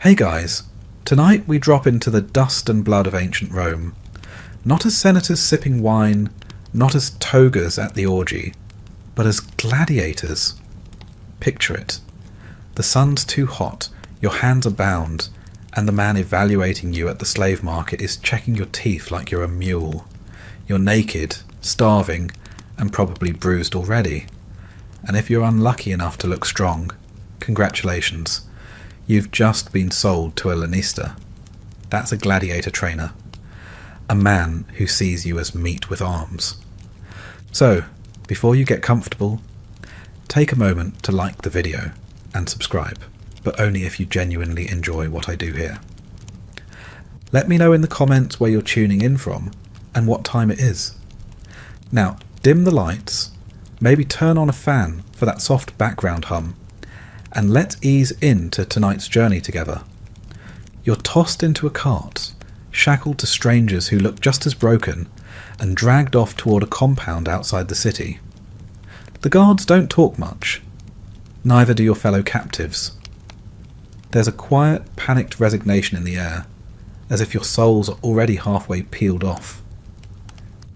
Hey guys, tonight we drop into the dust and blood of ancient Rome. Not as senators sipping wine, not as togas at the orgy, but as gladiators. Picture it. The sun's too hot, your hands are bound, and the man evaluating you at the slave market is checking your teeth like you're a mule. You're naked, starving, and probably bruised already. And if you're unlucky enough to look strong, congratulations. You've just been sold to a lanista. That's a gladiator trainer. A man who sees you as meat with arms. So, before you get comfortable, take a moment to like the video and subscribe, but only if you genuinely enjoy what I do here. Let me know in the comments where you're tuning in from and what time it is. Now, dim the lights, maybe turn on a fan for that soft background hum, and let's ease into tonight's journey together. You're tossed into a cart, shackled to strangers who look just as broken, and dragged off toward a compound outside the city. The guards don't talk much, neither do your fellow captives. There's a quiet, panicked resignation in the air, as if your souls are already halfway peeled off.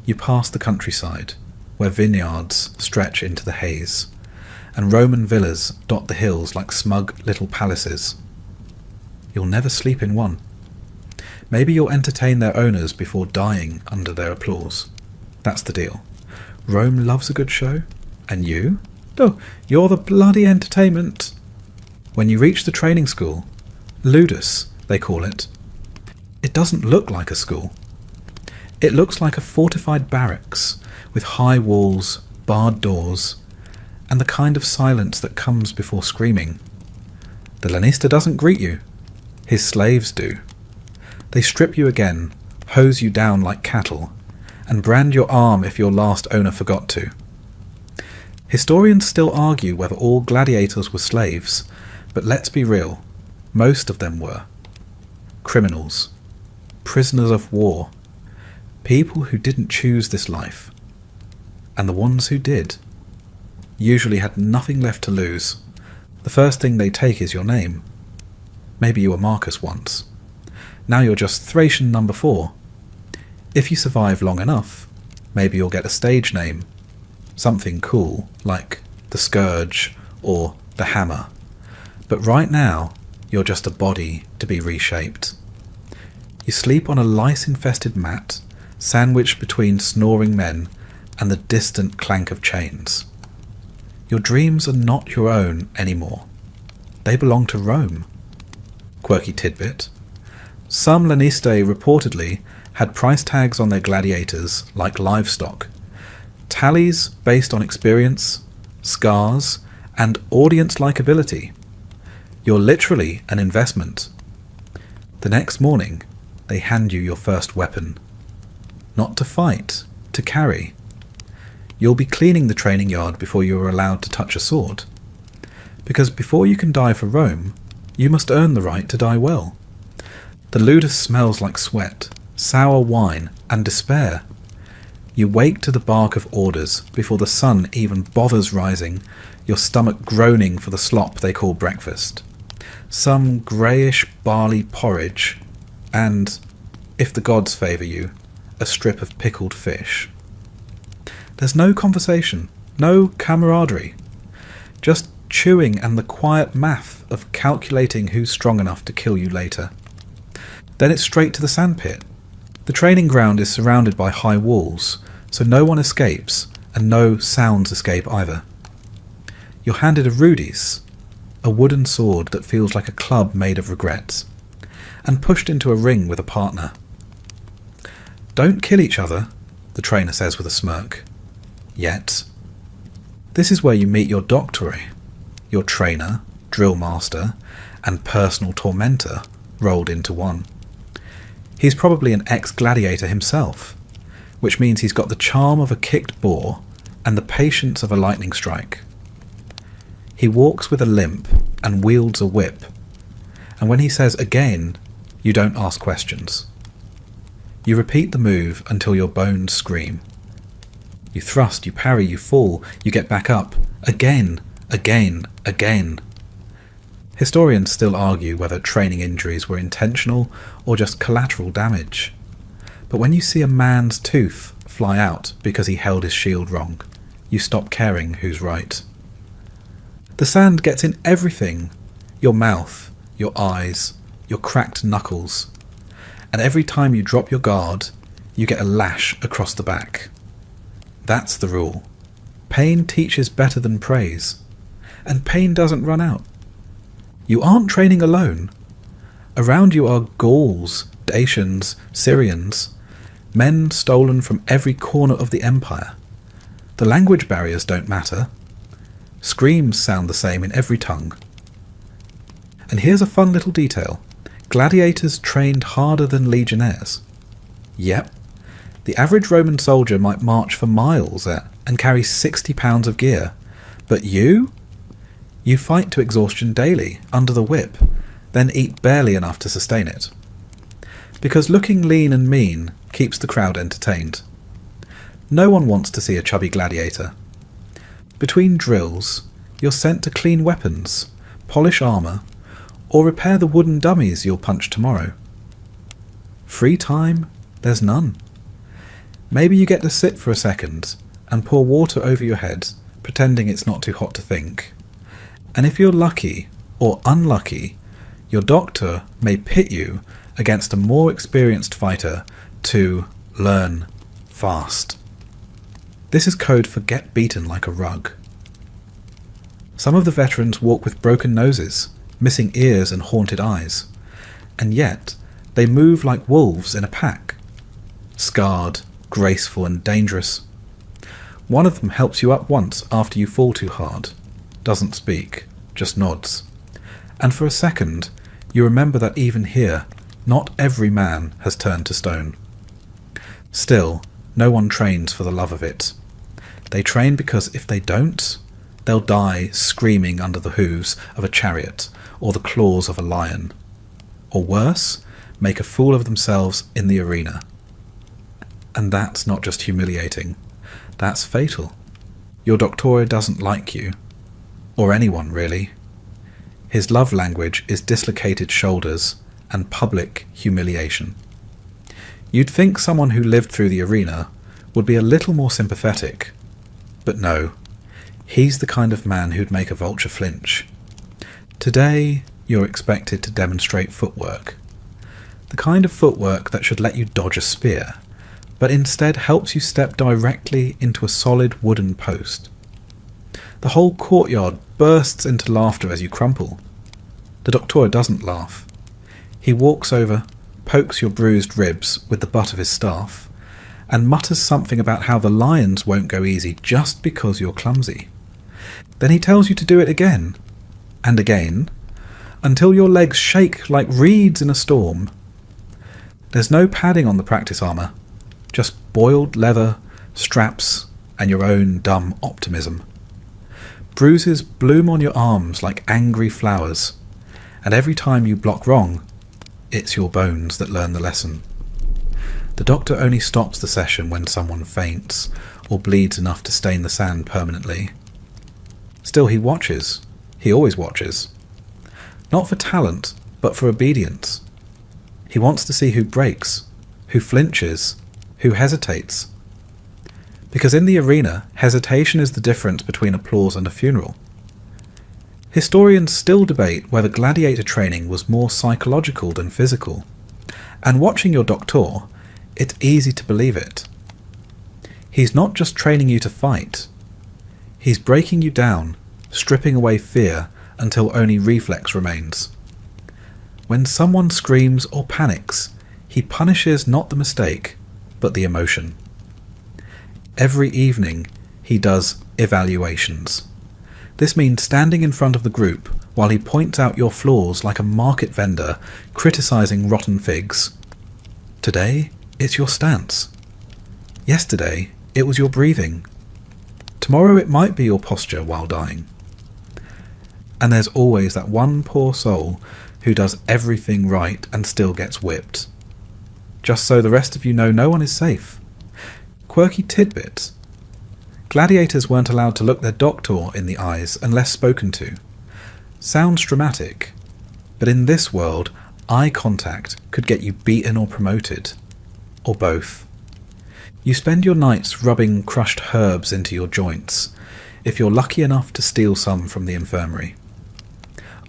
You pass the countryside, where vineyards stretch into the haze, and Roman villas dot the hills like smug little palaces. You'll never sleep in one. Maybe you'll entertain their owners before dying under their applause. That's the deal. Rome loves a good show, and you? Oh, you're the bloody entertainment. When you reach the training school, ludus, they call it, it doesn't look like a school. It looks like a fortified barracks with high walls, barred doors, and the kind of silence that comes before screaming. The lanista doesn't greet you. His slaves do. They strip you again, hose you down like cattle, and brand your arm if your last owner forgot to. Historians still argue whether all gladiators were slaves, but let's be real, most of them were. Criminals, prisoners of war, people who didn't choose this life. And the ones who did usually had nothing left to lose. The first thing they take is your name. Maybe you were Marcus once. Now you're just Thracian number 4. If you survive long enough, maybe you'll get a stage name. Something cool, like the Scourge or the Hammer. But right now, you're just a body to be reshaped. You sleep on a lice-infested mat, sandwiched between snoring men and the distant clank of chains. Your dreams are not your own anymore. They belong to Rome. Quirky tidbit. Some lanistae reportedly had price tags on their gladiators like livestock. Tallies based on experience, scars, and audience likability. You're literally an investment. The next morning, they hand you your first weapon. Not to fight, to carry. You'll be cleaning the training yard before you are allowed to touch a sword. Because before you can die for Rome, you must earn the right to die well. The ludus smells like sweat, sour wine, and despair. You wake to the bark of orders before the sun even bothers rising, your stomach groaning for the slop they call breakfast. Some greyish barley porridge, and, if the gods favour you, a strip of pickled fish. There's no conversation, no camaraderie, just chewing and the quiet math of calculating who's strong enough to kill you later. Then it's straight to the sandpit. The training ground is surrounded by high walls, so no one escapes, and no sounds escape either. You're handed a rudis, a wooden sword that feels like a club made of regrets, and pushed into a ring with a partner. Don't kill each other, the trainer says with a smirk. Yet. This is where you meet your doctore, your trainer, drill master, and personal tormentor rolled into one. He's probably an ex-gladiator himself, which means he's got the charm of a kicked boar and the patience of a lightning strike. He walks with a limp and wields a whip, and when he says again, you don't ask questions. You repeat the move until your bones scream. You thrust, you parry, you fall, you get back up, again, again, again. Historians still argue whether training injuries were intentional or just collateral damage. But when you see a man's tooth fly out because he held his shield wrong, you stop caring who's right. The sand gets in everything: your mouth, your eyes, your cracked knuckles. And every time you drop your guard, you get a lash across the back. That's the rule. Pain teaches better than praise. And pain doesn't run out. You aren't training alone. Around you are Gauls, Dacians, Syrians, men stolen from every corner of the empire. The language barriers don't matter. Screams sound the same in every tongue. And here's a fun little detail. Gladiators trained harder than legionnaires. Yep. The average Roman soldier might march for miles and carry 60 pounds of gear. But you? You fight to exhaustion daily, under the whip, then eat barely enough to sustain it. Because looking lean and mean keeps the crowd entertained. No one wants to see a chubby gladiator. Between drills, you're sent to clean weapons, polish armour, or repair the wooden dummies you'll punch tomorrow. Free time? There's none. Maybe you get to sit for a second and pour water over your head, pretending it's not too hot to think. And if you're lucky or unlucky, your doctor may pit you against a more experienced fighter to learn fast. This is code for get beaten like a rug. Some of the veterans walk with broken noses, missing ears and haunted eyes, and yet they move like wolves in a pack. Scarred, graceful and dangerous. One of them helps you up once after you fall too hard. Doesn't speak, just nods. And for a second, you remember that even here, not every man has turned to stone. Still, no one trains for the love of it. They train because if they don't, they'll die screaming under the hooves of a chariot or the claws of a lion. Or worse, make a fool of themselves in the arena. And that's not just humiliating, that's fatal. Your doctor doesn't like you. Or anyone, really. His love language is dislocated shoulders and public humiliation. You'd think someone who lived through the arena would be a little more sympathetic. But no, he's the kind of man who'd make a vulture flinch. Today, you're expected to demonstrate footwork. The kind of footwork that should let you dodge a spear, but instead helps you step directly into a solid wooden post. The whole courtyard bursts into laughter as you crumple. The doctor doesn't laugh. He walks over, pokes your bruised ribs with the butt of his staff, and mutters something about how the lions won't go easy just because you're clumsy. Then he tells you to do it again, and again, until your legs shake like reeds in a storm. There's no padding on the practice armour, just boiled leather, straps, and your own dumb optimism. Bruises bloom on your arms like angry flowers, and every time you block wrong, it's your bones that learn the lesson. The doctor only stops the session when someone faints or bleeds enough to stain the sand permanently. Still, he watches. He always watches. Not for talent, but for obedience. He wants to see who breaks, who flinches, who hesitates. Because in the arena, hesitation is the difference between applause and a funeral. Historians still debate whether gladiator training was more psychological than physical. And watching your doctor, it's easy to believe it. He's not just training you to fight. He's breaking you down, stripping away fear until only reflex remains. When someone screams or panics, he punishes not the mistake, but the emotion. Every evening, he does evaluations. This means standing in front of the group while he points out your flaws like a market vendor criticizing rotten figs. Today, it's your stance. Yesterday, it was your breathing. Tomorrow it might be your posture while dying. And there's always that one poor soul who does everything right and still gets whipped. Just so the rest of you know no one is safe. Quirky tidbits. Gladiators weren't allowed to look their doctor in the eyes unless spoken to. Sounds dramatic, but in this world, eye contact could get you beaten or promoted, or both. You spend your nights rubbing crushed herbs into your joints, if you're lucky enough to steal some from the infirmary.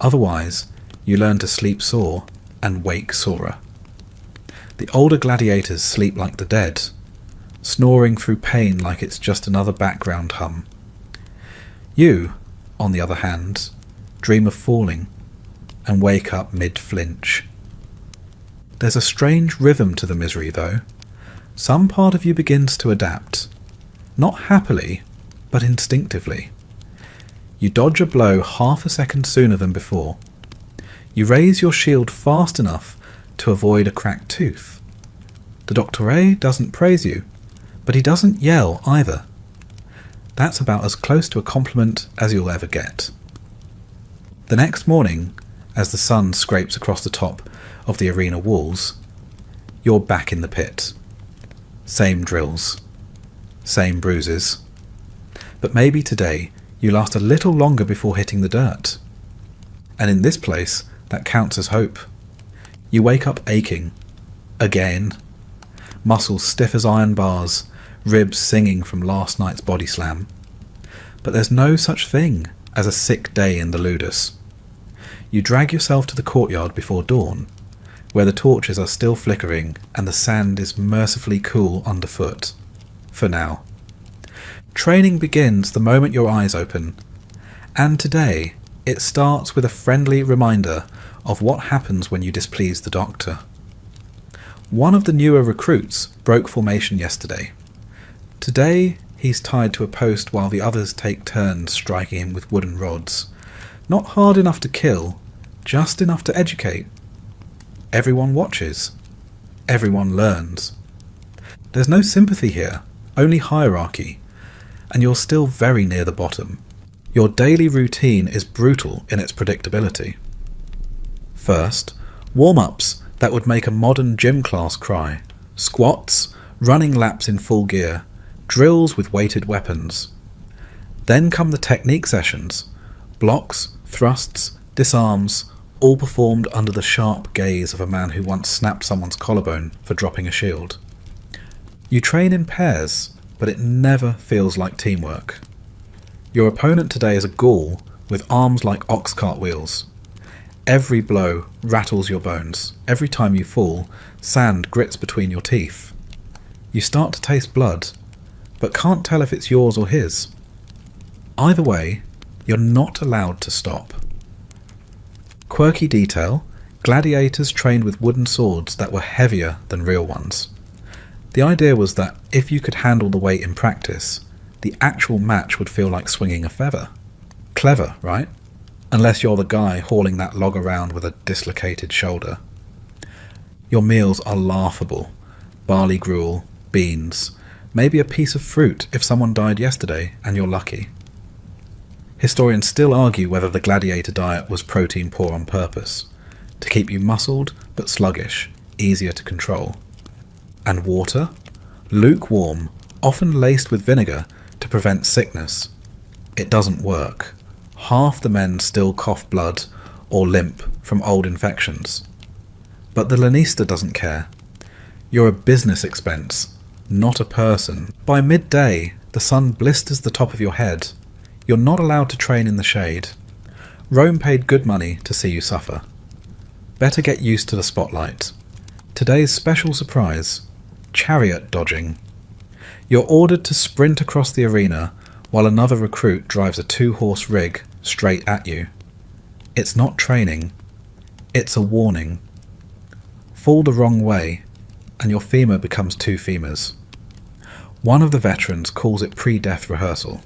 Otherwise, you learn to sleep sore and wake sorer. The older gladiators sleep like the dead, snoring through pain like it's just another background hum. You, on the other hand, dream of falling and wake up mid-flinch. There's a strange rhythm to the misery, though. Some part of you begins to adapt, not happily, but instinctively. You dodge a blow half a second sooner than before. You raise your shield fast enough to avoid a cracked tooth. The doctor doesn't praise you, but he doesn't yell either. That's about as close to a compliment as you'll ever get. The next morning, as the sun scrapes across the top of the arena walls, you're back in the pit. Same drills, same bruises. But maybe today you last a little longer before hitting the dirt. And in this place, that counts as hope. You wake up aching. Again. Muscles stiff as iron bars, ribs singing from last night's body slam. But there's no such thing as a sick day in the Ludus. You drag yourself to the courtyard before dawn, where the torches are still flickering and the sand is mercifully cool underfoot. For now. Training begins the moment your eyes open, and today it starts with a friendly reminder of what happens when you displease the doctor. One of the newer recruits broke formation yesterday. Today he's tied to a post while the others take turns striking him with wooden rods. Not hard enough to kill, just enough to educate. Everyone watches. Everyone learns. There's no sympathy here, only hierarchy, and you're still very near the bottom. Your daily routine is brutal in its predictability. First, warm-ups that would make a modern gym class cry. Squats, running laps in full gear, drills with weighted weapons. Then come the technique sessions. Blocks, thrusts, disarms, all performed under the sharp gaze of a man who once snapped someone's collarbone for dropping a shield. You train in pairs, but it never feels like teamwork. Your opponent today is a Gaul with arms like ox cart wheels. Every blow rattles your bones. Every time you fall, sand grits between your teeth. You start to taste blood, but can't tell if it's yours or his. Either way, you're not allowed to stop. Quirky detail, gladiators trained with wooden swords that were heavier than real ones. The idea was that if you could handle the weight in practice, the actual match would feel like swinging a feather. Clever, right? Unless you're the guy hauling that log around with a dislocated shoulder. Your meals are laughable. Barley gruel, beans, maybe a piece of fruit if someone died yesterday and you're lucky. Historians still argue whether the gladiator diet was protein poor on purpose, to keep you muscled but sluggish, easier to control. And water? Lukewarm, often laced with vinegar to prevent sickness. It doesn't work. Half the men still cough blood or limp from old infections. But the lanista doesn't care. You're a business expense, not a person. By midday, the sun blisters the top of your head. You're not allowed to train in the shade. Rome paid good money to see you suffer. Better get used to the spotlight. Today's special surprise, chariot dodging. You're ordered to sprint across the arena while another recruit drives a 2-horse rig straight at you. It's not training, it's a warning. Fall the wrong way, and your femur becomes 2 femurs. One of the veterans calls it pre-death rehearsal.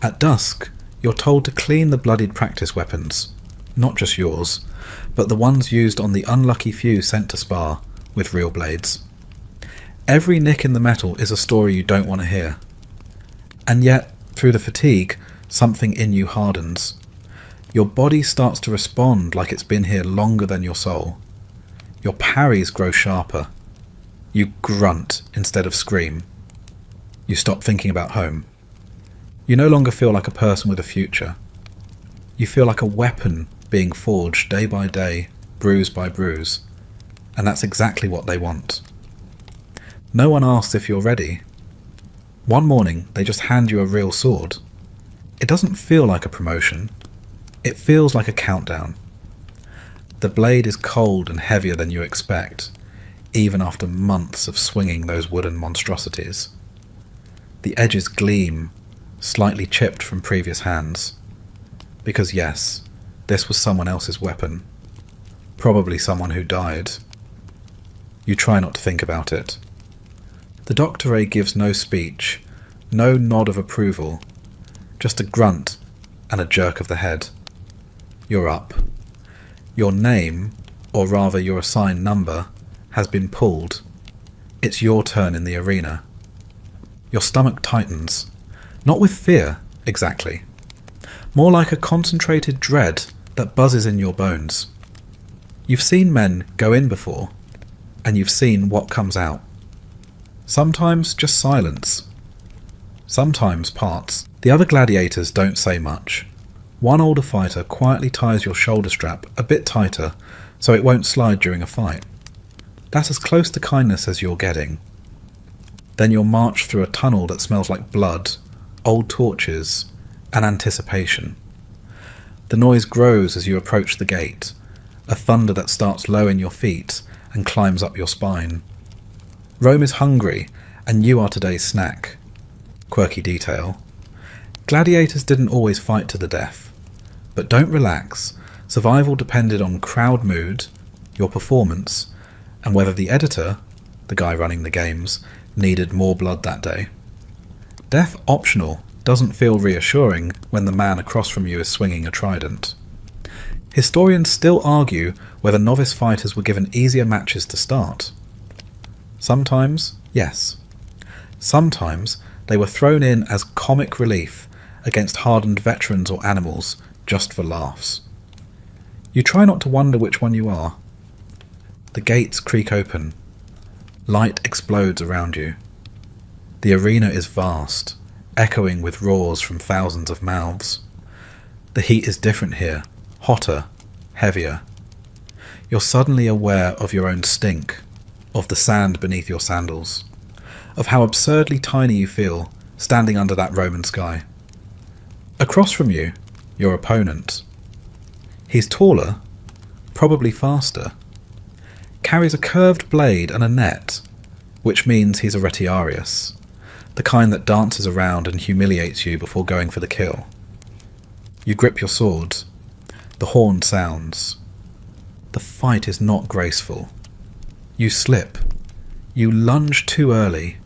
At dusk, you're told to clean the bloodied practice weapons, not just yours, but the ones used on the unlucky few sent to spar with real blades. Every nick in the metal is a story you don't want to hear. And yet, through the fatigue, something in you hardens. Your body starts to respond like it's been here longer than your soul. Your parries grow sharper. You grunt instead of scream. You stop thinking about home. You no longer feel like a person with a future. You feel like a weapon being forged day by day, bruise by bruise, and that's exactly what they want. No one asks if you're ready. One morning, they just hand you a real sword. It doesn't feel like a promotion. It feels like a countdown. The blade is cold and heavier than you expect, even after months of swinging those wooden monstrosities. The edges gleam, slightly chipped from previous hands. Because yes, this was someone else's weapon. Probably someone who died. You try not to think about it. The doctor gives no speech, no nod of approval, just a grunt and a jerk of the head. You're up. Your name, or rather your assigned number, has been pulled. It's your turn in the arena. Your stomach tightens, not with fear, exactly. More like a concentrated dread that buzzes in your bones. You've seen men go in before, and you've seen what comes out. Sometimes just silence. Sometimes parts. The other gladiators don't say much. One older fighter quietly ties your shoulder strap a bit tighter so it won't slide during a fight. That's as close to kindness as you're getting. Then you'll march through a tunnel that smells like blood, old torches, and anticipation. The noise grows as you approach the gate, a thunder that starts low in your feet and climbs up your spine. Rome is hungry, and you are today's snack. Quirky detail. Gladiators didn't always fight to the death. But don't relax. Survival depended on crowd mood, your performance, and whether the editor, the guy running the games, needed more blood that day. Death optional doesn't feel reassuring when the man across from you is swinging a trident. Historians still argue whether novice fighters were given easier matches to start. Sometimes, yes. Sometimes they were thrown in as comic relief against hardened veterans or animals just for laughs. You try not to wonder which one you are. The gates creak open. Light explodes around you. The arena is vast, echoing with roars from thousands of mouths. The heat is different here, hotter, heavier. You're suddenly aware of your own stink, of the sand beneath your sandals, of how absurdly tiny you feel standing under that Roman sky. Across from you, your opponent. He's taller, probably faster, carries a curved blade and a net, which means he's a retiarius, the kind that dances around and humiliates you before going for the kill. You grip your sword. The horn sounds. The fight is not graceful. You slip. You lunge too early.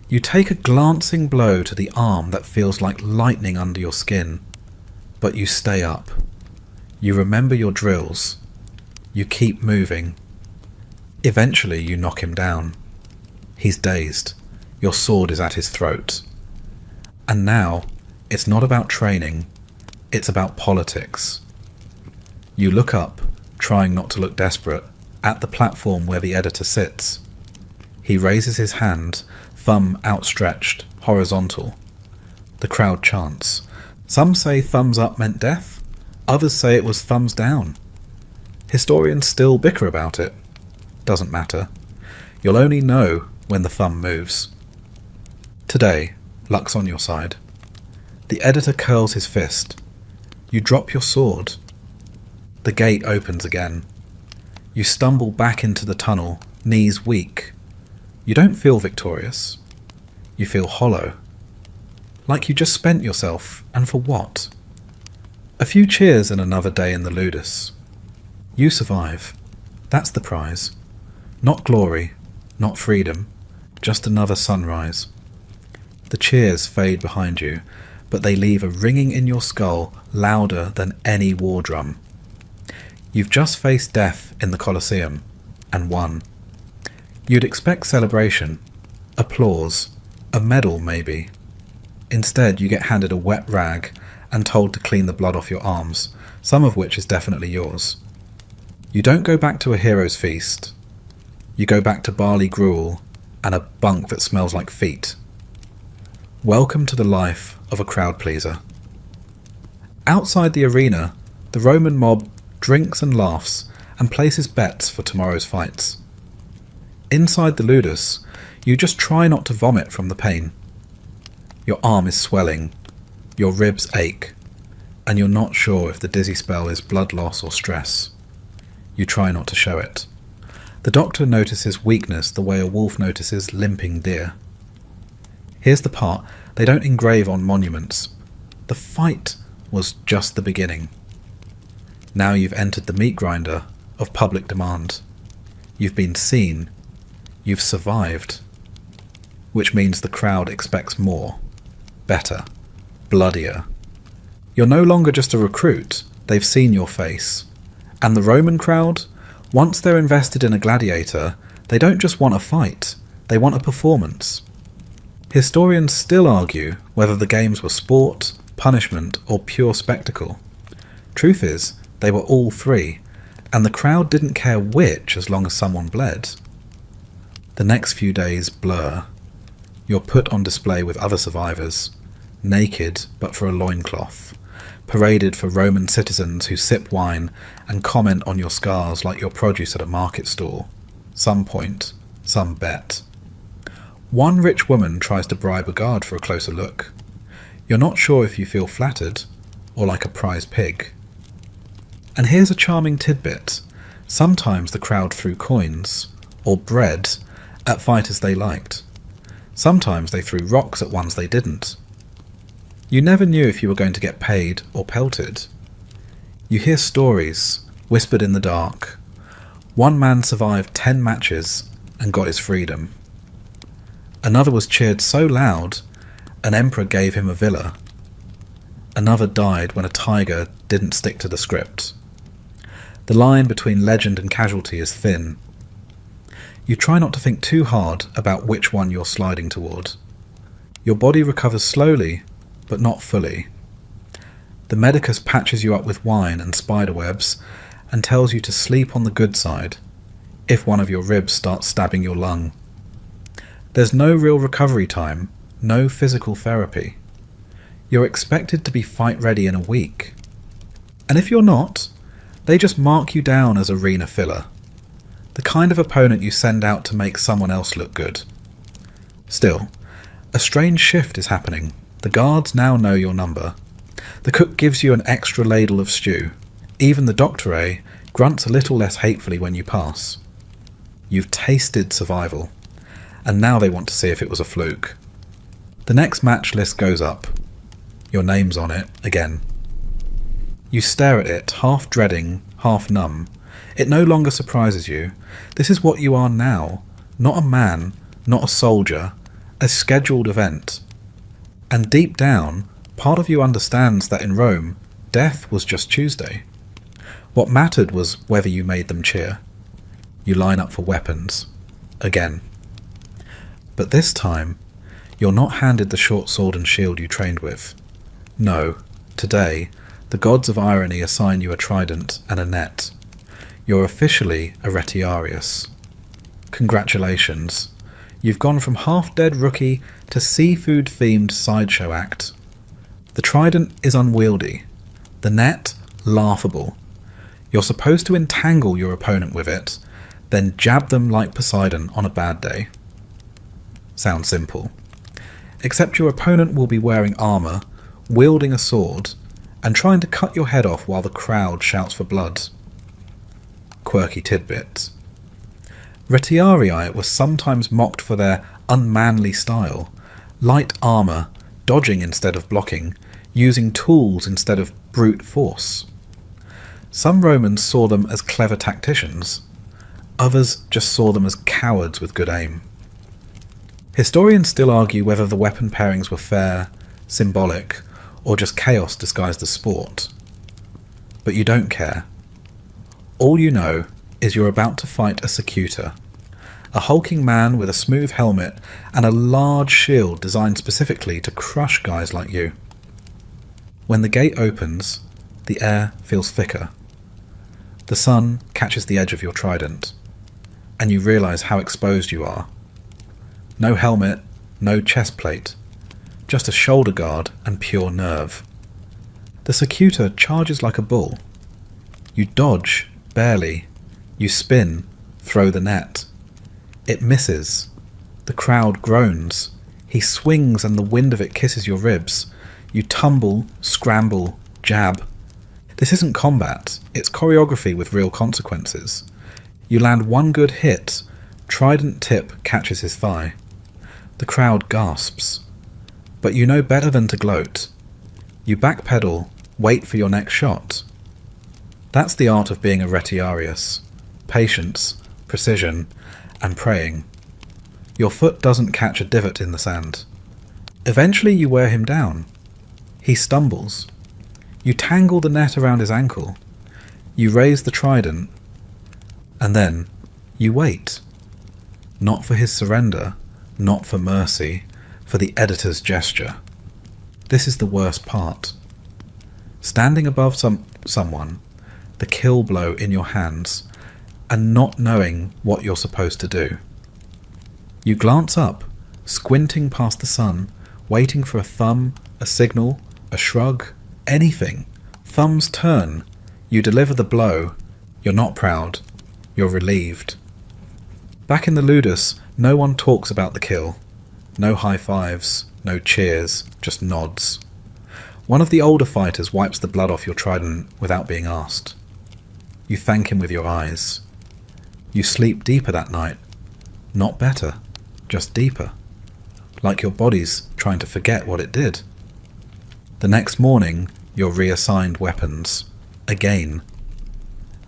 You take a glancing blow to the arm that feels like lightning under your skin. But you stay up. You remember your drills. You keep moving. Eventually you knock him down. He's dazed. Your sword is at his throat. And now, it's not about training. It's about politics. You look up, trying not to look desperate, at the platform where the editor sits. He raises his hand, thumb outstretched, horizontal. The crowd chants. Some say thumbs up meant death. Others say it was thumbs down. Historians still bicker about it. Doesn't matter. You'll only know when the thumb moves. Today, luck's on your side. The editor curls his fist. You drop your sword. The gate opens again. You stumble back into the tunnel, knees weak. You don't feel victorious. You feel hollow. Like you just spent yourself, and for what? A few cheers and another day in the ludus. You survive. That's the prize. Not glory, not freedom, just another sunrise. The cheers fade behind you, but they leave a ringing in your skull louder than any war drum. You've just faced death in the Colosseum, and won. You'd expect celebration, applause, a medal maybe. Instead, you get handed a wet rag and told to clean the blood off your arms, some of which is definitely yours. You don't go back to a hero's feast. You go back to barley gruel and a bunk that smells like feet. Welcome to the life of a crowd pleaser. Outside the arena, the Roman mob drinks and laughs and places bets for tomorrow's fights. Inside the ludus, you just try not to vomit from the pain. Your arm is swelling, your ribs ache, and you're not sure if the dizzy spell is blood loss or stress. You try not to show it. The doctor notices weakness the way a wolf notices limping deer. Here's the part they don't engrave on monuments. The fight was just the beginning. Now you've entered the meat grinder of public demand. You've been seen. You've survived. Which means the crowd expects more. Better. Bloodier. You're no longer just a recruit. They've seen your face. And the Roman crowd, once they're invested in a gladiator, they don't just want a fight. They want a performance. Historians still argue whether the games were sport, punishment, or pure spectacle. Truth is, they were all three, and the crowd didn't care which as long as someone bled. The next few days blur. You're put on display with other survivors, naked but for a loincloth, paraded for Roman citizens who sip wine and comment on your scars like your produce at a market stall. Some point, some bet. One rich woman tries to bribe a guard for a closer look. You're not sure if you feel flattered or like a prize pig. And here's a charming tidbit. Sometimes the crowd threw coins, or bread, at fighters they liked. Sometimes they threw rocks at ones they didn't. You never knew if you were going to get paid or pelted. You hear stories, whispered in the dark. One man survived 10 matches and got his freedom. Another was cheered so loud, an emperor gave him a villa. Another died when a tiger didn't stick to the script. The line between legend and casualty is thin. You try not to think too hard about which one you're sliding toward. Your body recovers slowly, but not fully. The medicus patches you up with wine and spider webs and tells you to sleep on the good side, if one of your ribs starts stabbing your lung. There's no real recovery time, no physical therapy. You're expected to be fight ready in a week. And if you're not, they just mark you down as arena filler. The kind of opponent you send out to make someone else look good. Still, a strange shift is happening. The guards now know your number. The cook gives you an extra ladle of stew. Even the doctor grunts a little less hatefully when you pass. You've tasted survival, and now they want to see if it was a fluke. The next match list goes up. Your name's on it, again. You stare at it, half dreading, half numb. It no longer surprises you. This is what you are now. Not a man, not a soldier, a scheduled event. And deep down, part of you understands that in Rome, death was just Tuesday. What mattered was whether you made them cheer. You line up for weapons. Again. But this time, you're not handed the short sword and shield you trained with. No, today, the gods of irony assign you a trident and a net. You're officially a retiarius. Congratulations. You've gone from half-dead rookie to seafood-themed sideshow act. The trident is unwieldy. The net, laughable. You're supposed to entangle your opponent with it, then jab them like Poseidon on a bad day. Sounds simple. Except your opponent will be wearing armour, wielding a sword, and trying to cut your head off while the crowd shouts for blood. Quirky tidbits. Retiarii were sometimes mocked for their unmanly style, light armour, dodging instead of blocking, using tools instead of brute force. Some Romans saw them as clever tacticians, others just saw them as cowards with good aim. Historians still argue whether the weapon pairings were fair, symbolic, or just chaos disguised as sport. But you don't care. All you know is you're about to fight a secutor, a hulking man with a smooth helmet and a large shield designed specifically to crush guys like you. When the gate opens, the air feels thicker. The sun catches the edge of your trident, and you realise how exposed you are. No helmet, no chest plate, just a shoulder guard and pure nerve. The circuiter charges like a bull. You dodge, barely. You spin, throw the net. It misses. The crowd groans. He swings and the wind of it kisses your ribs. You tumble, scramble, jab. This isn't combat, it's choreography with real consequences. You land one good hit, trident tip catches his thigh. The crowd gasps. But you know better than to gloat. You backpedal, wait for your next shot. That's the art of being a retiarius. Patience, precision, and praying. Your foot doesn't catch a divot in the sand. Eventually you wear him down. He stumbles. You tangle the net around his ankle. You raise the trident. And then you wait. Not for his surrender, not for mercy, for the editor's gesture. This is the worst part. Standing above someone, the kill blow in your hands, and not knowing what you're supposed to do. You glance up, squinting past the sun, waiting for a thumb, a signal, a shrug, anything. Thumbs turn. You deliver the blow. You're not proud. You're relieved. Back in the Ludus, no one talks about the kill. No high fives, no cheers, just nods. One of the older fighters wipes the blood off your trident without being asked. You thank him with your eyes. You sleep deeper that night. Not better, just deeper. Like your body's trying to forget what it did. The next morning, you're reassigned weapons. Again.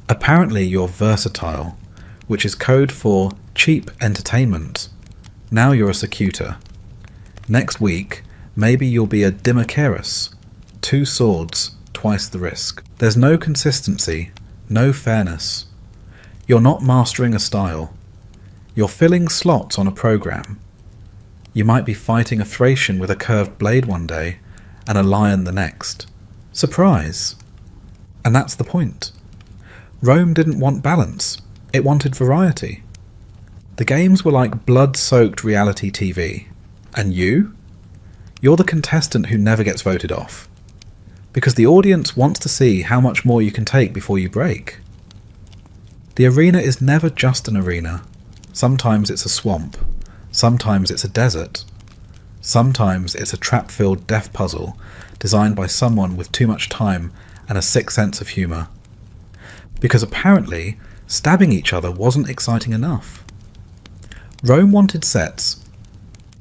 Apparently you're versatile, which is code for cheap entertainment. Now you're a circuiter. Next week, maybe you'll be a Dimmercarus. 2 swords, twice the risk. There's no consistency, no fairness. You're not mastering a style. You're filling slots on a program. You might be fighting a Thracian with a curved blade one day, and a lion the next. Surprise! And that's the point. Rome didn't want balance. It wanted variety. The games were like blood-soaked reality TV. And you? You're the contestant who never gets voted off. Because the audience wants to see how much more you can take before you break. The arena is never just an arena. Sometimes it's a swamp. Sometimes it's a desert. Sometimes it's a trap-filled death puzzle designed by someone with too much time and a sick sense of humour. Because apparently, stabbing each other wasn't exciting enough. Rome wanted sets.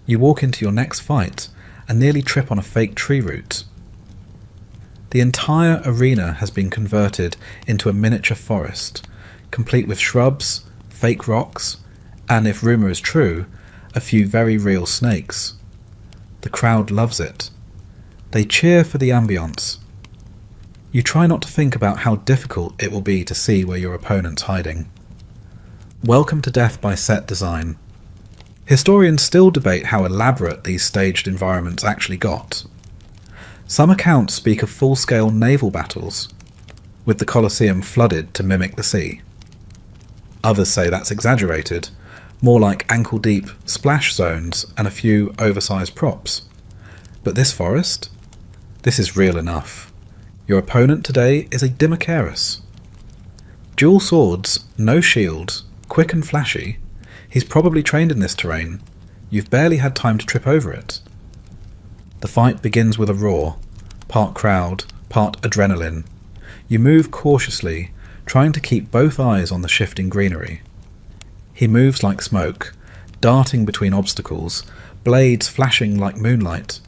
You walk into your next fight and nearly trip on a fake tree root. The entire arena has been converted into a miniature forest, complete with shrubs, fake rocks, and if rumour is true, a few very real snakes. The crowd loves it. They cheer for the ambience. You try not to think about how difficult it will be to see where your opponent's hiding. Welcome to death by set design. Historians still debate how elaborate these staged environments actually got. Some accounts speak of full-scale naval battles, with the Colosseum flooded to mimic the sea. Others say that's exaggerated, more like ankle-deep splash zones and a few oversized props. But this forest? This is real enough. Your opponent today is a Dimmercarus. Dual swords, no shield, quick and flashy. He's probably trained in this terrain. You've barely had time to trip over it. The fight begins with a roar, part crowd, part adrenaline. You move cautiously, trying to keep both eyes on the shifting greenery. He moves like smoke, darting between obstacles, blades flashing like moonlight.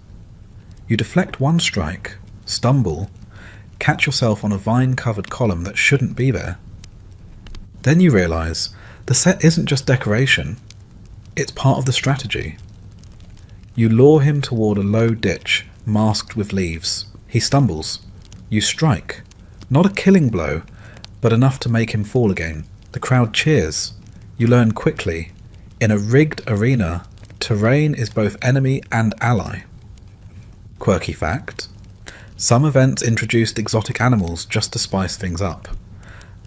You deflect one strike, stumble, catch yourself on a vine-covered column that shouldn't be there. Then you realise the set isn't just decoration, it's part of the strategy. You lure him toward a low ditch, masked with leaves. He stumbles. You strike. Not a killing blow, but enough to make him fall again. The crowd cheers. You learn quickly, in a rigged arena, terrain is both enemy and ally. Quirky fact: some events introduced exotic animals just to spice things up.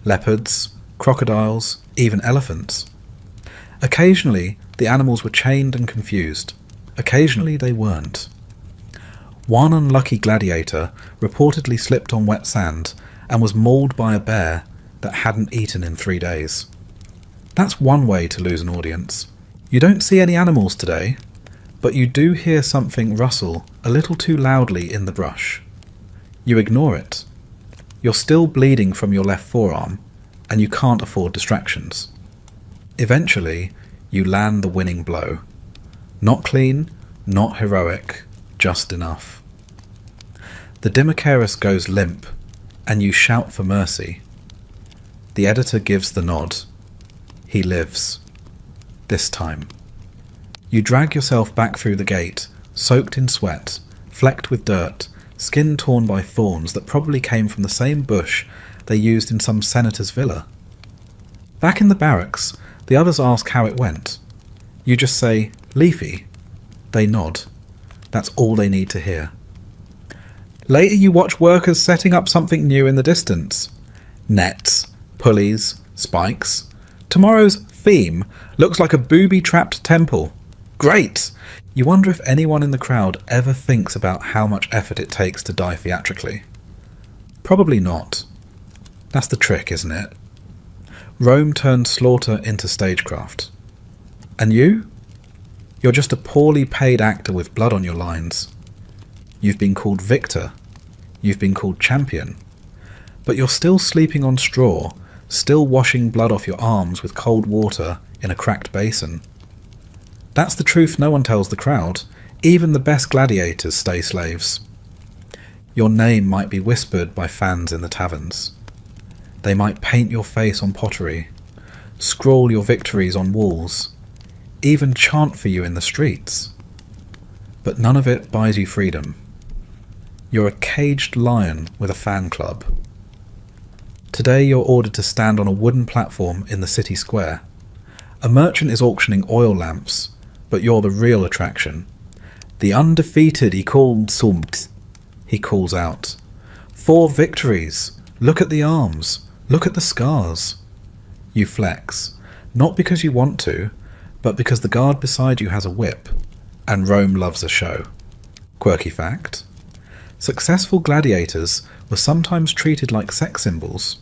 Leopards, crocodiles, even elephants. Occasionally, the animals were chained and confused. Occasionally, they weren't. One unlucky gladiator reportedly slipped on wet sand and was mauled by a bear that hadn't eaten in 3 days. That's one way to lose an audience. You don't see any animals today, but you do hear something rustle a little too loudly in the brush. You ignore it. You're still bleeding from your left forearm, and you can't afford distractions. Eventually, you land the winning blow. Not clean, not heroic, just enough. The Dimachurus goes limp, and you shout for mercy. The editor gives the nod. He lives. This time. You drag yourself back through the gate, soaked in sweat, flecked with dirt, skin torn by thorns that probably came from the same bush they used in some senator's villa. Back in the barracks, the others ask how it went. You just say, "Leafy." They nod. That's all they need to hear. Later you watch workers setting up something new in the distance. Nets, pulleys, spikes. Tomorrow's theme looks like a booby-trapped temple. Great! You wonder if anyone in the crowd ever thinks about how much effort it takes to die theatrically. Probably not. That's the trick, isn't it? Rome turned slaughter into stagecraft. And you? You're just a poorly paid actor with blood on your lines. You've been called victor. You've been called champion. But you're still sleeping on straw, still washing blood off your arms with cold water in a cracked basin. That's the truth no one tells the crowd. Even the best gladiators stay slaves. Your name might be whispered by fans in the taverns. They might paint your face on pottery, scrawl your victories on walls, even chant for you in the streets. But none of it buys you freedom. You're a caged lion with a fan club. Today you're ordered to stand on a wooden platform in the city square. A merchant is auctioning oil lamps, but you're the real attraction. The undefeated Ikolsumt, he calls out. 4 victories! Look at the arms! Look at the scars! You flex, not because you want to, but because the guard beside you has a whip, and Rome loves a show. Quirky fact: successful gladiators were sometimes treated like sex symbols.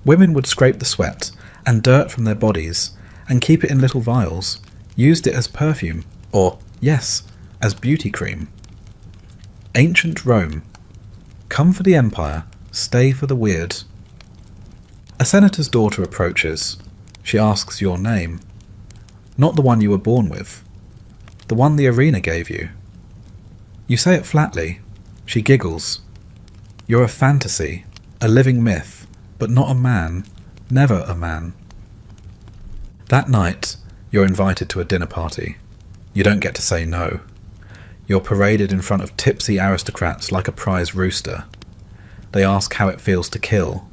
Women would scrape the sweat and dirt from their bodies and keep it in little vials, used it as perfume, or, yes, as beauty cream. Ancient Rome. Come for the empire, stay for the weird. A senator's daughter approaches. She asks your name. Not the one you were born with. The one the arena gave you. You say it flatly. She giggles. You're a fantasy, a living myth, but not a man, never a man. That night, you're invited to a dinner party. You don't get to say no. You're paraded in front of tipsy aristocrats like a prize rooster. They ask how it feels to kill.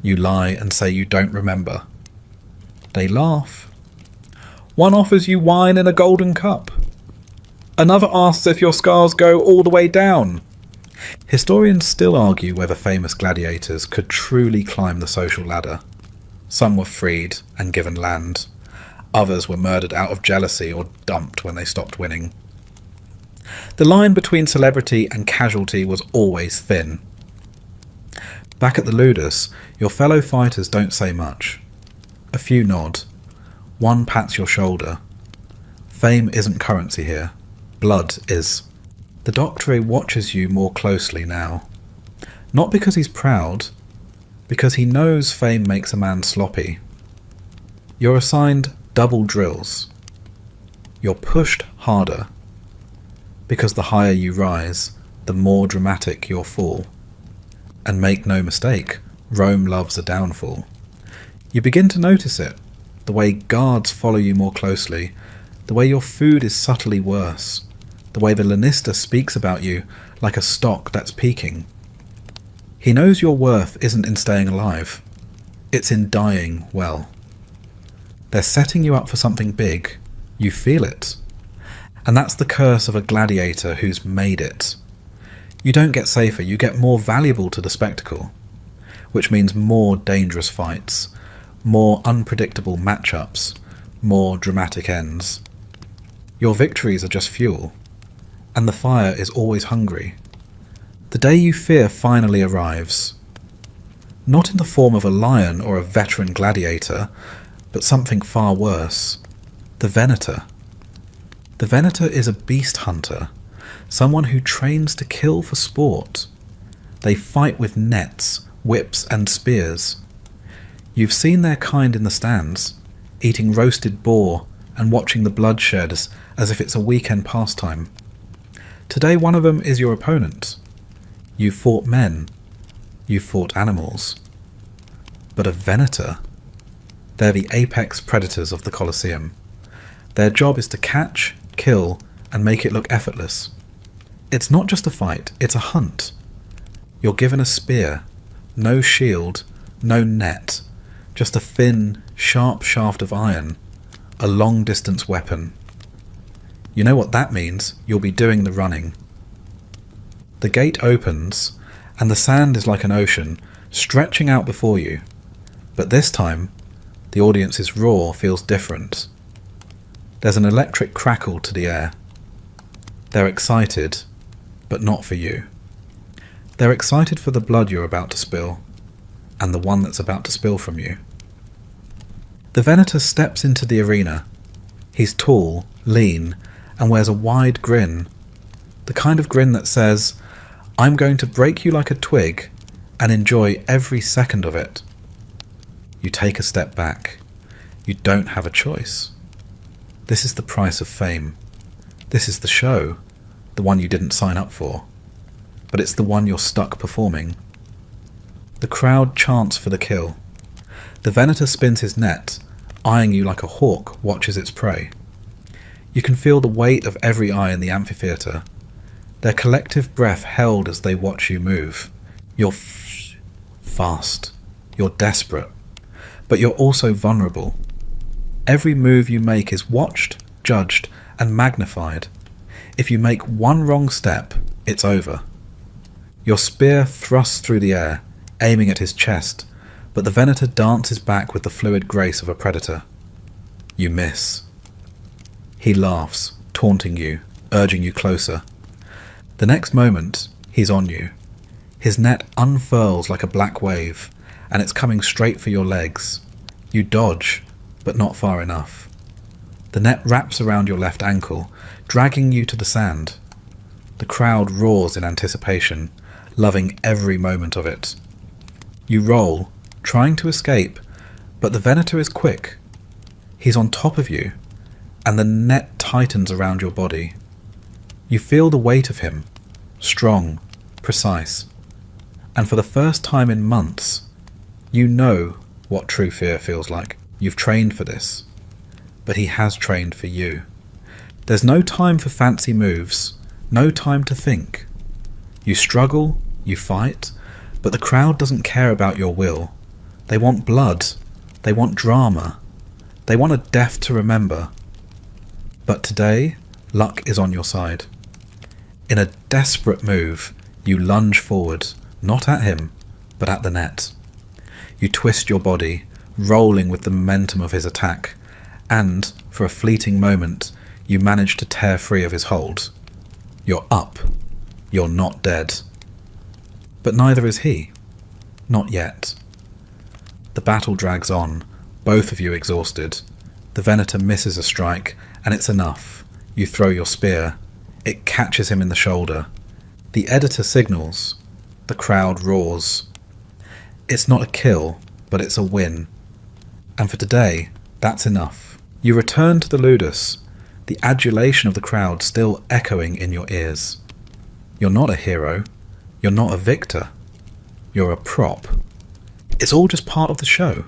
You lie and say you don't remember. They laugh. One offers you wine in a golden cup. Another asks if your scars go all the way down. Historians still argue whether famous gladiators could truly climb the social ladder. Some were freed and given land. Others were murdered out of jealousy or dumped when they stopped winning. The line between celebrity and casualty was always thin. Back at the Ludus, your fellow fighters don't say much. A few nod. One pats your shoulder. Fame isn't currency here. Blood is. The Doctor watches you more closely now. Not because he's proud, because he knows fame makes a man sloppy. You're assigned double drills. You're pushed harder, because the higher you rise, the more dramatic your fall. And make no mistake, Rome loves a downfall. You begin to notice it, the way guards follow you more closely, the way your food is subtly worse, the way the Lanista speaks about you like a stock that's peaking. He knows your worth isn't in staying alive, it's in dying well. They're setting you up for something big, you feel it. And that's the curse of a gladiator who's made it. You don't get safer, you get more valuable to the spectacle, which means more dangerous fights, more unpredictable matchups, more dramatic ends. Your victories are just fuel. and the fire is always hungry. The day you fear finally arrives. Not in the form of a lion or a veteran gladiator, but something far worse. The Venator. The Venator is a beast hunter, someone who trains to kill for sport. They fight with nets, whips and spears. You've seen their kind in the stands, eating roasted boar and watching the bloodshed as if it's a weekend pastime. Today one of them is your opponent. You've fought men. You've fought animals. But a Venator? They're the apex predators of the Colosseum. Their job is to catch, kill, and make it look effortless. It's not just a fight, it's a hunt. You're given a spear, no shield, no net, just a thin, sharp shaft of iron, a long-distance weapon. You know what that means, you'll be doing the running. The gate opens, and the sand is like an ocean, stretching out before you. But this time, the audience's roar feels different. There's an electric crackle to the air. They're excited, but not for you. They're excited for the blood you're about to spill, and the one that's about to spill from you. The Venator steps into the arena. He's tall, lean, and wears a wide grin. The kind of grin that says, "I'm going to break you like a twig and enjoy every second of it." You take a step back. You don't have a choice. This is the price of fame. This is the show, the one you didn't sign up for. But it's the one you're stuck performing. The crowd chants for the kill. The Venator spins his net, eyeing you like a hawk watches its prey. You can feel the weight of every eye in the amphitheatre, their collective breath held as they watch you move. You're fast. You're desperate. But you're also vulnerable. Every move you make is watched, judged, and magnified. If you make one wrong step, it's over. Your spear thrusts through the air, aiming at his chest, but the Venator dances back with the fluid grace of a predator. You miss. He laughs, taunting you, urging you closer. The next moment, he's on you. His net unfurls like a black wave, and it's coming straight for your legs. You dodge, but not far enough. The net wraps around your left ankle, dragging you to the sand. The crowd roars in anticipation, loving every moment of it. You roll, trying to escape, but the Venator is quick. He's on top of you, and the net tightens around your body. You feel the weight of him, strong, precise. And for the first time in months, you know what true fear feels like. You've trained for this, but he has trained for you. There's no time for fancy moves, no time to think. You struggle, you fight, but the crowd doesn't care about your will. They want blood, they want drama, they want a death to remember. But today, luck is on your side. In a desperate move, you lunge forward, not at him, but at the net. You twist your body, rolling with the momentum of his attack, and, for a fleeting moment, you manage to tear free of his hold. You're up. You're not dead. But neither is he. Not yet. The battle drags on, both of you exhausted. The Venator misses a strike, and it's enough. You throw your spear. It catches him in the shoulder. The editor signals. The crowd roars. It's not a kill, but it's a win. And for today, that's enough. You return to the ludus, the adulation of the crowd still echoing in your ears. You're not a hero. You're not a victor. You're a prop. It's all just part of the show,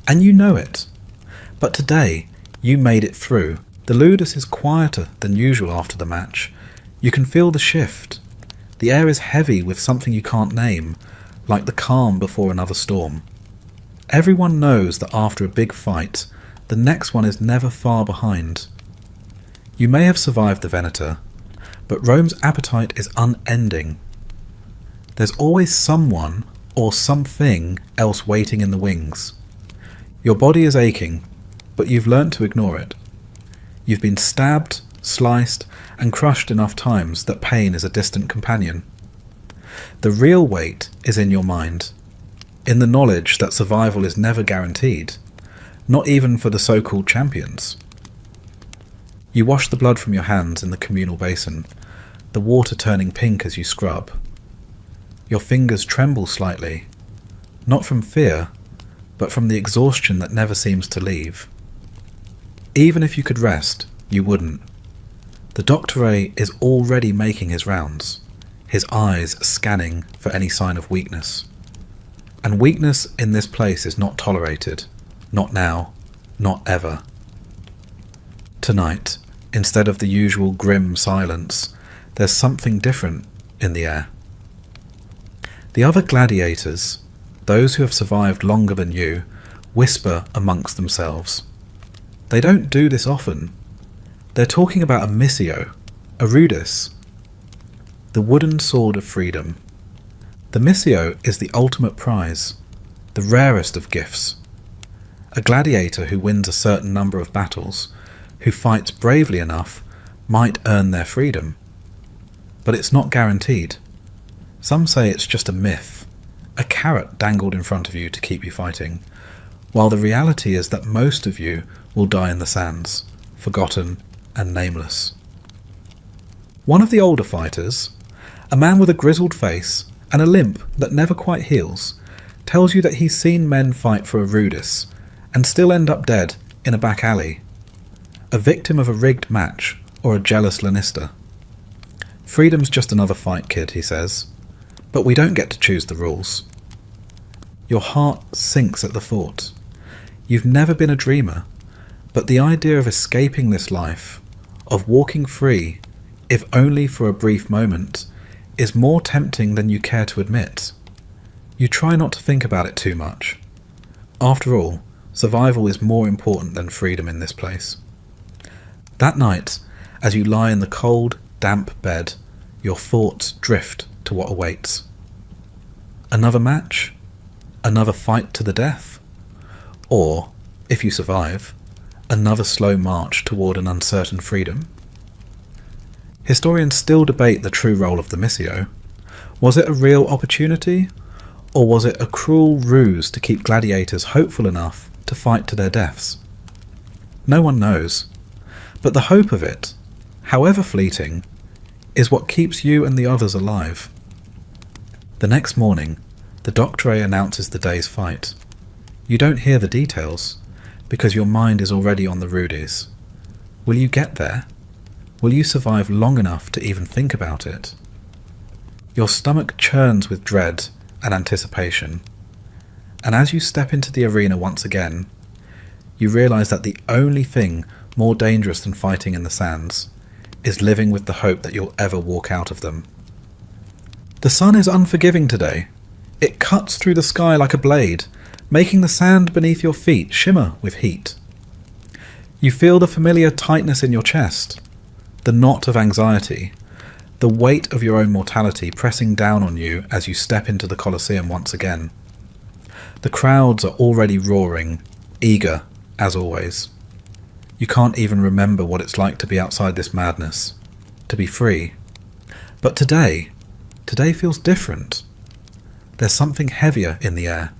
and you know it. But today, you made it through. The ludus is quieter than usual after the match. You can feel the shift. The air is heavy with something you can't name, like the calm before another storm. Everyone knows that after a big fight, the next one is never far behind. You may have survived the Venator, but Rome's appetite is unending. There's always someone or something else waiting in the wings. Your body is aching, but you've learnt to ignore it. You've been stabbed, sliced, and crushed enough times that pain is a distant companion. The real weight is in your mind, in the knowledge that survival is never guaranteed, not even for the so-called champions. You wash the blood from your hands in the communal basin, the water turning pink as you scrub. Your fingers tremble slightly, not from fear, but from the exhaustion that never seems to leave. Even if you could rest, you wouldn't. The doctor is already making his rounds, his eyes scanning for any sign of weakness. And weakness in this place is not tolerated. Not now, not ever. Tonight, instead of the usual grim silence, there's something different in the air. The other gladiators, those who have survived longer than you, whisper amongst themselves. They don't do this often. They're talking about a missio, a rudis, the wooden sword of freedom. The missio is the ultimate prize, the rarest of gifts. A gladiator who wins a certain number of battles, who fights bravely enough, might earn their freedom. But it's not guaranteed. Some say it's just a myth, a carrot dangled in front of you to keep you fighting, while the reality is that most of you will die in the sands, forgotten and nameless. One of the older fighters, a man with a grizzled face and a limp that never quite heals, tells you that he's seen men fight for a rudis and still end up dead in a back alley, a victim of a rigged match or a jealous Lannister. Freedom's just another fight, kid, he says, but we don't get to choose the rules. Your heart sinks at the thought. You've never been a dreamer, but the idea of escaping this life, of walking free, if only for a brief moment, is more tempting than you care to admit. You try not to think about it too much. After all, survival is more important than freedom in this place. That night, as you lie in the cold, damp bed, your thoughts drift to what awaits. Another match? Another fight to the death? Or, if you survive, another slow march toward an uncertain freedom? Historians still debate the true role of the missio. Was it a real opportunity, or was it a cruel ruse to keep gladiators hopeful enough to fight to their deaths? No one knows, but the hope of it, however fleeting, is what keeps you and the others alive. The next morning, the doctor announces the day's fight. You don't hear the details, because your mind is already on the rudis. Will you get there? Will you survive long enough to even think about it? Your stomach churns with dread and anticipation, and as you step into the arena once again, you realise that the only thing more dangerous than fighting in the sands is living with the hope that you'll ever walk out of them. The sun is unforgiving today. It cuts through the sky like a blade, making the sand beneath your feet shimmer with heat. You feel the familiar tightness in your chest, the knot of anxiety, the weight of your own mortality pressing down on you as you step into the Colosseum once again. The crowds are already roaring, eager, as always. You can't even remember what it's like to be outside this madness, to be free. But today feels different. There's something heavier in the air.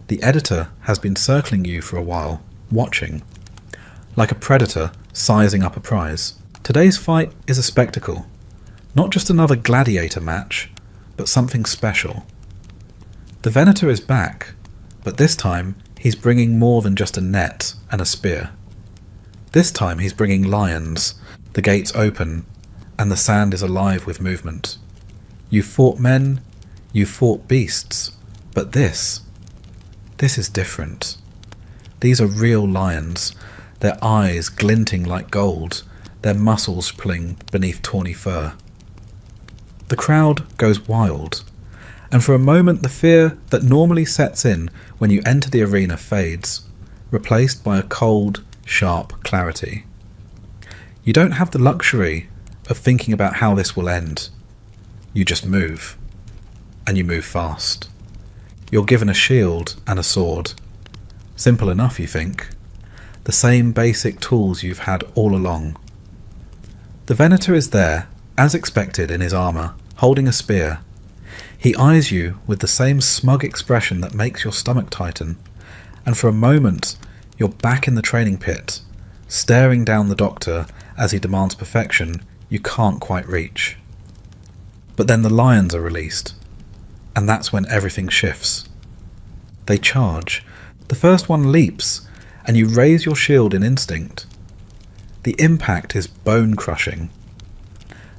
The editor has been circling you for a while, watching, like a predator sizing up a prize. Today's fight is a spectacle, not just another gladiator match, but something special. The Venator is back, but this time he's bringing more than just a net and a spear. This time he's bringing lions, the gates open, and the sand is alive with movement. You fought men, you fought beasts, but this is different. These are real lions, their eyes glinting like gold, their muscles pulling beneath tawny fur. The crowd goes wild, and for a moment the fear that normally sets in when you enter the arena fades, replaced by a cold, sharp clarity. You don't have the luxury of thinking about how this will end. You just move, and you move fast. You're given a shield and a sword. Simple enough, you think. The same basic tools you've had all along. The Venator is there, as expected in his armour, holding a spear. He eyes you with the same smug expression that makes your stomach tighten, and for a moment you're back in the training pit, staring down the Doctor as he demands perfection you can't quite reach. But then the lions are released, and that's when everything shifts. They charge. The first one leaps, and you raise your shield in instinct. The impact is bone-crushing.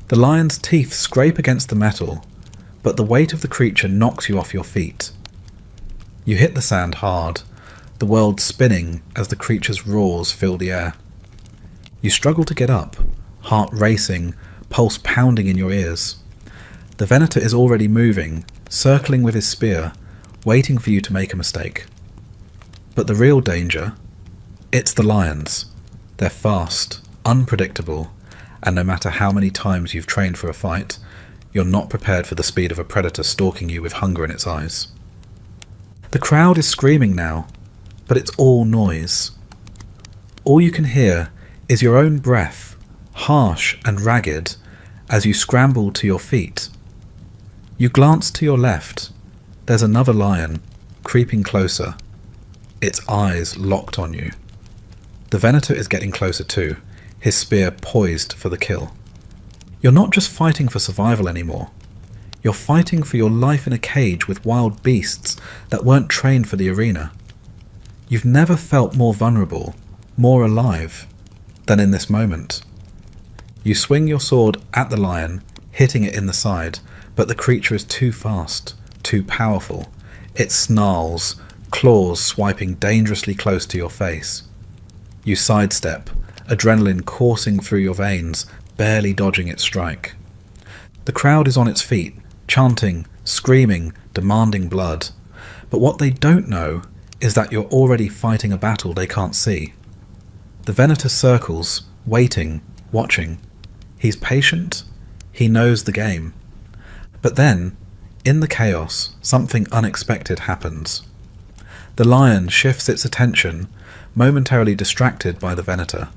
The lion's teeth scrape against the metal, but the weight of the creature knocks you off your feet. You hit the sand hard, the world spinning as the creature's roars fill the air. You struggle to get up, heart racing, pulse pounding in your ears. The Venator is already moving, circling with his spear, waiting for you to make a mistake. But the real danger? It's the lions. They're fast, unpredictable, and no matter how many times you've trained for a fight, you're not prepared for the speed of a predator stalking you with hunger in its eyes. The crowd is screaming now, but it's all noise. All you can hear is your own breath, harsh and ragged, as you scramble to your feet. You glance to your left. There's another lion, creeping closer, its eyes locked on you. The Venator is getting closer too, his spear poised for the kill. You're not just fighting for survival anymore. You're fighting for your life in a cage with wild beasts that weren't trained for the arena. You've never felt more vulnerable, more alive, than in this moment. You swing your sword at the lion, hitting it in the side, but the creature is too fast, too powerful. It snarls, claws swiping dangerously close to your face. You sidestep, adrenaline coursing through your veins, barely dodging its strike. The crowd is on its feet, chanting, screaming, demanding blood. But what they don't know is that you're already fighting a battle they can't see. The Venator circles, waiting, watching. He's patient. He knows the game. But then, in the chaos, something unexpected happens. The lion shifts its attention, momentarily distracted by the Venator.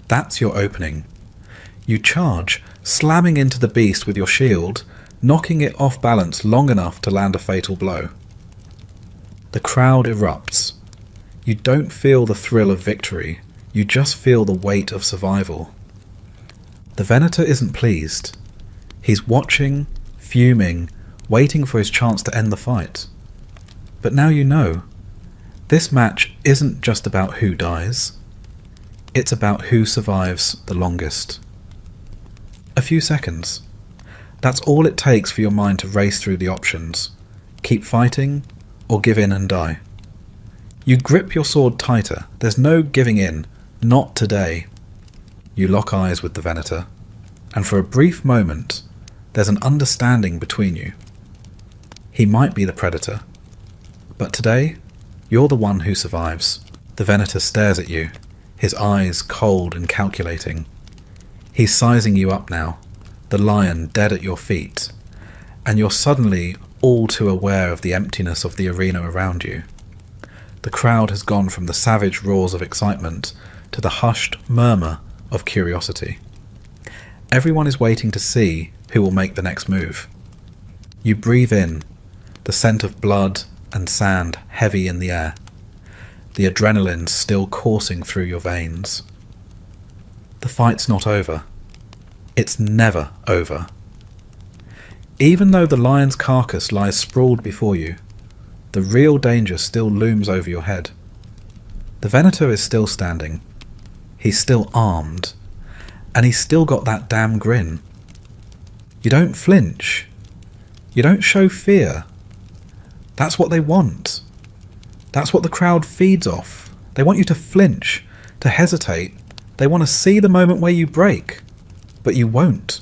That's your opening. You charge, slamming into the beast with your shield, knocking it off balance long enough to land a fatal blow. The crowd erupts. You don't feel the thrill of victory, you just feel the weight of survival. The Venator isn't pleased. He's watching, fuming, waiting for his chance to end the fight. But now you know. This match isn't just about who dies. It's about who survives the longest. A few seconds. That's all it takes for your mind to race through the options. Keep fighting, or give in and die. You grip your sword tighter. There's no giving in. Not today. You lock eyes with the Venator, and for a brief moment, there's an understanding between you. He might be the predator, but today, you're the one who survives. The Venator stares at you, his eyes cold and calculating. He's sizing you up now, the lion dead at your feet, and you're suddenly all too aware of the emptiness of the arena around you. The crowd has gone from the savage roars of excitement to the hushed murmur of curiosity. Everyone is waiting to see who will make the next move. You breathe in, the scent of blood and sand heavy in the air, the adrenaline still coursing through your veins. The fight's not over. It's never over. Even though the lion's carcass lies sprawled before you, the real danger still looms over your head. The Venator is still standing. He's still armed. And he's still got that damn grin. You don't flinch. You don't show fear. That's what they want. That's what the crowd feeds off. They want you to flinch, to hesitate. They want to see the moment where you break. But you won't.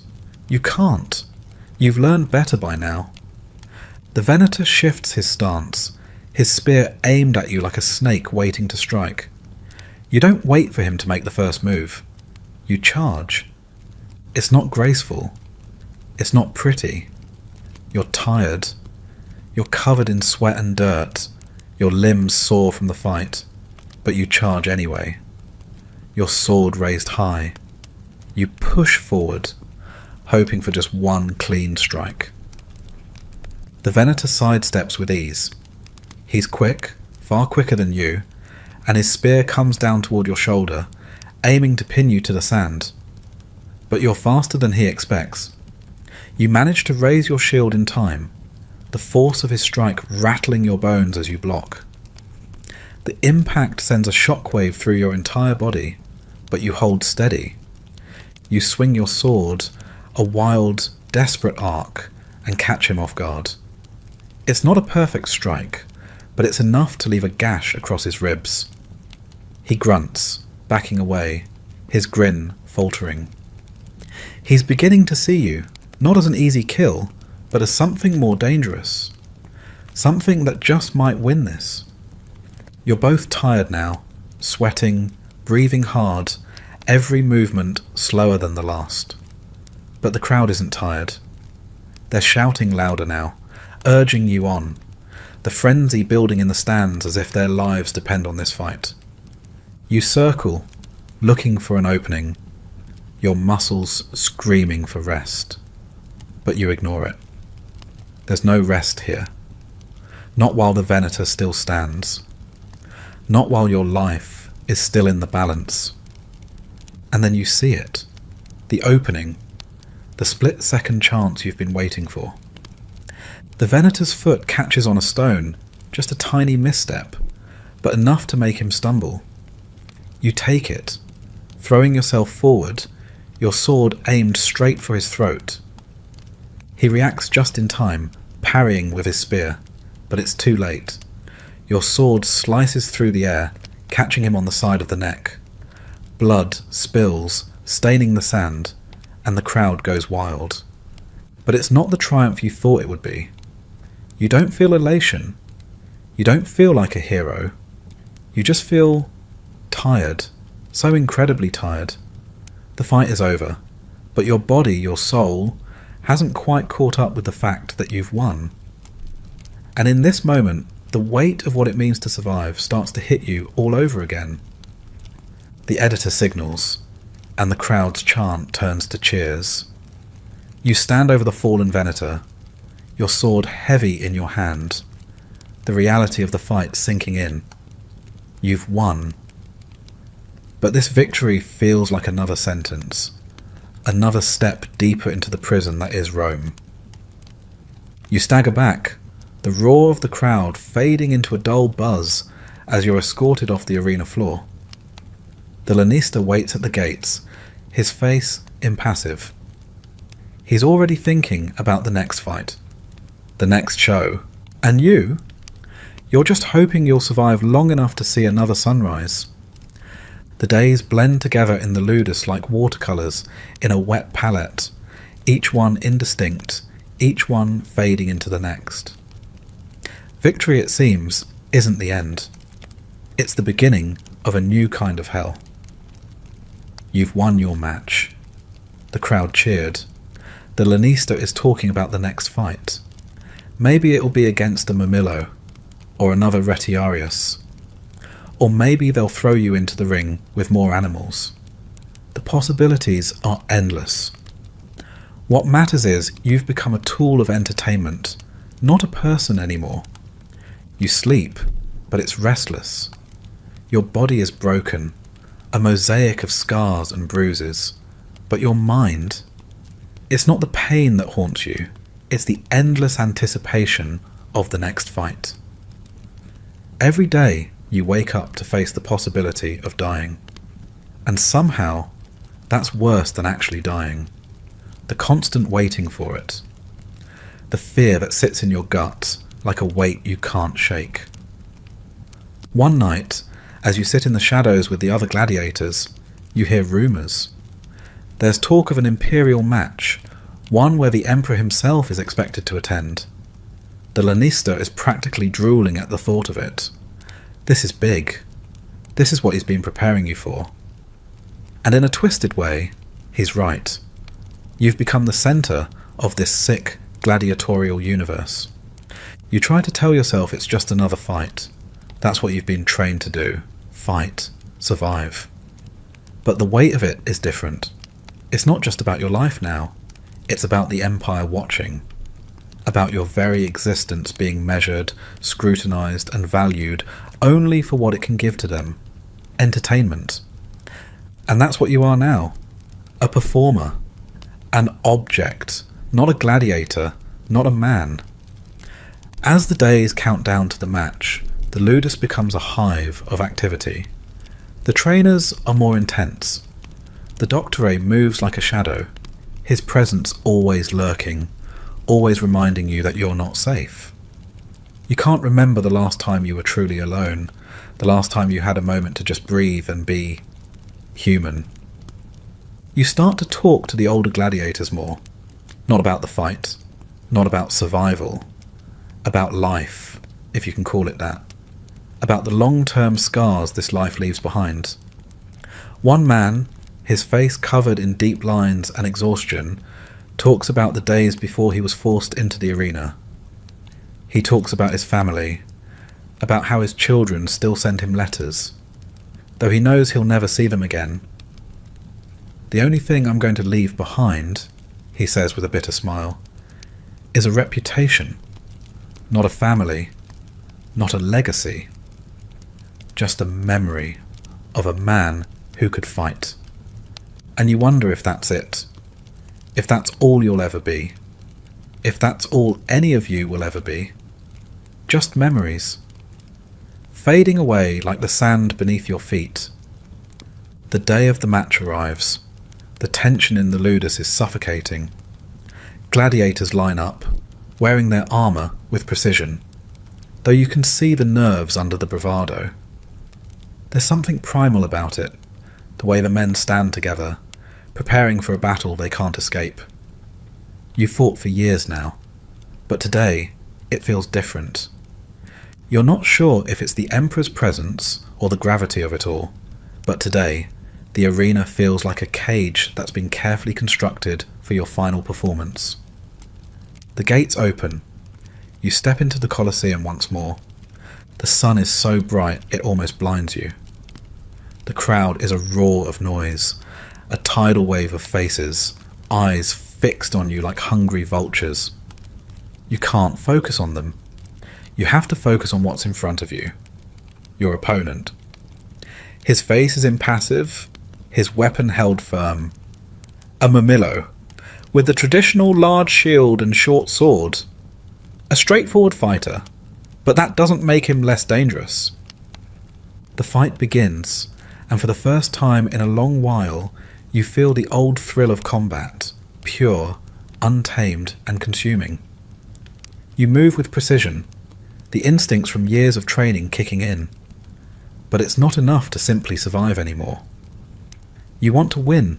You can't. You've learned better by now. The Venator shifts his stance, his spear aimed at you like a snake waiting to strike. You don't wait for him to make the first move. You charge. It's not graceful. It's not pretty. You're tired. You're covered in sweat and dirt. Your limbs sore from the fight. But you charge anyway. Your sword raised high. You push forward, hoping for just one clean strike. The Venator sidesteps with ease. He's quick, far quicker than you, and his spear comes down toward your shoulder, aiming to pin you to the sand. But you're faster than he expects. You manage to raise your shield in time, the force of his strike rattling your bones as you block. The impact sends a shockwave through your entire body, but you hold steady. You swing your sword, a wild, desperate arc, and catch him off guard. It's not a perfect strike, but it's enough to leave a gash across his ribs. He grunts, backing away, his grin faltering. He's beginning to see you, not as an easy kill, but as something more dangerous. Something that just might win this. You're both tired now, sweating, breathing hard, every movement slower than the last. But the crowd isn't tired. They're shouting louder now, urging you on, the frenzy building in the stands as if their lives depend on this fight. You circle, looking for an opening, your muscles screaming for rest. But you ignore it. There's no rest here. Not while the Venator still stands. Not while your life is still in the balance. And then you see it. The opening. The split-second chance you've been waiting for. The Venator's foot catches on a stone, just a tiny misstep, but enough to make him stumble. You take it, throwing yourself forward, your sword aimed straight for his throat. He reacts just in time, parrying with his spear, but it's too late. Your sword slices through the air, catching him on the side of the neck. Blood spills, staining the sand, and the crowd goes wild. But it's not the triumph you thought it would be. You don't feel elation. You don't feel like a hero. You just feel tired, so incredibly tired. The fight is over, but your body, your soul, hasn't quite caught up with the fact that you've won. And in this moment, the weight of what it means to survive starts to hit you all over again. The editor signals, and the crowd's chant turns to cheers. You stand over the fallen Venator, your sword heavy in your hand, the reality of the fight sinking in. You've won. But this victory feels like another sentence, another step deeper into the prison that is Rome. You stagger back, the roar of the crowd fading into a dull buzz as you're escorted off the arena floor. The lanista waits at the gates, his face impassive. He's already thinking about the next fight, the next show, and you're just hoping you'll survive long enough to see another sunrise. The days blend together in the ludus like watercolours in a wet palette, each one indistinct, each one fading into the next. Victory, it seems, isn't the end. It's the beginning of a new kind of hell. You've won your match. The crowd cheered. The lanista is talking about the next fight. Maybe it'll be against a Mamillo, or another Retiarius. Or maybe they'll throw you into the ring with more animals. The possibilities are endless. What matters is you've become a tool of entertainment, not a person anymore. You sleep, but it's restless. Your body is broken, a mosaic of scars and bruises. But your mind, it's not the pain that haunts you, it's the endless anticipation of the next fight. Every day, you wake up to face the possibility of dying. And somehow, that's worse than actually dying. The constant waiting for it. The fear that sits in your gut like a weight you can't shake. One night, as you sit in the shadows with the other gladiators, you hear rumours. There's talk of an imperial match, one where the emperor himself is expected to attend. The lanista is practically drooling at the thought of it. This is big. This is what he's been preparing you for. And in a twisted way, he's right. You've become the centre of this sick, gladiatorial universe. You try to tell yourself it's just another fight. That's what you've been trained to do. Fight. Survive. But the weight of it is different. It's not just about your life now, it's about the Empire watching, about your very existence being measured, scrutinised and valued only for what it can give to them. Entertainment. And that's what you are now. A performer. An object. Not a gladiator. Not a man. As the days count down to the match, the ludus becomes a hive of activity. The trainers are more intense. The doctore moves like a shadow, his presence always lurking, always reminding you that you're not safe. You can't remember the last time you were truly alone, the last time you had a moment to just breathe and be human. You start to talk to the older gladiators more, not about the fight, not about survival, about life, if you can call it that, about the long-term scars this life leaves behind. One man, his face covered in deep lines and exhaustion, talks about the days before he was forced into the arena. He talks about his family, about how his children still send him letters, though he knows he'll never see them again. The only thing I'm going to leave behind, he says with a bitter smile, is a reputation, not a family, not a legacy, just a memory of a man who could fight. And you wonder if that's it, if that's all you'll ever be, if that's all any of you will ever be. Just memories, fading away like the sand beneath your feet. The day of the match arrives. The tension in the ludus is suffocating. Gladiators line up, wearing their armour with precision, though you can see the nerves under the bravado. There's something primal about it, the way the men stand together, preparing for a battle they can't escape. You've fought for years now, but today it feels different. You're not sure if it's the Emperor's presence or the gravity of it all, but today the arena feels like a cage that's been carefully constructed for your final performance. The gates open. You step into the Colosseum once more. The sun is so bright it almost blinds you. The crowd is a roar of noise, a tidal wave of faces, eyes fixed on you like hungry vultures. You can't focus on them. You have to focus on what's in front of you, your opponent. His face is impassive, his weapon held firm. A Murmillo, with the traditional large shield and short sword. A straightforward fighter, but that doesn't make him less dangerous. The fight begins, and for the first time in a long while, you feel the old thrill of combat, pure, untamed and consuming. You move with precision, the instincts from years of training kicking in. But it's not enough to simply survive anymore. You want to win,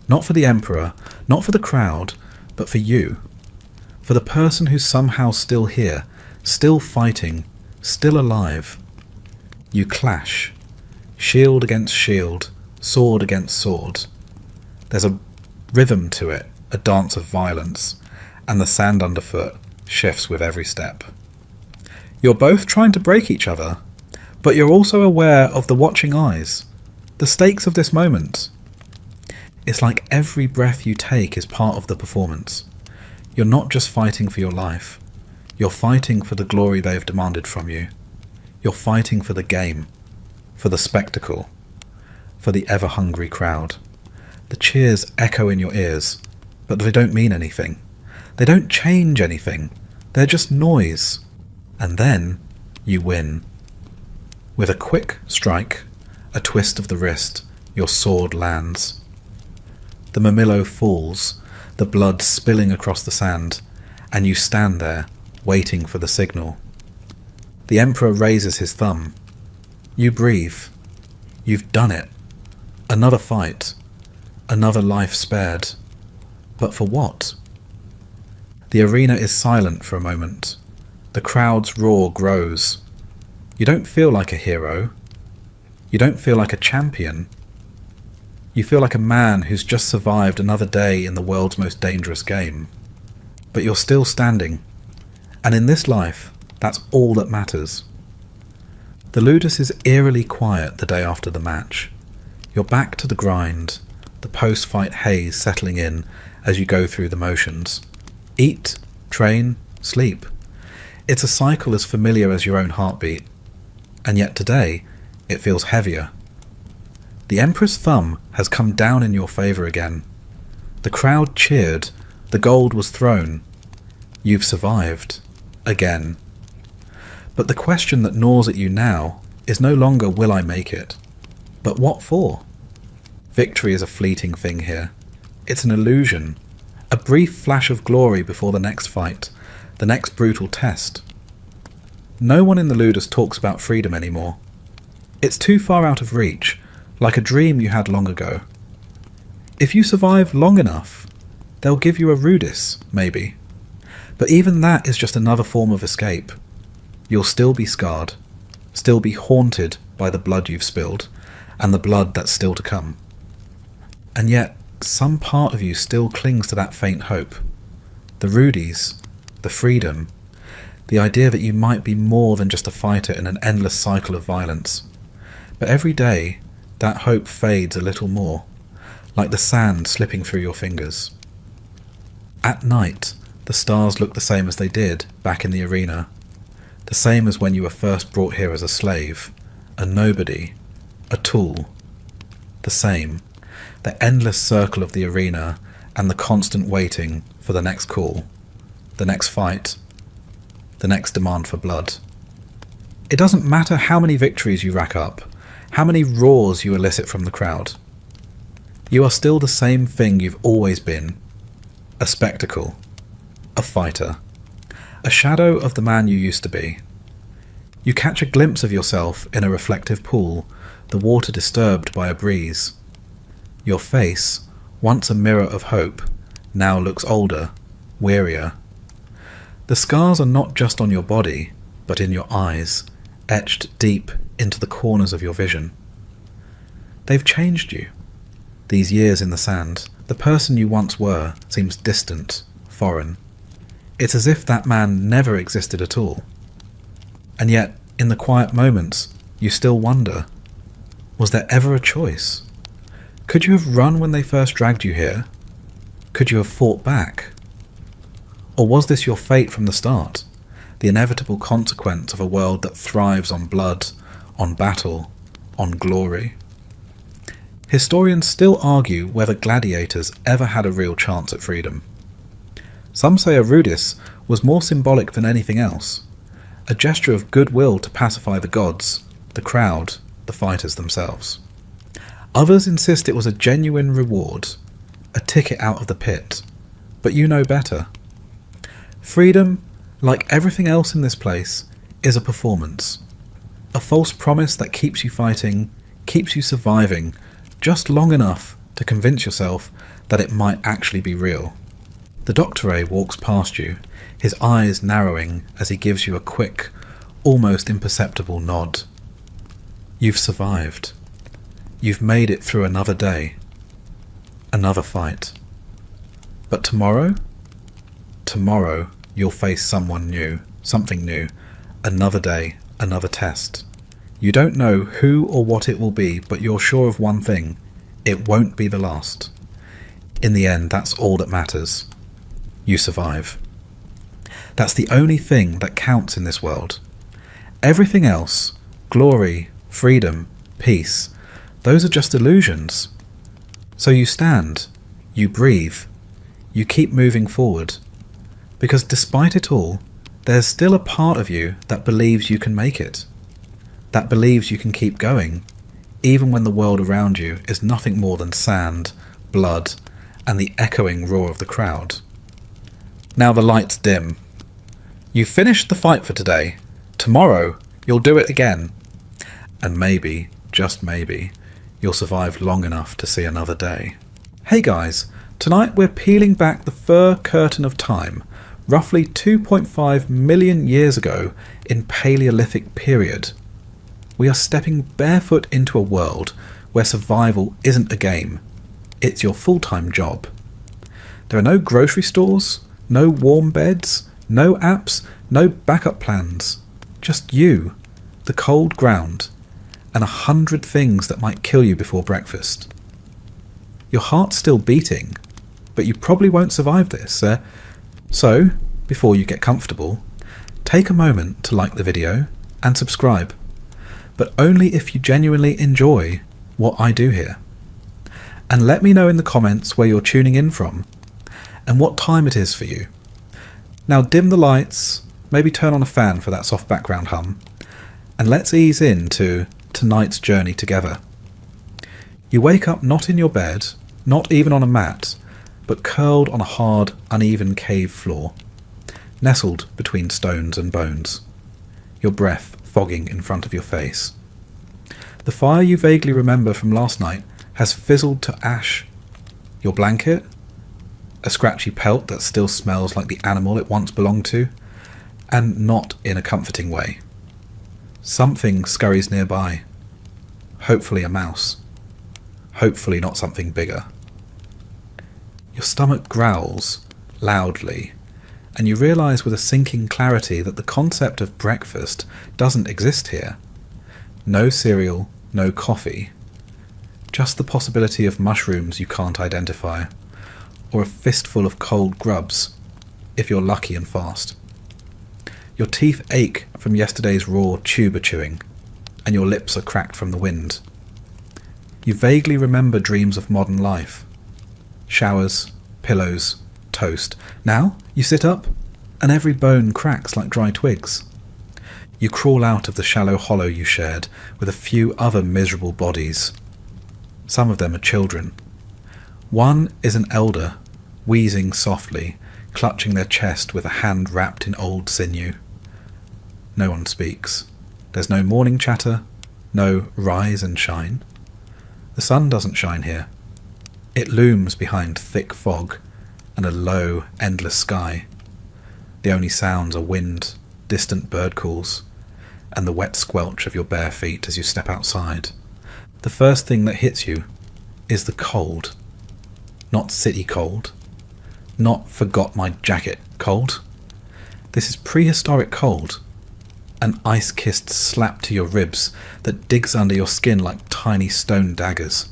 not for the Emperor, not for the crowd, but for you. For the person who's somehow still here, still fighting, still alive. You clash, shield against shield, sword against sword. There's a rhythm to it, a dance of violence, and the sand underfoot shifts with every step. You're both trying to break each other, but you're also aware of the watching eyes, the stakes of this moment. It's like every breath you take is part of the performance. You're not just fighting for your life, you're fighting for the glory they've demanded from you. You're fighting for the game, for the spectacle, for the ever-hungry crowd. The cheers echo in your ears, but they don't mean anything. They don't change anything. They're just noise. And then you win. With a quick strike, a twist of the wrist, your sword lands. The Murmillo falls, the blood spilling across the sand, and you stand there, waiting for the signal. The Emperor raises his thumb. You breathe. You've done it. Another fight. Another life spared. But for what? The arena is silent for a moment. The crowd's roar grows. You don't feel like a hero. You don't feel like a champion. You feel like a man who's just survived another day in the world's most dangerous game. But you're still standing. And in this life, that's all that matters. The ludus is eerily quiet the day after the match. You're back to the grind, the post-fight haze settling in as you go through the motions. Eat, train, sleep. It's a cycle as familiar as your own heartbeat, and yet today it feels heavier. The Emperor's thumb has come down in your favour again. The crowd cheered, the gold was thrown. You've survived. Again. But the question that gnaws at you now is no longer will I make it, but what for? Victory is a fleeting thing here. It's an illusion, a brief flash of glory before the next fight, the next brutal test. No one in the Ludus talks about freedom anymore. It's too far out of reach, like a dream you had long ago. If you survive long enough, they'll give you a rudis, maybe. But even that is just another form of escape. You'll still be scarred, still be haunted by the blood you've spilled, and the blood that's still to come. And yet, some part of you still clings to that faint hope. The rudis, the freedom, the idea that you might be more than just a fighter in an endless cycle of violence. But every day, that hope fades a little more, like the sand slipping through your fingers. At night, the stars look the same as they did back in the arena, the same as when you were first brought here as a slave, a nobody, a tool. The same, the endless circle of the arena and the constant waiting for the next call, the next fight, the next demand for blood. It doesn't matter how many victories you rack up, how many roars you elicit from the crowd. You are still the same thing you've always been, a spectacle, a fighter, a shadow of the man you used to be. You catch a glimpse of yourself in a reflective pool, the water disturbed by a breeze. Your face, once a mirror of hope, now looks older, wearier. The scars are not just on your body, but in your eyes, etched deep into the corners of your vision. They've changed you. These years in the sand, the person you once were seems distant, foreign. It's as if that man never existed at all. And yet, in the quiet moments, you still wonder, was there ever a choice? Could you have run when they first dragged you here? Could you have fought back? Or was this your fate from the start, the inevitable consequence of a world that thrives on blood, on battle, on glory? Historians still argue whether gladiators ever had a real chance at freedom. Some say a rudis was more symbolic than anything else, a gesture of goodwill to pacify the gods, the crowd, the fighters themselves. Others insist it was a genuine reward, a ticket out of the pit, but you know better. Freedom, like everything else in this place, is a performance, a false promise that keeps you fighting, keeps you surviving, just long enough to convince yourself that it might actually be real. The Doctor walks past you, his eyes narrowing as he gives you a quick, almost imperceptible nod. You've survived. You've made it through another day. Another fight. But tomorrow? Tomorrow you'll face someone new, something new, another day, another test. You don't know who or what it will be, but you're sure of one thing. It won't be the last. In the end, that's all that matters. You survive. That's the only thing that counts in this world. Everything else, glory, freedom, peace, those are just illusions. So you stand, you breathe, you keep moving forward. Because despite it all, there's still a part of you that believes you can make it. That believes you can keep going, even when the world around you is nothing more than sand, blood, and the echoing roar of the crowd. Now the lights dim. You've finished the fight for today. Tomorrow, you'll do it again. And maybe, just maybe, you'll survive long enough to see another day. Hey guys, tonight we're peeling back the fur curtain of time, roughly 2.5 million years ago in Paleolithic period. We are stepping barefoot into a world where survival isn't a game, it's your full-time job. There are no grocery stores, no warm beds, no apps, no backup plans. Just you, the cold ground, and 100 things that might kill you before breakfast. Your heart's still beating, but you probably won't survive this. So, before you get comfortable, take a moment to like the video and subscribe, but only if you genuinely enjoy what I do here. And let me know in the comments where you're tuning in from and what time it is for you. Now dim the lights, maybe turn on a fan for that soft background hum, and let's ease into tonight's journey together. You wake up not in your bed, not even on a mat, but curled on a hard, uneven cave floor, nestled between stones and bones, your breath fogging in front of your face. The fire you vaguely remember from last night has fizzled to ash. Your blanket, a scratchy pelt that still smells like the animal it once belonged to, and not in a comforting way. Something scurries nearby, hopefully a mouse, hopefully not something bigger. Your stomach growls loudly, and you realise with a sinking clarity that the concept of breakfast doesn't exist here. No cereal, no coffee, just the possibility of mushrooms you can't identify, or a fistful of cold grubs, if you're lucky and fast. Your teeth ache from yesterday's raw tuber chewing, and your lips are cracked from the wind. You vaguely remember dreams of modern life. Showers, pillows, toast. Now you sit up, and every bone cracks like dry twigs. You crawl out of the shallow hollow you shared with a few other miserable bodies. Some of them are children. One is an elder, wheezing softly, clutching their chest with a hand wrapped in old sinew. No one speaks. There's no morning chatter, no rise and shine. The sun doesn't shine here. It looms behind thick fog and a low, endless sky. The only sounds are wind, distant bird calls, and the wet squelch of your bare feet as you step outside. The first thing that hits you is the cold. Not city cold. Not forgot my jacket cold. This is prehistoric cold. An ice-kissed slap to your ribs that digs under your skin like tiny stone daggers.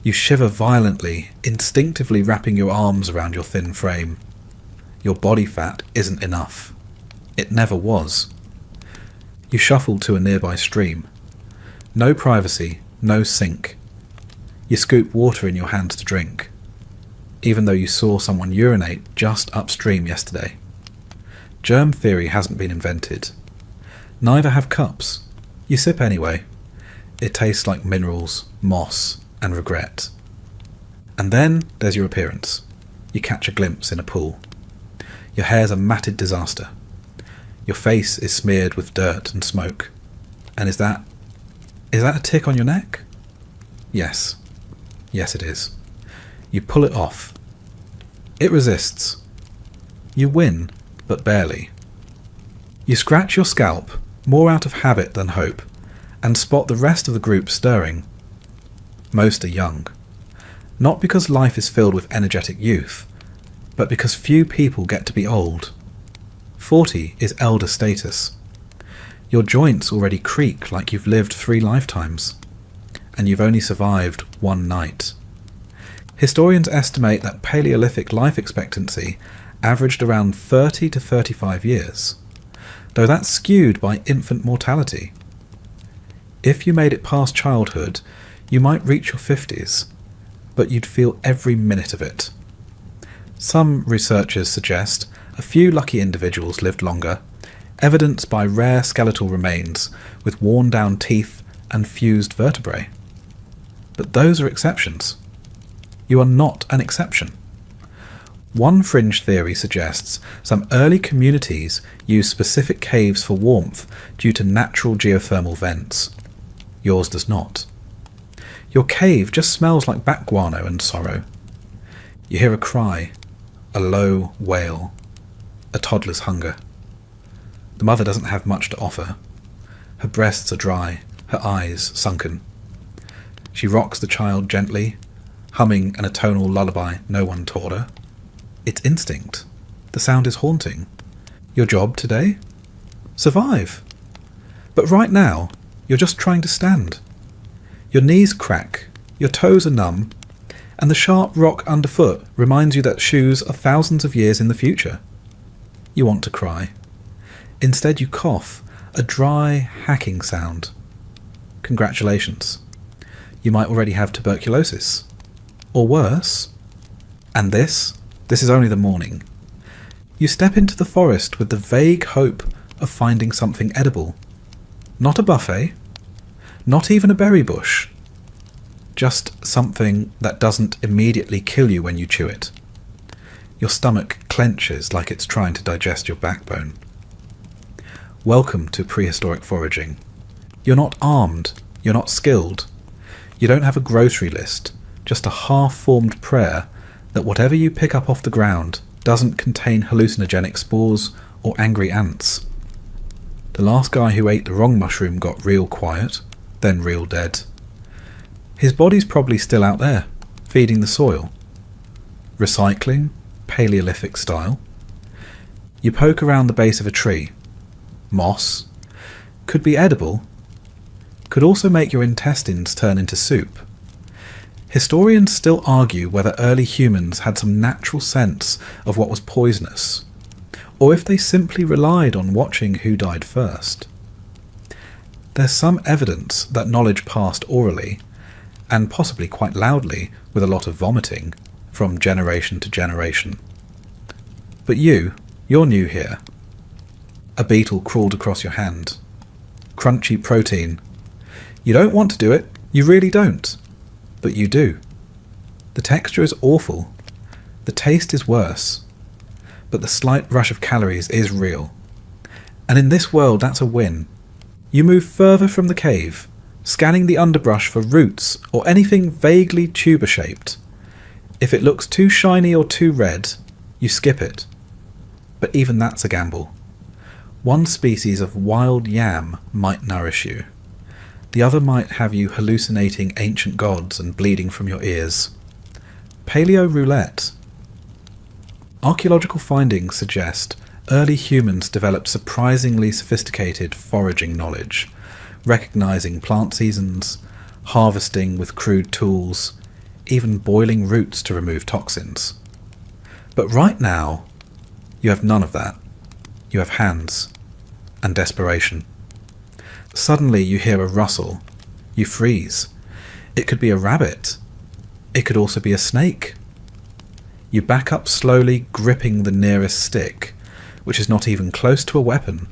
You shiver violently, instinctively wrapping your arms around your thin frame. Your body fat isn't enough. It never was. You shuffle to a nearby stream. No privacy, no sink. You scoop water in your hands to drink, even though you saw someone urinate just upstream yesterday. Germ theory hasn't been invented. Neither have cups. You sip anyway. It tastes like minerals, moss, and regret. And then there's your appearance. You catch a glimpse in a pool. Your hair's a matted disaster. Your face is smeared with dirt and smoke. And is that a tick on your neck? Yes. Yes, it is. You pull it off. It resists. You win, but barely. You scratch your scalp, more out of habit than hope, and spot the rest of the group stirring. Most are young. Not because life is filled with energetic youth, but because few people get to be old. 40 is elder status. Your joints already creak like you've lived 3 lifetimes, and you've only survived 1 night. Historians estimate that Paleolithic life expectancy averaged around 30 to 35 years, though that's skewed by infant mortality. If you made it past childhood, you might reach your 50s, but you'd feel every minute of it. Some researchers suggest a few lucky individuals lived longer, evidenced by rare skeletal remains with worn-down teeth and fused vertebrae. But those are exceptions. You are not an exception. One fringe theory suggests some early communities used specific caves for warmth due to natural geothermal vents. Yours does not. Your cave just smells like bat guano and sorrow. You hear a cry, a low wail, a toddler's hunger. The mother doesn't have much to offer. Her breasts are dry, her eyes sunken. She rocks the child gently, humming an atonal lullaby no one taught her. It's instinct. The sound is haunting. Your job today? Survive. But right now, you're just trying to stand. Your knees crack, your toes are numb, and the sharp rock underfoot reminds you that shoes are thousands of years in the future. You want to cry. Instead you cough, a dry, hacking sound. Congratulations. You might already have tuberculosis. Or worse. And this is only the morning. You step into the forest with the vague hope of finding something edible. Not a buffet. Not even a berry bush. Just something that doesn't immediately kill you when you chew it. Your stomach clenches like it's trying to digest your backbone. Welcome to prehistoric foraging. You're not armed. You're not skilled. You don't have a grocery list, just a half-formed prayer that whatever you pick up off the ground doesn't contain hallucinogenic spores or angry ants. The last guy who ate the wrong mushroom got real quiet, then real dead. His body's probably still out there, feeding the soil. Recycling, Paleolithic style. You poke around the base of a tree. Moss. Could be edible. Could also make your intestines turn into soup. Historians still argue whether early humans had some natural sense of what was poisonous, or if they simply relied on watching who died first. There's some evidence that knowledge passed orally, and possibly quite loudly with a lot of vomiting, from generation to generation. But you're new here. A beetle crawled across your hand. Crunchy protein. You don't want to do it, you really don't. But you do. The texture is awful. The taste is worse. But the slight rush of calories is real. And in this world, that's a win. You move further from the cave, scanning the underbrush for roots or anything vaguely tuber-shaped. If it looks too shiny or too red, you skip it. But even that's a gamble. One species of wild yam might nourish you. The other might have you hallucinating ancient gods and bleeding from your ears. Paleo roulette. Archaeological findings suggest early humans developed surprisingly sophisticated foraging knowledge, recognizing plant seasons, harvesting with crude tools, even boiling roots to remove toxins. But right now, you have none of that. You have hands and desperation. Suddenly you hear a rustle. You freeze. It could be a rabbit. It could also be a snake. You back up slowly, gripping the nearest stick, which is not even close to a weapon,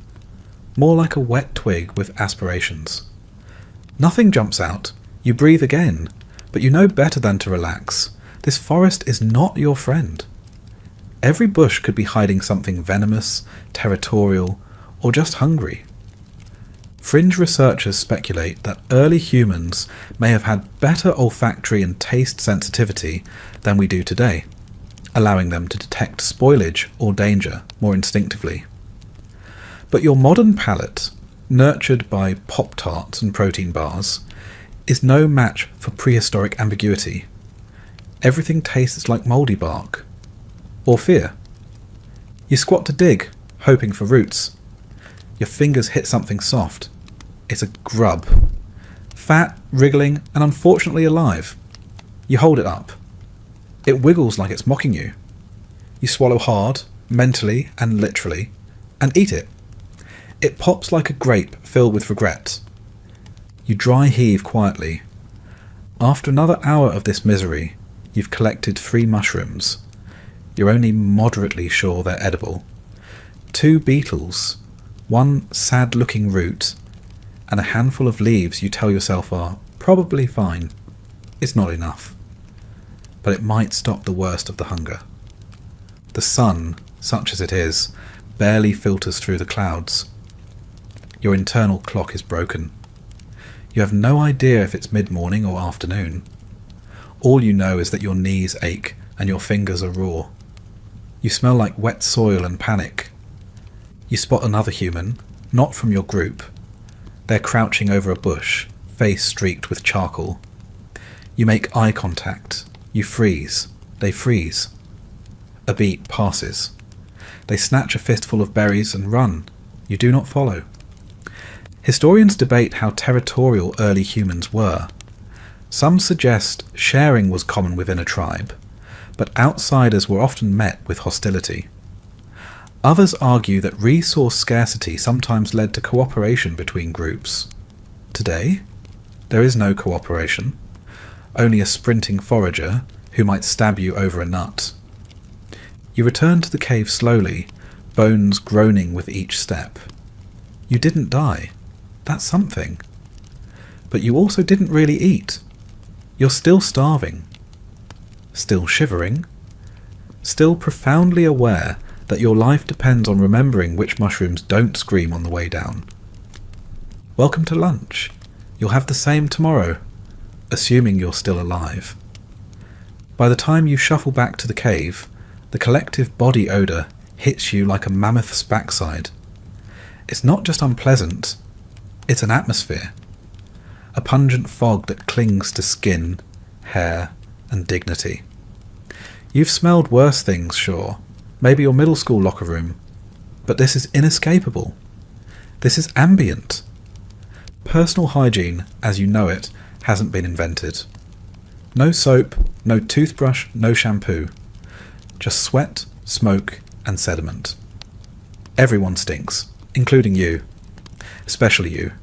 more like a wet twig with aspirations. Nothing jumps out. You breathe again, but you know better than to relax. This forest is not your friend. Every bush could be hiding something venomous, territorial, or just hungry. Fringe researchers speculate that early humans may have had better olfactory and taste sensitivity than we do today, allowing them to detect spoilage or danger more instinctively. But your modern palate, nurtured by Pop-Tarts and protein bars, is no match for prehistoric ambiguity. Everything tastes like mouldy bark. Or fear. You squat to dig, hoping for roots. Your fingers hit something soft. It's a grub. Fat, wriggling, and unfortunately alive. You hold it up. It wiggles like it's mocking you. You swallow hard, mentally and literally, and eat it. It pops like a grape filled with regret. You dry heave quietly. After another hour of this misery, you've collected 3 mushrooms. You're only moderately sure they're edible. 2 beetles, 1 sad-looking root, and a handful of leaves you tell yourself are probably fine. It's not enough. But it might stop the worst of the hunger. The sun, such as it is, barely filters through the clouds. Your internal clock is broken. You have no idea if it's mid-morning or afternoon. All you know is that your knees ache and your fingers are raw. You smell like wet soil and panic. You spot another human, not from your group. They're crouching over a bush, face streaked with charcoal. You make eye contact. You freeze. They freeze. A beat passes. They snatch a fistful of berries and run. You do not follow. Historians debate how territorial early humans were. Some suggest sharing was common within a tribe, but outsiders were often met with hostility. Others argue that resource scarcity sometimes led to cooperation between groups. Today, there is no cooperation, only a sprinting forager who might stab you over a nut. You return to the cave slowly, bones groaning with each step. You didn't die. That's something. But you also didn't really eat. You're still starving. Still shivering. Still profoundly aware that your life depends on remembering which mushrooms don't scream on the way down. Welcome to lunch. You'll have the same tomorrow, assuming you're still alive. By the time you shuffle back to the cave, the collective body odour hits you like a mammoth's backside. It's not just unpleasant, it's an atmosphere. A pungent fog that clings to skin, hair, and dignity. You've smelled worse things, sure, maybe your middle school locker room, but this is inescapable. This is ambient. Personal hygiene, as you know it, hasn't been invented. No soap, no toothbrush, no shampoo. Just sweat, smoke, and sediment. Everyone stinks, including you. Especially you.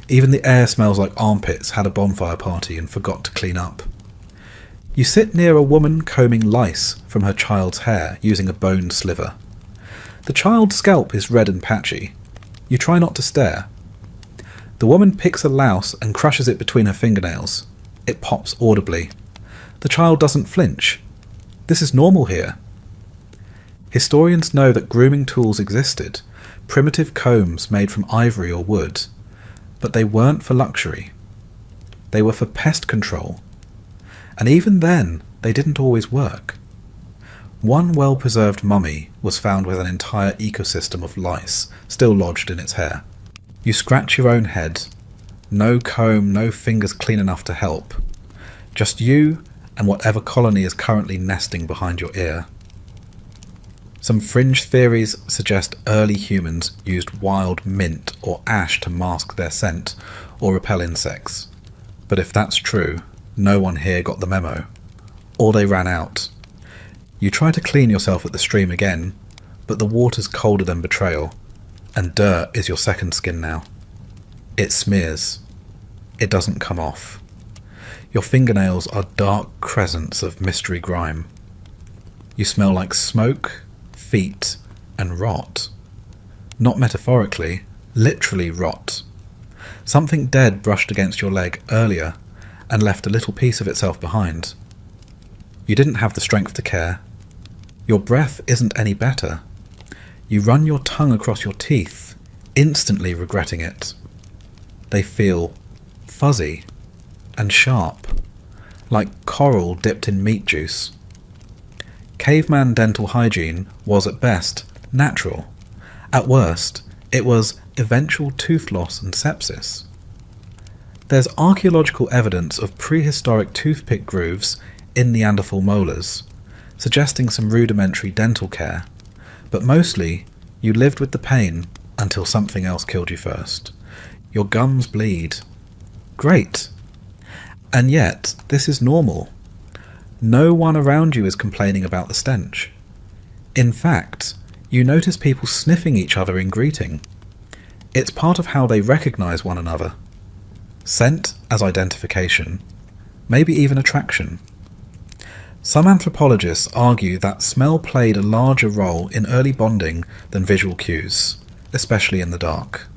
Even the air smells like armpits had a bonfire party and forgot to clean up. You sit near a woman combing lice from her child's hair using a bone sliver. The child's scalp is red and patchy. You try not to stare. The woman picks a louse and crushes it between her fingernails. It pops audibly. The child doesn't flinch. This is normal here. Historians know that grooming tools existed, primitive combs made from ivory or wood, but they weren't for luxury. They were for pest control. And even then, they didn't always work. One well-preserved mummy was found with an entire ecosystem of lice still lodged in its hair. You scratch your own head. No comb, no fingers clean enough to help. Just you and whatever colony is currently nesting behind your ear. Some fringe theories suggest early humans used wild mint or ash to mask their scent or repel insects. But if that's true, no one here got the memo. Or they ran out. You try to clean yourself at the stream again, but the water's colder than betrayal, and dirt is your second skin now. It smears. It doesn't come off. Your fingernails are dark crescents of mystery grime. You smell like smoke, feet, and rot. Not metaphorically, literally rot. Something dead brushed against your leg earlier and left a little piece of itself behind. You didn't have the strength to care. Your breath isn't any better. You run your tongue across your teeth, instantly regretting it. They feel fuzzy and sharp, like coral dipped in meat juice. Caveman dental hygiene was at best natural. At worst, it was eventual tooth loss and sepsis. There's archaeological evidence of prehistoric toothpick grooves in Neanderthal molars, suggesting some rudimentary dental care, but mostly you lived with the pain until something else killed you first. Your gums bleed. Great. And yet, this is normal. No one around you is complaining about the stench. In fact, you notice people sniffing each other in greeting. It's part of how they recognize one another. Scent as identification, maybe even attraction. Some anthropologists argue that smell played a larger role in early bonding than visual cues, especially in the dark.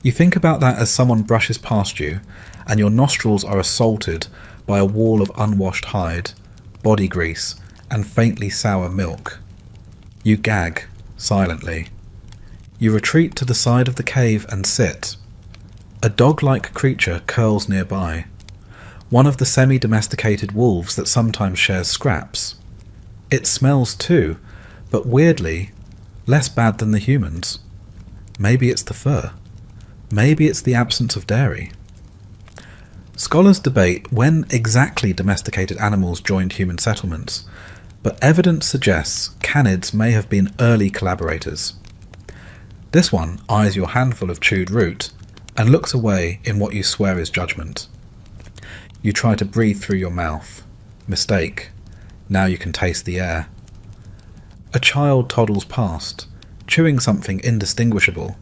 You think about that as someone brushes past you and your nostrils are assaulted by a wall of unwashed hide, body grease, and faintly sour milk. You gag, silently. You retreat to the side of the cave and sit. A dog-like creature curls nearby, one of the semi-domesticated wolves that sometimes shares scraps. It smells too, but weirdly, less bad than the humans. Maybe it's the fur. Maybe it's the absence of dairy. Scholars debate when exactly domesticated animals joined human settlements, but evidence suggests canids may have been early collaborators. This one eyes your handful of chewed root and looks away in what you swear is judgment. You try to breathe through your mouth. Mistake. Now you can taste the air. A child toddles past, chewing something indistinguishable.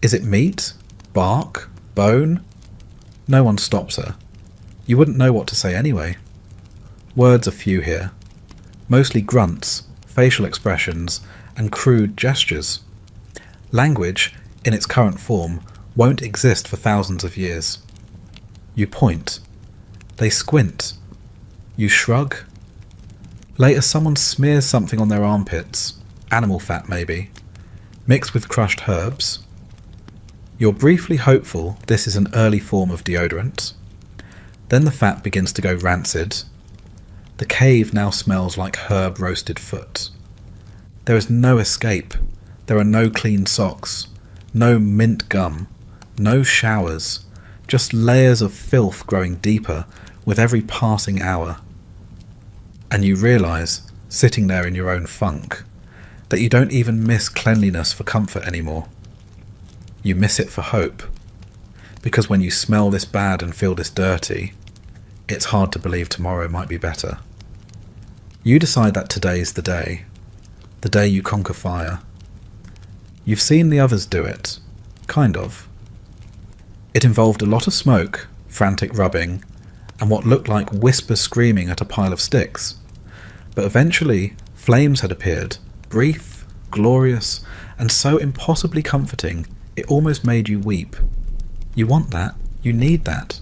Is it meat? Bark? Bone? No one stops her. You wouldn't know what to say anyway. Words are few here. Mostly grunts, facial expressions, and crude gestures. Language, in its current form, won't exist for thousands of years. You point. They squint. You shrug. Later someone smears something on their armpits, animal fat maybe, mixed with crushed herbs. You're briefly hopeful this is an early form of deodorant. Then the fat begins to go rancid. The cave now smells like herb roasted foot. There is no escape. There are no clean socks, no mint gum, no showers, just layers of filth growing deeper with every passing hour. And you realise, sitting there in your own funk, that you don't even miss cleanliness for comfort anymore. You miss it for hope. Because when you smell this bad and feel this dirty, it's hard to believe tomorrow might be better. You decide that today's the day you conquer fire. You've seen the others do it, kind of. It involved a lot of smoke, frantic rubbing, and what looked like whisper screaming at a pile of sticks. But eventually, flames had appeared, brief, glorious, and so impossibly comforting it almost made you weep. You want that, you need that,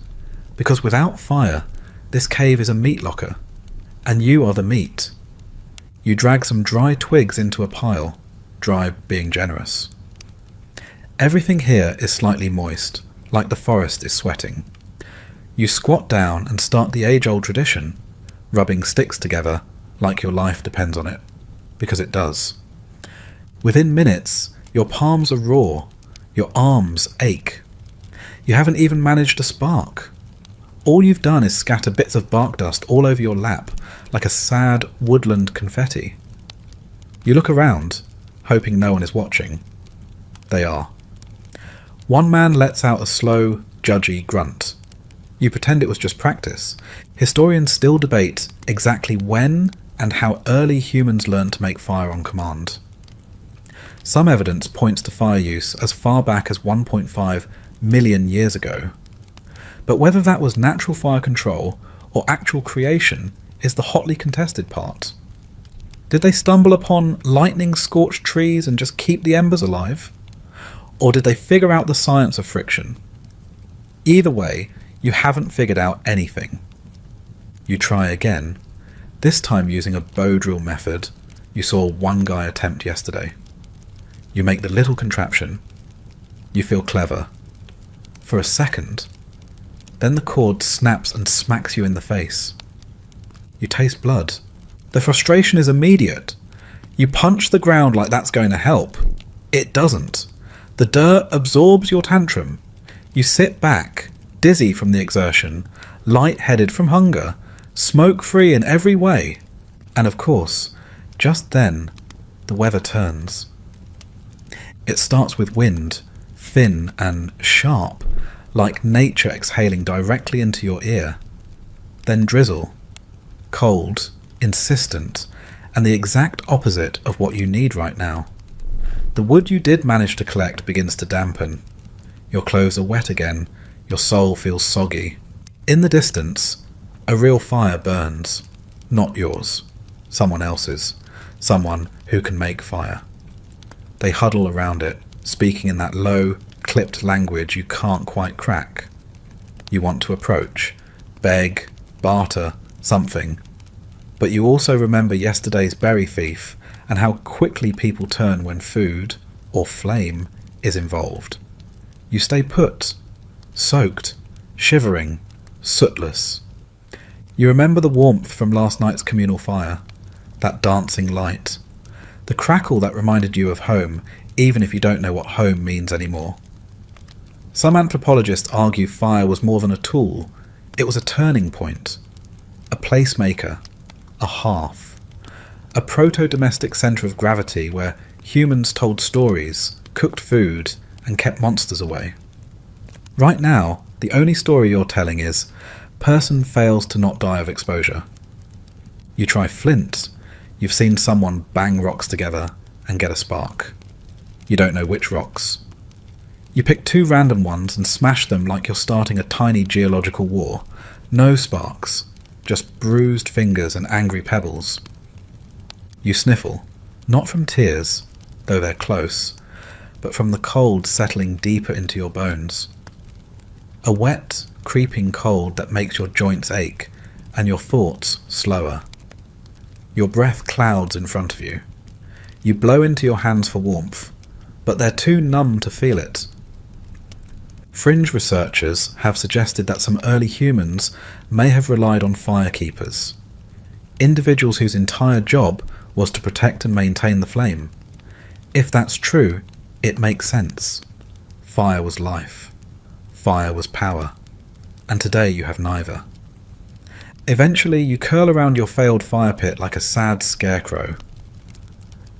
because without fire, this cave is a meat locker, and you are the meat. You drag some dry twigs into a pile, dry being generous. Everything here is slightly moist, like the forest is sweating. You squat down and start the age-old tradition, rubbing sticks together like your life depends on it, because it does. Within minutes, your palms are raw, your arms ache. You haven't even managed a spark. All you've done is scatter bits of bark dust all over your lap, like a sad woodland confetti. You look around, hoping no one is watching. They are. One man lets out a slow, judgy grunt. You pretend it was just practice. Historians still debate exactly when and how early humans learned to make fire on command. Some evidence points to fire use as far back as 1.5 million years ago. But whether that was natural fire control or actual creation is the hotly contested part. Did they stumble upon lightning-scorched trees and just keep the embers alive? Or did they figure out the science of friction? Either way, you haven't figured out anything. You try again, this time using a bow drill method you saw one guy attempt yesterday. You make the little contraption. You feel clever. For a second. Then the cord snaps and smacks you in the face. You taste blood. The frustration is immediate. You punch the ground like that's going to help. It doesn't. The dirt absorbs your tantrum. You sit back, dizzy from the exertion, light-headed from hunger, smoke-free in every way. And of course, just then, the weather turns. It starts with wind, thin and sharp, like nature exhaling directly into your ear. Then drizzle, cold, insistent, and the exact opposite of what you need right now. The wood you did manage to collect begins to dampen. Your clothes are wet again, your soul feels soggy. In the distance, a real fire burns. Not yours, someone else's, someone who can make fire. They huddle around it, speaking in that low, clipped language you can't quite crack. You want to approach, beg, barter, something. But you also remember yesterday's berry thief and how quickly people turn when food, or flame, is involved. You stay put, soaked, shivering, sootless. You remember the warmth from last night's communal fire, that dancing light, the crackle that reminded you of home, even if you don't know what home means anymore. Some anthropologists argue fire was more than a tool. It was a turning point, a placemaker, a hearth, a proto-domestic centre of gravity where humans told stories, cooked food, and kept monsters away. Right now, the only story you're telling is, Person fails to not die of exposure. You try flint. You've seen someone bang rocks together and get a spark. You don't know which rocks. You pick 2 random ones and smash them like you're starting a tiny geological war. No sparks, just bruised fingers and angry pebbles. You sniffle, not from tears, though they're close, but from the cold settling deeper into your bones. A wet, creeping cold that makes your joints ache and your thoughts slower. Your breath clouds in front of you. You blow into your hands for warmth, but they're too numb to feel it. Fringe researchers have suggested that some early humans may have relied on firekeepers, individuals whose entire job was to protect and maintain the flame. If that's true, it makes sense. Fire was life. Fire was power. And today you have neither. Eventually you curl around your failed fire pit like a sad scarecrow.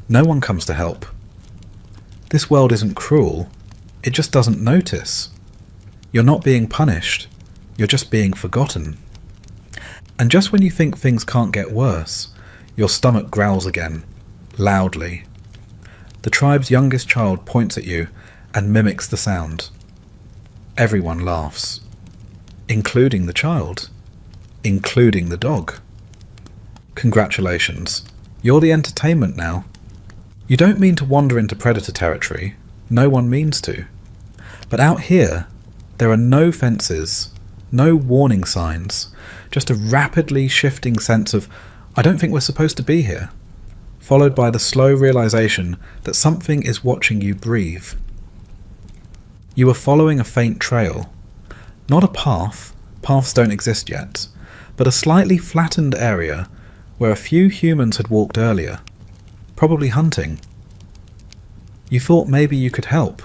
No one comes to help. This world isn't cruel, it just doesn't notice. You're not being punished, you're just being forgotten. And just when you think things can't get worse, your stomach growls again, loudly. The tribe's youngest child points at you and mimics the sound. Everyone laughs, including the child, including the dog. Congratulations, you're the entertainment now. You don't mean to wander into predator territory, no one means to. But out here, there are no fences, no warning signs, just a rapidly shifting sense of, I don't think we're supposed to be here, followed by the slow realization that something is watching you breathe. You are following a faint trail, not a path, paths don't exist yet, but a slightly flattened area where a few humans had walked earlier, probably hunting. You thought maybe you could help,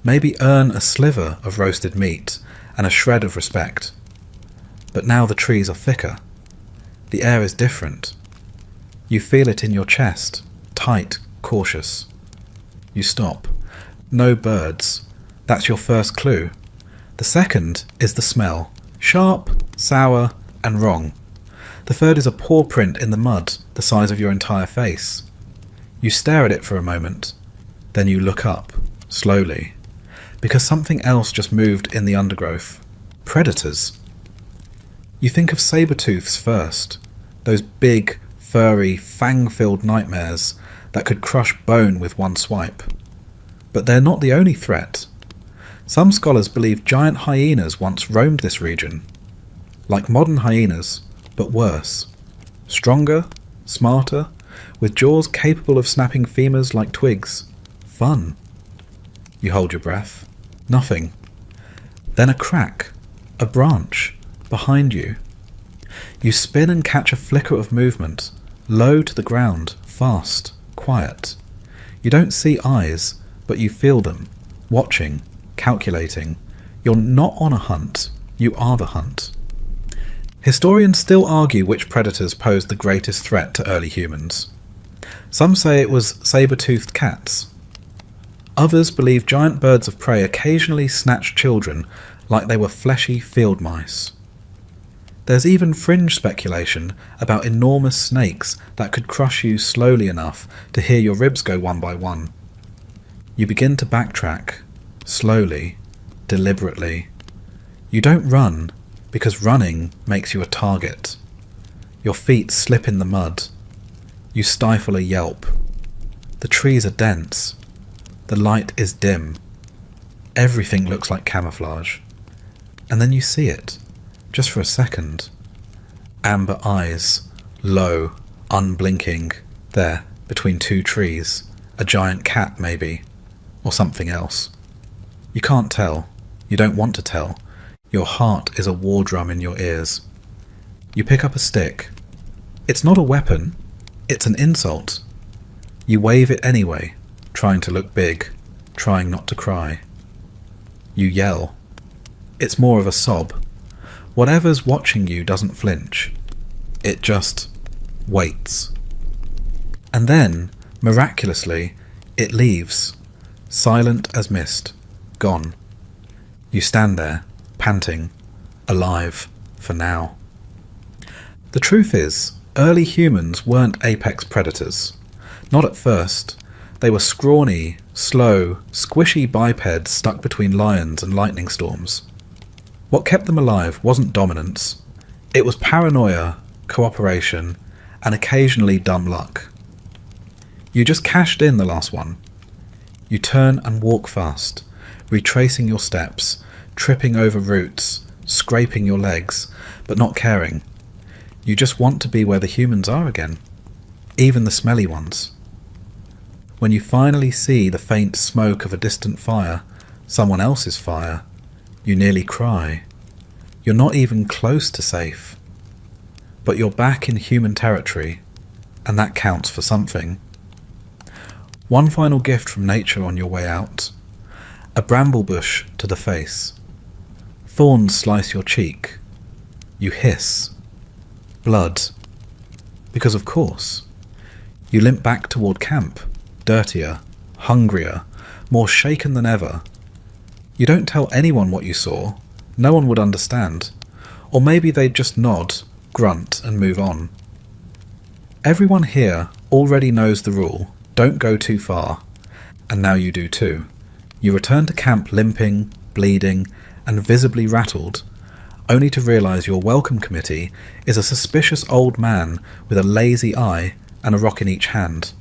maybe earn a sliver of roasted meat and a shred of respect. But now the trees are thicker. The air is different. You feel it in your chest, tight, cautious. You stop. No birds. That's your first clue. The second is the smell. Sharp, sour, and wrong. The third is a paw print in the mud, the size of your entire face. You stare at it for a moment. Then you look up, slowly, because something else just moved in the undergrowth. Predators. You think of saber-tooths first, those big, furry, fang-filled nightmares that could crush bone with one swipe. But they're not the only threat. Some scholars believe giant hyenas once roamed this region. Like modern hyenas, but worse. Stronger, smarter, with jaws capable of snapping femurs like twigs. Fun. You hold your breath. Nothing. Then a crack, a branch, behind you. You spin and catch a flicker of movement, low to the ground, fast, quiet. You don't see eyes, but you feel them, watching, calculating. You're not on a hunt, you are the hunt. Historians still argue which predators posed the greatest threat to early humans. Some say it was saber-toothed cats. Others believe giant birds of prey occasionally snatched children like they were fleshy field mice. There's even fringe speculation about enormous snakes that could crush you slowly enough to hear your ribs go one by one. You begin to backtrack, slowly, deliberately. You don't run, because running makes you a target. Your feet slip in the mud. You stifle a yelp. The trees are dense. The light is dim. Everything looks like camouflage. And then you see it, just for a second. Amber eyes, low, unblinking, there, between 2 trees. A giant cat, maybe, or something else. You can't tell. You don't want to tell. Your heart is a war drum in your ears. You pick up a stick. It's not a weapon. It's an insult. You wave it anyway, trying to look big, trying not to cry. You yell. It's more of a sob. Whatever's watching you doesn't flinch. It just waits. And then, miraculously, it leaves, silent as mist, gone. You stand there, panting, alive, For now. The truth is, early humans weren't apex predators. Not at first. They were scrawny, slow, squishy bipeds stuck between lions and lightning storms. What kept them alive wasn't dominance. It was paranoia, cooperation, and occasionally dumb luck. You just cashed in the last one. You turn and walk fast, retracing your steps, tripping over roots, scraping your legs, but not caring. You just want to be where the humans are again, even the smelly ones. When you finally see the faint smoke of a distant fire, someone else's fire, you nearly cry. You're not even close to safe. But you're back in human territory, and that counts for something. One final gift from nature on your way out. A bramble bush to the face. Thorns slice your cheek. You hiss. Blood. Because of course. You limp back toward camp, dirtier, hungrier, more shaken than ever. You don't tell anyone what you saw. No one would understand. Or maybe they'd just nod, grunt, and move on. Everyone here already knows the rule. Don't go too far. And now you do too. You return to camp limping, bleeding, and visibly rattled, only to realise your welcome committee is a suspicious old man with a lazy eye and a rock in each hand.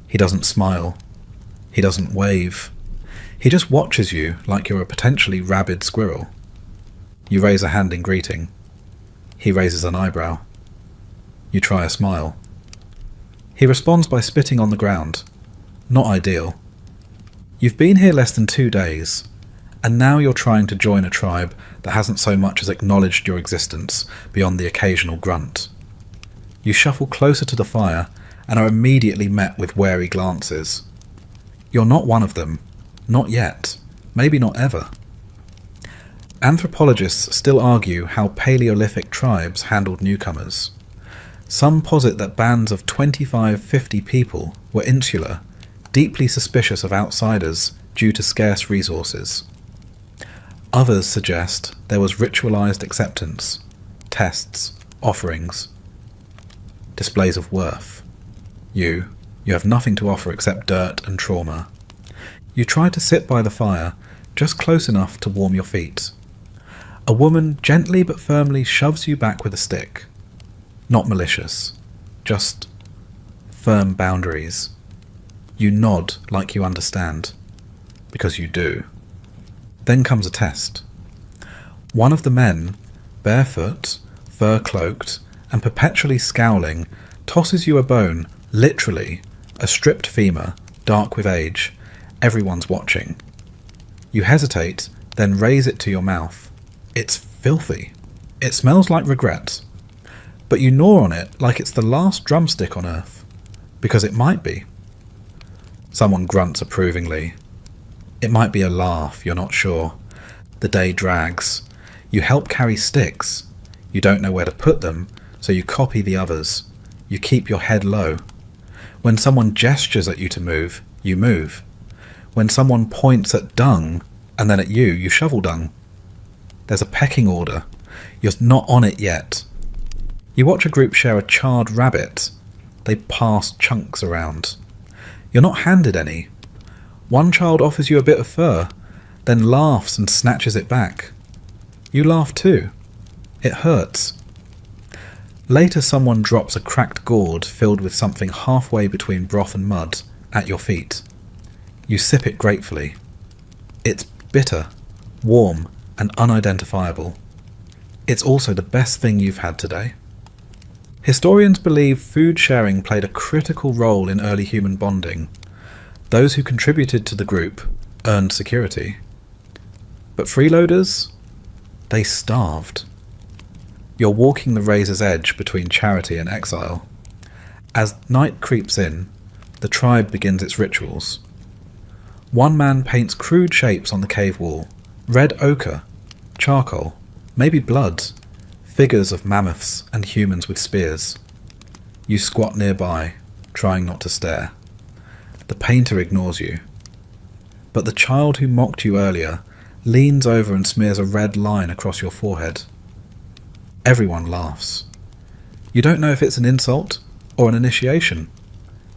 He doesn't smile. He doesn't wave. He just watches you like you're a potentially rabid squirrel. You raise a hand in greeting. He raises an eyebrow. You try a smile. He responds by spitting on the ground. Not ideal. You've been here less than 2 days, and now you're trying to join a tribe that hasn't so much as acknowledged your existence beyond the occasional grunt. You shuffle closer to the fire and are immediately met with wary glances. You're not one of them. Not yet. Maybe not ever. Anthropologists still argue how Paleolithic tribes handled newcomers. Some posit that bands of 25-50 people were insular, deeply suspicious of outsiders due to scarce resources. Others suggest there was ritualized acceptance, tests, offerings, displays of worth. You have nothing to offer except dirt and trauma. You try to sit by the fire, just close enough to warm your feet. A woman gently but firmly shoves you back with a stick. Not malicious, just firm boundaries. You nod like you understand, because you do. Then comes a test. One of the men, barefoot, fur-cloaked, and perpetually scowling, tosses you a bone, literally, a stripped femur, dark with age. Everyone's watching. You hesitate, then raise it to your mouth. It's filthy. It smells like regret. But you gnaw on it like it's the last drumstick on earth. Because it might be. Someone grunts approvingly. It might be a laugh, you're not sure. The day drags. You help carry sticks. You don't know where to put them, so you copy the others. You keep your head low. When someone gestures at you to move, you move. When someone points at dung, and then at you, you shovel dung. There's a pecking order. You're not on it yet. You watch a group share a charred rabbit. They pass chunks around. You're not handed any. One child offers you a bit of fur, then laughs and snatches it back. You laugh too. It hurts. Later someone drops a cracked gourd filled with something halfway between broth and mud at your feet. You sip it gratefully. It's bitter, warm, and unidentifiable. It's also the best thing you've had today. Historians believe food sharing played a critical role in early human bonding. Those who contributed to the group earned security. But freeloaders? They starved. You're walking the razor's edge between charity and exile. As night creeps in, the tribe begins its rituals. One man paints crude shapes on the cave wall. Red ochre, charcoal, maybe blood, figures of mammoths and humans with spears. You squat nearby, trying not to stare. The painter ignores you. But the child who mocked you earlier leans over and smears a red line across your forehead. Everyone laughs. You don't know if it's an insult or an initiation.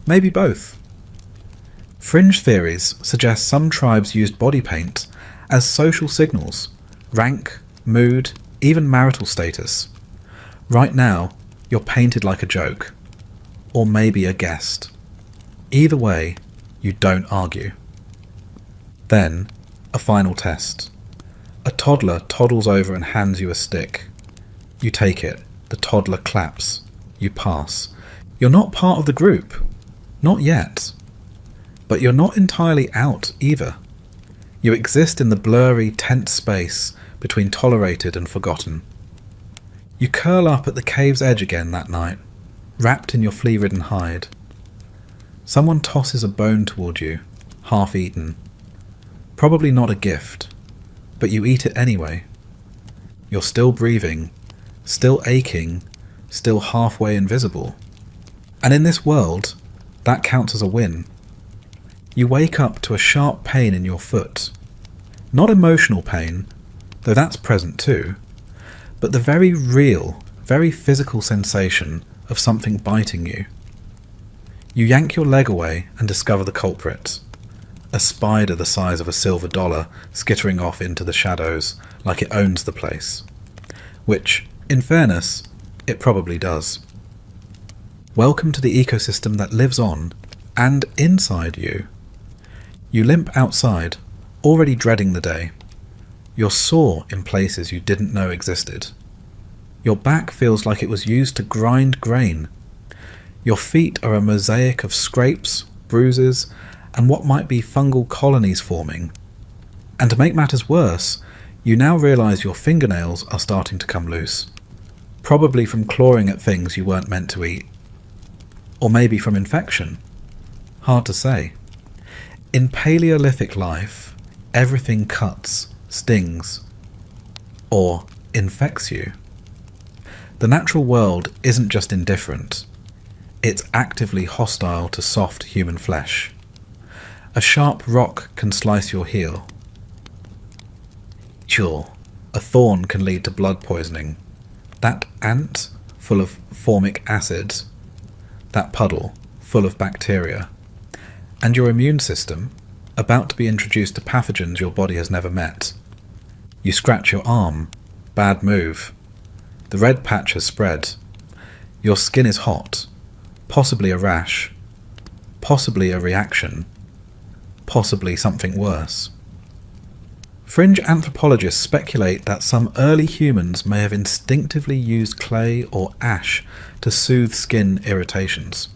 Maybe both. Fringe theories suggest some tribes used body paint as social signals, rank, mood, even marital status. Right now, you're painted like a joke, or maybe a guest. Either way, you don't argue. Then, a final test. A toddler toddles over and hands you a stick. You take it. The toddler claps. You pass. You're not part of the group. Not yet. But you're not entirely out either. You exist in the blurry, tense space between tolerated and forgotten. You curl up at the cave's edge again that night, wrapped in your flea-ridden hide. Someone tosses a bone toward you, half-eaten. Probably not a gift, but you eat it anyway. You're still breathing, still aching, still halfway invisible. And in this world, that counts as a win. You wake up to a sharp pain in your foot. Not emotional pain, though that's present too, but the very real, very physical sensation of something biting you. You yank your leg away and discover the culprit. A spider the size of a silver dollar skittering off into the shadows like it owns the place. Which, in fairness, it probably does. Welcome to the ecosystem that lives on, and inside you. You limp outside, already dreading the day. You're sore in places you didn't know existed. Your back feels like it was used to grind grain. Your feet are a mosaic of scrapes, bruises, and what might be fungal colonies forming. And to make matters worse, you now realise your fingernails are starting to come loose. Probably from clawing at things you weren't meant to eat. Or maybe from infection. Hard to say. In Paleolithic life, everything cuts, stings, or infects you. The natural world isn't just indifferent, it's actively hostile to soft human flesh. A sharp rock can slice your heel. Sure, a thorn can lead to blood poisoning. That ant, full of formic acid, that puddle, full of bacteria, and your immune system, about to be introduced to pathogens your body has never met. You scratch your arm. Bad move. The red patch has spread. Your skin is hot. Possibly a rash. Possibly a reaction. Possibly something worse. Fringe anthropologists speculate that some early humans may have instinctively used clay or ash to soothe skin irritations.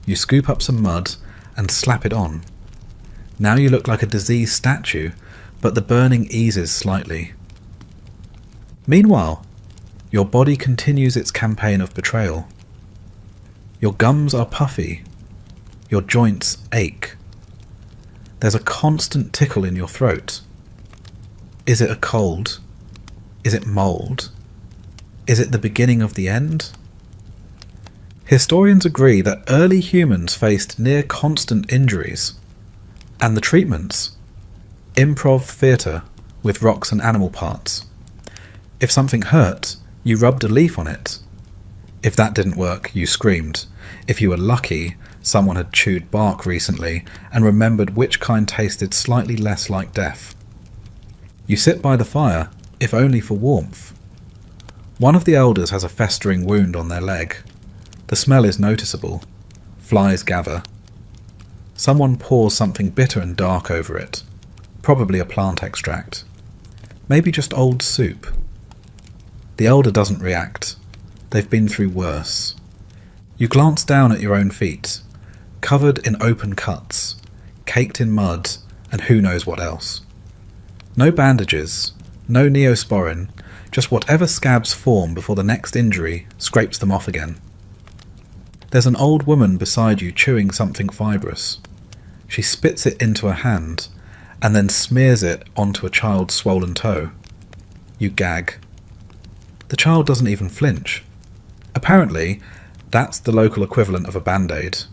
You scoop up some mud and slap it on. Now you look like a diseased statue, but the burning eases slightly. Meanwhile, your body continues its campaign of betrayal. Your gums are puffy. Your joints ache. There's a constant tickle in your throat. Is it a cold? Is it mold? Is it the beginning of the end? Historians agree that early humans faced near constant injuries. And the treatments? Improv theatre with rocks and animal parts. If something hurt, you rubbed a leaf on it. If that didn't work, you screamed. If you were lucky, someone had chewed bark recently and remembered which kind tasted slightly less like death. You sit by the fire, if only for warmth. One of the elders has a festering wound on their leg. The smell is noticeable. Flies gather. Someone pours something bitter and dark over it. Probably a plant extract. Maybe just old soup. The elder doesn't react. They've been through worse. You glance down at your own feet, covered in open cuts, caked in mud, and who knows what else. No bandages, no neosporin, just whatever scabs form before the next injury scrapes them off again. There's an old woman beside you chewing something fibrous. She spits it into a hand, and then smears it onto a child's swollen toe. You gag. The child doesn't even flinch. Apparently, that's the local equivalent of a band-aid.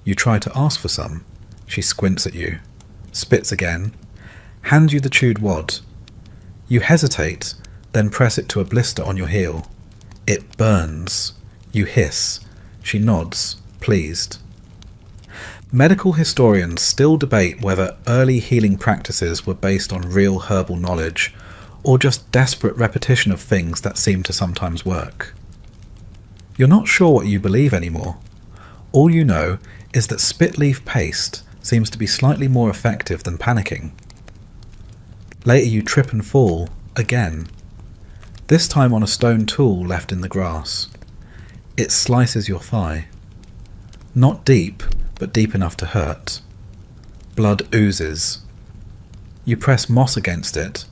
You try to ask for some. She squints at you, spits again, hands you the chewed wad. You hesitate, Then press it to a blister on your heel. It burns. You hiss. She nods, pleased. Medical historians still debate whether early healing practices were based on real herbal knowledge, or just desperate repetition of things that seem to sometimes work. You're not sure what you believe anymore. All you know is that spit leaf paste seems to be slightly more effective than panicking. Later you trip and fall, again. This time on a stone tool left in the grass. It slices your thigh. Not deep, but deep enough to hurt. Blood oozes. You press moss against it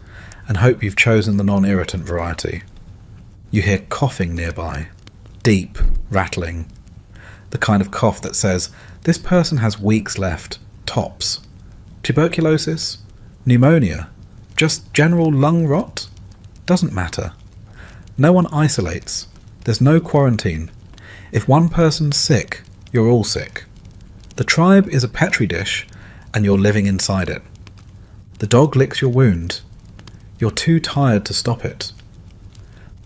and hope you've chosen the non-irritant variety. You hear coughing nearby. Deep, rattling. The kind of cough that says, this person has weeks left, tops. Tuberculosis? Pneumonia? Just general lung rot? Doesn't matter. No one isolates. There's no quarantine. If one person's sick, you're all sick. The tribe is a petri dish, and you're living inside it. The dog licks your wound. You're too tired to stop it.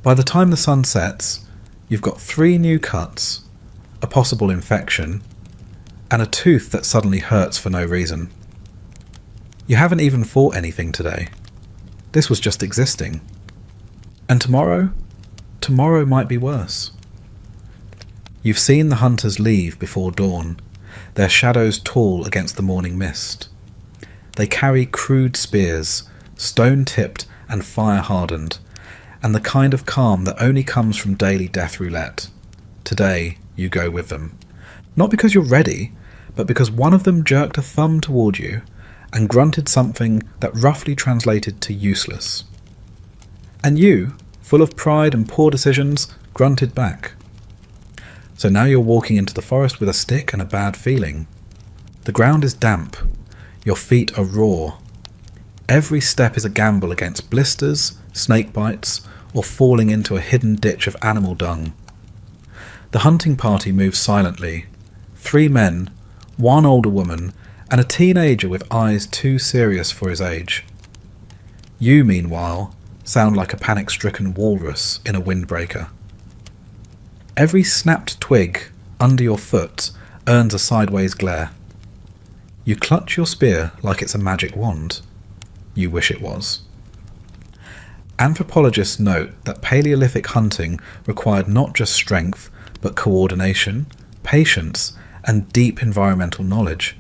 By the time the sun sets, you've got 3 new cuts, a possible infection, and a tooth that suddenly hurts for no reason. You haven't even fought anything today. This was just existing. And tomorrow? Tomorrow might be worse. You've seen the hunters leave before dawn, their shadows tall against the morning mist. They carry crude spears, stone-tipped and fire-hardened, and the kind of calm that only comes from daily death roulette. Today, you go with them. Not because you're ready, but because one of them jerked a thumb toward you and grunted something that roughly translated to useless. And you, full of pride and poor decisions, grunted back. So now you're walking into the forest with a stick and a bad feeling. The ground is damp. Your feet are raw. Every step is a gamble against blisters, snake bites, or falling into a hidden ditch of animal dung. The hunting party moves silently. 3 men, 1 older woman, and a teenager with eyes too serious for his age. You, meanwhile, sound like a panic-stricken walrus in a windbreaker. Every snapped twig under your foot earns a sideways glare. You clutch your spear like it's a magic wand. You wish it was. Anthropologists note that Paleolithic hunting required not just strength, but coordination, patience, and deep environmental knowledge.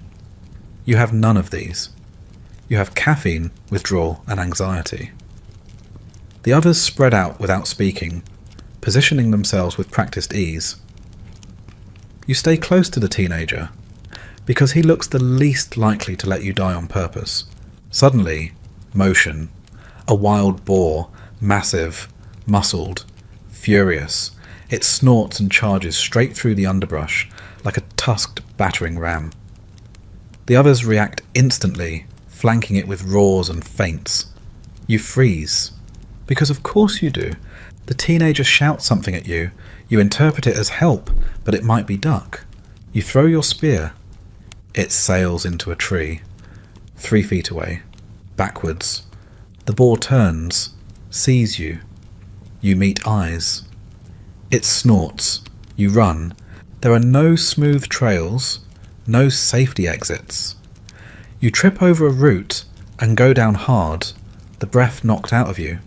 You have none of these. You have caffeine, withdrawal, and anxiety. The others spread out without speaking, positioning themselves with practiced ease. You stay close to the teenager, because he looks the least likely to let you die on purpose. Suddenly, motion. A wild boar, massive, muscled, furious. It snorts and charges straight through the underbrush, like a tusked battering ram. The others react instantly, flanking it with roars and feints. You freeze. Because of course you do. The teenager shouts something at you. You interpret it as help, but it might be duck. You throw your spear. It sails into a tree. 3 feet away. Backwards. The boar turns, sees you. You meet eyes. It snorts. You run. There are no smooth trails, no safety exits. You trip over a root and go down hard, the breath knocked out of you.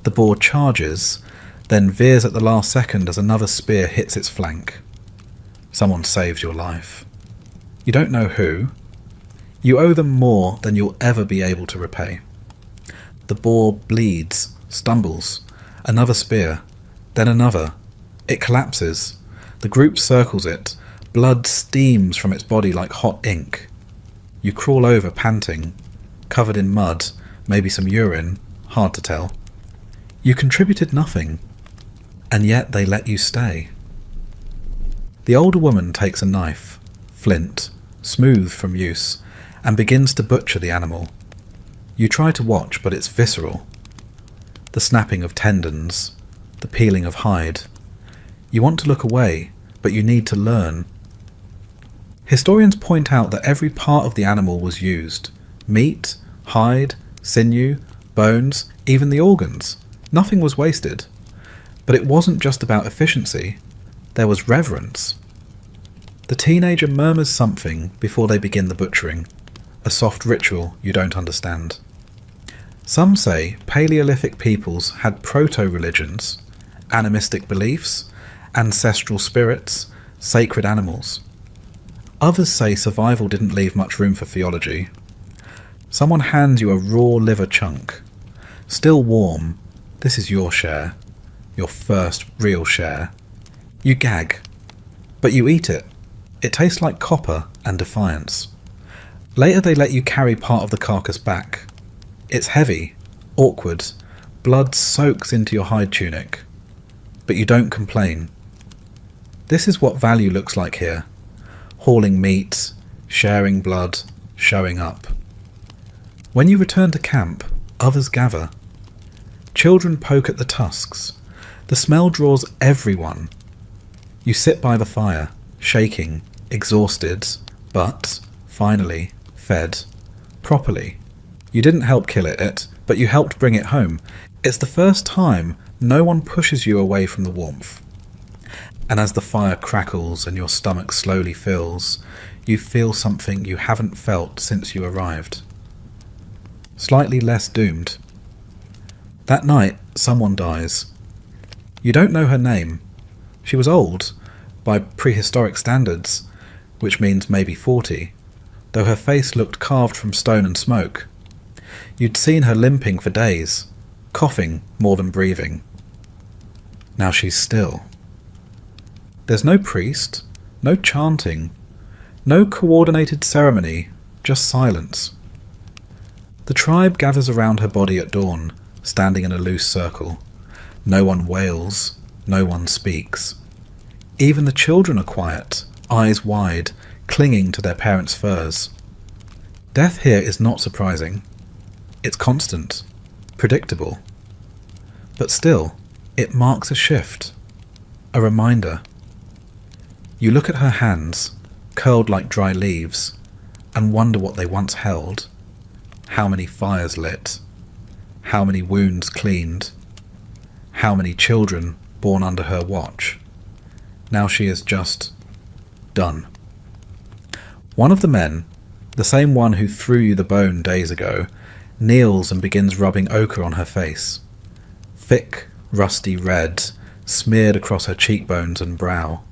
The boar charges, then veers at the last second as another spear hits its flank. Someone saves your life. You don't know who. You owe them more than you'll ever be able to repay. The boar bleeds, stumbles. Another spear, then another. It collapses. The group circles it. Blood steams from its body like hot ink. You crawl over panting, covered in mud, maybe some urine, hard to tell. You contributed nothing, and yet they let you stay. The older woman takes a knife, flint, smooth from use, and begins to butcher the animal. You try to watch, but it's visceral. The snapping of tendons, the peeling of hide. You want to look away, but you need to learn. Historians point out that every part of the animal was used. Meat, hide, sinew, bones, even the organs. Nothing was wasted. But it wasn't just about efficiency. There was reverence. The teenager murmurs something before they begin the butchering, a soft ritual you don't understand. Some say Paleolithic peoples had proto-religions, animistic beliefs, ancestral spirits, sacred animals. Others say survival didn't leave much room for theology. Someone hands you a raw liver chunk. Still warm, this is your share, your first real share. You gag, but you eat it. It tastes like copper and defiance. Later they let you carry part of the carcass back. It's heavy, awkward, blood soaks into your hide tunic. But you don't complain. This is what value looks like here. Hauling meat, sharing blood, showing up. When you return to camp, others gather. Children poke at the tusks. The smell draws everyone. You sit by the fire, shaking, exhausted, but, finally, fed. Properly. You didn't help kill it, but you helped bring it home. It's the first time no one pushes you away from the warmth. And as the fire crackles and your stomach slowly fills, you feel something you haven't felt since you arrived. Slightly less doomed. That night, someone dies. You don't know her name. She was old, by prehistoric standards, which means maybe 40, though her face looked carved from stone and smoke. You'd seen her limping for days, coughing more than breathing. Now she's still. There's no priest, no chanting, no coordinated ceremony, just silence. The tribe gathers around her body at dawn, standing in a loose circle. No one wails, no one speaks. Even the children are quiet, eyes wide, clinging to their parents' furs. Death here is not surprising. It's constant, predictable. But still, it marks a shift, a reminder. You look at her hands, curled like dry leaves, and wonder what they once held. How many fires lit, how many wounds cleaned, how many children born under her watch. Now she is just done. One of the men, the same one who threw you the bone days ago, kneels and begins rubbing ochre on her face. Thick, rusty red, smeared across her cheekbones and brow.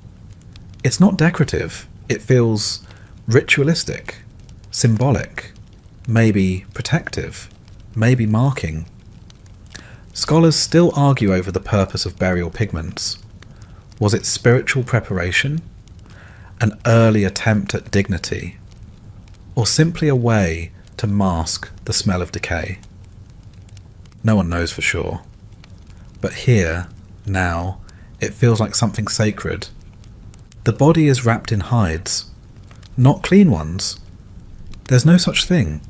It's not decorative, it feels ritualistic, symbolic, maybe protective, maybe marking. Scholars still argue over the purpose of burial pigments. Was it spiritual preparation? An early attempt at dignity? Or simply a way to mask the smell of decay? No one knows for sure. But here, now, it feels like something sacred. The body is wrapped in hides, not clean ones. There's no such thing,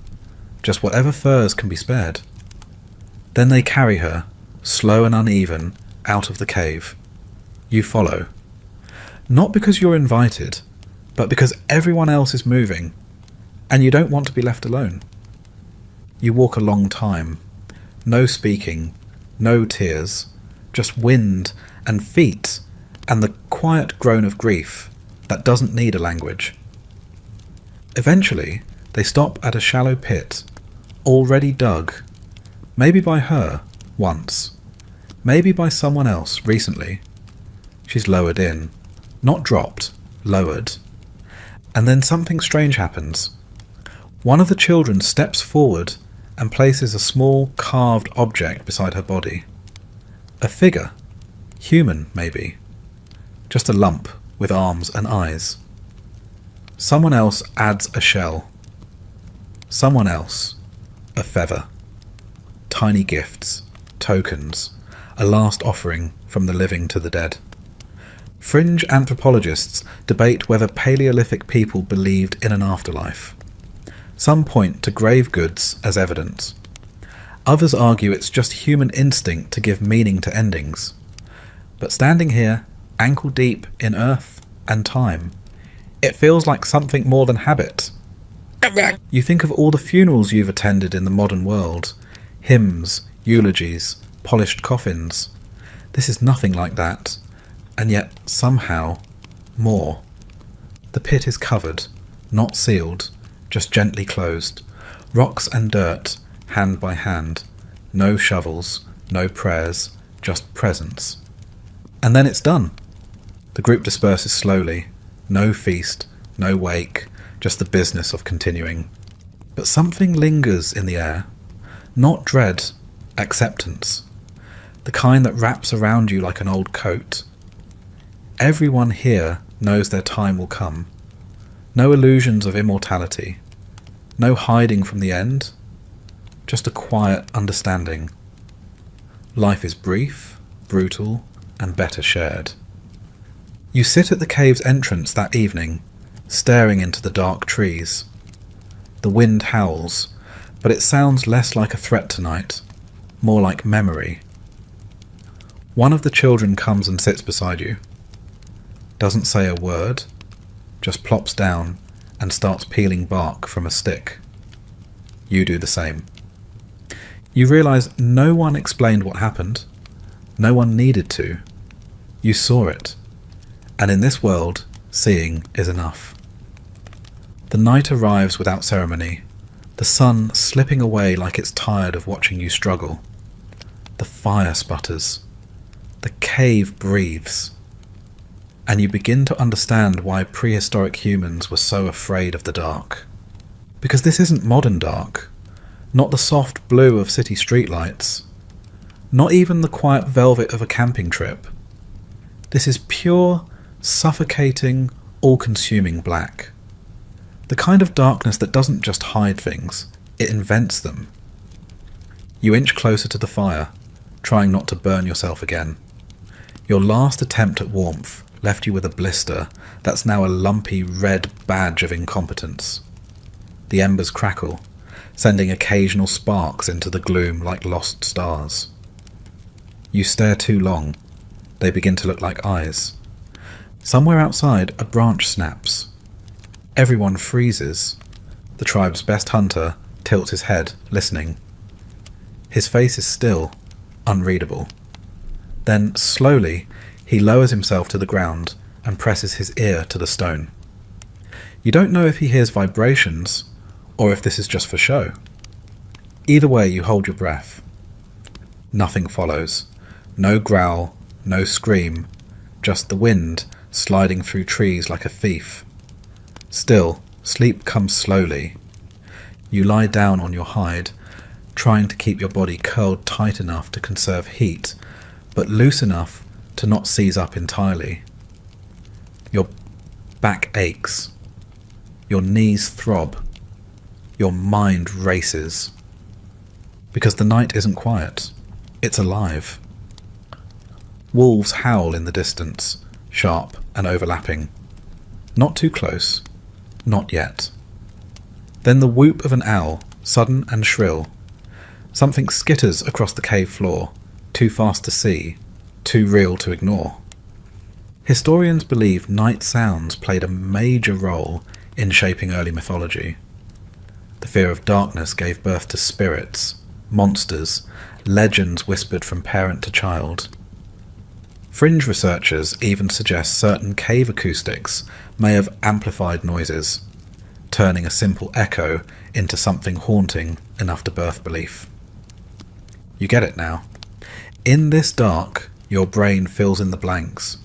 just whatever furs can be spared. Then they carry her, slow and uneven, out of the cave. You follow. Not because you're invited, but because everyone else is moving, and you don't want to be left alone. You walk a long time. No speaking, no tears, just wind and feet and the quiet groan of grief that doesn't need a language. Eventually, they stop at a shallow pit, already dug, maybe by her, once, maybe by someone else, recently. She's lowered in, not dropped, lowered. And then something strange happens. One of the children steps forward and places a small carved object beside her body. A figure, human maybe, just a lump with arms and eyes. Someone else adds a shell. Someone else, a feather. Tiny gifts, tokens, a last offering from the living to the dead. Fringe anthropologists debate whether Paleolithic people believed in an afterlife. Some point to grave goods as evidence. Others argue it's just human instinct to give meaning to endings. But standing here, ankle deep in earth and time, it feels like something more than habit. You think of all the funerals you've attended in the modern world, hymns, eulogies, polished coffins. This is nothing like that, and yet somehow more. The pit is covered, not sealed, just gently closed. Rocks and dirt, hand by hand. No shovels, no prayers, just presence. And then it's done. The group disperses slowly. No feast, no wake, just the business of continuing. But something lingers in the air. Not dread, acceptance. The kind that wraps around you like an old coat. Everyone here knows their time will come. No illusions of immortality. No hiding from the end. Just a quiet understanding. Life is brief, brutal, and better shared. You sit at the cave's entrance that evening, staring into the dark trees. The wind howls, but it sounds less like a threat tonight, more like memory. One of the children comes and sits beside you. Doesn't say a word, just plops down and starts peeling bark from a stick. You do the same. You realise no one explained what happened. No one needed to. You saw it. And in this world, seeing is enough. The night arrives without ceremony, the sun slipping away like it's tired of watching you struggle. The fire sputters. The cave breathes. And you begin to understand why prehistoric humans were so afraid of the dark. Because this isn't modern dark. Not the soft blue of city streetlights. Not even the quiet velvet of a camping trip. This is pure, suffocating, all-consuming black. The kind of darkness that doesn't just hide things, it invents them. You inch closer to the fire, trying not to burn yourself again. Your last attempt at warmth left you with a blister that's now a lumpy red badge of incompetence. The embers crackle, sending occasional sparks into the gloom like lost stars. You stare too long. They begin to look like eyes. Somewhere outside, a branch snaps. Everyone freezes. The tribe's best hunter tilts his head, listening. His face is still, unreadable. Then, slowly, he lowers himself to the ground and presses his ear to the stone. You don't know if he hears vibrations, or if this is just for show. Either way, you hold your breath. Nothing follows. No growl, no scream, just the wind sliding through trees like a thief. Still, sleep comes slowly. You lie down on your hide, trying to keep your body curled tight enough to conserve heat, but loose enough to not seize up entirely. Your back aches. Your knees throb. Your mind races. Because the night isn't quiet. It's alive. Wolves howl in the distance, sharp and overlapping. Not too close. Not yet. Then the whoop of an owl, sudden and shrill. Something skitters across the cave floor, too fast to see, too real to ignore. Historians believe night sounds played a major role in shaping early mythology. The fear of darkness gave birth to spirits, monsters, legends whispered from parent to child. Fringe researchers even suggest certain cave acoustics may have amplified noises, turning a simple echo into something haunting enough to birth belief. You get it now. In this dark, your brain fills in the blanks.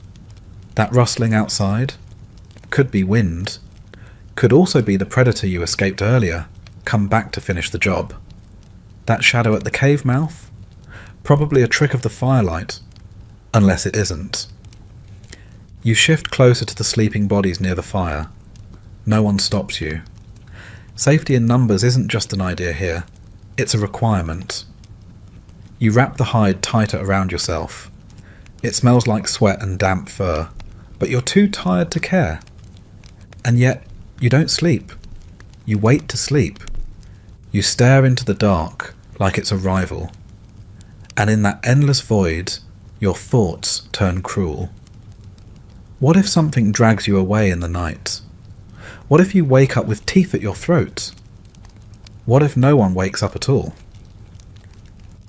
That rustling outside could be wind, could also be the predator you escaped earlier, come back to finish the job. That shadow at the cave mouth? Probably a trick of the firelight, unless it isn't. You shift closer to the sleeping bodies near the fire. No one stops you. Safety in numbers isn't just an idea here, it's a requirement. You wrap the hide tighter around yourself. It smells like sweat and damp fur, but you're too tired to care. And yet, you don't sleep. You wait to sleep. You stare into the dark like it's a rival. And in that endless void, your thoughts turn cruel. What if something drags you away in the night? What if you wake up with teeth at your throat? What if no one wakes up at all?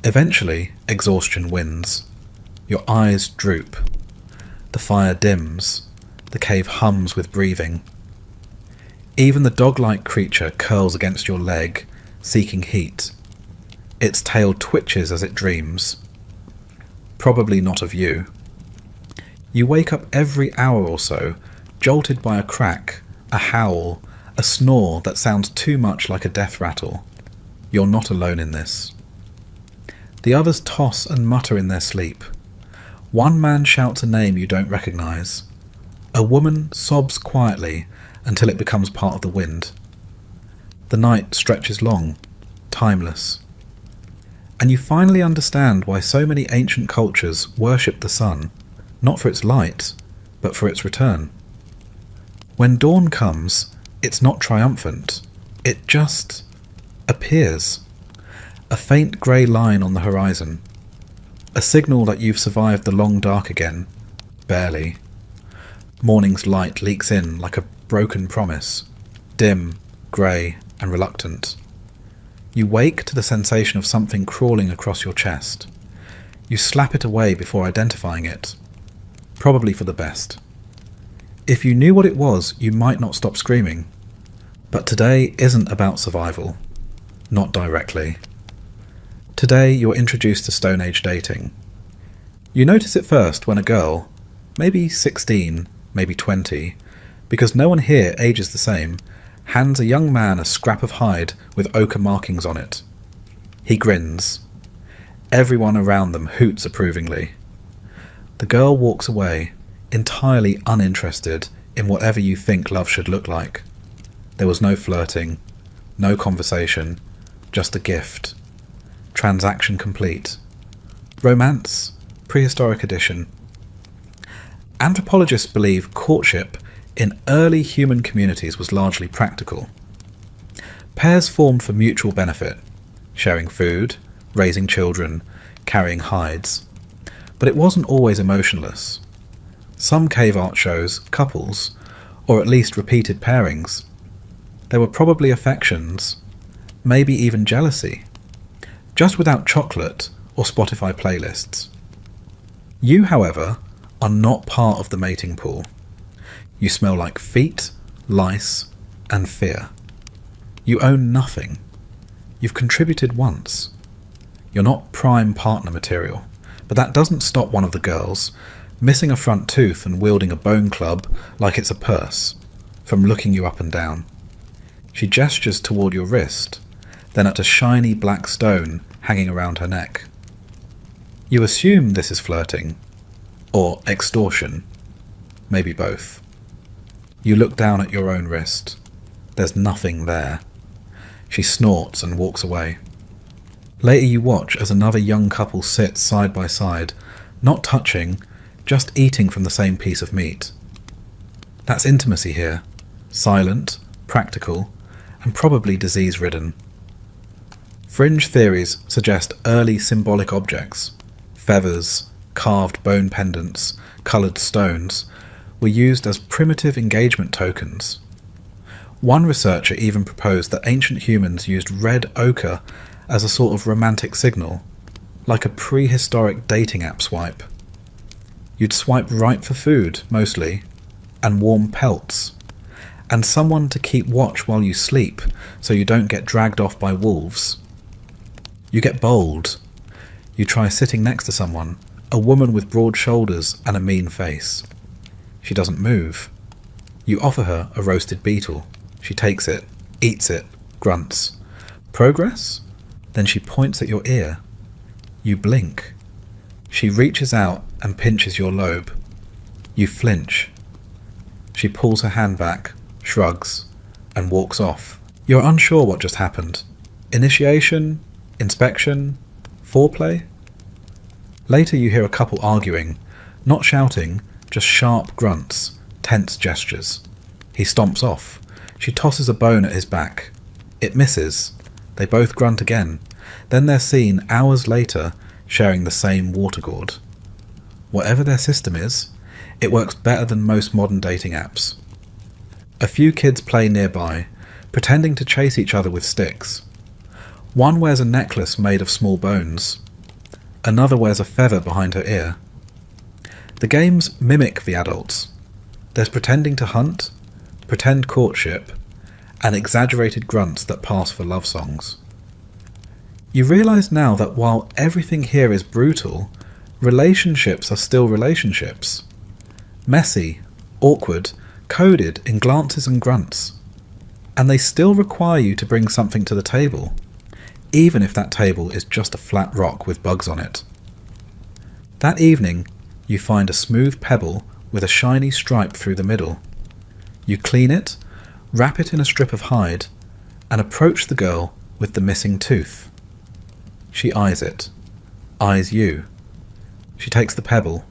Eventually, exhaustion wins. Your eyes droop. The fire dims. The cave hums with breathing. Even the dog-like creature curls against your leg, seeking heat. Its tail twitches as it dreams. Probably not of you. You wake up every hour or so, jolted by a crack, a howl, a snore that sounds too much like a death rattle. You're not alone in this. The others toss and mutter in their sleep. One man shouts a name you don't recognise. A woman sobs quietly until it becomes part of the wind. The night stretches long, timeless. And you finally understand why so many ancient cultures worship the sun, not for its light, but for its return. When dawn comes, it's not triumphant. It just appears. A faint grey line on the horizon. A signal that you've survived the long dark again. Barely. Morning's light leaks in like a broken promise. Dim, grey, and reluctant. You wake to the sensation of something crawling across your chest. You slap it away before identifying it. Probably for the best. If you knew what it was, you might not stop screaming. But today isn't about survival. Not directly. Today you're introduced to Stone Age dating. You notice it first when a girl, maybe 16, maybe 20, because no one here ages the same, hands a young man a scrap of hide with ochre markings on it. He grins. Everyone around them hoots approvingly. The girl walks away, entirely uninterested in whatever you think love should look like. There was no flirting, no conversation, just a gift. Transaction complete. Romance, prehistoric edition. Anthropologists believe courtship in early human communities was largely practical. Pairs formed for mutual benefit, sharing food, raising children, carrying hides. But it wasn't always emotionless. Some cave art shows couples, or at least repeated pairings. There were probably affections, maybe even jealousy, just without chocolate or Spotify playlists. You, however, are not part of the mating pool. You smell like feet, lice, and fear. You own nothing. You've contributed once. You're not prime partner material, but that doesn't stop one of the girls, missing a front tooth and wielding a bone club like it's a purse, from looking you up and down. She gestures toward your wrist, then at a shiny black stone hanging around her neck. You assume this is flirting, or extortion, maybe both. You look down at your own wrist. There's nothing there. She snorts and walks away. Later you watch as another young couple sits side by side, not touching, just eating from the same piece of meat. That's intimacy here. Silent, practical, and probably disease-ridden. Fringe theories suggest early symbolic objects, feathers, carved bone pendants, coloured stones, were used as primitive engagement tokens. One researcher even proposed that ancient humans used red ochre as a sort of romantic signal, like a prehistoric dating app swipe. You'd swipe right for food, mostly, and warm pelts, and someone to keep watch while you sleep so you don't get dragged off by wolves. You get bold. You try sitting next to someone, a woman with broad shoulders and a mean face. She doesn't move. You offer her a roasted beetle. She takes it, eats it, grunts. Progress? Then she points at your ear. You blink. She reaches out and pinches your lobe. You flinch. She pulls her hand back, shrugs, and walks off. You're unsure what just happened. Initiation? Inspection? Foreplay? Later you hear a couple arguing, not shouting, just sharp grunts, tense gestures. He stomps off. She tosses a bone at his back. It misses. They both grunt again. Then they're seen hours later sharing the same water gourd. Whatever their system is, it works better than most modern dating apps. A few kids play nearby, pretending to chase each other with sticks. One wears a necklace made of small bones. Another wears a feather behind her ear. The games mimic the adults. There's pretending to hunt, pretend courtship, and exaggerated grunts that pass for love songs. You realise now that while everything here is brutal, relationships are still relationships. Messy, awkward, coded in glances and grunts. And they still require you to bring something to the table, even if that table is just a flat rock with bugs on it. That evening, you find a smooth pebble with a shiny stripe through the middle. You clean it, wrap it in a strip of hide, and approach the girl with the missing tooth. She eyes it, eyes you. She takes the pebble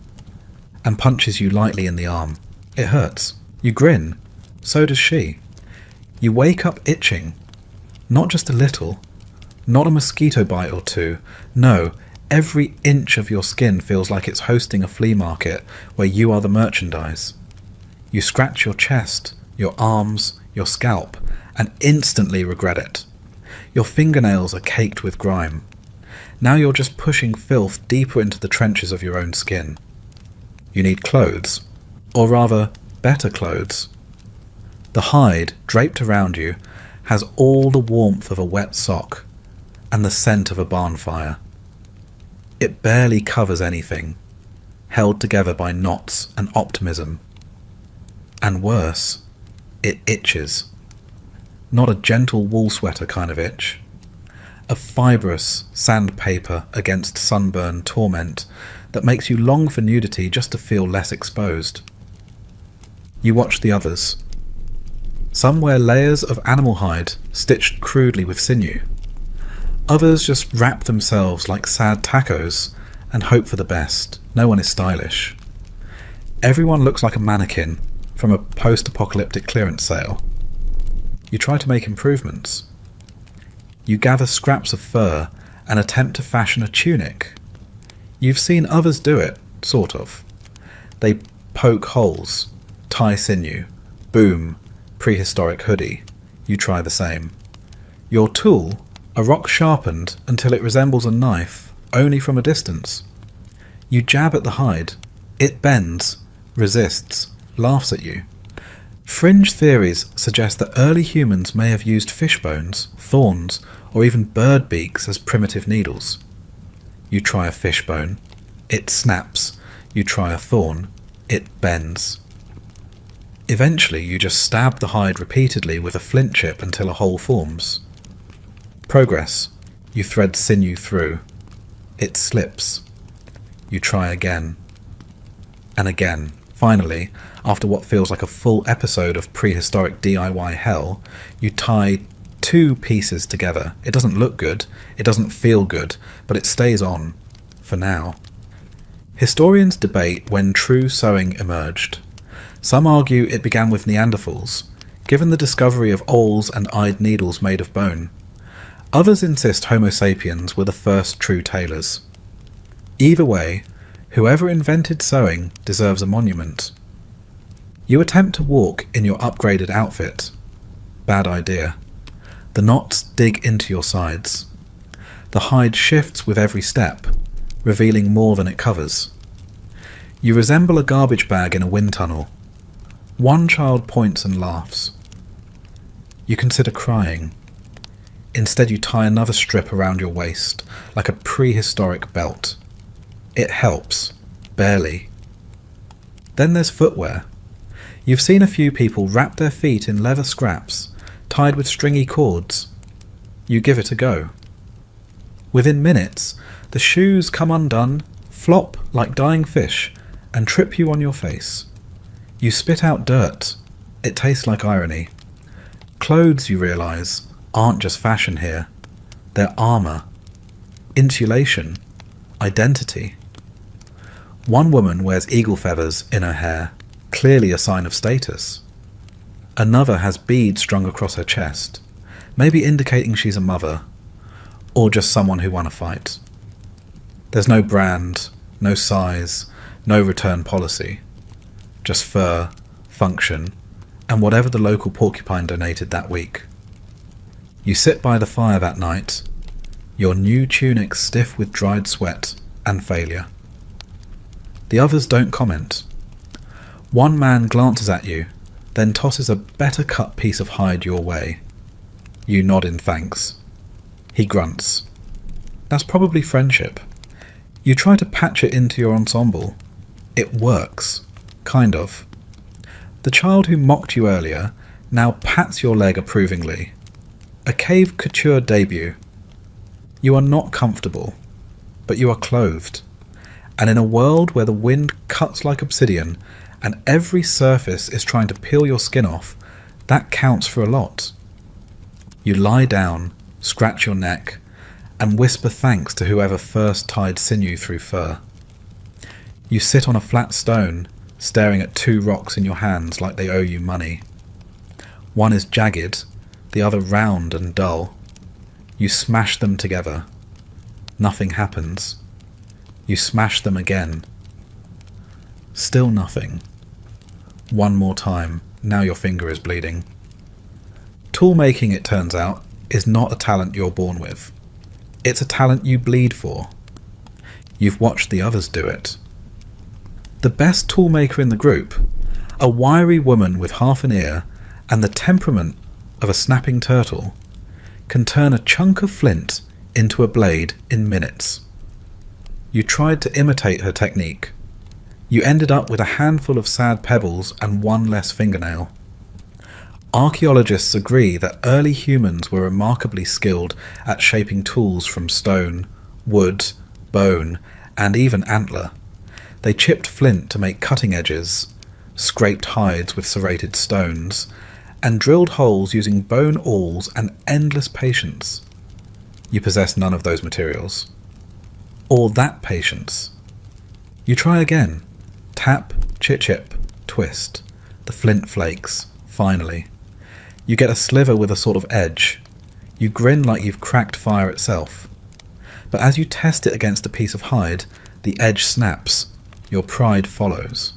and punches you lightly in the arm. It hurts. You grin. So does she. You wake up itching. Not just a little. Not a mosquito bite or two. No, every inch of your skin feels like it's hosting a flea market where you are the merchandise. You scratch your chest, your arms, your scalp, and instantly regret it. Your fingernails are caked with grime. Now you're just pushing filth deeper into the trenches of your own skin. You need clothes, or rather, better clothes. The hide, draped around you, has all the warmth of a wet sock, and the scent of a barn fire. It barely covers anything, held together by knots and optimism. And worse, it itches. Not a gentle wool sweater kind of itch. A fibrous sandpaper against sunburn torment that makes you long for nudity just to feel less exposed. You watch the others. Some wear layers of animal hide stitched crudely with sinew. Others just wrap themselves like sad tacos and hope for the best. No one is stylish. Everyone looks like a mannequin from a post-apocalyptic clearance sale. You try to make improvements. You gather scraps of fur and attempt to fashion a tunic. You've seen others do it, sort of. They poke holes, tie sinew, boom, prehistoric hoodie. You try the same. Your tool, a rock sharpened until it resembles a knife, only from a distance. You jab at the hide. It bends, resists, laughs at you. Fringe theories suggest that early humans may have used fish bones, thorns, or even bird beaks as primitive needles. You try a fish bone. It snaps. You try a thorn. It bends. Eventually, you just stab the hide repeatedly with a flint chip until a hole forms. Progress. You thread sinew through. It slips. You try again. And again. Finally, after what feels like a full episode of prehistoric DIY hell, you tie two pieces together. It doesn't look good, it doesn't feel good, but it stays on, for now. Historians debate when true sewing emerged. Some argue it began with Neanderthals, given the discovery of awls and eyed needles made of bone. Others insist Homo sapiens were the first true tailors. Either way, whoever invented sewing deserves a monument. You attempt to walk in your upgraded outfit. Bad idea. The knots dig into your sides. The hide shifts with every step, revealing more than it covers. You resemble a garbage bag in a wind tunnel. One child points and laughs. You consider crying. Instead, you tie another strip around your waist, like a prehistoric belt. It helps, barely. Then there's footwear. You've seen a few people wrap their feet in leather scraps, tied with stringy cords. You give it a go. Within minutes, the shoes come undone, flop like dying fish, and trip you on your face. You spit out dirt. It tastes like irony. Clothes, you realise, aren't just fashion here. They're armour, insulation, identity. One woman wears eagle feathers in her hair, clearly a sign of status. Another has beads strung across her chest, maybe indicating she's a mother, or just someone who won a fight. There's no brand, no size, no return policy. Just fur, function, and whatever the local porcupine donated that week. You sit by the fire that night, your new tunic stiff with dried sweat and failure. The others don't comment. One man glances at you, then tosses a better cut piece of hide your way. You nod in thanks. He grunts. That's probably friendship. You try to patch it into your ensemble. It works. Kind of. The child who mocked you earlier now pats your leg approvingly. A cave couture debut. You are not comfortable, but you are clothed. And in a world where the wind cuts like obsidian and every surface is trying to peel your skin off, that counts for a lot. You lie down, scratch your neck, and whisper thanks to whoever first tied sinew through fur. You sit on a flat stone, staring at two rocks in your hands like they owe you money. One is jagged, the other round and dull. You smash them together. Nothing happens. You smash them again. Still nothing. One more time, now your finger is bleeding. Tool making, it turns out, is not a talent you're born with. It's a talent you bleed for. You've watched the others do it. The best toolmaker in the group, a wiry woman with half an ear and the temperament of a snapping turtle, can turn a chunk of flint into a blade in minutes. You tried to imitate her technique. You ended up with a handful of sad pebbles and one less fingernail. Archaeologists agree that early humans were remarkably skilled at shaping tools from stone, wood, bone, and even antler. They chipped flint to make cutting edges, scraped hides with serrated stones, and drilled holes using bone awls and endless patience. You possess none of those materials. Or that patience. You try again. Tap, chip, twist. The flint flakes, finally. You get a sliver with a sort of edge. You grin like you've cracked fire itself. But as you test it against a piece of hide, the edge snaps. Your pride follows.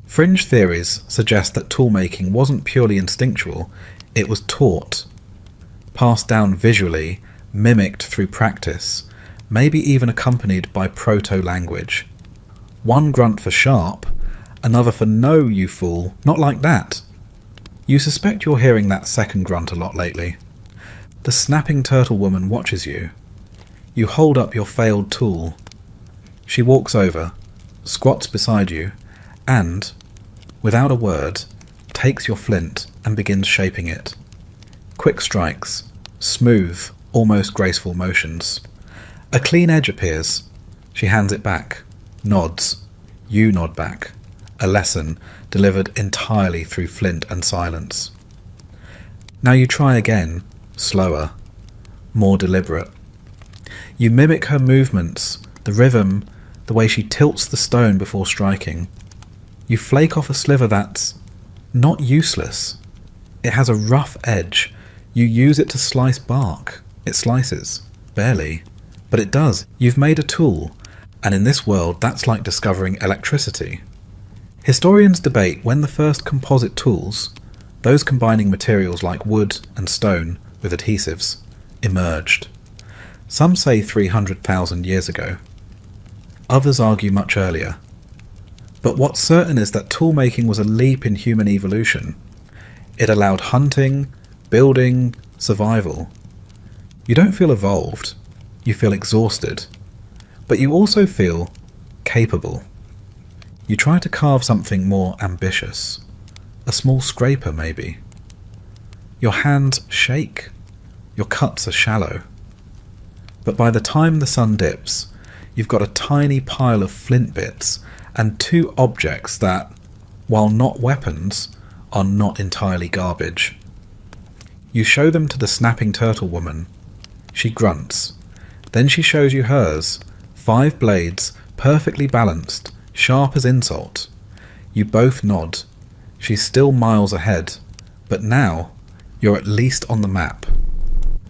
Fringe theories suggest that toolmaking wasn't purely instinctual, it was taught. Passed down visually, mimicked through practice, maybe even accompanied by proto-language. One grunt for sharp, another for no, you fool, not like that. You suspect you're hearing that second grunt a lot lately. The snapping turtle woman watches you. You hold up your failed tool. She walks over, squats beside you, and, without a word, takes your flint and begins shaping it. Quick strikes, smooth, almost graceful motions. A clean edge appears. She hands it back, nods. You nod back. A lesson delivered entirely through flint and silence. Now you try again, slower, more deliberate. You mimic her movements, the rhythm, the way she tilts the stone before striking. You flake off a sliver that's not useless. It has a rough edge. You use it to slice bark. It slices. Barely. But it does. You've made a tool. And in this world, that's like discovering electricity. Historians debate when the first composite tools, those combining materials like wood and stone with adhesives, emerged. Some say 300,000 years ago. Others argue much earlier. But what's certain is that toolmaking was a leap in human evolution. It allowed hunting, building, survival. You don't feel evolved, you feel exhausted, but you also feel capable. You try to carve something more ambitious, a small scraper maybe. Your hands shake, your cuts are shallow. But by the time the sun dips, you've got a tiny pile of flint bits and two objects that, while not weapons, are not entirely garbage. You show them to the snapping turtle woman. She grunts. Then she shows you hers, 5 blades, perfectly balanced, sharp as insult. You both nod. She's still miles ahead, but now you're at least on the map.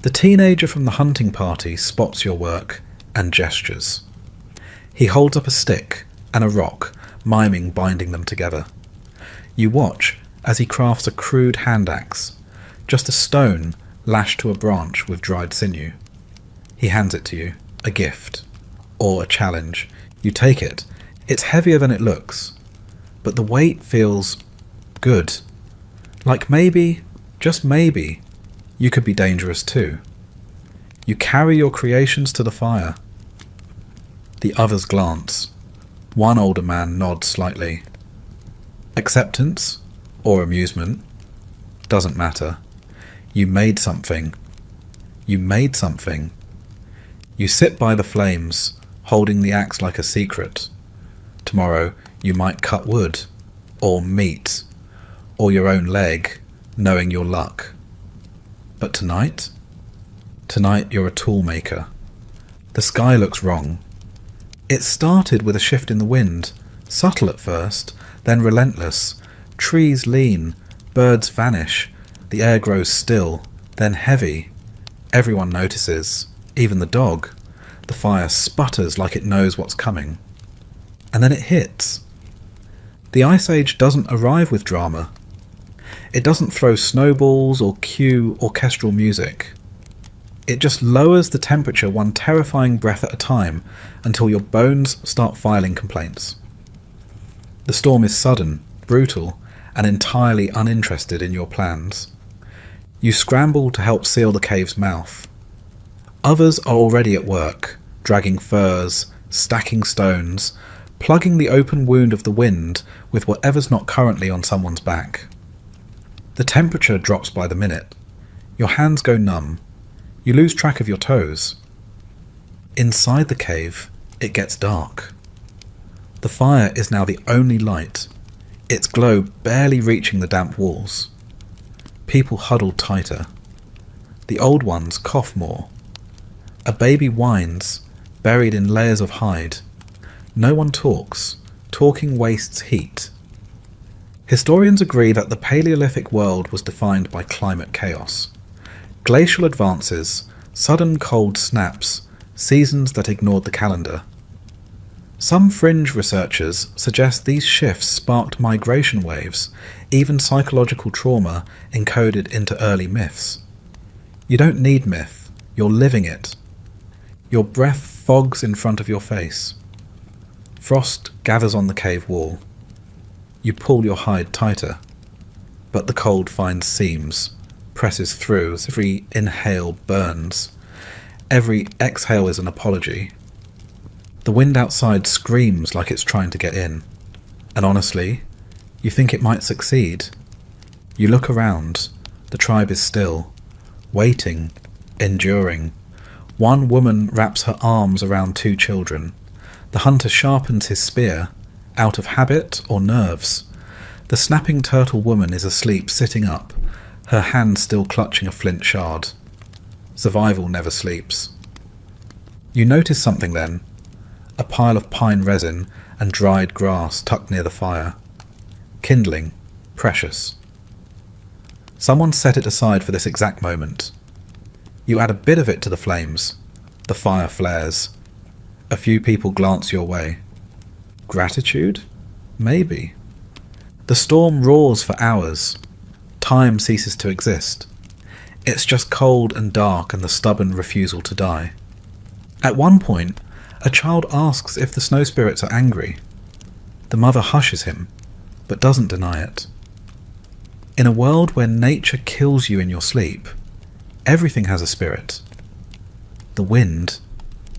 The teenager from the hunting party spots your work and gestures. He holds up a stick and a rock, miming binding them together. You watch as he crafts a crude hand axe, just a stone lashed to a branch with dried sinew. He hands it to you, a gift. or a challenge. You take it. It's heavier than it looks, but the weight feels good. Like maybe, just maybe, you could be dangerous too. You carry your creations to the fire. The others glance. One older man nods slightly. Acceptance, or amusement, doesn't matter. You made something. You made something. You sit by the flames, holding the axe like a secret. Tomorrow you might cut wood, or meat, or your own leg, knowing your luck. But tonight? Tonight you're a tool maker. The sky looks wrong. It started with a shift in the wind, subtle at first, then relentless. Trees lean, birds vanish, the air grows still, then heavy. Everyone notices, even the dog. The fire sputters like it knows what's coming. And then it hits. The Ice Age doesn't arrive with drama. It doesn't throw snowballs or cue orchestral music. It just lowers the temperature one terrifying breath at a time until your bones start filing complaints. The storm is sudden, brutal, and entirely uninterested in your plans. You scramble to help seal the cave's mouth. Others are already at work, dragging furs, stacking stones, plugging the open wound of the wind with whatever's not currently on someone's back. The temperature drops by the minute. Your hands go numb. You lose track of your toes. Inside the cave, it gets dark. The fire is now the only light, its glow barely reaching the damp walls. People huddle tighter. The old ones cough more. A baby whines, buried in layers of hide. No one talks. Talking wastes heat. Historians agree that the Paleolithic world was defined by climate chaos. Glacial advances, sudden cold snaps, seasons that ignored the calendar. Some fringe researchers suggest these shifts sparked migration waves, even psychological trauma encoded into early myths. You don't need myth, you're living it. Your breath fogs in front of your face. Frost gathers on the cave wall. You pull your hide tighter, but the cold finds seams, presses through as every inhale burns. Every exhale is an apology. The wind outside screams like it's trying to get in, and honestly, you think it might succeed. You look around. The tribe is still, waiting, enduring. One woman wraps her arms around two children. The hunter sharpens his spear, out of habit or nerves. The snapping turtle woman is asleep, sitting up, her hand still clutching a flint shard. Survival never sleeps. You notice something then. A pile of pine resin and dried grass tucked near the fire. Kindling, precious. Someone set it aside for this exact moment. You add a bit of it to the flames. The fire flares. A few people glance your way. Gratitude? Maybe. The storm roars for hours. Time ceases to exist. It's just cold and dark and the stubborn refusal to die. At one point, a child asks if the snow spirits are angry. The mother hushes him, but doesn't deny it. In a world where nature kills you in your sleep, everything has a spirit. The wind,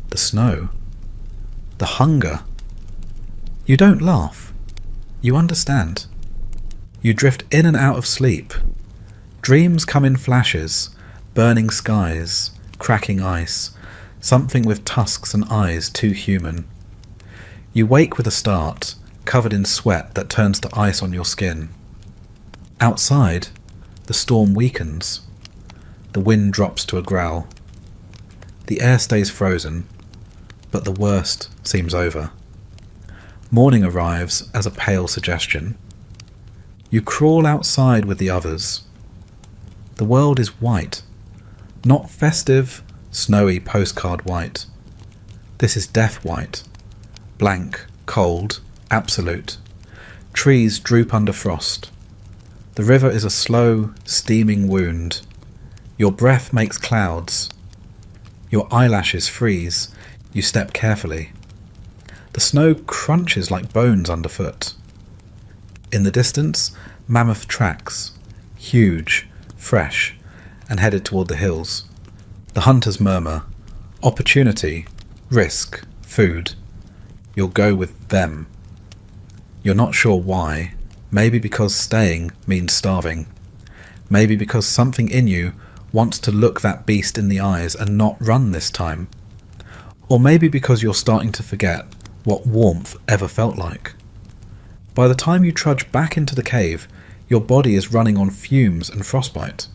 the snow, the hunger. You don't laugh. You understand. You drift in and out of sleep. Dreams come in flashes, burning skies, cracking ice, something with tusks and eyes too human. You wake with a start, covered in sweat that turns to ice on your skin. Outside, the storm weakens. The wind drops to a growl. The air stays frozen, but the worst seems over. Morning arrives as a pale suggestion. You crawl outside with the others. The world is white, not festive, snowy postcard white. This is death white, blank, cold, absolute. Trees droop under frost. The river is a slow, steaming wound. Your breath makes clouds. Your eyelashes freeze. You step carefully. The snow crunches like bones underfoot. In the distance, mammoth tracks, huge, fresh, and headed toward the hills. The hunters murmur, opportunity, risk, food. You'll go with them. You're not sure why. Maybe because staying means starving. Maybe because something in you wants to look that beast in the eyes and not run this time. Or maybe because you're starting to forget what warmth ever felt like. By the time you trudge back into the cave, your body is running on fumes and frostbite.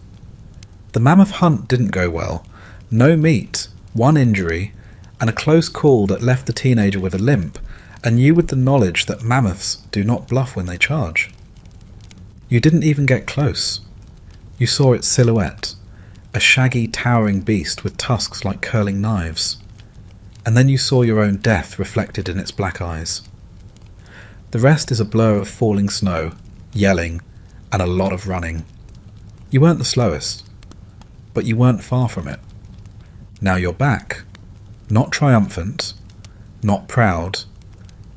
The mammoth hunt didn't go well. No meat, one injury, and a close call that left the teenager with a limp, and you with the knowledge that mammoths do not bluff when they charge. You didn't even get close. You saw its silhouette, a shaggy, towering beast with tusks like curling knives. And then you saw your own death reflected in its black eyes. The rest is a blur of falling snow, yelling, and a lot of running. You weren't the slowest, but you weren't far from it. Now you're back, not triumphant, not proud,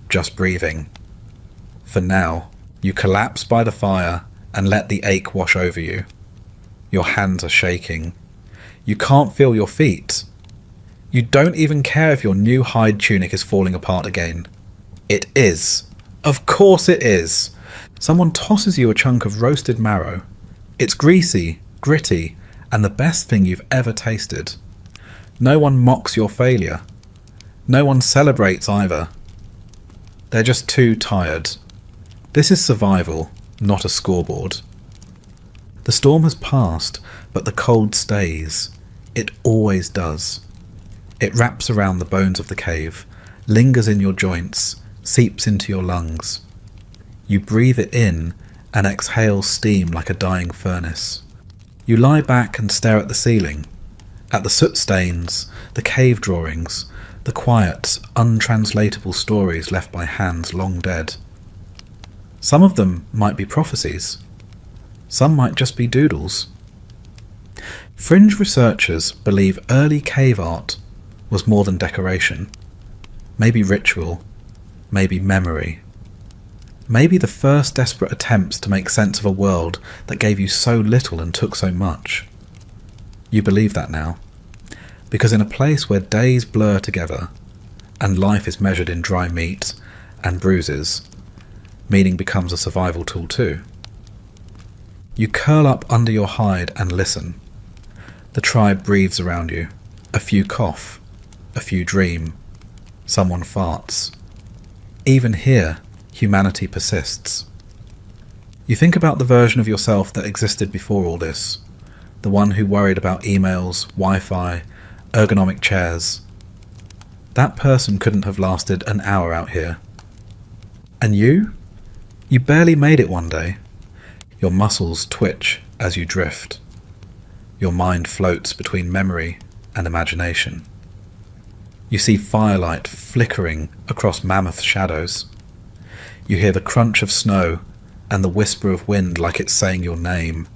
just breathing. For now, you collapse by the fire and let the ache wash over you. Your hands are shaking. You can't feel your feet. You don't even care if your new hide tunic is falling apart again. It is. Of course it is. Someone tosses you a chunk of roasted marrow. It's greasy, gritty, and the best thing you've ever tasted. No one mocks your failure. No one celebrates either. They're just too tired. This is survival, not a scoreboard. The storm has passed, but the cold stays. It always does. It wraps around the bones of the cave, lingers in your joints, seeps into your lungs. You breathe it in and exhale steam like a dying furnace. You lie back and stare at the ceiling, at the soot stains, the cave drawings, the quiet, untranslatable stories left by hands long dead. Some of them might be prophecies. Some might just be doodles. Fringe researchers believe early cave art was more than decoration. Maybe ritual. Maybe memory. Maybe the first desperate attempts to make sense of a world that gave you so little and took so much. You believe that now. Because in a place where days blur together, and life is measured in dry meat and bruises, meaning becomes a survival tool too. You curl up under your hide and listen. The tribe breathes around you. A few cough. A few dream. Someone farts. Even here, humanity persists. You think about the version of yourself that existed before all this. The one who worried about emails, Wi-Fi, ergonomic chairs. That person couldn't have lasted an hour out here. And you? You barely made it one day. Your muscles twitch as you drift. Your mind floats between memory and imagination. You see firelight flickering across mammoth shadows. You hear the crunch of snow and the whisper of wind like it's saying your name.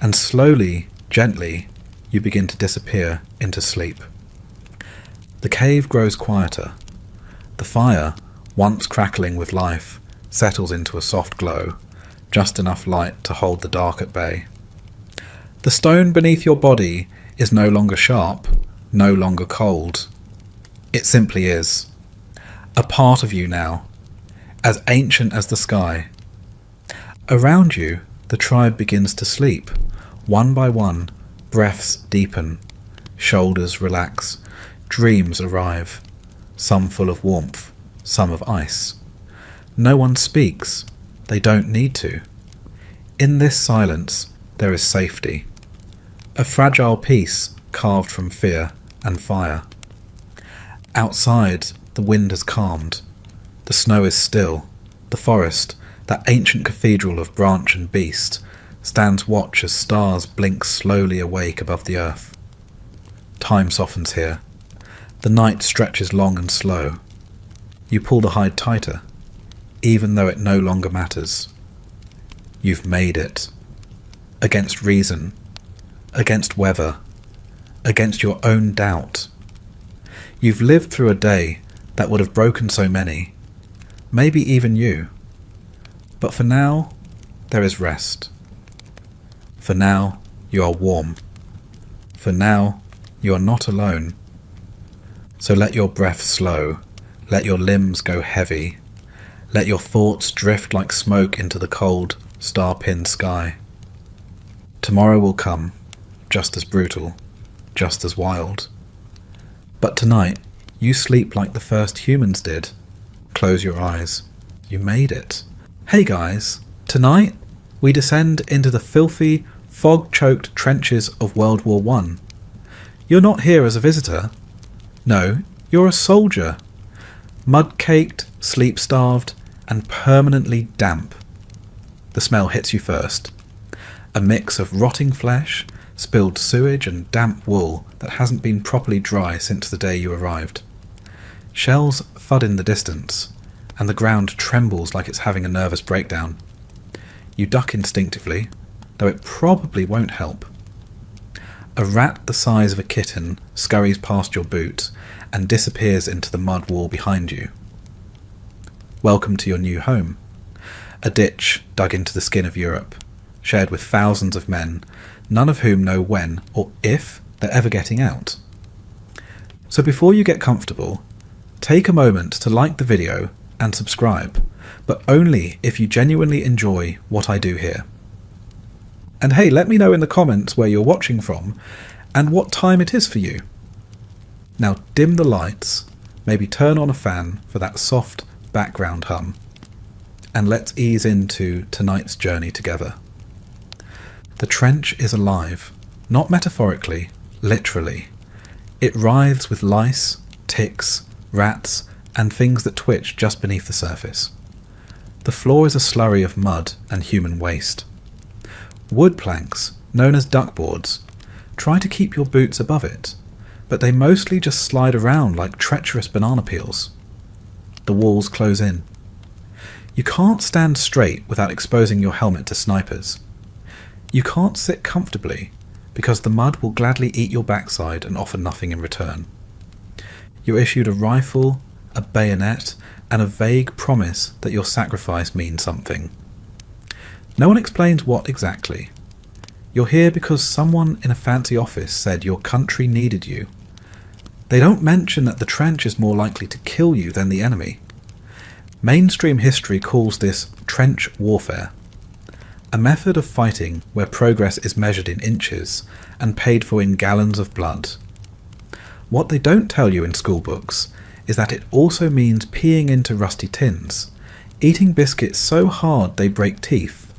And slowly, gently, you begin to disappear into sleep. The cave grows quieter. The fire, once crackling with life, settles into a soft glow, just enough light to hold the dark at bay. The stone beneath your body is no longer sharp, no longer cold. It simply is. A part of you now, as ancient as the sky. Around you, the tribe begins to sleep. One by one, breaths deepen, shoulders relax, dreams arrive, some full of warmth, some of ice. No one speaks. They don't need to. In this silence, there is safety. A fragile peace carved from fear and fire. Outside, the wind has calmed. The snow is still. The forest, that ancient cathedral of branch and beast, stands watch as stars blink slowly awake above the earth. Time softens here. The night stretches long and slow. You pull the hide tighter, even though it no longer matters. You've made it. Against reason, against weather, against your own doubt. You've lived through a day that would have broken so many, maybe even you. But for now, there is rest. For now, you are warm. For now, you are not alone. So let your breath slow, let your limbs go heavy, let your thoughts drift like smoke into the cold, star-pinned sky. Tomorrow will come, just as brutal, just as wild. But tonight, you sleep like the first humans did. Close your eyes. You made it. Hey guys, tonight we descend into the filthy, fog-choked trenches of World War I. You're not here as a visitor. No, you're a soldier. Mud-caked, sleep-starved, and permanently damp. The smell hits you first. A mix of rotting flesh, spilled sewage and damp wool that hasn't been properly dry since the day you arrived. Shells thud in the distance, and the ground trembles like it's having a nervous breakdown. You duck instinctively, though it probably won't help. A rat the size of a kitten scurries past your boot and disappears into the mud wall behind you. Welcome to your new home. A ditch dug into the skin of Europe, shared with thousands of men, none of whom know when or if they're ever getting out. So before you get comfortable, take a moment to like the video and subscribe, but only if you genuinely enjoy what I do here. And hey, let me know in the comments where you're watching from and what time it is for you. Now dim the lights, maybe turn on a fan for that soft background hum, and let's ease into tonight's journey together. The trench is alive, not metaphorically, literally. It writhes with lice, ticks, rats, and things that twitch just beneath the surface. The floor is a slurry of mud and human waste. Wood planks, known as duckboards, try to keep your boots above it, but they mostly just slide around like treacherous banana peels. The walls close in. You can't stand straight without exposing your helmet to snipers. You can't sit comfortably because the mud will gladly eat your backside and offer nothing in return. You're issued a rifle, a bayonet, and a vague promise that your sacrifice means something. No one explains what exactly. You're here because someone in a fancy office said your country needed you. They don't mention that the trench is more likely to kill you than the enemy. Mainstream history calls this trench warfare, a method of fighting where progress is measured in inches and paid for in gallons of blood. What they don't tell you in school books is that it also means peeing into rusty tins, eating biscuits so hard they break teeth,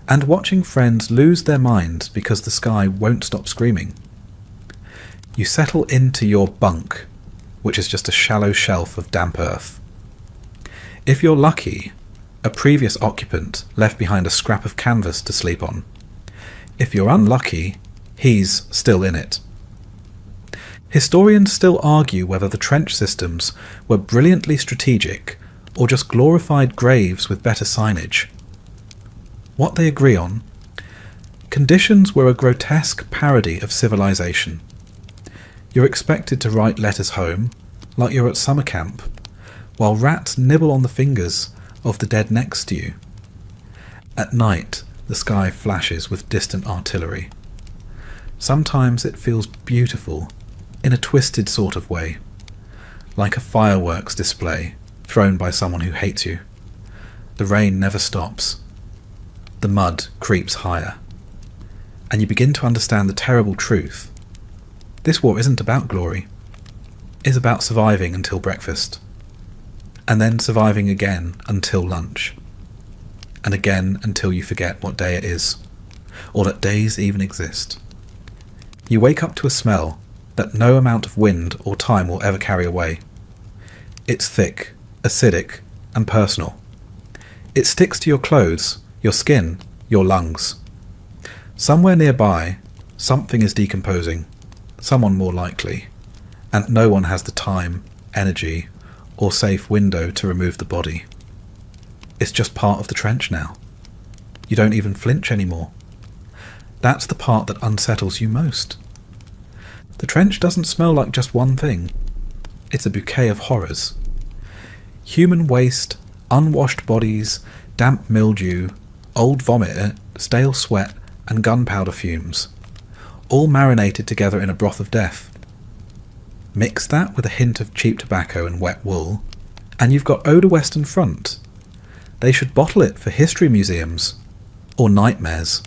and watching friends lose their minds because the sky won't stop screaming. You settle into your bunk, which is just a shallow shelf of damp earth. If you're lucky, a previous occupant left behind a scrap of canvas to sleep on. If you're unlucky, he's still in it. Historians still argue whether the trench systems were brilliantly strategic or just glorified graves with better signage. What they agree on: conditions were a grotesque parody of civilization. You're expected to write letters home, like you're at summer camp, while rats nibble on the fingers of the dead next to you. At night, the sky flashes with distant artillery. Sometimes it feels beautiful, in a twisted sort of way, like a fireworks display thrown by someone who hates you. The rain never stops. The mud creeps higher. And you begin to understand the terrible truth. This war isn't about glory. It's about surviving until breakfast. And then surviving again until lunch. And again until you forget what day it is, or that days even exist. You wake up to a smell that no amount of wind or time will ever carry away. It's thick, acidic, and personal. It sticks to your clothes, your skin, your lungs. Somewhere nearby, something is decomposing, someone more likely, and no one has the time, energy, or safe window to remove the body. It's just part of the trench now. You don't even flinch anymore. That's the part that unsettles you most. The trench doesn't smell like just one thing. It's a bouquet of horrors. Human waste, unwashed bodies, damp mildew, old vomit, stale sweat, and gunpowder fumes, all marinated together in a broth of death. Mix that with a hint of cheap tobacco and wet wool, and you've got Eau de Western Front. They should bottle it for history museums, or nightmares.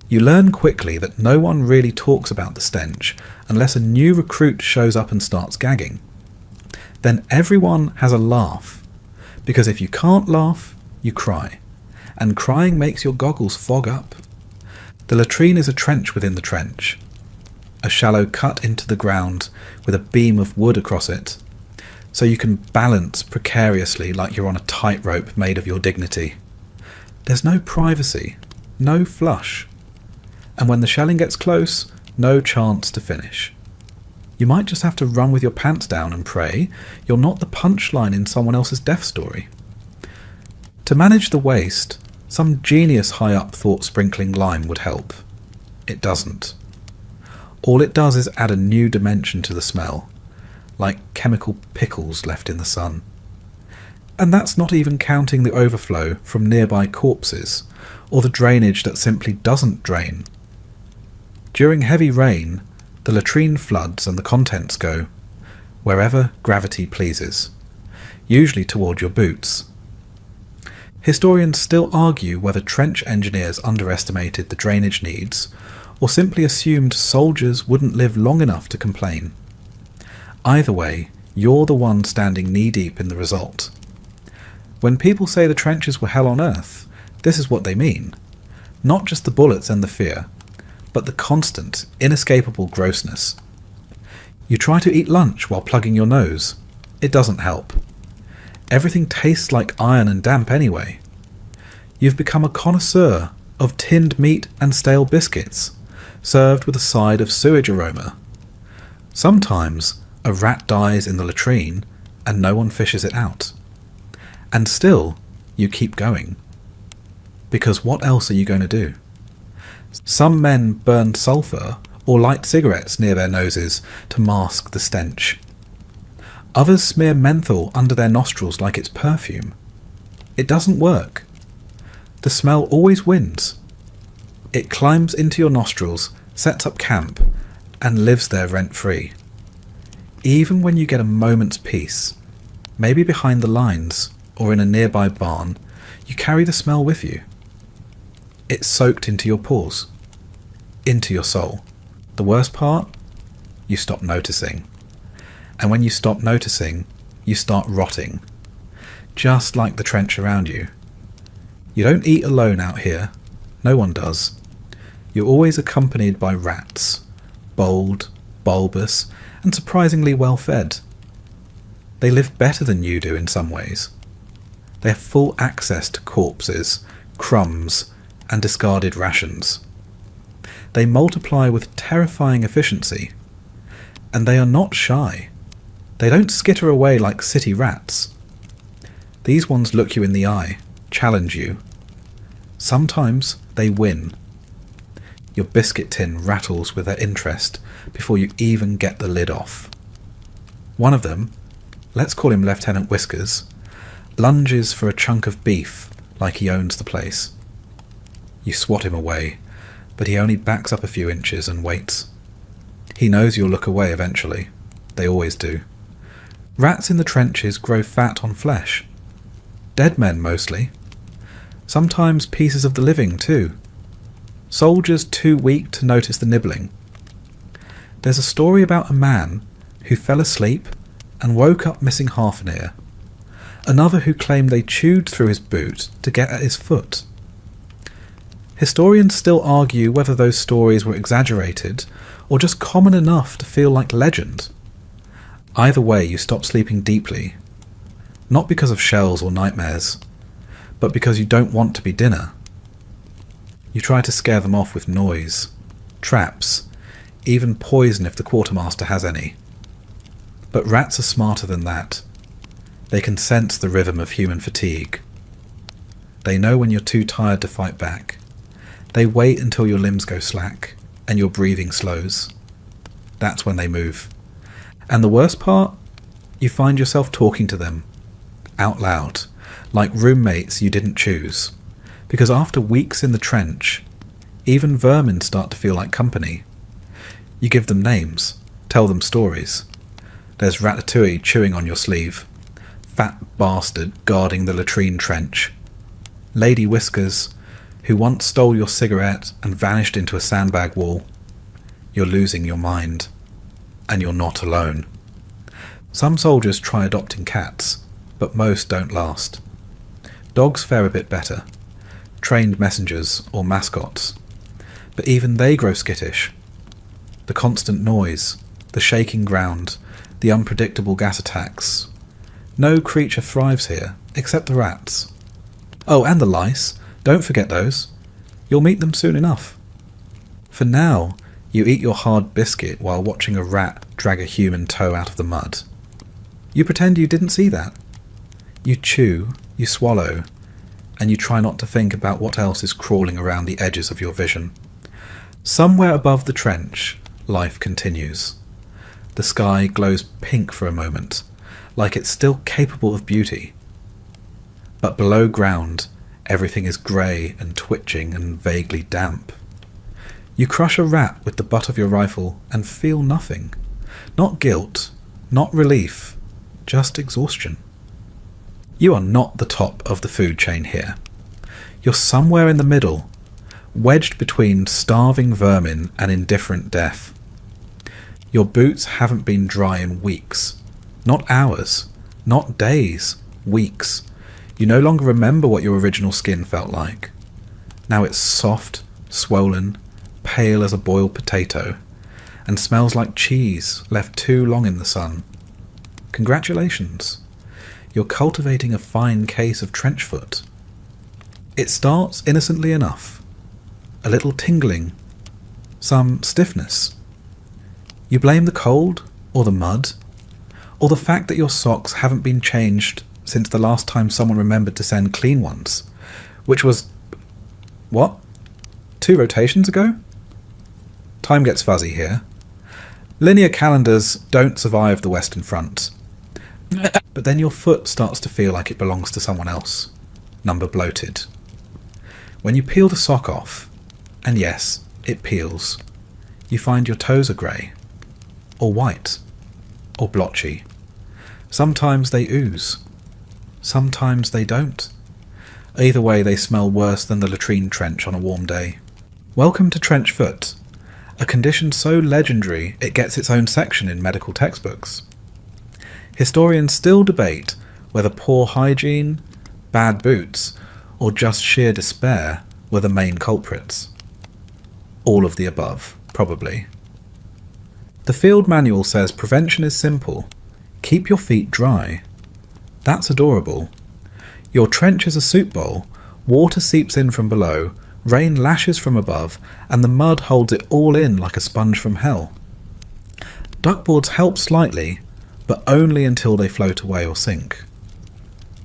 You learn quickly that no one really talks about the stench unless a new recruit shows up and starts gagging. Then everyone has a laugh, because if you can't laugh, you cry, and crying makes your goggles fog up. The latrine is a trench within the trench, a shallow cut into the ground with a beam of wood across it, so you can balance precariously like you're on a tightrope made of your dignity. There's no privacy, no flush, and when the shelling gets close, no chance to finish. You might just have to run with your pants down and pray you're not the punchline in someone else's death story. To manage the waste, some genius high-up thought sprinkling lime would help. It doesn't. All it does is add a new dimension to the smell, like chemical pickles left in the sun. And that's not even counting the overflow from nearby corpses, or the drainage that simply doesn't drain. During heavy rain, the latrine floods and the contents go wherever gravity pleases, usually toward your boots. Historians still argue whether trench engineers underestimated the drainage needs, or simply assumed soldiers wouldn't live long enough to complain. Either way, you're the one standing knee-deep in the result. When people say the trenches were hell on earth, this is what they mean. Not just the bullets and the fear, but the constant, inescapable grossness. You try to eat lunch while plugging your nose. It doesn't help. Everything tastes like iron and damp anyway. You've become a connoisseur of tinned meat and stale biscuits, served with a side of sewage aroma. Sometimes a rat dies in the latrine and no one fishes it out. And still, you keep going. Because what else are you going to do? Some men burn sulphur or light cigarettes near their noses to mask the stench. Others smear menthol under their nostrils like it's perfume. It doesn't work. The smell always wins. It climbs into your nostrils, sets up camp, and lives there rent-free. Even when you get a moment's peace, maybe behind the lines or in a nearby barn, you carry the smell with you. It's soaked into your pores, into your soul. The worst part? You stop noticing. And when you stop noticing, you start rotting. Just like the trench around you. You don't eat alone out here. No one does. You're always accompanied by rats. Bold, bulbous, and surprisingly well fed. They live better than you do in some ways. They have full access to corpses, crumbs, and discarded rations. They multiply with terrifying efficiency. And they are not shy. They don't skitter away like city rats. These ones look you in the eye, challenge you. Sometimes they win. Your biscuit tin rattles with their interest before you even get the lid off. One of them, let's call him Lieutenant Whiskers, lunges for a chunk of beef like he owns the place. You swat him away, but he only backs up a few inches and waits. He knows you'll look away eventually. They always do. Rats in the trenches grow fat on flesh. Dead men mostly. Sometimes pieces of the living too. Soldiers too weak to notice the nibbling. There's a story about a man who fell asleep and woke up missing half an ear. Another who claimed they chewed through his boot to get at his foot. Historians still argue whether those stories were exaggerated or just common enough to feel like legend. Either way, you stop sleeping deeply. Not because of shells or nightmares, but because you don't want to be dinner. You try to scare them off with noise, traps, even poison if the quartermaster has any. But rats are smarter than that. They can sense the rhythm of human fatigue. They know when you're too tired to fight back. They wait until your limbs go slack and your breathing slows. That's when they move. And the worst part? You find yourself talking to them, out loud, like roommates you didn't choose. Because after weeks in the trench, even vermin start to feel like company. You give them names, tell them stories. There's Ratatouille chewing on your sleeve, fat bastard guarding the latrine trench, Lady Whiskers, who once stole your cigarette and vanished into a sandbag wall. You're losing your mind, and you're not alone. Some soldiers try adopting cats, but most don't last. Dogs fare a bit better, trained messengers or mascots, but even they grow skittish. The constant noise, the shaking ground, the unpredictable gas attacks. No creature thrives here, except the rats. Oh, and the lice. Don't forget those. You'll meet them soon enough. For now, you eat your hard biscuit while watching a rat drag a human toe out of the mud. You pretend you didn't see that. You chew, you swallow, and you try not to think about what else is crawling around the edges of your vision. Somewhere above the trench, life continues. The sky glows pink for a moment, like it's still capable of beauty. But below ground, everything is grey and twitching and vaguely damp. You crush a rat with the butt of your rifle and feel nothing. Not guilt, not relief, just exhaustion. You are not the top of the food chain here. You're somewhere in the middle, wedged between starving vermin and indifferent death. Your boots haven't been dry in weeks. Not hours, not days, weeks. You no longer remember what your original skin felt like. Now it's soft, swollen, pale as a boiled potato, and smells like cheese left too long in the sun. Congratulations. You're cultivating a fine case of trench foot. It starts innocently enough. A little tingling, some stiffness. You blame the cold, or the mud, or the fact that your socks haven't been changed since the last time someone remembered to send clean ones, which was, what, 2 rotations ago? Time gets fuzzy here. Linear calendars don't survive the Western Front. But then your foot starts to feel like it belongs to someone else, number bloated. When you peel the sock off, and yes, it peels, you find your toes are grey, or white, or blotchy. Sometimes they ooze. Sometimes they don't. Either way, they smell worse than the latrine trench on a warm day. Welcome to trench foot, a condition so legendary it gets its own section in medical textbooks. Historians still debate whether poor hygiene, bad boots, or just sheer despair were the main culprits. All of the above, probably. The field manual says prevention is simple. Keep your feet dry. That's adorable. Your trench is a soup bowl, water seeps in from below, rain lashes from above, and the mud holds it all in like a sponge from hell. Duckboards help slightly, but only until they float away or sink.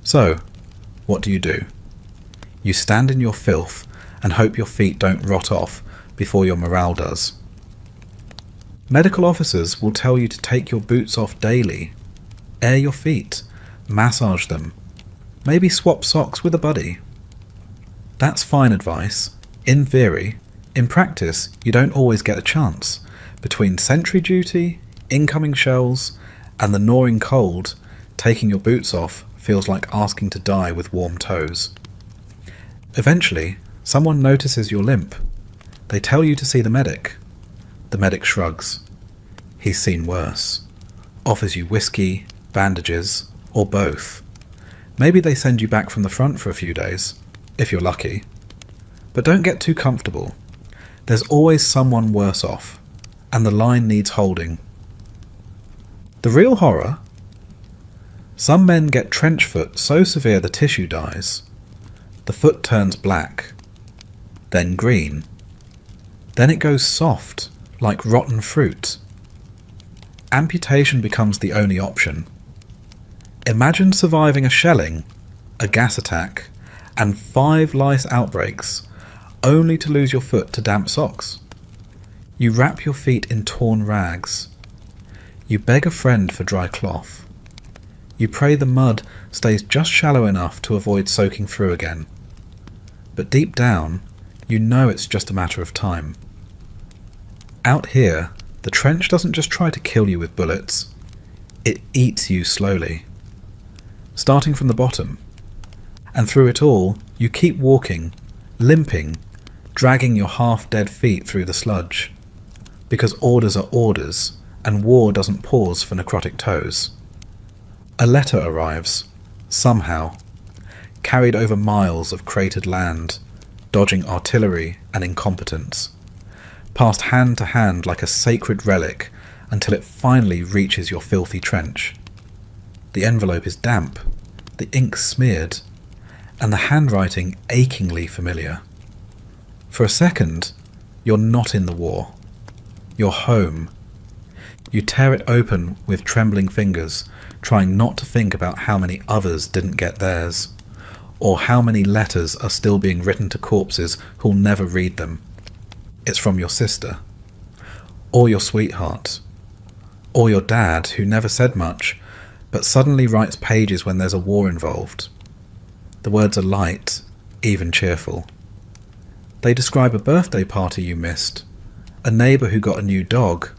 So, what do? You stand in your filth and hope your feet don't rot off before your morale does. Medical officers will tell you to take your boots off daily, air your feet, massage them, maybe swap socks with a buddy. That's fine advice. In theory. In practice, you don't always get a chance. Between sentry duty, incoming shells, and the gnawing cold, taking your boots off feels like asking to die with warm toes. Eventually, someone notices your limp. They tell you to see the medic. The medic shrugs. He's seen worse. Offers you whiskey, bandages, or both. Maybe they send you back from the front for a few days, if you're lucky. But don't get too comfortable. There's always someone worse off, and the line needs holding. The real horror? Some men get trench foot so severe the tissue dies. The foot turns black, then green. Then it goes soft, like rotten fruit. Amputation becomes the only option. Imagine surviving a shelling, a gas attack, and 5 lice outbreaks, only to lose your foot to damp socks. You wrap your feet in torn rags. You beg a friend for dry cloth. You pray the mud stays just shallow enough to avoid soaking through again. But deep down, you know it's just a matter of time. Out here, the trench doesn't just try to kill you with bullets. It eats you slowly. Starting from the bottom. And through it all, you keep walking, limping, dragging your half-dead feet through the sludge. Because orders are orders, and war doesn't pause for necrotic toes. A letter arrives, somehow, carried over miles of cratered land, dodging artillery and incompetence, passed hand to hand like a sacred relic until it finally reaches your filthy trench. The envelope is damp, the ink smeared, and the handwriting achingly familiar. For a second, you're not in the war. You're home. You tear it open with trembling fingers, trying not to think about how many others didn't get theirs, or how many letters are still being written to corpses who'll never read them. It's from your sister, or your sweetheart, or your dad who never said much, but suddenly writes pages when there's a war involved. The words are light, even cheerful. They describe a birthday party you missed, a neighbour who got a new dog,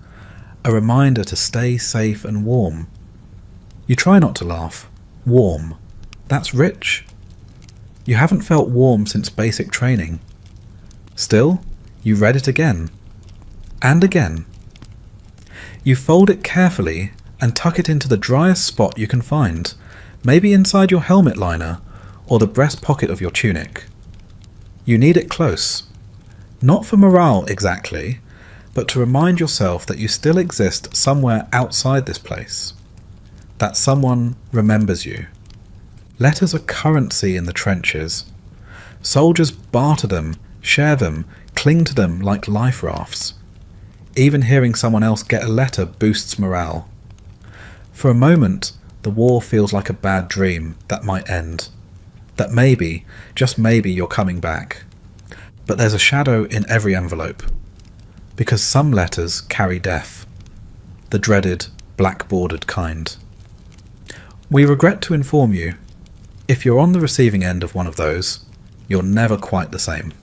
a reminder to stay safe and warm. You try not to laugh. Warm. That's rich. You haven't felt warm since basic training. Still, you read it again. And again. You fold it carefully and tuck it into the driest spot you can find, maybe inside your helmet liner or the breast pocket of your tunic. You need it close. Not for morale exactly, but to remind yourself that you still exist somewhere outside this place. That someone remembers you. Letters are currency in the trenches. Soldiers barter them, share them, cling to them like life rafts. Even hearing someone else get a letter boosts morale. For a moment, the war feels like a bad dream that might end. That maybe, just maybe, you're coming back. But there's a shadow in every envelope. Because some letters carry death. The dreaded, black-bordered kind. We regret to inform you, if you're on the receiving end of one of those, you're never quite the same.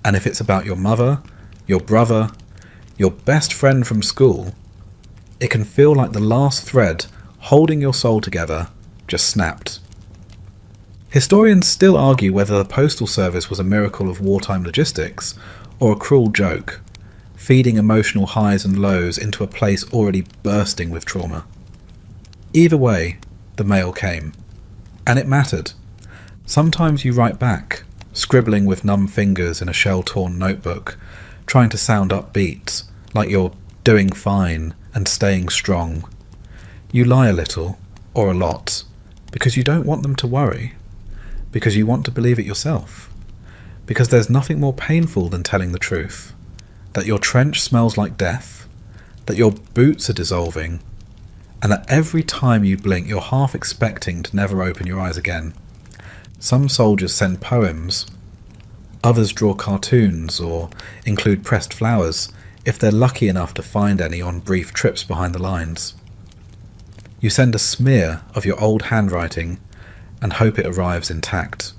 And if it's about your mother, your brother, your best friend from school, it can feel like the last thread holding your soul together just snapped. Historians still argue whether the postal service was a miracle of wartime logistics or a cruel joke, feeding emotional highs and lows into a place already bursting with trauma. Either way, the mail came. And it mattered. Sometimes you write back, scribbling with numb fingers in a shell-torn notebook, trying to sound upbeat, like you're doing fine and staying strong. You lie a little, or a lot, because you don't want them to worry, because you want to believe it yourself, because there's nothing more painful than telling the truth, that your trench smells like death, that your boots are dissolving, and that every time you blink you're half expecting to never open your eyes again. Some soldiers send poems, others draw cartoons or include pressed flowers if they're lucky enough to find any on brief trips behind the lines. You send a smear of your old handwriting and hope it arrives intact.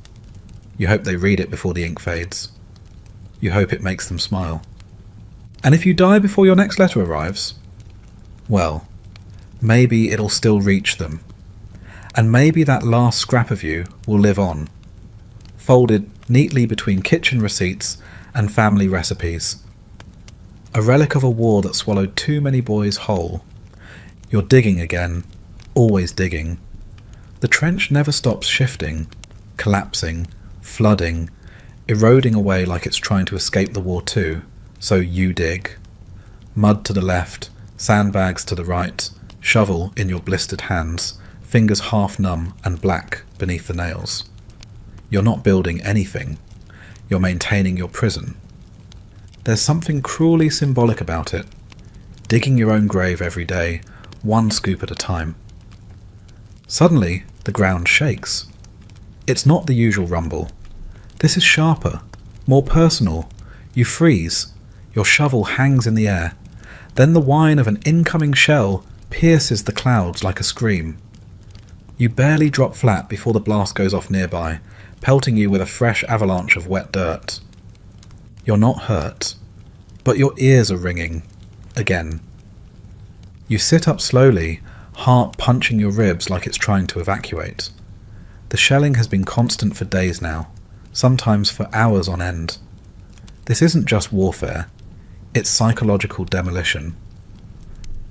You hope they read it before the ink fades. You hope it makes them smile. And if you die before your next letter arrives, well, maybe it'll still reach them. And maybe that last scrap of you will live on, folded neatly between kitchen receipts and family recipes. A relic of a war that swallowed too many boys whole. You're digging again, always digging. The trench never stops shifting, collapsing, flooding, eroding away like it's trying to escape the war too, so you dig. Mud to the left, sandbags to the right, shovel in your blistered hands, fingers half numb and black beneath the nails. You're not building anything. You're maintaining your prison. There's something cruelly symbolic about it, digging your own grave every day, one scoop at a time. Suddenly, the ground shakes. It's not the usual rumble. This is sharper, more personal. You freeze. Your shovel hangs in the air. Then the whine of an incoming shell pierces the clouds like a scream. You barely drop flat before the blast goes off nearby, pelting you with a fresh avalanche of wet dirt. You're not hurt, but your ears are ringing. Again. You sit up slowly, heart punching your ribs like it's trying to evacuate. The shelling has been constant for days now, sometimes for hours on end. This isn't just warfare, it's psychological demolition.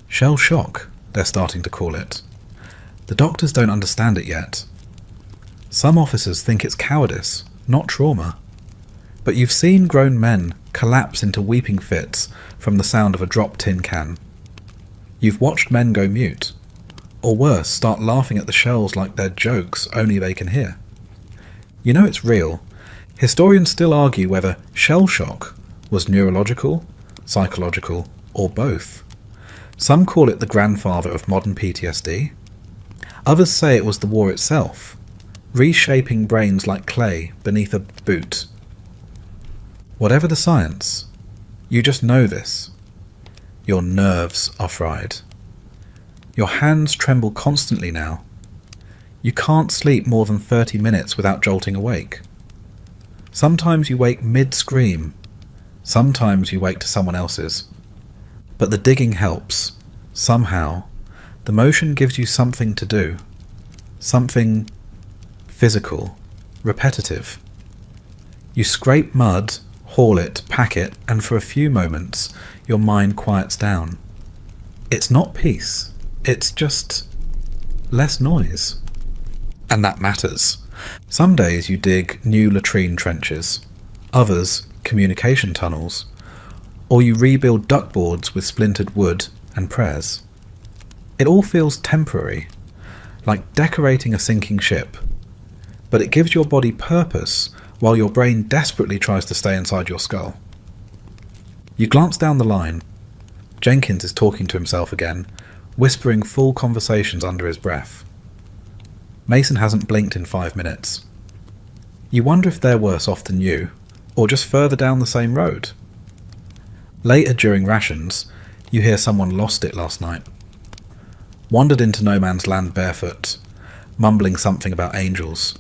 Shell shock, they're starting to call it. The doctors don't understand it yet. Some officers think it's cowardice, not trauma. But you've seen grown men collapse into weeping fits from the sound of a dropped tin can. You've watched men go mute, or worse, start laughing at the shells like they're jokes only they can hear. You know it's real. Historians still argue whether shell shock was neurological, psychological, or both. Some call it the grandfather of modern PTSD. Others say it was the war itself, reshaping brains like clay beneath a boot. Whatever the science, you just know this. Your nerves are fried. Your hands tremble constantly now. You can't sleep more than 30 minutes without jolting awake. Sometimes you wake mid-scream. Sometimes you wake to someone else's. But the digging helps. Somehow, the motion gives you something to do. Something physical, repetitive. You scrape mud, haul it, pack it, and for a few moments, your mind quiets down. It's not peace. It's just less noise. And that matters. Some days you dig new latrine trenches, others communication tunnels, or you rebuild duckboards with splintered wood and prayers. It all feels temporary, like decorating a sinking ship, but it gives your body purpose while your brain desperately tries to stay inside your skull. You glance down the line. Jenkins is talking to himself again, whispering full conversations under his breath. Mason hasn't blinked in 5 minutes. You wonder if they're worse off than you, or just further down the same road. Later during rations, you hear someone lost it last night. Wandered into no man's land barefoot, mumbling something about angels.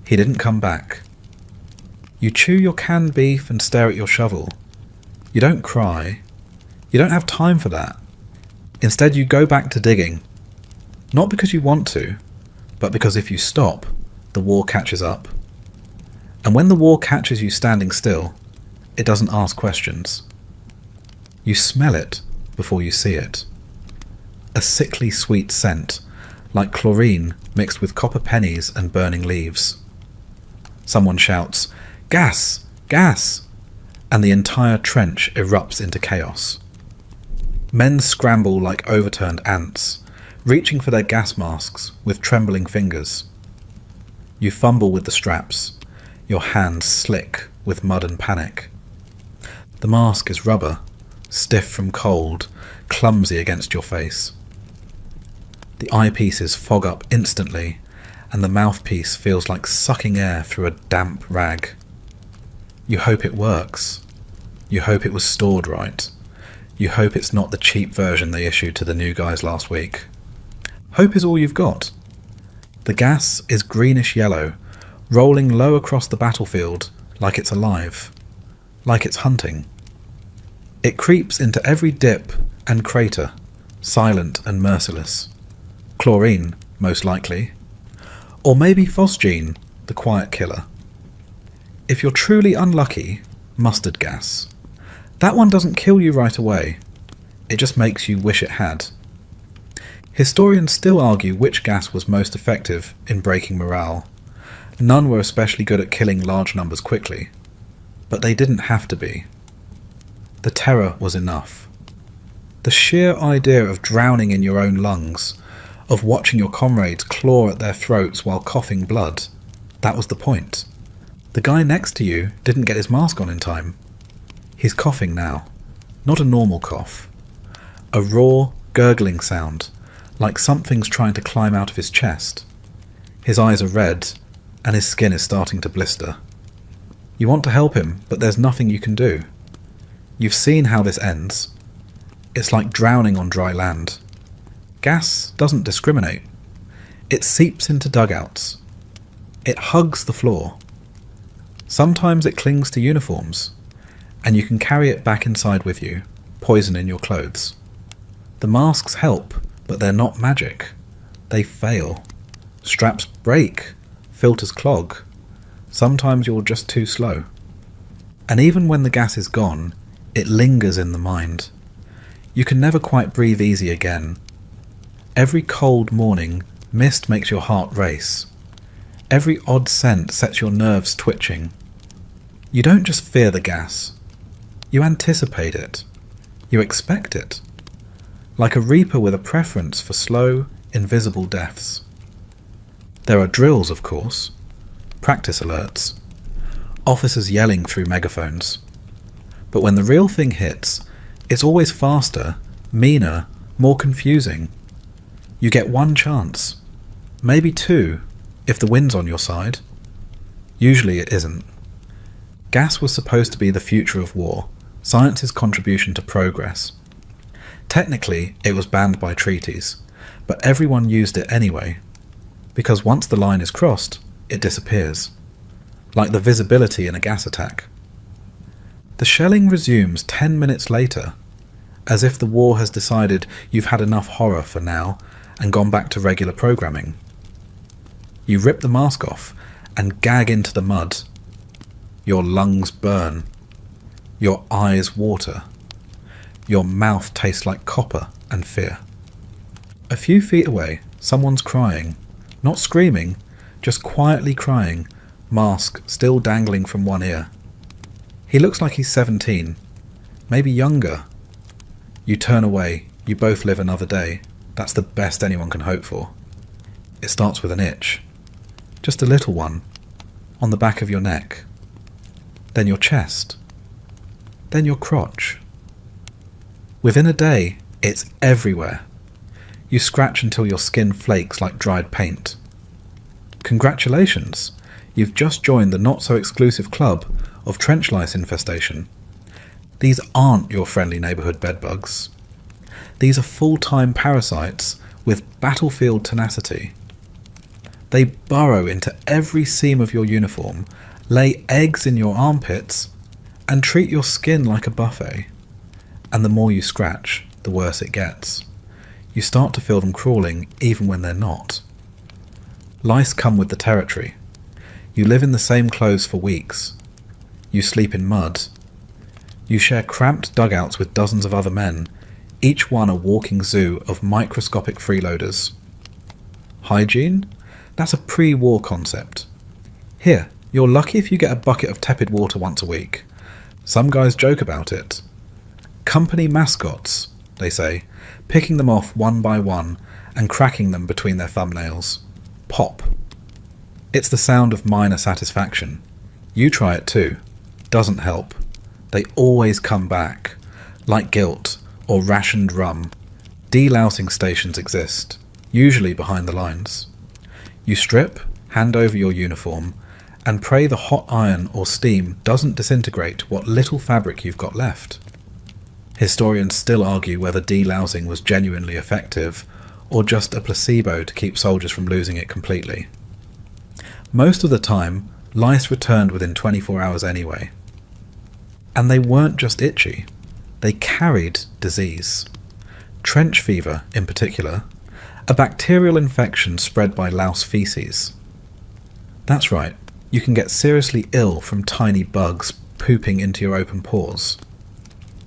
He didn't come back. You chew your canned beef and stare at your shovel. You don't cry. You don't have time for that. Instead you go back to digging. Not because you want to, but because if you stop, the war catches up. And when the war catches you standing still, it doesn't ask questions. You smell it before you see it. A sickly sweet scent, like chlorine mixed with copper pennies and burning leaves. Someone shouts, "Gas! Gas!" and the entire trench erupts into chaos. Men scramble like overturned ants, reaching for their gas masks with trembling fingers. You fumble with the straps, your hands slick with mud and panic. The mask is rubber, stiff from cold, clumsy against your face. The eyepieces fog up instantly, and the mouthpiece feels like sucking air through a damp rag. You hope it works. You hope it was stored right. You hope it's not the cheap version they issued to the new guys last week. Hope is all you've got. The gas is greenish-yellow, rolling low across the battlefield like it's alive, like it's hunting. It creeps into every dip and crater, silent and merciless. Chlorine, most likely. Or maybe phosgene, the quiet killer. If you're truly unlucky, mustard gas. That one doesn't kill you right away. It just makes you wish it had. Historians still argue which gas was most effective in breaking morale. None were especially good at killing large numbers quickly. But they didn't have to be. The terror was enough. The sheer idea of drowning in your own lungs, of watching your comrades claw at their throats while coughing blood, that was the point. The guy next to you didn't get his mask on in time. He's coughing now. Not a normal cough. A raw, gurgling sound, like something's trying to climb out of his chest. His eyes are red, and his skin is starting to blister. You want to help him, but there's nothing you can do. You've seen how this ends. It's like drowning on dry land. Gas doesn't discriminate. It seeps into dugouts. It hugs the floor. Sometimes it clings to uniforms, and you can carry it back inside with you, poison in your clothes. The masks help, but they're not magic. They fail. Straps break. Filters clog. Sometimes you're just too slow. And even when the gas is gone, it lingers in the mind. You can never quite breathe easy again. Every cold morning, mist makes your heart race. Every odd scent sets your nerves twitching. You don't just fear the gas. You anticipate it. You expect it. Like a reaper with a preference for slow, invisible deaths. There are drills, of course. Practice alerts. Officers yelling through megaphones. But when the real thing hits, it's always faster, meaner, more confusing. You get one chance. Maybe two, if the wind's on your side. Usually it isn't. Gas was supposed to be the future of war, science's contribution to progress. Technically, it was banned by treaties, but everyone used it anyway, because once the line is crossed, it disappears, like the visibility in a gas attack. The shelling resumes 10 minutes later, as if the war has decided you've had enough horror for now and gone back to regular programming. You rip the mask off and gag into the mud. Your lungs burn. Your eyes water. Your mouth tastes like copper and fear. A few feet away, someone's crying. Not screaming, just quietly crying, mask still dangling from one ear. He looks like he's 17, maybe younger. You turn away, you both live another day. That's the best anyone can hope for. It starts with an itch. Just a little one, on the back of your neck. Then your chest. Then your crotch. Within a day, it's everywhere. You scratch until your skin flakes like dried paint. Congratulations, you've just joined the not-so-exclusive club of trench lice infestation. These aren't your friendly neighbourhood bedbugs. These are full-time parasites with battlefield tenacity. They burrow into every seam of your uniform, lay eggs in your armpits, and treat your skin like a buffet. And the more you scratch, the worse it gets. You start to feel them crawling even when they're not. Lice come with the territory. You live in the same clothes for weeks. You sleep in mud. You share cramped dugouts with dozens of other men, each one a walking zoo of microscopic freeloaders. Hygiene? That's a pre-war concept. Here, you're lucky if you get a bucket of tepid water once a week. Some guys joke about it. Company mascots, they say, picking them off one by one and cracking them between their thumbnails. Pop. It's the sound of minor satisfaction. You try it too. Doesn't help. They always come back. Like guilt or rationed rum. Delousing stations exist, usually behind the lines. You strip, hand over your uniform, and pray the hot iron or steam doesn't disintegrate what little fabric you've got left. Historians still argue whether delousing was genuinely effective or just a placebo to keep soldiers from losing it completely. Most of the time, lice returned within 24 hours anyway. And they weren't just itchy, they carried disease. Trench fever, in particular, a bacterial infection spread by louse feces. That's right, you can get seriously ill from tiny bugs pooping into your open pores.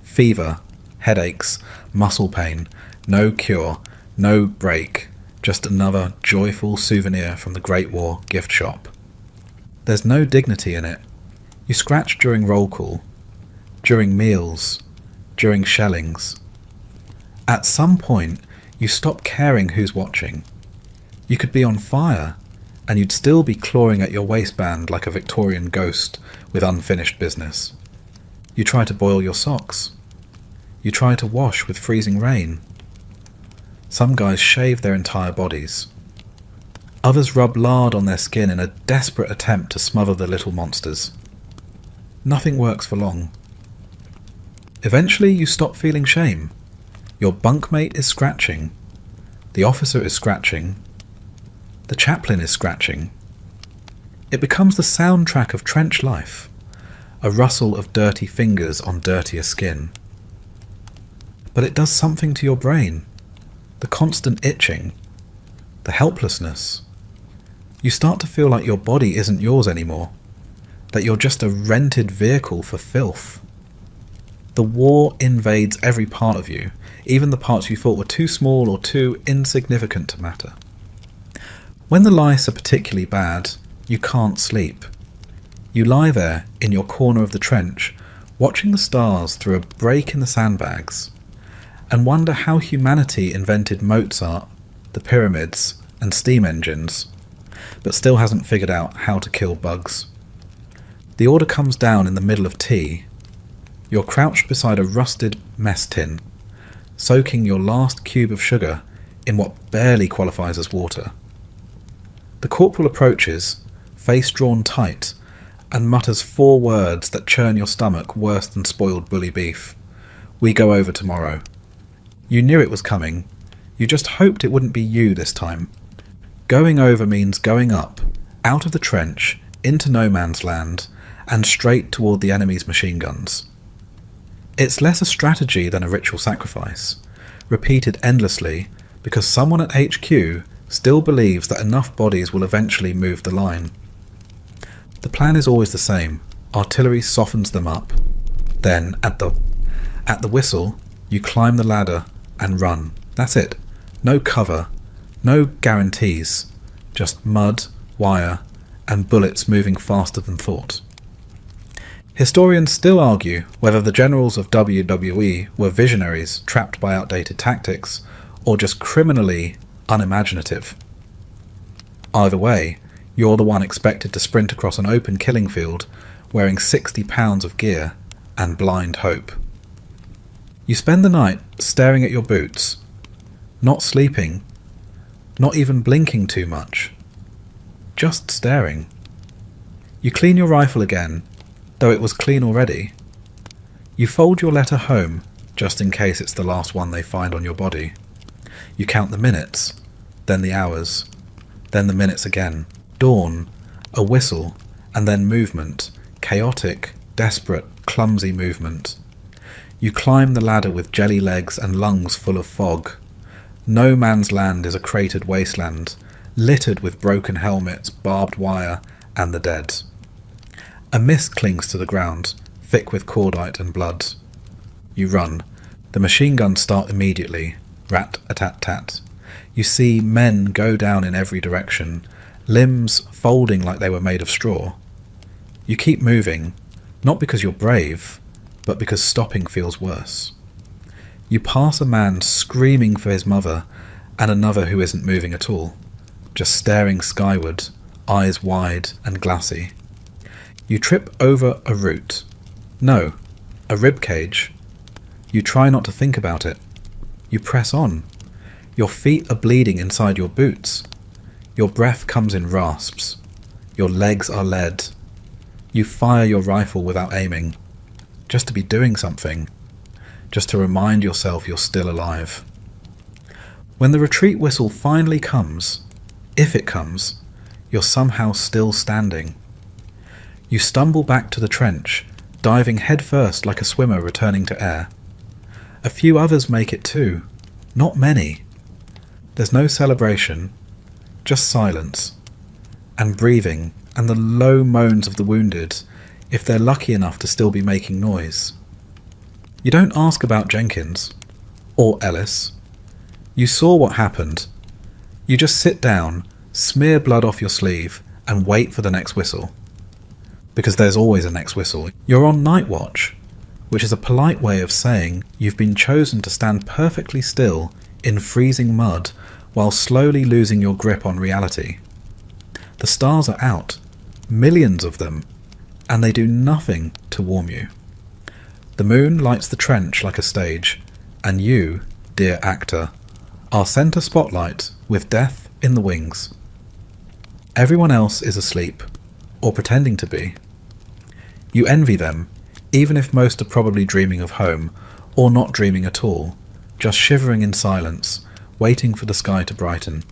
Fever, headaches, muscle pain, no cure, no break, just another joyful souvenir from the Great War gift shop. There's no dignity in it. You scratch during roll call, during meals, during shellings. At some point, you stop caring who's watching. You could be on fire, and you'd still be clawing at your waistband like a Victorian ghost with unfinished business. You try to boil your socks. You try to wash with freezing rain. Some guys shave their entire bodies. Others rub lard on their skin in a desperate attempt to smother the little monsters. Nothing works for long. Eventually you stop feeling shame. Your bunkmate is scratching. The officer is scratching. The chaplain is scratching. It becomes the soundtrack of trench life, a rustle of dirty fingers on dirtier skin. But it does something to your brain. The constant itching, the helplessness. You start to feel like your body isn't yours anymore, that you're just a rented vehicle for filth. The war invades every part of you, even the parts you thought were too small or too insignificant to matter. When the lice are particularly bad, you can't sleep. You lie there in your corner of the trench, watching the stars through a break in the sandbags, and wonder how humanity invented Mozart, the pyramids, and steam engines, but still hasn't figured out how to kill bugs. The order comes down in the middle of tea. You're crouched beside a rusted mess tin, soaking your last cube of sugar in what barely qualifies as water. The corporal approaches, face drawn tight, and mutters 4 words that churn your stomach worse than spoiled bully beef. We go over tomorrow. You knew it was coming. You just hoped it wouldn't be you this time. Going over means going up, out of the trench, into no man's land, and straight toward the enemy's machine guns. It's less a strategy than a ritual sacrifice, repeated endlessly because someone at HQ still believes that enough bodies will eventually move the line. The plan is always the same. Artillery softens them up. Then, at the whistle, you climb the ladder and run. That's it. No cover, no guarantees, just mud, wire, and bullets moving faster than thought. Historians still argue whether the generals of WWE were visionaries trapped by outdated tactics, or just criminally unimaginative. Either way, you're the one expected to sprint across an open killing field wearing 60 pounds of gear and blind hope. You spend the night staring at your boots, not sleeping, not even blinking too much, just staring. You clean your rifle again, though it was clean already. You fold your letter home, just in case it's the last one they find on your body. You count the minutes, then the hours, then the minutes again. Dawn, a whistle, and then movement, chaotic, desperate, clumsy movement. You climb the ladder with jelly legs and lungs full of fog. No man's land is a cratered wasteland, littered with broken helmets, barbed wire, and the dead. A mist clings to the ground, thick with cordite and blood. You run. The machine guns start immediately. Rat-a-tat-tat. You see men go down in every direction, limbs folding like they were made of straw. You keep moving, not because you're brave, but because stopping feels worse. You pass a man screaming for his mother and another who isn't moving at all, just staring skyward, eyes wide and glassy. You trip over a root. No, a rib cage. You try not to think about it. You press on. Your feet are bleeding inside your boots. Your breath comes in rasps. Your legs are lead. You fire your rifle without aiming, just to be doing something, just to remind yourself you're still alive. When the retreat whistle finally comes, if it comes, you're somehow still standing. You stumble back to the trench, diving headfirst like a swimmer returning to air. A few others make it too, not many. There's no celebration, just silence, and breathing, and the low moans of the wounded, if they're lucky enough to still be making noise. You don't ask about Jenkins, or Ellis. You saw what happened. You just sit down, smear blood off your sleeve, and wait for the next whistle. Because there's always a next whistle. You're on night watch, which is a polite way of saying you've been chosen to stand perfectly still in freezing mud while slowly losing your grip on reality. The stars are out, millions of them, and they do nothing to warm you. The moon lights the trench like a stage, and you, dear actor, are centre spotlight with death in the wings. Everyone else is asleep, or pretending to be. You envy them, even if most are probably dreaming of home, or not dreaming at all, just shivering in silence, waiting for the sky to brighten.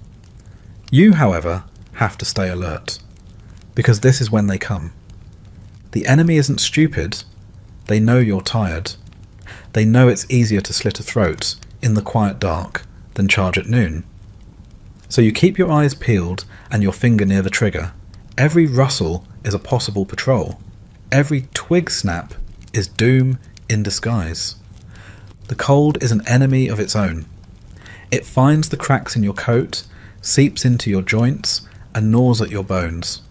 You, however, have to stay alert, because this is when they come. The enemy isn't stupid. They know you're tired. They know it's easier to slit a throat in the quiet dark than charge at noon. So you keep your eyes peeled and your finger near the trigger. Every rustle is a possible patrol. Every twig snap is doom in disguise. The cold is an enemy of its own. It finds the cracks in your coat, seeps into your joints, and gnaws at your bones.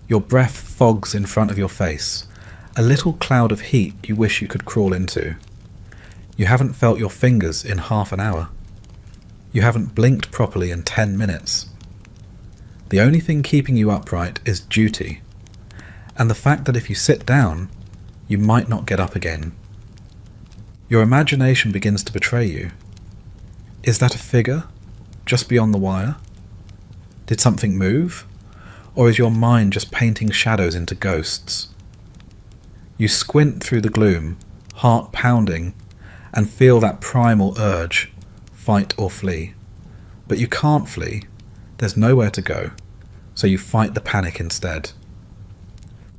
Your breath fogs in front of your face, a little cloud of heat you wish you could crawl into. You haven't felt your fingers in half an hour. You haven't blinked properly in 10 minutes. The only thing keeping you upright is duty, and the fact that if you sit down, you might not get up again. Your imagination begins to betray you. Is that a figure, just beyond the wire? Did something move? Or is your mind just painting shadows into ghosts? You squint through the gloom, heart pounding, and feel that primal urge, fight or flee. But you can't flee. There's nowhere to go, so you fight the panic instead.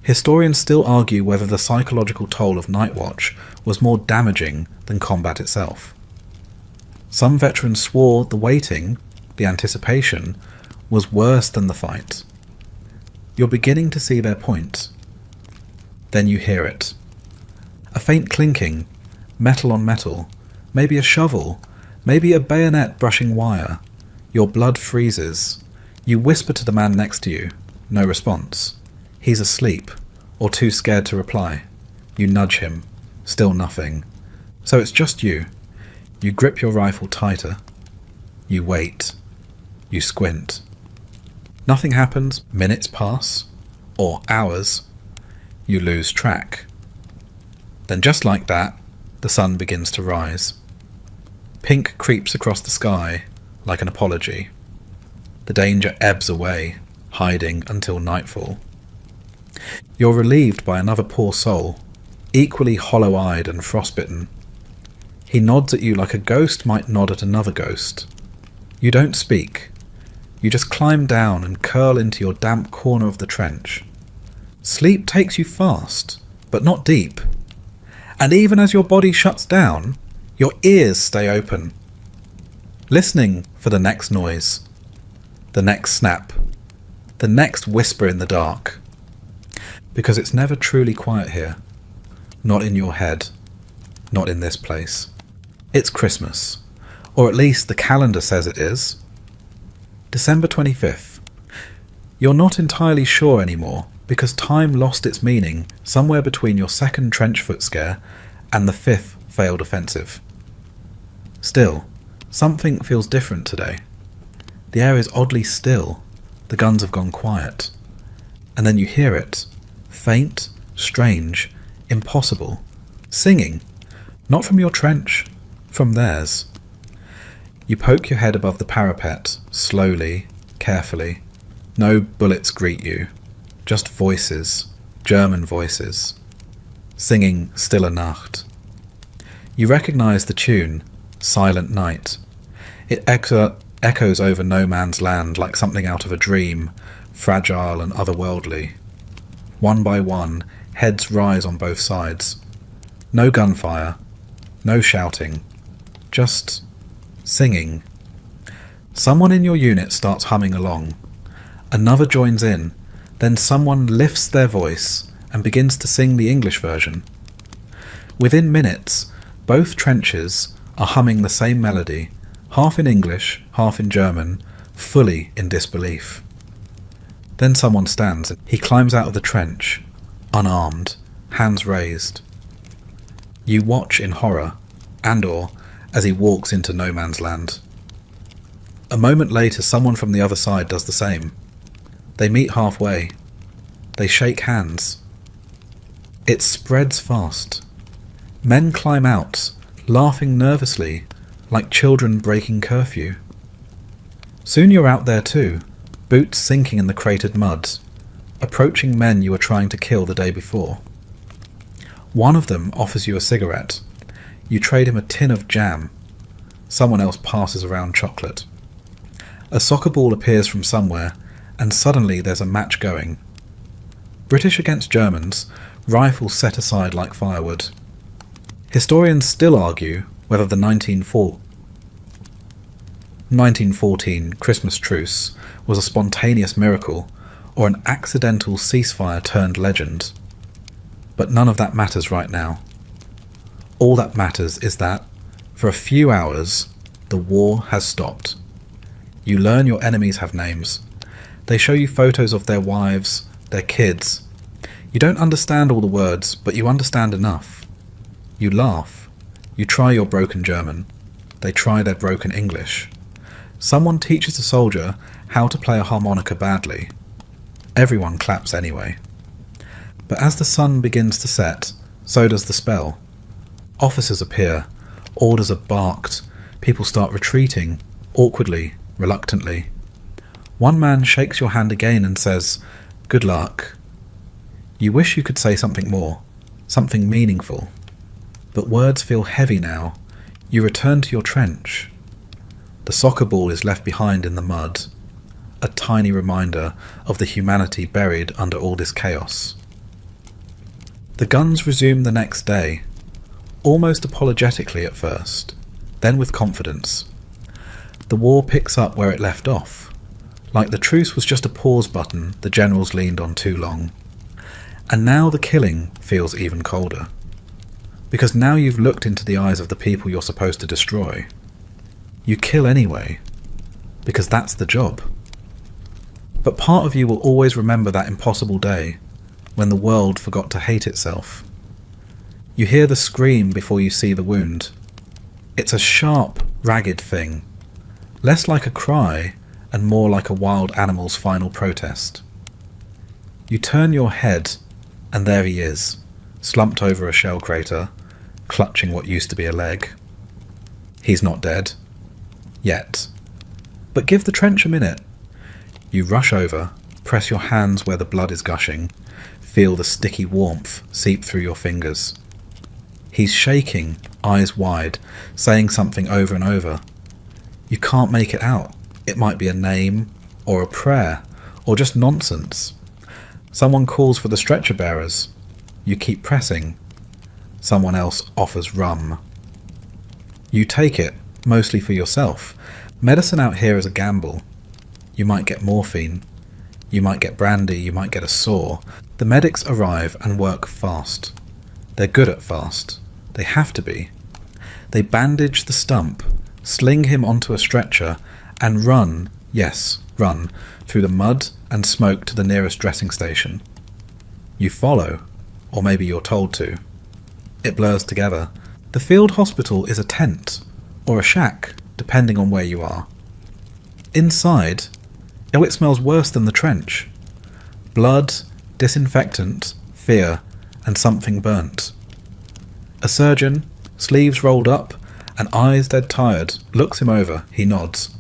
Historians still argue whether the psychological toll of Night Watch was more damaging than combat itself. Some veterans swore the waiting, the anticipation, was worse than the fight. You're beginning to see their point. Then you hear it. A faint clinking, metal on metal, maybe a shovel, maybe a bayonet brushing wire. Your blood freezes. You whisper to the man next to you. No response. He's asleep, or too scared to reply. You nudge him. Still nothing. So it's just you. You grip your rifle tighter. You wait. You squint. Nothing happens. Minutes pass. Or hours. You lose track. Then just like that, the sun begins to rise. Pink creeps across the sky like an apology. The danger ebbs away, hiding until nightfall. You're relieved by another poor soul, equally hollow-eyed and frostbitten. He nods at you like a ghost might nod at another ghost. You don't speak. You just climb down and curl into your damp corner of the trench. Sleep takes you fast, but not deep. And even as your body shuts down, your ears stay open, listening for the next noise, the next snap, the next whisper in the dark. Because it's never truly quiet here. Not in your head. Not in this place. It's Christmas. Or at least the calendar says it is. December 25th. You're not entirely sure anymore, because time lost its meaning somewhere between your second trench foot scare and the fifth failed offensive. Still, something feels different today. The air is oddly still. The guns have gone quiet. And then you hear it. Faint, strange, impossible. Singing. Not from your trench, from theirs. You poke your head above the parapet, slowly, carefully. No bullets greet you. Just voices. German voices. Singing Stille Nacht. You recognise the tune, Silent Night. It echoes over no man's land like something out of a dream, fragile and otherworldly. One by one, heads rise on both sides. No gunfire, no shouting, just singing. Someone in your unit starts humming along. Another joins in, then someone lifts their voice and begins to sing the English version. Within minutes, both trenches are humming the same melody, half in English, half in German, fully in disbelief. Then someone stands. He climbs out of the trench, unarmed, hands raised. You watch in horror, and/or as he walks into no man's land. A moment later, someone from the other side does the same. They meet halfway. They shake hands. It spreads fast. Men climb out, laughing nervously, like children breaking curfew. Soon you're out there too, boots sinking in the cratered mud, approaching men you were trying to kill the day before. One of them offers you a cigarette. You trade him a tin of jam. Someone else passes around chocolate. A soccer ball appears from somewhere, and suddenly there's a match going. British against Germans, rifles set aside like firewood. Historians still argue whether the 1914 Christmas truce was a spontaneous miracle or an accidental ceasefire turned legend. But none of that matters right now. All that matters is that, for a few hours, the war has stopped. You learn your enemies have names. They show you photos of their wives, their kids. You don't understand all the words, but you understand enough. You laugh. You try your broken German. They try their broken English. Someone teaches a soldier how to play a harmonica badly. Everyone claps anyway. But as the sun begins to set, so does the spell. Officers appear. Orders are barked. People start retreating, awkwardly, reluctantly. One man shakes your hand again and says, "Good luck." You wish you could say something more, something meaningful. But words feel heavy now. You return to your trench. The soccer ball is left behind in the mud, a tiny reminder of the humanity buried under all this chaos. The guns resume the next day, almost apologetically at first, then with confidence. The war picks up where it left off, like the truce was just a pause button the generals leaned on too long. And now the killing feels even colder. Because now you've looked into the eyes of the people you're supposed to destroy. You kill anyway, because that's the job. But part of you will always remember that impossible day, when the world forgot to hate itself. You hear the scream before you see the wound. It's a sharp, ragged thing, less like a cry and more like a wild animal's final protest. You turn your head, and there he is, slumped over a shell crater, clutching what used to be a leg. He's not dead. Yet. But give the trench a minute. You rush over, press your hands where the blood is gushing, feel the sticky warmth seep through your fingers. He's shaking, eyes wide, saying something over and over. You can't make it out. It might be a name, or a prayer, or just nonsense. Someone calls for the stretcher bearers. You keep pressing. Someone else offers rum. You take it, mostly for yourself. Medicine out here is a gamble. You might get morphine. You might get brandy, you might get a sore. The medics arrive and work fast. They're good at fast. They have to be. They bandage the stump, sling him onto a stretcher, and run, yes, run, through the mud and smoke to the nearest dressing station. You follow, or maybe you're told to. It blurs together. The field hospital is a tent, or a shack, depending on where you are. Inside, oh, it smells worse than the trench. Blood, disinfectant, fear, and something burnt. A surgeon, sleeves rolled up, and eyes dead tired, looks him over. He nods.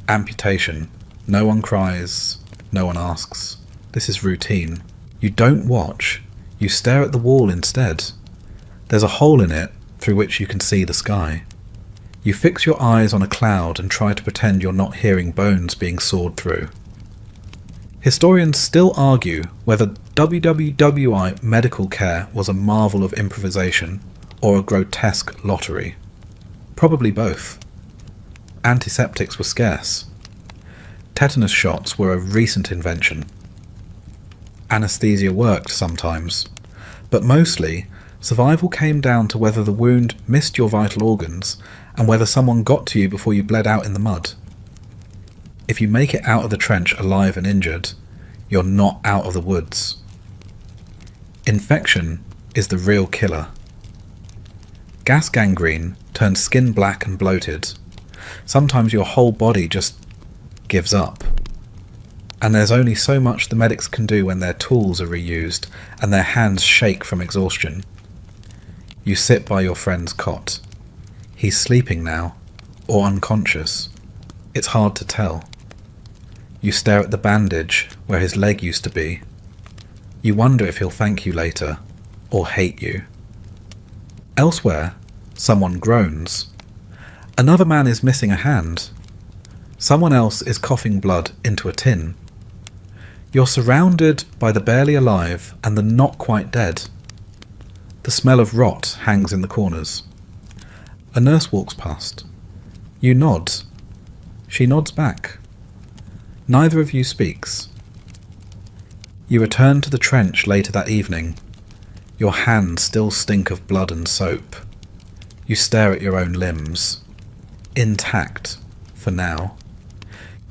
Amputation. No one cries. No one asks. This is routine. You don't watch. You stare at the wall instead. There's a hole in it through which you can see the sky. You fix your eyes on a cloud and try to pretend you're not hearing bones being sawed through. Historians still argue whether WWWI medical care was a marvel of improvisation or a grotesque lottery. Probably both. Antiseptics were scarce. Tetanus shots were a recent invention. Anesthesia worked sometimes, but mostly survival came down to whether the wound missed your vital organs and whether someone got to you before you bled out in the mud. If you make it out of the trench alive and injured, you're not out of the woods. Infection is the real killer. Gas gangrene turns skin black and bloated. Sometimes your whole body just gives up. And there's only so much the medics can do when their tools are reused and their hands shake from exhaustion. You sit by your friend's cot. He's sleeping now, or unconscious. It's hard to tell. You stare at the bandage where his leg used to be. You wonder if he'll thank you later, or hate you. Elsewhere, someone groans. Another man is missing a hand. Someone else is coughing blood into a tin. You're surrounded by the barely alive and the not quite dead. The smell of rot hangs in the corners. A nurse walks past. You nod. She nods back. Neither of you speaks. You return to the trench later that evening. Your hands still stink of blood and soap. You stare at your own limbs. Intact, for now.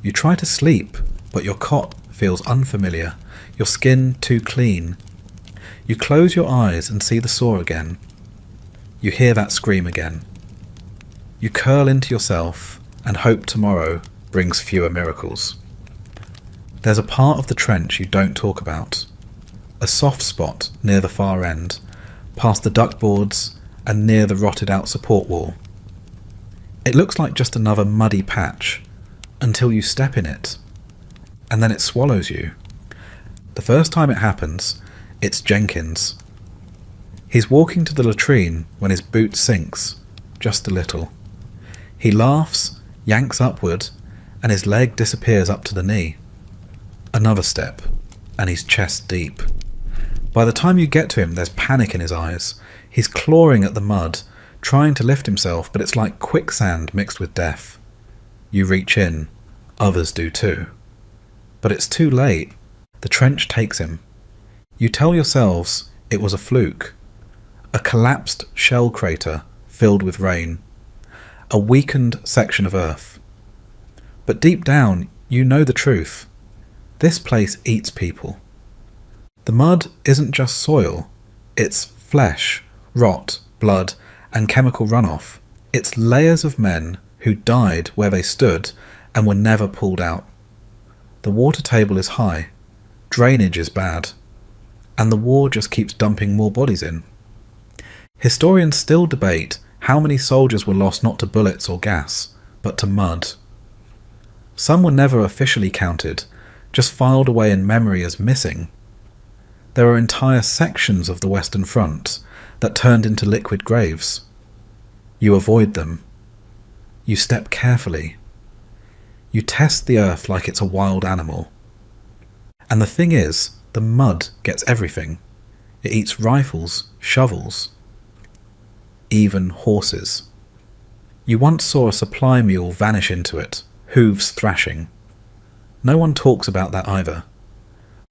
You try to sleep, but your cot feels unfamiliar, your skin too clean. You close your eyes and see the saw again. You hear that scream again. You curl into yourself and hope tomorrow brings fewer miracles. There's a part of the trench you don't talk about. A soft spot near the far end, past the duckboards and near the rotted out support wall. It looks like just another muddy patch, until you step in it, and then it swallows you. The first time it happens, it's Jenkins. He's walking to the latrine when his boot sinks, just a little. He laughs, yanks upward, and his leg disappears up to the knee. Another step, and he's chest deep. By the time you get to him, there's panic in his eyes. He's clawing at the mud, trying to lift himself, but it's like quicksand mixed with death. You reach in. Others do too. But it's too late. The trench takes him. You tell yourselves it was a fluke. A collapsed shell crater filled with rain. A weakened section of earth. But deep down, you know the truth. This place eats people. The mud isn't just soil. It's flesh, rot, blood, and chemical runoff. It's layers of men who died where they stood and were never pulled out. The water table is high. Drainage is bad. And the war just keeps dumping more bodies in. Historians still debate how many soldiers were lost not to bullets or gas, but to mud. Some were never officially counted, just filed away in memory as missing. There are entire sections of the Western Front that turned into liquid graves. You avoid them. You step carefully. You test the earth like it's a wild animal. And the thing is, the mud gets everything. It eats rifles, shovels, even horses. You once saw a supply mule vanish into it, hooves thrashing. No one talks about that either.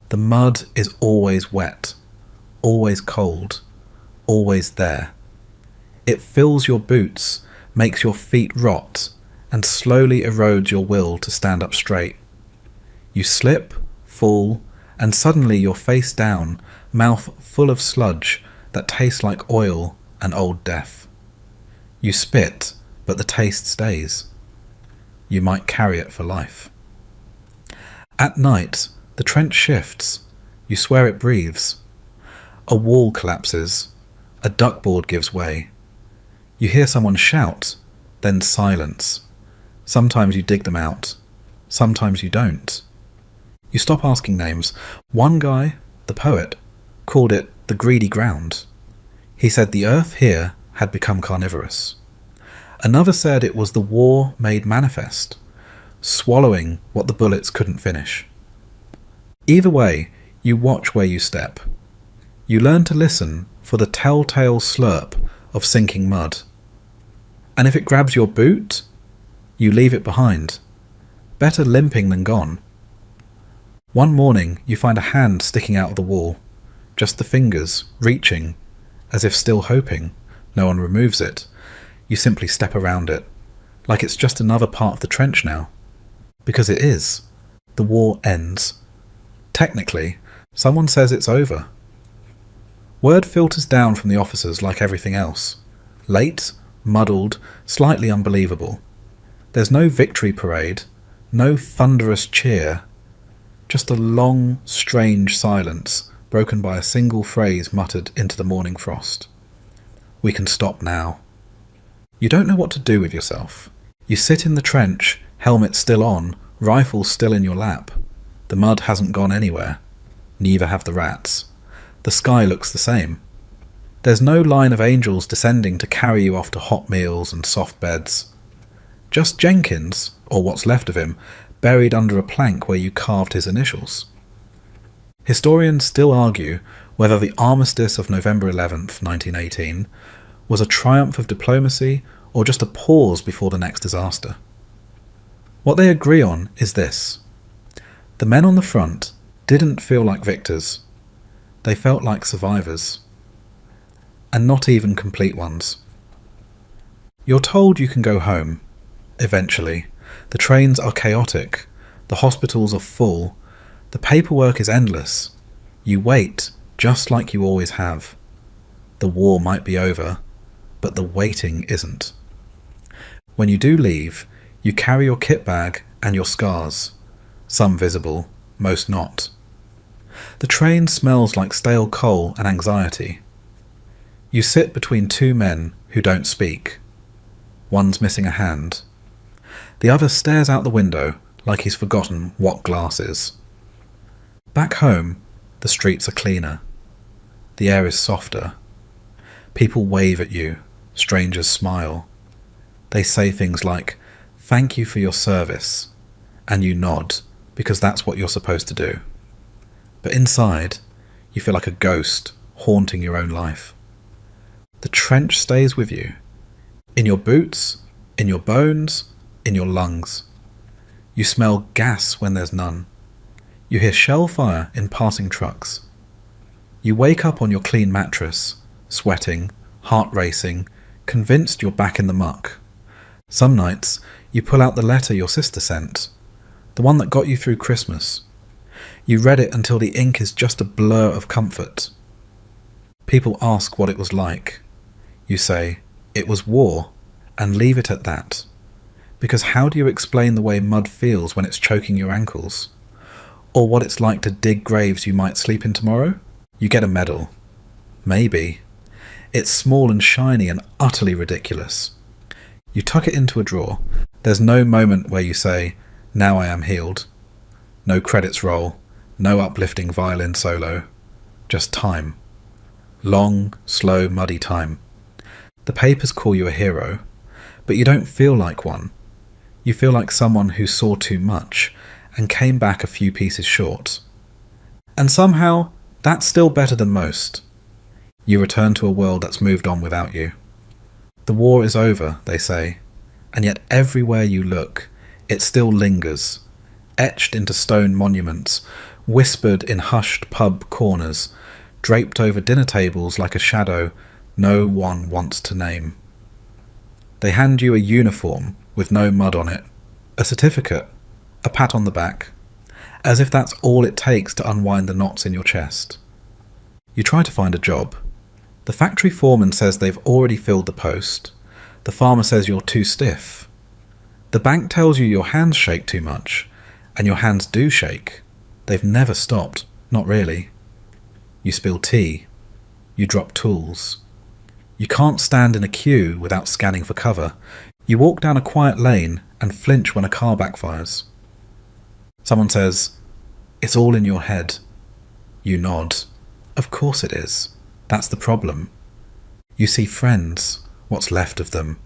The mud is always wet, always cold, always there. It fills your boots, makes your feet rot, and slowly erodes your will to stand up straight. You slip, fall, and suddenly you're face down, mouth full of sludge that tastes like oil and old death. You spit, but the taste stays. You might carry it for life. At night, the trench shifts. You swear it breathes. A wall collapses. A duckboard gives way. You hear someone shout, then silence. Sometimes you dig them out. Sometimes you don't. You stop asking names. One guy, the poet, called it the greedy ground. He said the earth here had become carnivorous. Another said it was the war made manifest, swallowing what the bullets couldn't finish. Either way, you watch where you step. You learn to listen for the telltale slurp of sinking mud. And if it grabs your boot, you leave it behind. Better limping than gone. One morning, you find a hand sticking out of the wall, just the fingers, reaching, as if still hoping. No one removes it. You simply step around it, like it's just another part of the trench now. Because it is. The war ends. Technically, someone says it's over. Word filters down from the officers like everything else. Late, muddled, slightly unbelievable. There's no victory parade, no thunderous cheer, just a long, strange silence broken by a single phrase muttered into the morning frost. We can stop now. You don't know what to do with yourself. You sit in the trench, helmet still on, rifle still in your lap. The mud hasn't gone anywhere. Neither have the rats. The sky looks the same. There's no line of angels descending to carry you off to hot meals and soft beds. just Jenkins, or what's left of him, buried under a plank where you carved his initials. Historians still argue whether the armistice of November 11th, 1918, was a triumph of diplomacy or just a pause before the next disaster. What they agree on is this: the men on the front didn't feel like victors. They felt like survivors, and not even complete ones. You're told you can go home, eventually. The trains are chaotic, the hospitals are full, the paperwork is endless. You wait, just like you always have. The war might be over, but the waiting isn't. When you do leave, you carry your kit bag and your scars, some visible, most not. The train smells like stale coal and anxiety. You sit between two men who don't speak. One's missing a hand. The other stares out the window like he's forgotten what glass is. Back home, the streets are cleaner. The air is softer. People wave at you. Strangers smile. They say things like, "Thank you for your service," and you nod because that's what you're supposed to do. But inside, you feel like a ghost haunting your own life. The trench stays with you. In your boots, in your bones, in your lungs. You smell gas when there's none. You hear shell fire in passing trucks. You wake up on your clean mattress, sweating, heart racing, convinced you're back in the muck. Some nights, you pull out the letter your sister sent, the one that got you through Christmas. You read it until the ink is just a blur of comfort. People ask what it was like. You say, "It was war," and leave it at that. Because how do you explain the way mud feels when it's choking your ankles? Or what it's like to dig graves you might sleep in tomorrow? You get a medal. Maybe. It's small and shiny and utterly ridiculous. You tuck it into a drawer. There's no moment where you say, "Now I am healed." No credits roll. No uplifting violin solo. Just time. Long, slow, muddy time. The papers call you a hero, but you don't feel like one. You feel like someone who saw too much and came back a few pieces short. And somehow, that's still better than most. You return to a world that's moved on without you. The war is over, they say, and yet everywhere you look, it still lingers, etched into stone monuments, whispered in hushed pub corners, draped over dinner tables like a shadow no one wants to name. They hand you a uniform with no mud on it, a certificate, a pat on the back, as if that's all it takes to unwind the knots in your chest. You try to find a job. The factory foreman says they've already filled the post. The farmer says you're too stiff. The bank tells you your hands shake too much, and your hands do shake. They've never stopped, not really. You spill tea. You drop tools. You can't stand in a queue without scanning for cover. You walk down a quiet lane and flinch when a car backfires. Someone says, "It's all in your head." You nod. Of course it is. That's the problem. You see friends, what's left of them,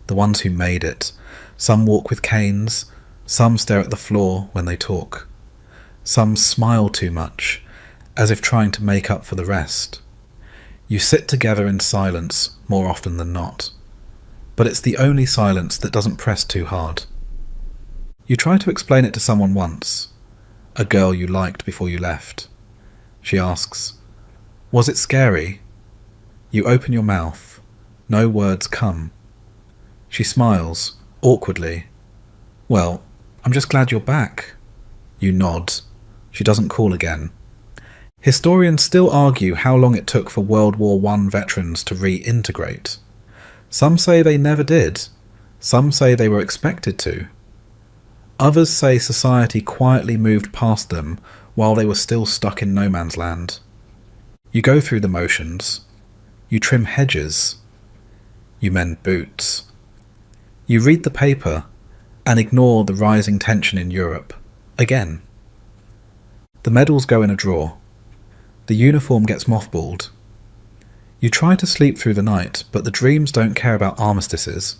the ones who made it. Some walk with canes, some stare at the floor when they talk. Some smile too much, as if trying to make up for the rest. You sit together in silence more often than not. But it's the only silence that doesn't press too hard. You try to explain it to someone once, a girl you liked before you left. She asks, "Was it scary?" You open your mouth. No words come. She smiles, awkwardly. "Well, I'm just glad you're back." You nod. She doesn't call again. Historians still argue how long it took for World War I veterans to reintegrate. Some say they never did. Some say they were expected to. Others say society quietly moved past them while they were still stuck in no man's land. You go through the motions. You trim hedges. You mend boots. You read the paper and ignore the rising tension in Europe. Again. The medals go in a drawer. The uniform gets mothballed. You try to sleep through the night, but the dreams don't care about armistices.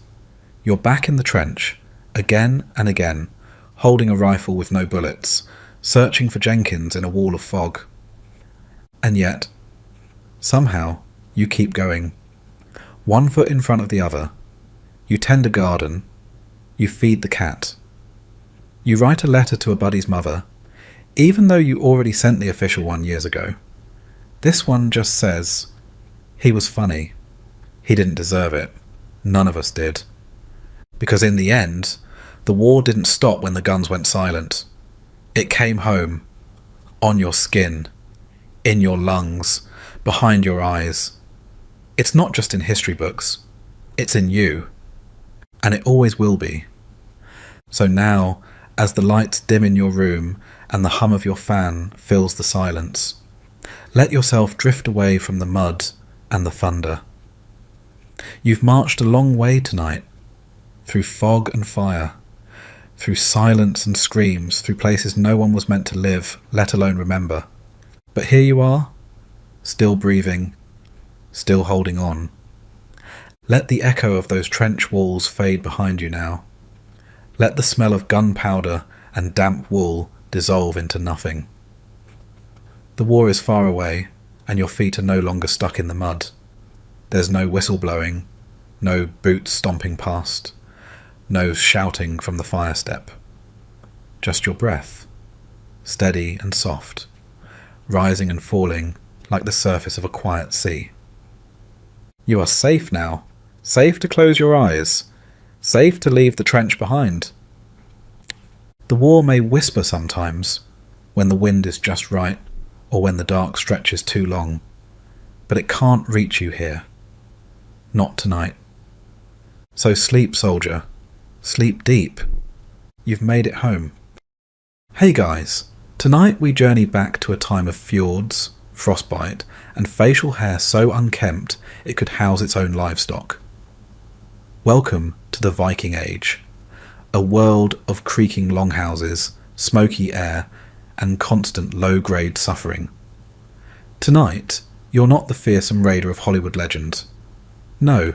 You're back in the trench, again and again, holding a rifle with no bullets, searching for Jenkins in a wall of fog. And yet, somehow, you keep going, one foot in front of the other. You tend a garden. You feed the cat. You write a letter to a buddy's mother, even though you already sent the official one years ago. This one just says, he was funny. He didn't deserve it. None of us did. Because in the end, the war didn't stop when the guns went silent. It came home, on your skin, in your lungs, behind your eyes. It's not just in history books. It's in you. And it always will be. So now, as the lights dim in your room and the hum of your fan fills the silence, let yourself drift away from the mud and the thunder. You've marched a long way tonight, through fog and fire, through silence and screams, through places no one was meant to live, let alone remember. But here you are, still breathing, still holding on. Let the echo of those trench walls fade behind you now. Let the smell of gunpowder and damp wool dissolve into nothing. The war is far away, and your feet are no longer stuck in the mud. There's no whistle blowing, no boots stomping past, no shouting from the fire step. Just your breath, steady and soft, rising and falling like the surface of a quiet sea. You are safe now, safe to close your eyes, safe to leave the trench behind. The war may whisper sometimes, when the wind is just right, or when the dark stretches too long, but it can't reach you here. Not tonight. So sleep, soldier. Sleep deep. You've made it home. Hey guys, tonight we journey back to a time of fjords, frostbite, and facial hair so unkempt it could house its own livestock. Welcome to the Viking Age, a world of creaking longhouses, smoky air, and constant low-grade suffering. Tonight, you're not the fearsome raider of Hollywood legend. No,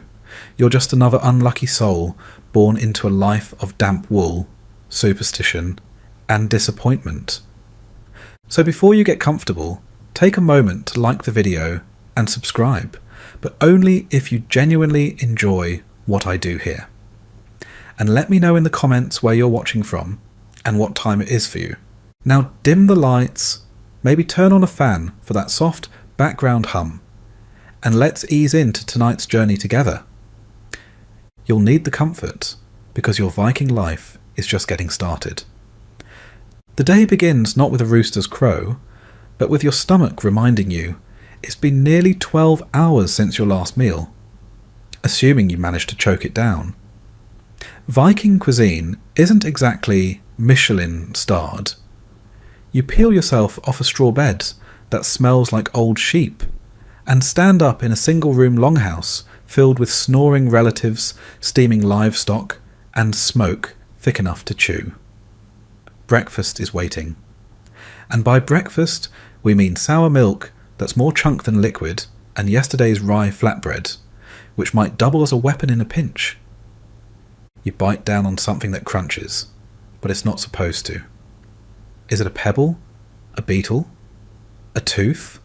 you're just another unlucky soul born into a life of damp wool, superstition, and disappointment. So before you get comfortable, take a moment to like the video and subscribe, but only if you genuinely enjoy what I do here. And let me know in the comments where you're watching from and what time it is for you. Now dim the lights, maybe turn on a fan for that soft background hum, and let's ease into tonight's journey together. You'll need the comfort, because your Viking life is just getting started. The day begins not with a rooster's crow, but with your stomach reminding you it's been nearly 12 hours since your last meal, assuming you managed to choke it down. Viking cuisine isn't exactly Michelin-starred. You peel yourself off a straw bed that smells like old sheep, and stand up in a single-room longhouse filled with snoring relatives, steaming livestock, and smoke thick enough to chew. Breakfast is waiting. And by breakfast, we mean sour milk that's more chunk than liquid, and yesterday's rye flatbread, which might double as a weapon in a pinch. You bite down on something that crunches, but it's not supposed to. Is it a pebble? A beetle? A tooth?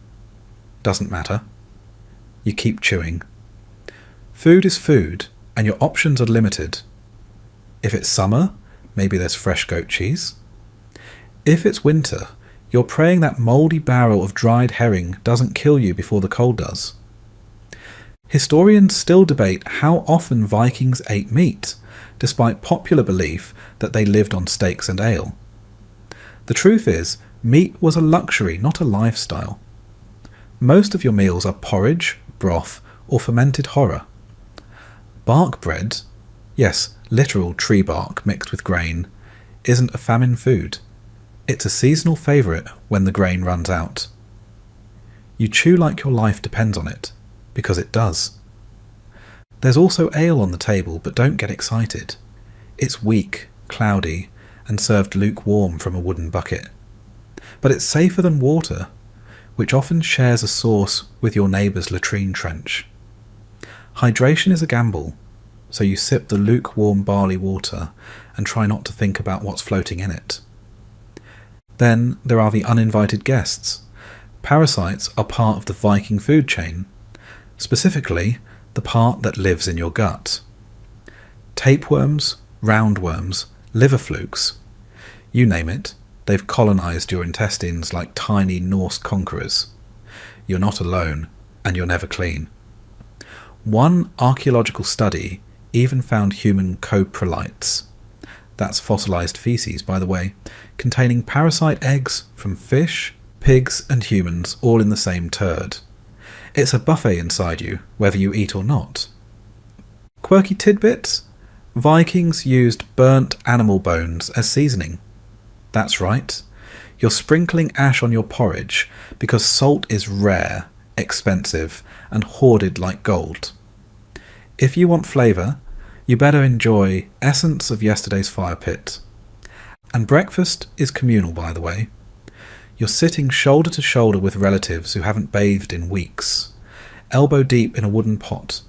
Doesn't matter. You keep chewing. Food is food, and your options are limited. If it's summer, maybe there's fresh goat cheese. If it's winter, you're praying that mouldy barrel of dried herring doesn't kill you before the cold does. Historians still debate how often Vikings ate meat, despite popular belief that they lived on steaks and ale. The truth is, meat was a luxury, not a lifestyle. Most of your meals are porridge, broth, or fermented horror. Bark bread, yes, literal tree bark mixed with grain, isn't a famine food. It's a seasonal favourite when the grain runs out. You chew like your life depends on it, because it does. There's also ale on the table, but don't get excited. It's weak, cloudy, and served lukewarm from a wooden bucket. But it's safer than water, which often shares a source with your neighbour's latrine trench. Hydration is a gamble, so you sip the lukewarm barley water and try not to think about what's floating in it. Then there are the uninvited guests. Parasites are part of the Viking food chain, specifically the part that lives in your gut. Tapeworms, roundworms, liver flukes, you name it, they've colonized your intestines like tiny Norse conquerors. You're not alone, and you're never clean. One archaeological study even found human coprolites, that's fossilized feces by the way, containing parasite eggs from fish, pigs and humans all in the same turd. It's a buffet inside you, whether you eat or not. Quirky tidbits? Vikings used burnt animal bones as seasoning. That's right. You're sprinkling ash on your porridge because salt is rare, expensive, and hoarded like gold. If you want flavour, you better enjoy essence of yesterday's fire pit. And breakfast is communal, by the way. You're sitting shoulder to shoulder with relatives who haven't bathed in weeks, elbow deep in a wooden pot,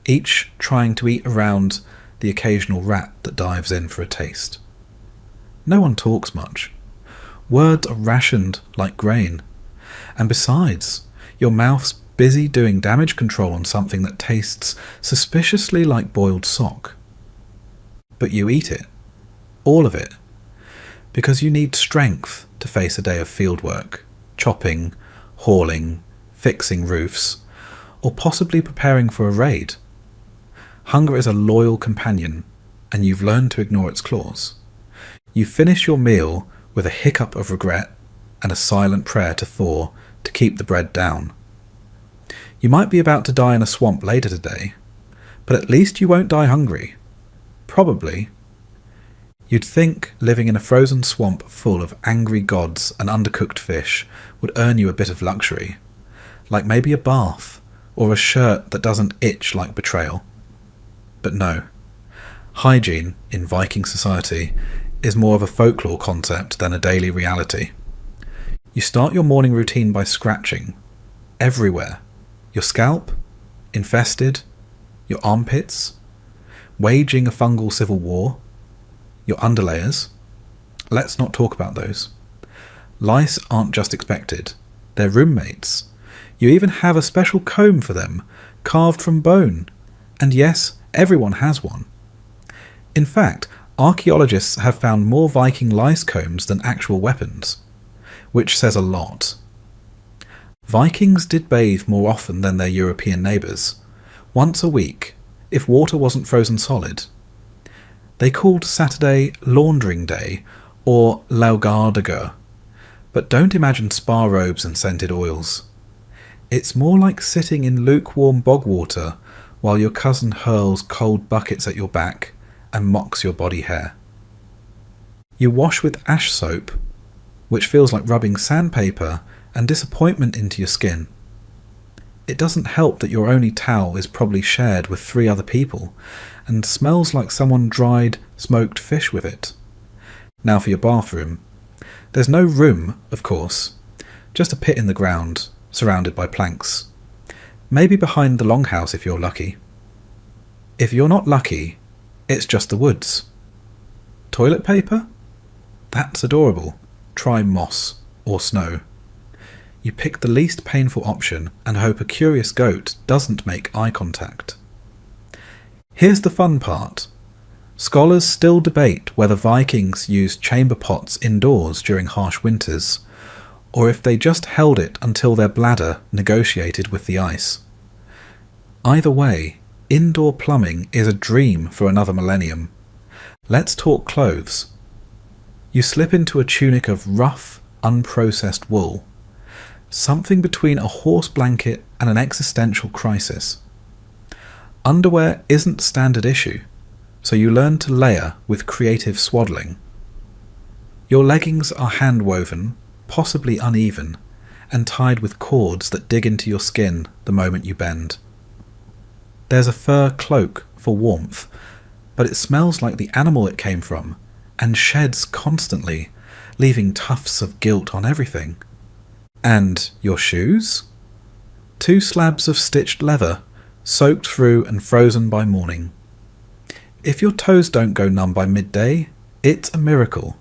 each trying to eat around the occasional rat that dives in for a taste. No one talks much. Words are rationed like grain. And besides, your mouth's busy doing damage control on something that tastes suspiciously like boiled sock. But you eat it. All of it. Because you need strength to face a day of fieldwork, chopping, hauling, fixing roofs, or possibly preparing for a raid. Hunger is a loyal companion, and you've learned to ignore its claws. You finish your meal with a hiccup of regret and a silent prayer to Thor to keep the bread down. You might be about to die in a swamp later today, but at least you won't die hungry. Probably. You'd think living in a frozen swamp full of angry gods and undercooked fish would earn you a bit of luxury, like maybe a bath or a shirt that doesn't itch like betrayal. But no. Hygiene in Viking society is more of a folklore concept than a daily reality. You start your morning routine by scratching. Everywhere. Your scalp, infested, your armpits, waging a fungal civil war, your underlayers. Let's not talk about those. Lice aren't just expected, they're roommates. You even have a special comb for them, carved from bone. And yes, everyone has one. In fact, archaeologists have found more Viking lice combs than actual weapons, which says a lot. Vikings did bathe more often than their European neighbours, once a week, if water wasn't frozen solid. They called Saturday laundering day, or laugardager, but don't imagine spa robes and scented oils. It's more like sitting in lukewarm bog water while your cousin hurls cold buckets at your back and mocks your body hair. You wash with ash soap, which feels like rubbing sandpaper and disappointment into your skin. It doesn't help that your only towel is probably shared with 3 other people and smells like someone dried smoked fish with it. Now for your bathroom. There's no room, of course, just a pit in the ground, surrounded by planks. Maybe behind the longhouse if you're lucky. If you're not lucky, it's just the woods. Toilet paper? That's adorable. Try moss or snow. You pick the least painful option and hope a curious goat doesn't make eye contact. Here's the fun part. Scholars still debate whether Vikings used chamber pots indoors during harsh winters, or if they just held it until their bladder negotiated with the ice. Either way, indoor plumbing is a dream for another millennium. Let's talk clothes. You slip into a tunic of rough, unprocessed wool. Something between a horse blanket and an existential crisis. Underwear isn't standard issue, so you learn to layer with creative swaddling. Your leggings are hand-woven, possibly uneven, and tied with cords that dig into your skin the moment you bend. There's a fur cloak for warmth, but it smells like the animal it came from, and sheds constantly, leaving tufts of guilt on everything. And your shoes? 2 slabs of stitched leather, soaked through and frozen by morning. If your toes don't go numb by midday, it's a miracle.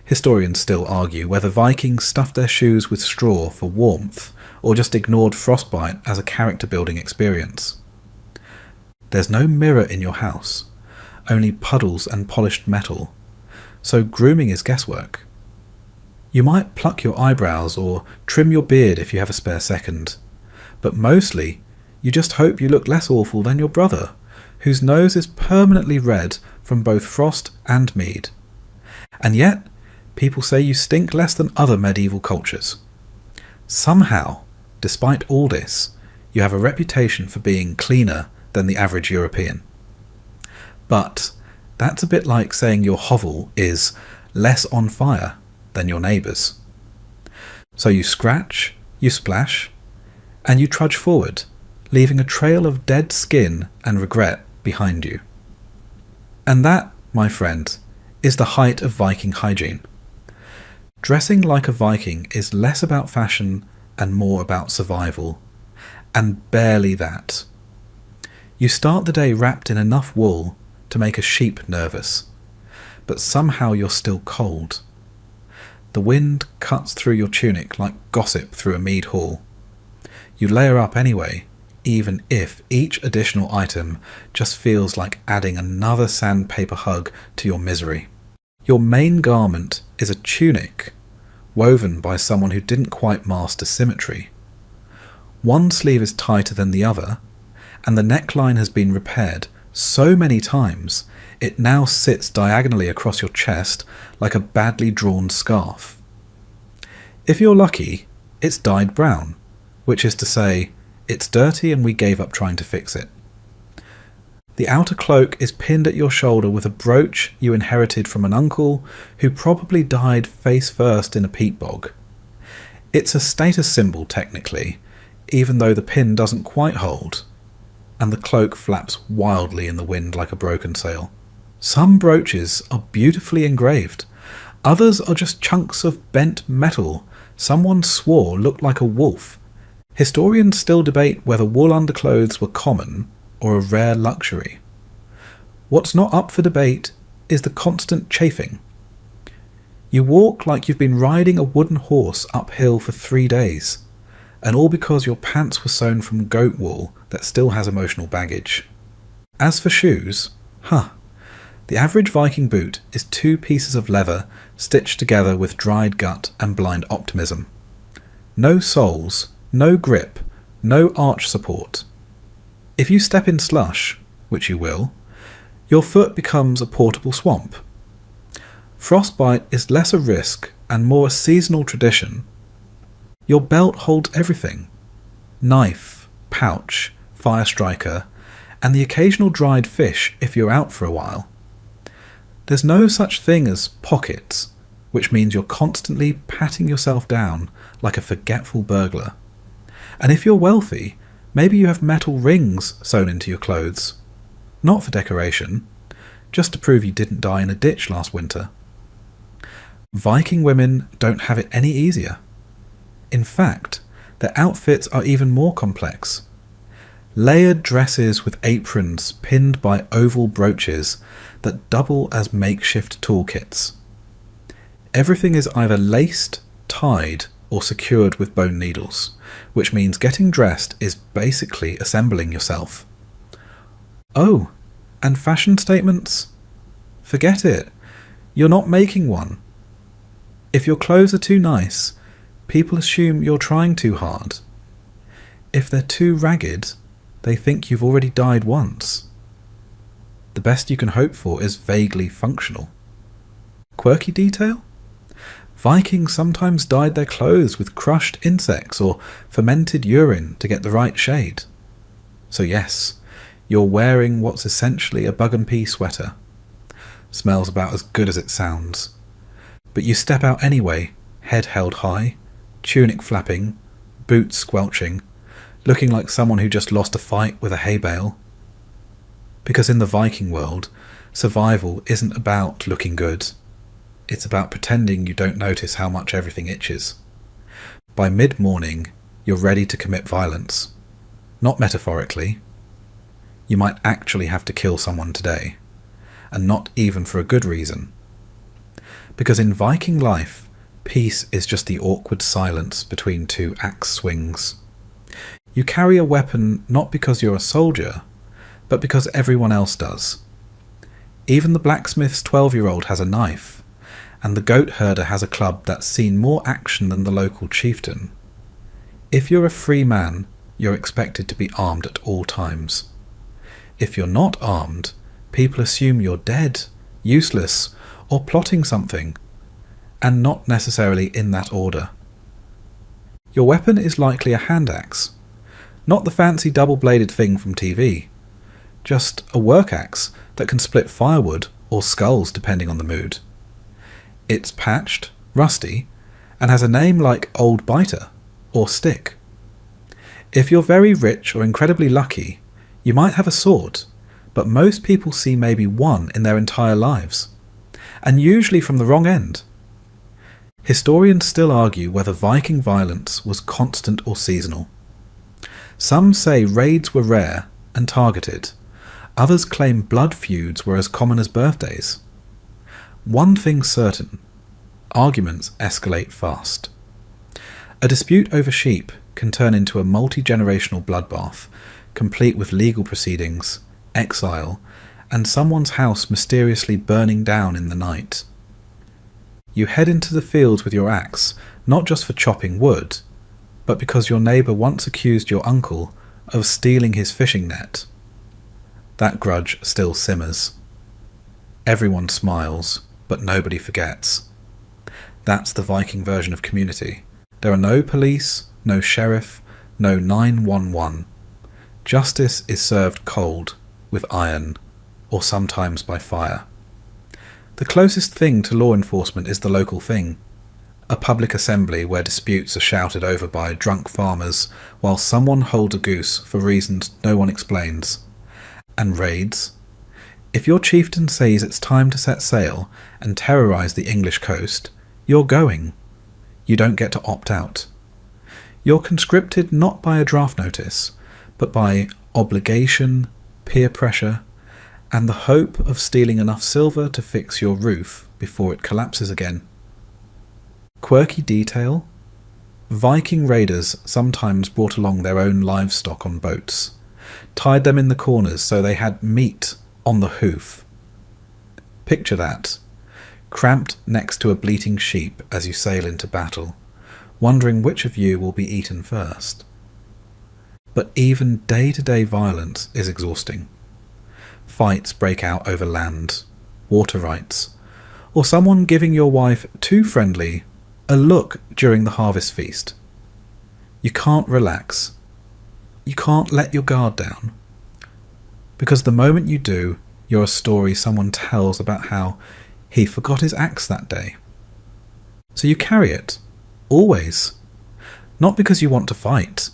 Historians still argue whether Vikings stuffed their shoes with straw for warmth or just ignored frostbite as a character-building experience. There's no mirror in your house, only puddles and polished metal, so grooming is guesswork. You might pluck your eyebrows or trim your beard if you have a spare second, but mostly you just hope you look less awful than your brother, whose nose is permanently red from both frost and mead. And yet, people say you stink less than other medieval cultures. Somehow, despite all this, you have a reputation for being cleaner than the average European. But that's a bit like saying your hovel is less on fire than your neighbour's. So you scratch, you splash, and you trudge forward, leaving a trail of dead skin and regret behind you. And that, my friend, is the height of Viking hygiene. Dressing like a Viking is less about fashion and more about survival, and barely that. You start the day wrapped in enough wool to make a sheep nervous, but somehow you're still cold. The wind cuts through your tunic like gossip through a mead hall. You layer up anyway, even if each additional item just feels like adding another sandpaper hug to your misery. Your main garment is a tunic, woven by someone who didn't quite master symmetry. One sleeve is tighter than the other, and the neckline has been repaired so many times it now sits diagonally across your chest like a badly drawn scarf. If you're lucky, it's dyed brown, which is to say, it's dirty and we gave up trying to fix it. The outer cloak is pinned at your shoulder with a brooch you inherited from an uncle who probably died face first in a peat bog. It's a status symbol technically, even though the pin doesn't quite hold, and the cloak flaps wildly in the wind like a broken sail. Some brooches are beautifully engraved, others are just chunks of bent metal someone swore looked like a wolf. Historians still debate whether wool underclothes were common or a rare luxury. What's not up for debate is the constant chafing. You walk like you've been riding a wooden horse uphill for 3 days, and all because your pants were sewn from goat wool that still has emotional baggage. As for shoes, the average Viking boot is 2 pieces of leather stitched together with dried gut and blind optimism. No soles, no grip, no arch support. If you step in slush, which you will, your foot becomes a portable swamp. Frostbite is less a risk and more a seasonal tradition. Your belt holds everything: knife, pouch, fire striker, and the occasional dried fish if you're out for a while. There's no such thing as pockets, which means you're constantly patting yourself down like a forgetful burglar. And if you're wealthy, maybe you have metal rings sewn into your clothes. Not for decoration, just to prove you didn't die in a ditch last winter. Viking women don't have it any easier. In fact, their outfits are even more complex. Layered dresses with aprons pinned by oval brooches that double as makeshift toolkits. Everything is either laced, tied, or secured with bone needles, which means getting dressed is basically assembling yourself. Oh, and fashion statements? Forget it. You're not making one. If your clothes are too nice, people assume you're trying too hard. If they're too ragged, they think you've already died once. The best you can hope for is vaguely functional. Quirky detail? Vikings sometimes dyed their clothes with crushed insects or fermented urine to get the right shade. So yes, you're wearing what's essentially a bug and pea sweater. Smells about as good as it sounds. But you step out anyway, head held high, tunic flapping, boots squelching, looking like someone who just lost a fight with a hay bale. Because in the Viking world, survival isn't about looking good. It's about pretending you don't notice how much everything itches. By mid-morning, you're ready to commit violence. Not metaphorically. you might actually have to kill someone today, and not even for a good reason. Because in Viking life, peace is just the awkward silence between two axe swings. You carry a weapon not because you're a soldier, but because everyone else does. Even the blacksmith's 12-year-old has a knife, and the goat herder has a club that's seen more action than the local chieftain. If you're a free man, you're expected to be armed at all times. If you're not armed, people assume you're dead, useless, or plotting something, and not necessarily in that order. Your weapon is likely a hand axe, not the fancy double-bladed thing from TV, just a work axe that can split firewood or skulls depending on the mood. It's patched, rusty, and has a name like Old Biter or Stick. If you're very rich or incredibly lucky, you might have a sword, but most people see maybe one in their entire lives, and usually from the wrong end. Historians still argue whether Viking violence was constant or seasonal. Some say raids were rare and targeted. Others claim blood feuds were as common as birthdays. One thing's certain: arguments escalate fast. A dispute over sheep can turn into a multi-generational bloodbath, complete with legal proceedings, exile, and someone's house mysteriously burning down in the night. You head into the fields with your axe, not just for chopping wood, but because your neighbour once accused your uncle of stealing his fishing net. That grudge still simmers. Everyone smiles, but nobody forgets. That's the Viking version of community. There are no police, no sheriff, no 911. Justice is served cold, with iron, or sometimes by fire. The closest thing to law enforcement is the local thing. A public assembly where disputes are shouted over by drunk farmers while someone holds a goose for reasons no one explains. And raids. If your chieftain says it's time to set sail and terrorise the English coast, you're going. You don't get to opt out. You're conscripted not by a draft notice, but by obligation, peer pressure, and the hope of stealing enough silver to fix your roof before it collapses again. Quirky detail: Viking raiders sometimes brought along their own livestock on boats, tied them in the corners so they had meat on the hoof. Picture that, cramped next to a bleating sheep as you sail into battle, wondering which of you will be eaten first. But even day-to-day violence is exhausting. Fights break out over land, water rights, or someone giving your wife too friendly a look during the harvest feast. You can't relax. You can't let your guard down. Because the moment you do, you're a story someone tells about how he forgot his axe that day. So you carry it, always. Not because you want to fight,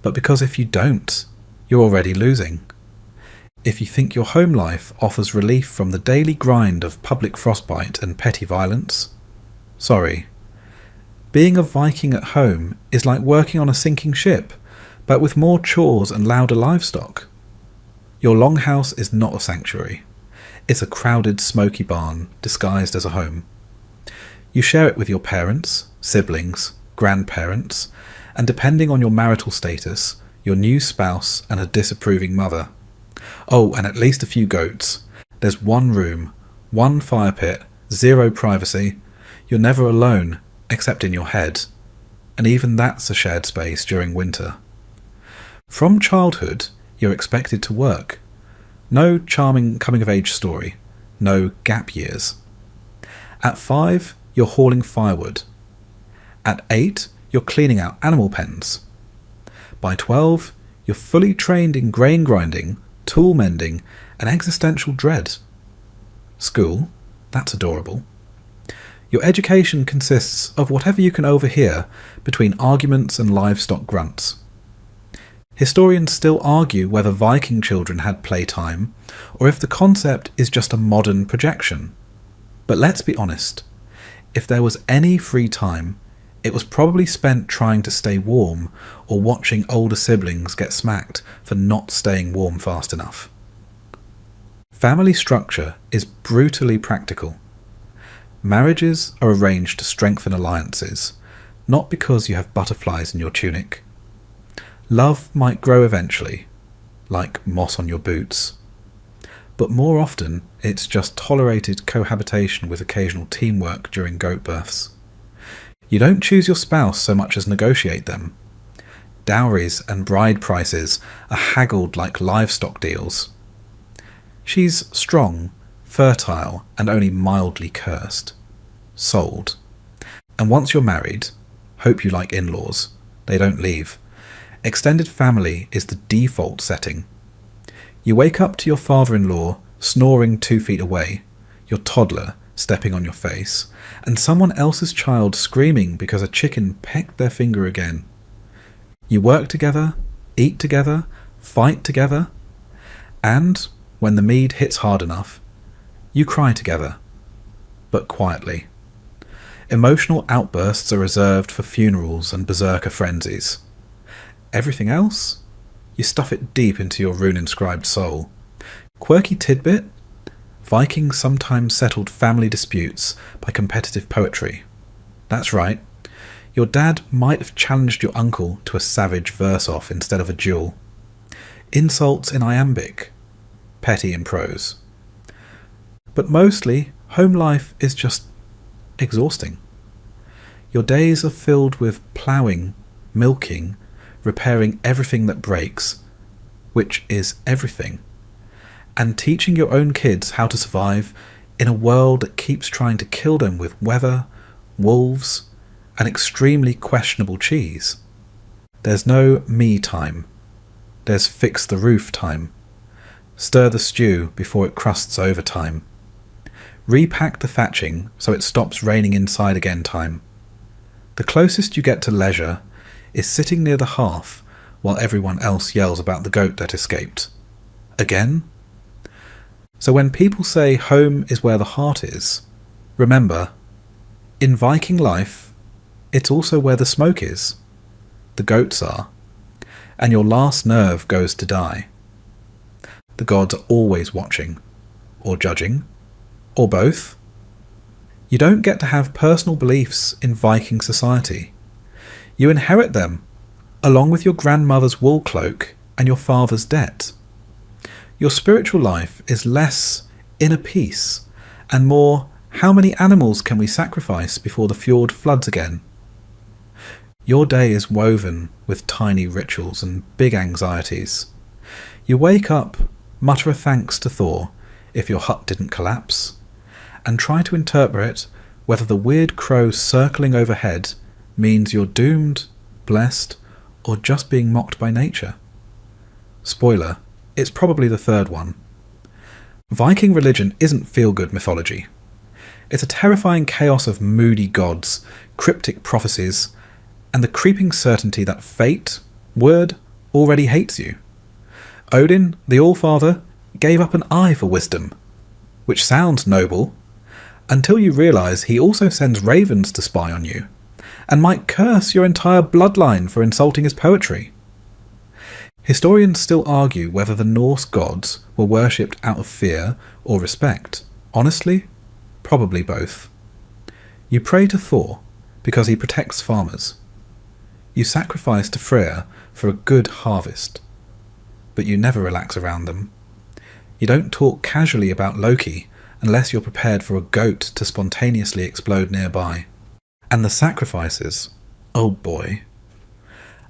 but because if you don't, you're already losing. If you think your home life offers relief from the daily grind of public frostbite and petty violence, sorry. Being a Viking at home is like working on a sinking ship, but with more chores and louder livestock. Your longhouse is not a sanctuary. It's a crowded, smoky barn disguised as a home. You share it with your parents, siblings, grandparents, and depending on your marital status, your new spouse and a disapproving mother. Oh, and at least a few goats. There's one room, one fire pit, zero privacy. You're never alone, except in your head. And even that's a shared space during winter. From childhood, you're expected to work. No charming coming-of-age story. No gap years. At 5, you're hauling firewood. At 8, you're cleaning out animal pens. By 12, you're fully trained in grain grinding, tool mending, and existential dread. School, that's adorable. Your education consists of whatever you can overhear between arguments and livestock grunts. Historians still argue whether Viking children had playtime, or if the concept is just a modern projection. But let's be honest, if there was any free time, It was probably spent trying to stay warm or watching older siblings get smacked for not staying warm fast enough. Family structure is brutally practical. Marriages are arranged to strengthen alliances, not because you have butterflies in your tunic. Love might grow eventually, like moss on your boots, but more often it's just tolerated cohabitation with occasional teamwork during goat births. You don't choose your spouse so much as negotiate them. Dowries and bride prices are haggled like livestock deals. She's strong, fertile, and only mildly cursed. Sold. And once you're married, hope you like in-laws. They don't leave. Extended family is the default setting. You wake up to your father-in-law snoring 2 feet away, your toddler stepping on your face, and someone else's child screaming because a chicken pecked their finger again. You work together, eat together, fight together, and, when the mead hits hard enough, you cry together, but quietly. Emotional outbursts are reserved for funerals and berserker frenzies. Everything else? You stuff it deep into your rune-inscribed soul. Quirky tidbit? Vikings sometimes settled family disputes by competitive poetry. That's right. Your dad might have challenged your uncle to a savage verse-off instead of a duel. Insults in iambic. Petty in prose. But mostly, home life is just exhausting. Your days are filled with ploughing, milking, repairing everything that breaks, which is everything, and teaching your own kids how to survive in a world that keeps trying to kill them with weather, wolves, and extremely questionable cheese. There's no me time. There's fix the roof time. Stir the stew before it crusts over time. Repack the thatching so it stops raining inside again time. The closest you get to leisure is sitting near the hearth while everyone else yells about the goat that escaped. Again? So when people say home is where the heart is, remember, in Viking life, it's also where the smoke is, the goats are, and your last nerve goes to die. The gods are always watching, or judging, or both. You don't get to have personal beliefs in Viking society. You inherit them, along with your grandmother's wool cloak and your father's debt. Your spiritual life is less inner peace, and more how many animals can we sacrifice before the fjord floods again. Your day is woven with tiny rituals and big anxieties. You wake up, mutter a thanks to Thor if your hut didn't collapse, and try to interpret whether the weird crow circling overhead means you're doomed, blessed, or just being mocked by nature. Spoiler, it's probably the third one. Viking religion isn't feel-good mythology. It's a terrifying chaos of moody gods, cryptic prophecies, and the creeping certainty that fate, word, already hates you. Odin, the All-Father, gave up an eye for wisdom, which sounds noble, until you realise he also sends ravens to spy on you, and might curse your entire bloodline for insulting his poetry. Historians still argue whether the Norse gods were worshipped out of fear or respect. Honestly, probably both. You pray to Thor because he protects farmers. You sacrifice to Freya for a good harvest. But you never relax around them. You don't talk casually about Loki unless you're prepared for a goat to spontaneously explode nearby. And the sacrifices, oh boy.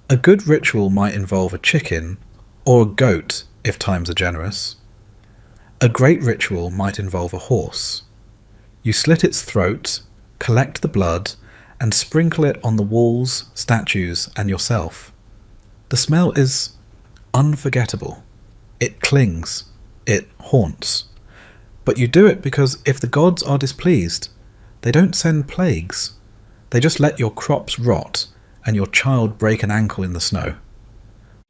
A good ritual might involve a chicken, or a goat if times are generous. A great ritual might involve a horse. You slit its throat, collect the blood, and sprinkle it on the walls, statues, and yourself. The smell is unforgettable. It clings. It haunts. But you do it because if the gods are displeased, they don't send plagues. They just let your crops rot and your child break an ankle in the snow.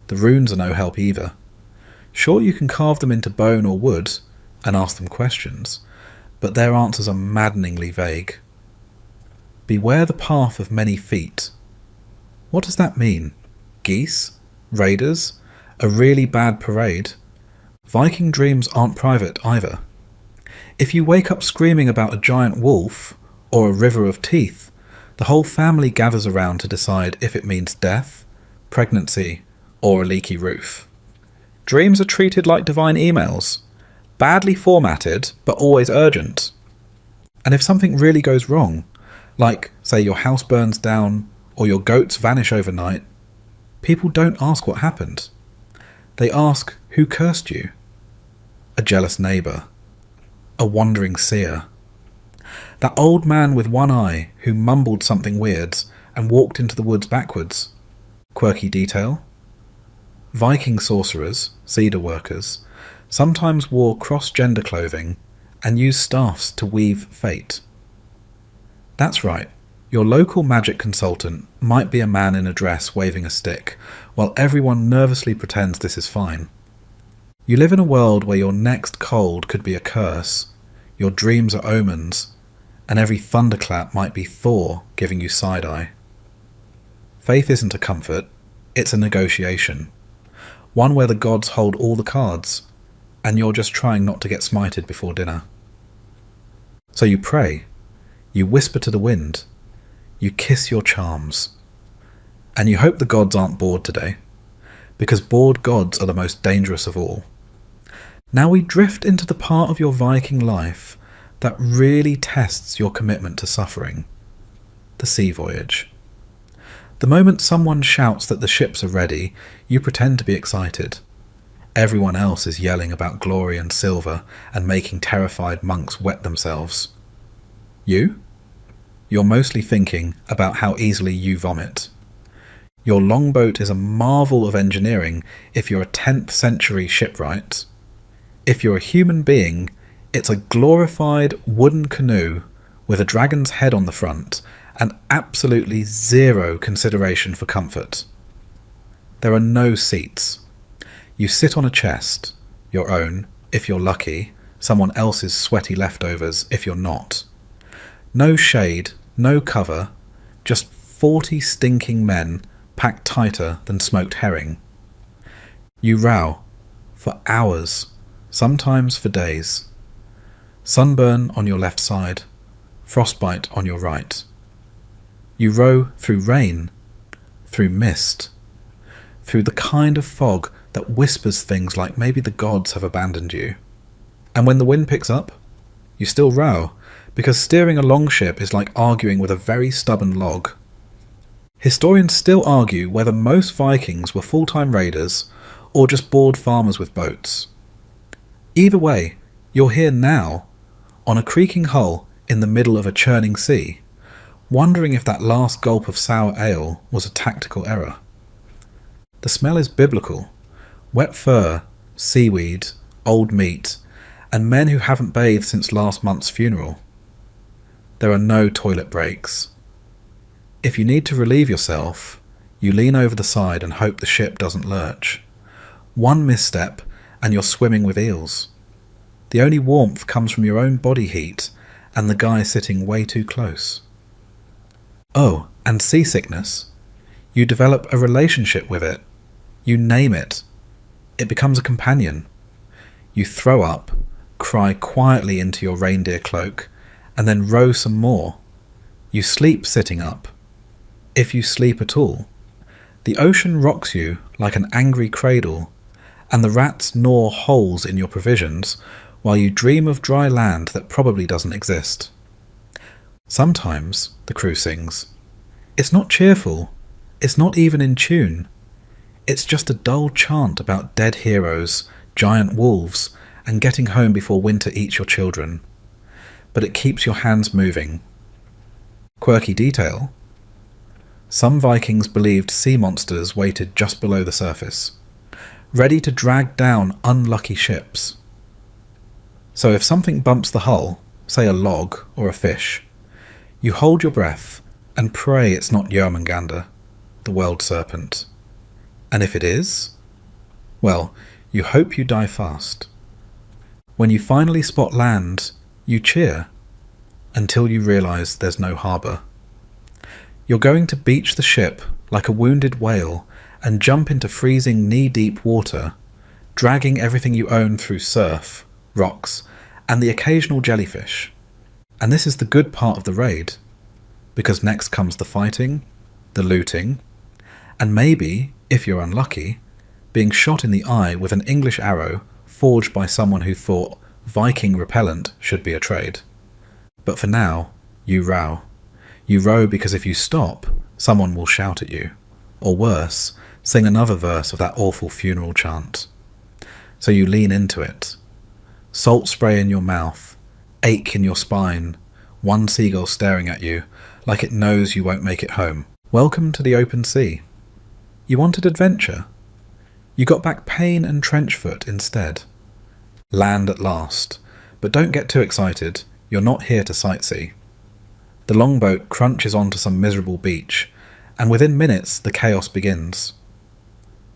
The runes are no help either. Sure, you can carve them into bone or wood and ask them questions, but their answers are maddeningly vague. Beware the path of many feet. What does that mean? Geese? Raiders? A really bad parade? Viking dreams aren't private either. If you wake up screaming about a giant wolf or a river of teeth, the whole family gathers around to decide if it means death, pregnancy, or a leaky roof. Dreams are treated like divine emails, badly formatted but always urgent. And if something really goes wrong, like, say, your house burns down or your goats vanish overnight, people don't ask what happened. They ask who cursed you. A jealous neighbour. A wandering seer. That old man with one eye who mumbled something weird and walked into the woods backwards. Quirky detail. Viking sorcerers, cedar workers, sometimes wore cross-gender clothing and used staffs to weave fate. That's right, your local magic consultant might be a man in a dress waving a stick, while everyone nervously pretends this is fine. You live in a world where your next cold could be a curse, your dreams are omens, and every thunderclap might be Thor giving you side-eye. Faith isn't a comfort, it's a negotiation. One where the gods hold all the cards, and you're just trying not to get smited before dinner. So you pray, you whisper to the wind, you kiss your charms, and you hope the gods aren't bored today, because bored gods are the most dangerous of all. Now we drift into the part of your Viking life that really tests your commitment to suffering, the sea voyage. The moment someone shouts that the ships are ready, you pretend to be excited. Everyone else is yelling about glory and silver and making terrified monks wet themselves. You? You're mostly thinking about how easily you vomit. Your longboat is a marvel of engineering if you're a 10th century shipwright. If you're a human being, it's a glorified wooden canoe with a dragon's head on the front and absolutely zero consideration for comfort. There are no seats. You sit on a chest, your own, if you're lucky, someone else's sweaty leftovers if you're not. No shade, no cover, just 40 stinking men packed tighter than smoked herring. You row for hours, sometimes for days. Sunburn on your left side, frostbite on your right. You row through rain, through mist, through the kind of fog that whispers things like maybe the gods have abandoned you. And when the wind picks up, you still row, because steering a longship is like arguing with a very stubborn log. Historians still argue whether most Vikings were full-time raiders or just bored farmers with boats. Either way, you're here now, on a creaking hull in the middle of a churning sea, wondering if that last gulp of sour ale was a tactical error. The smell is biblical. Wet fur, seaweed, old meat, and men who haven't bathed since last month's funeral. There are no toilet breaks. If you need to relieve yourself, you lean over the side and hope the ship doesn't lurch. One misstep and you're swimming with eels. The only warmth comes from your own body heat and the guy sitting way too close. Oh, and seasickness. You develop a relationship with it. You name it. It becomes a companion. You throw up, cry quietly into your reindeer cloak, and then row some more. You sleep sitting up. If you sleep at all. The ocean rocks you like an angry cradle, and the rats gnaw holes in your provisions while you dream of dry land that probably doesn't exist. Sometimes, the crew sings, it's not cheerful, it's not even in tune. It's just a dull chant about dead heroes, giant wolves, and getting home before winter eats your children. But it keeps your hands moving. Quirky detail. Some Vikings believed sea monsters waited just below the surface, ready to drag down unlucky ships. So if something bumps the hull, say a log or a fish, you hold your breath and pray it's not Jörmungandr, the world serpent. And if it is, well, you hope you die fast. When you finally spot land, you cheer, until you realise there's no harbour. You're going to beach the ship like a wounded whale and jump into freezing knee-deep water, dragging everything you own through surf, rocks, and the occasional jellyfish. And this is the good part of the raid, because next comes the fighting, the looting, and maybe, if you're unlucky, being shot in the eye with an English arrow forged by someone who thought Viking repellent should be a trade. But for now, you row. You row because if you stop, someone will shout at you. Or worse, sing another verse of that awful funeral chant. So you lean into it. Salt spray in your mouth, ache in your spine, one seagull staring at you like it knows you won't make it home. Welcome to the open sea. You wanted adventure. You got back pain and trench foot instead. Land at last, but don't get too excited, you're not here to sightsee. The longboat crunches onto some miserable beach, and within minutes the chaos begins.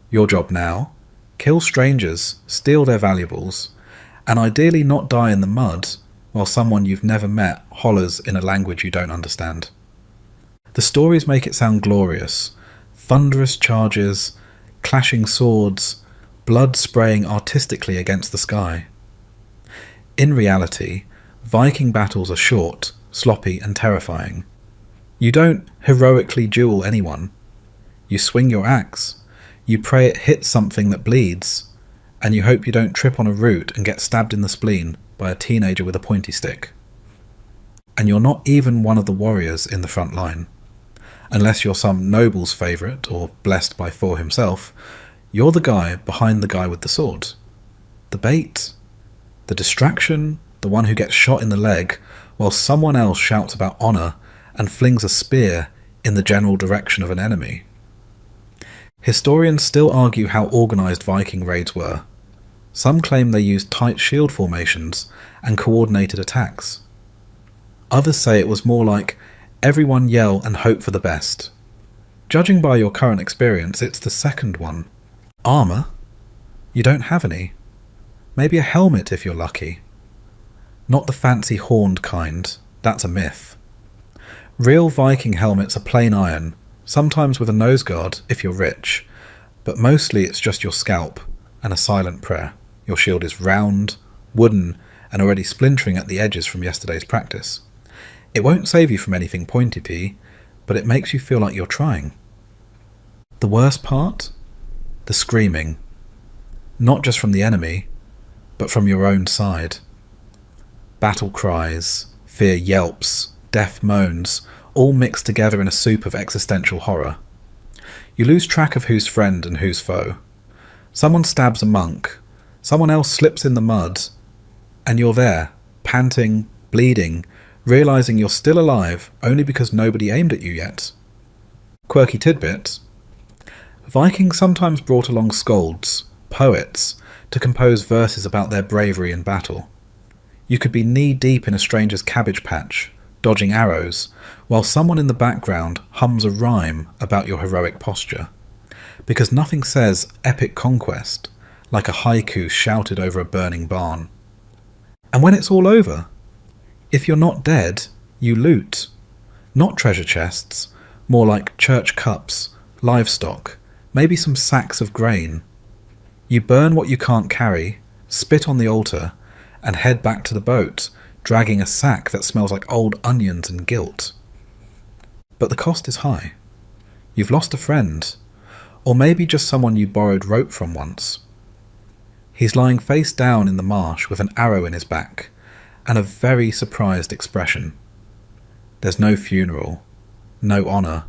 Your job now? Kill strangers, steal their valuables, and ideally not die in the mud while someone you've never met hollers in a language you don't understand. The stories make it sound glorious. Thunderous charges, clashing swords, blood spraying artistically against the sky. In reality, Viking battles are short, sloppy and terrifying. You don't heroically duel anyone. You swing your axe, you pray it hits something that bleeds, and you hope you don't trip on a root and get stabbed in the spleen by a teenager with a pointy stick. And you're not even one of the warriors in the front line. Unless you're some noble's favourite, or blessed by Thor himself, you're the guy behind the guy with the sword. The bait, the distraction, the one who gets shot in the leg, while someone else shouts about honour and flings a spear in the general direction of an enemy. Historians still argue how organised Viking raids were. Some claim they used tight shield formations and coordinated attacks. Others say it was more like everyone yell and hope for the best. Judging by your current experience, it's the second one. Armour? You don't have any. Maybe a helmet if you're lucky. Not the fancy horned kind, that's a myth. Real Viking helmets are plain iron, sometimes with a nose guard if you're rich, but mostly it's just your scalp and a silent prayer. Your shield is round, wooden, and already splintering at the edges from yesterday's practice. It won't save you from anything pointy, but it makes you feel like you're trying. The worst part? The screaming. Not just from the enemy, but from your own side. Battle cries, fear yelps, death moans, all mixed together in a soup of existential horror. You lose track of who's friend and who's foe. Someone stabs a monk, someone else slips in the mud, and you're there, panting, bleeding, realising you're still alive only because nobody aimed at you yet. Quirky tidbit. Vikings sometimes brought along skalds, poets, to compose verses about their bravery in battle. You could be knee-deep in a stranger's cabbage patch, dodging arrows, while someone in the background hums a rhyme about your heroic posture. Because nothing says epic conquest like a haiku shouted over a burning barn. And when it's all over, if you're not dead, you loot. Not treasure chests, more like church cups, livestock, maybe some sacks of grain. You burn what you can't carry, spit on the altar, and head back to the boat, dragging a sack that smells like old onions and guilt. But the cost is high. You've lost a friend, or maybe just someone you borrowed rope from once. He's lying face down in the marsh with an arrow in his back, and a very surprised expression. There's no funeral, no honour,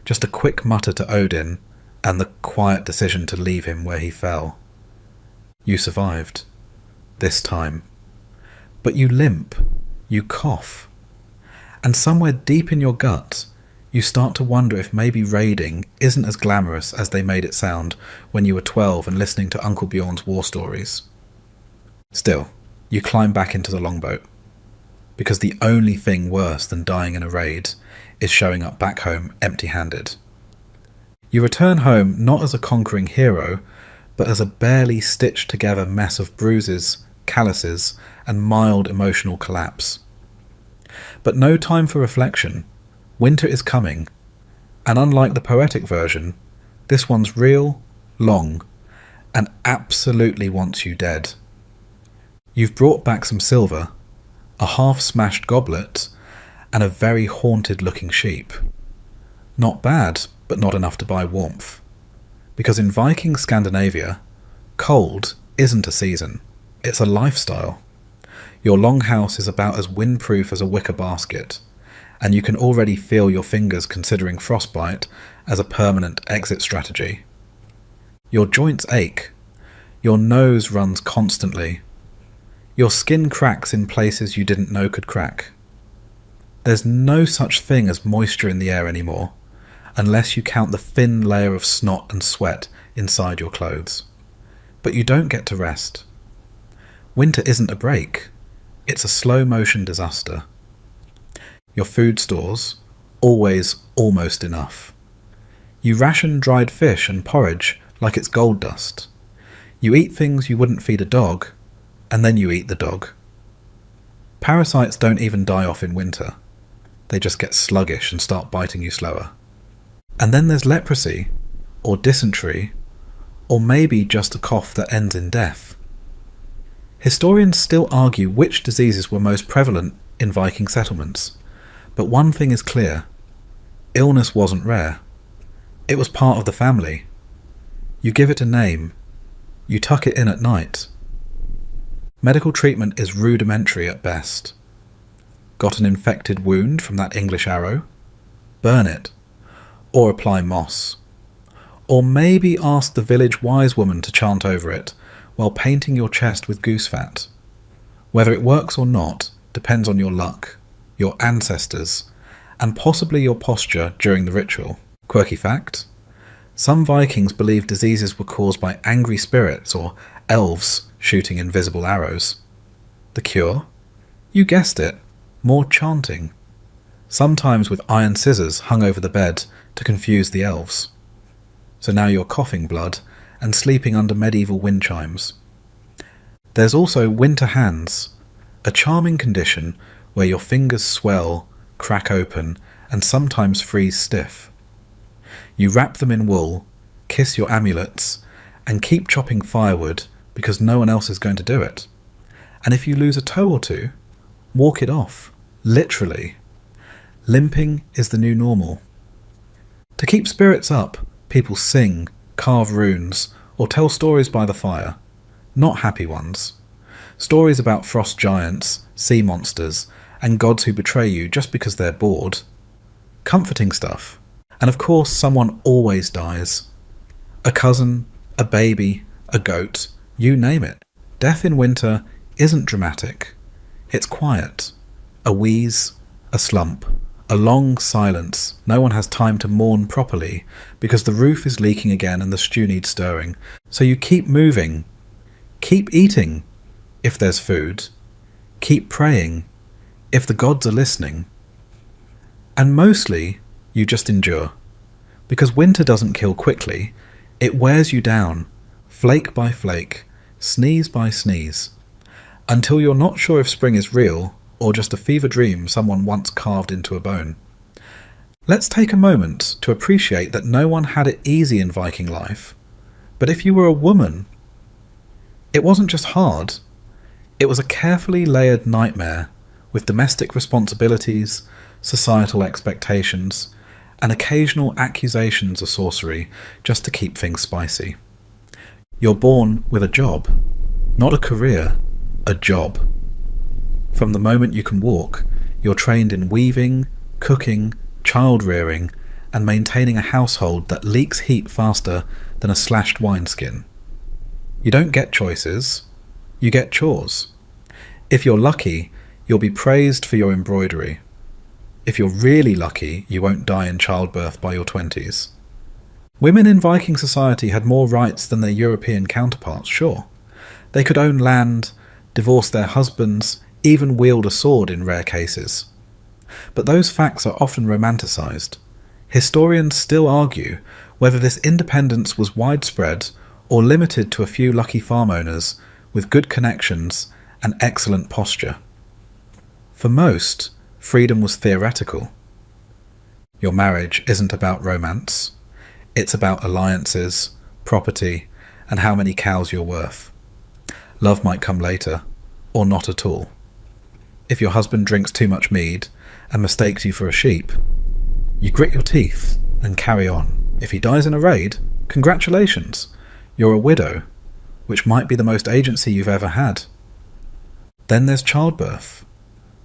just a quick mutter to Odin, and the quiet decision to leave him where he fell. You survived. This time. But you limp, you cough, and somewhere deep in your gut, you start to wonder if maybe raiding isn't as glamorous as they made it sound when you were 12 and listening to Uncle Bjorn's war stories. Still, you climb back into the longboat, because the only thing worse than dying in a raid is showing up back home empty-handed. You return home not as a conquering hero, but as a barely stitched together mess of bruises, calluses, and mild emotional collapse. But no time for reflection. Winter is coming, and unlike the poetic version, this one's real, long, and absolutely wants you dead. You've brought back some silver, a half-smashed goblet, and a very haunted-looking sheep. Not bad, but not enough to buy warmth. Because in Viking Scandinavia, cold isn't a season, it's a lifestyle. Your longhouse is about as windproof as a wicker basket, and you can already feel your fingers considering frostbite as a permanent exit strategy. Your joints ache, your nose runs constantly, your skin cracks in places you didn't know could crack. There's no such thing as moisture in the air anymore, unless you count the thin layer of snot and sweat inside your clothes. But you don't get to rest. Winter isn't a break, it's a slow-motion disaster. Your food stores, always almost enough. You ration dried fish and porridge like it's gold dust. You eat things you wouldn't feed a dog, and then you eat the dog. Parasites don't even die off in winter. They just get sluggish and start biting you slower. And then there's leprosy, or dysentery, or maybe just a cough that ends in death. Historians still argue which diseases were most prevalent in Viking settlements, but one thing is clear: illness wasn't rare. It was part of the family. You give it a name, you tuck it in at night. Medical treatment is rudimentary at best. Got an infected wound from that English arrow? Burn it. Or apply moss. Or maybe ask the village wise woman to chant over it while painting your chest with goose fat. Whether it works or not depends on your luck, your ancestors, and possibly your posture during the ritual. Quirky fact: some Vikings believed diseases were caused by angry spirits or elves shooting invisible arrows. The cure? You guessed it, more chanting. Sometimes with iron scissors hung over the bed to confuse the elves. So now you're coughing blood and sleeping under medieval wind chimes. There's also winter hands, a charming condition where your fingers swell, crack open, and sometimes freeze stiff. You wrap them in wool, kiss your amulets, and keep chopping firewood because no one else is going to do it. And if you lose a toe or two, walk it off, literally. Limping is the new normal. To keep spirits up, people sing, carve runes, or tell stories by the fire. Not happy ones. Stories about frost giants, sea monsters, and gods who betray you just because they're bored. Comforting stuff. And of course, someone always dies. A cousin, a baby, a goat, you name it. Death in winter isn't dramatic. It's quiet. A wheeze, a slump, a long silence. No one has time to mourn properly because the roof is leaking again and the stew needs stirring. So you keep moving. Keep eating, if there's food. Keep praying, if the gods are listening. And mostly, you just endure. Because winter doesn't kill quickly. It wears you down, flake by flake, sneeze by sneeze, until you're not sure if spring is real or just a fever dream someone once carved into a bone. Let's take a moment to appreciate that no one had it easy in Viking life. But if you were a woman, it wasn't just hard. It was a carefully layered nightmare with domestic responsibilities, societal expectations, and occasional accusations of sorcery just to keep things spicy. You're born with a job, not a career, a job. From the moment you can walk, you're trained in weaving, cooking, child-rearing, and maintaining a household that leaks heat faster than a slashed wineskin. You don't get choices, you get chores. If you're lucky, you'll be praised for your embroidery. If you're really lucky, you won't die in childbirth by your 20s. Women in Viking society had more rights than their European counterparts, sure. They could own land, divorce their husbands, even wield a sword in rare cases. But those facts are often romanticised. Historians still argue whether this independence was widespread or limited to a few lucky farm owners with good connections and excellent posture. For most, freedom was theoretical. Your marriage isn't about romance. It's about alliances, property, and how many cows you're worth. Love might come later, or not at all. If your husband drinks too much mead and mistakes you for a sheep, you grit your teeth and carry on. If he dies in a raid, congratulations, you're a widow, which might be the most agency you've ever had. Then there's childbirth.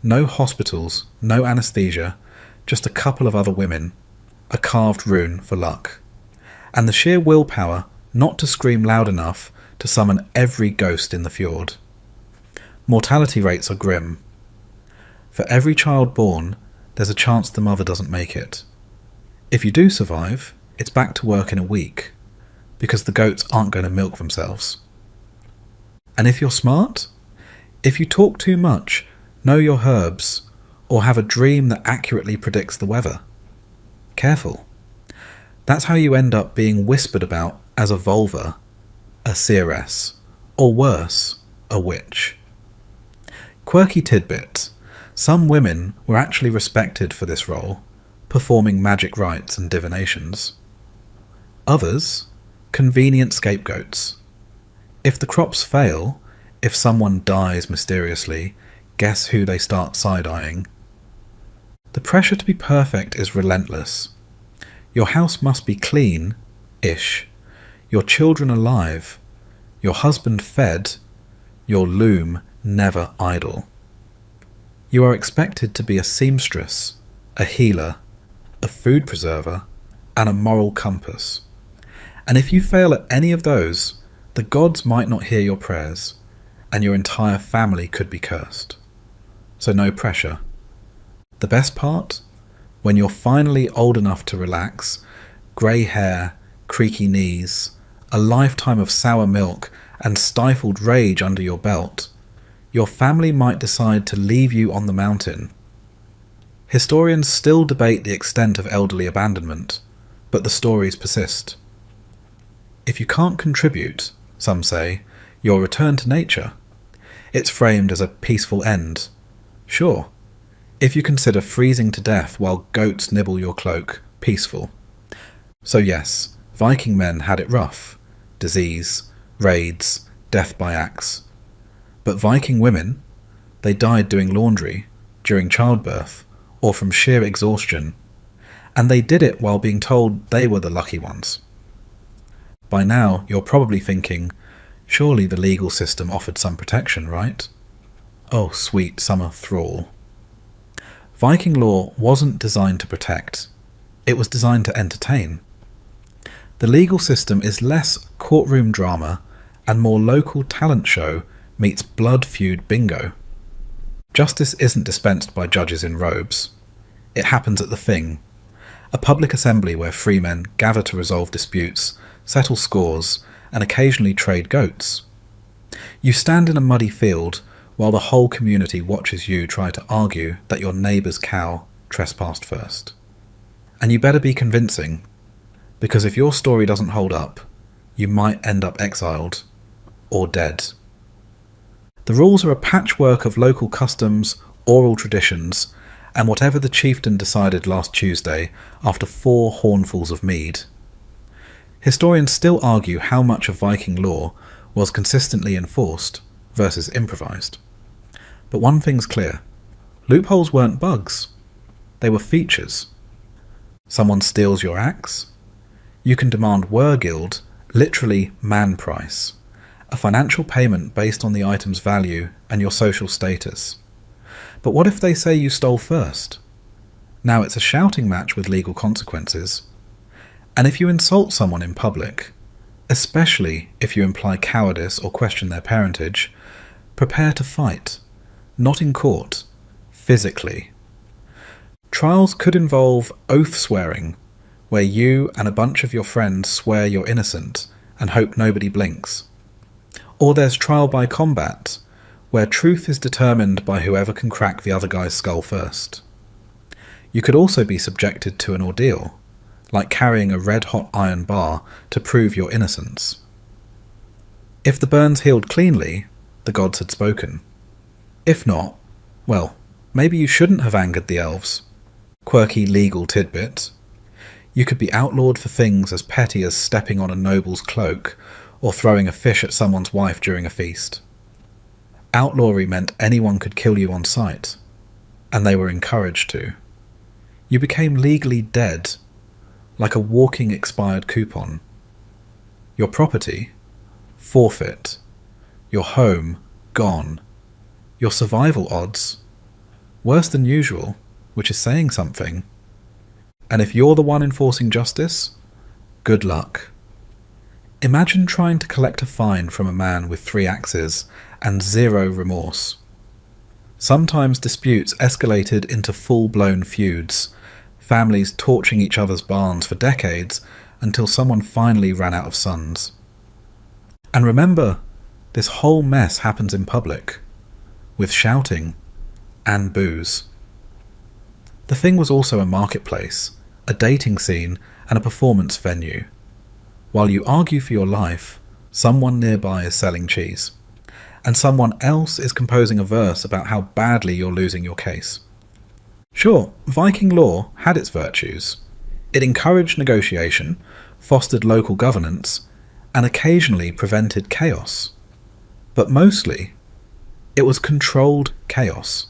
No hospitals, no anaesthesia, just a couple of other women, a carved rune for luck, and the sheer willpower not to scream loud enough to summon every ghost in the fjord. Mortality rates are grim. For every child born, there's a chance the mother doesn't make it. If you do survive, it's back to work in a week, because the goats aren't going to milk themselves. And if you're smart, if you talk too much, know your herbs, or have a dream that accurately predicts the weather, careful. That's how you end up being whispered about as a vulva, a seeress, or worse, a witch. Quirky tidbit: some women were actually respected for this role, performing magic rites and divinations. Others, convenient scapegoats. If the crops fail, if someone dies mysteriously, guess who they start side-eyeing? The pressure to be perfect is relentless. Your house must be clean-ish, your children alive, your husband fed, your loom never idle. You are expected to be a seamstress, a healer, a food preserver, and a moral compass. And if you fail at any of those, the gods might not hear your prayers, and your entire family could be cursed. So no pressure. The best part? When you're finally old enough to relax, grey hair, creaky knees, a lifetime of sour milk, and stifled rage under your belt, your family might decide to leave you on the mountain. Historians still debate the extent of elderly abandonment, but the stories persist. If you can't contribute, some say, you'll return to nature. It's framed as a peaceful end. Sure, if you consider freezing to death while goats nibble your cloak peaceful. So yes, Viking men had it rough. Disease, raids, death by axe. But Viking women, they died doing laundry, during childbirth, or from sheer exhaustion, and they did it while being told they were the lucky ones. By now, you're probably thinking, surely the legal system offered some protection, right? Oh, sweet summer thrall. Viking law wasn't designed to protect. It was designed to entertain. The legal system is less courtroom drama and more local talent show meets blood feud bingo. Justice isn't dispensed by judges in robes. It happens at the Thing, a public assembly where free men gather to resolve disputes, settle scores, and occasionally trade goats. You stand in a muddy field while the whole community watches you try to argue that your neighbour's cow trespassed first. And you better be convincing, because if your story doesn't hold up, you might end up exiled or dead. The rules are a patchwork of local customs, oral traditions, and whatever the chieftain decided last Tuesday after 4 hornfuls of mead. Historians still argue how much of Viking law was consistently enforced versus improvised. But one thing's clear: loopholes weren't bugs, they were features. Someone steals your axe? You can demand wergild, literally man price, a financial payment based on the item's value and your social status. But what if they say you stole first? Now it's a shouting match with legal consequences. And if you insult someone in public, especially if you imply cowardice or question their parentage, prepare to fight, not in court, physically. Trials could involve oath swearing, where you and a bunch of your friends swear you're innocent and hope nobody blinks. Or there's trial by combat, where truth is determined by whoever can crack the other guy's skull first. You could also be subjected to an ordeal, like carrying a red-hot iron bar to prove your innocence. If the burns healed cleanly, the gods had spoken. If not, well, maybe you shouldn't have angered the elves. Quirky legal tidbit. You could be outlawed for things as petty as stepping on a noble's cloak or throwing a fish at someone's wife during a feast. Outlawry meant anyone could kill you on sight, and they were encouraged to. You became legally dead, like a walking expired coupon. Your property, forfeit. Your home, gone. Your survival odds, worse than usual, which is saying something. And if you're the one enforcing justice, good luck. Imagine trying to collect a fine from a man with 3 axes and 0 remorse. Sometimes disputes escalated into full-blown feuds, families torching each other's barns for decades until someone finally ran out of sons. And remember, this whole mess happens in public, with shouting and booze. The thing was also a marketplace, a dating scene, and a performance venue. While you argue for your life, someone nearby is selling cheese, and someone else is composing a verse about how badly you're losing your case. Sure, Viking law had its virtues. It encouraged negotiation, fostered local governance, and occasionally prevented chaos. But mostly, it was controlled chaos.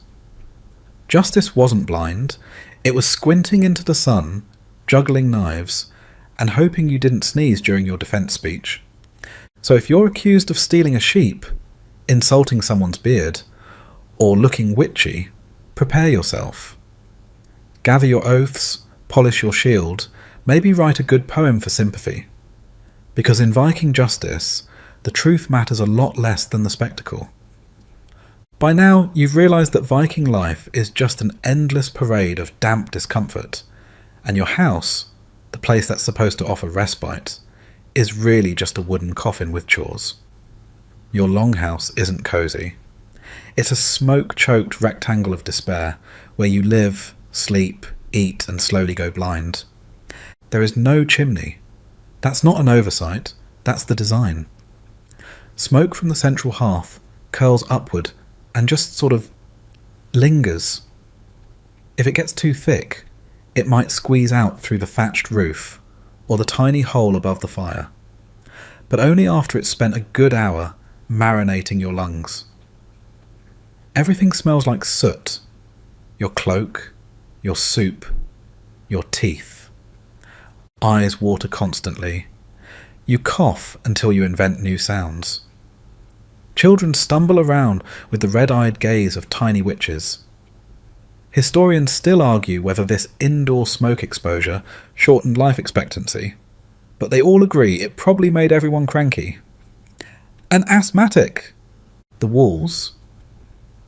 Justice wasn't blind, it was squinting into the sun, juggling knives, and hoping you didn't sneeze during your defence speech. So if you're accused of stealing a sheep, insulting someone's beard, or looking witchy, prepare yourself. Gather your oaths, polish your shield, maybe write a good poem for sympathy. Because in Viking justice, the truth matters a lot less than the spectacle. By now, you've realised that Viking life is just an endless parade of damp discomfort, and your house, the place that's supposed to offer respite, is really just a wooden coffin with chores. Your longhouse isn't cosy. It's a smoke-choked rectangle of despair where you live, sleep, eat, and slowly go blind. There is no chimney. That's not an oversight, that's the design. Smoke from the central hearth curls upward and just sort of lingers. If it gets too thick, it might squeeze out through the thatched roof or the tiny hole above the fire, but only after it's spent a good hour marinating your lungs. Everything smells like soot. Your cloak, your soup, your teeth. Eyes water constantly. You cough until you invent new sounds. Children stumble around with the red-eyed gaze of tiny witches. Historians still argue whether this indoor smoke exposure shortened life expectancy, but they all agree it probably made everyone cranky. And asthmatic! The walls,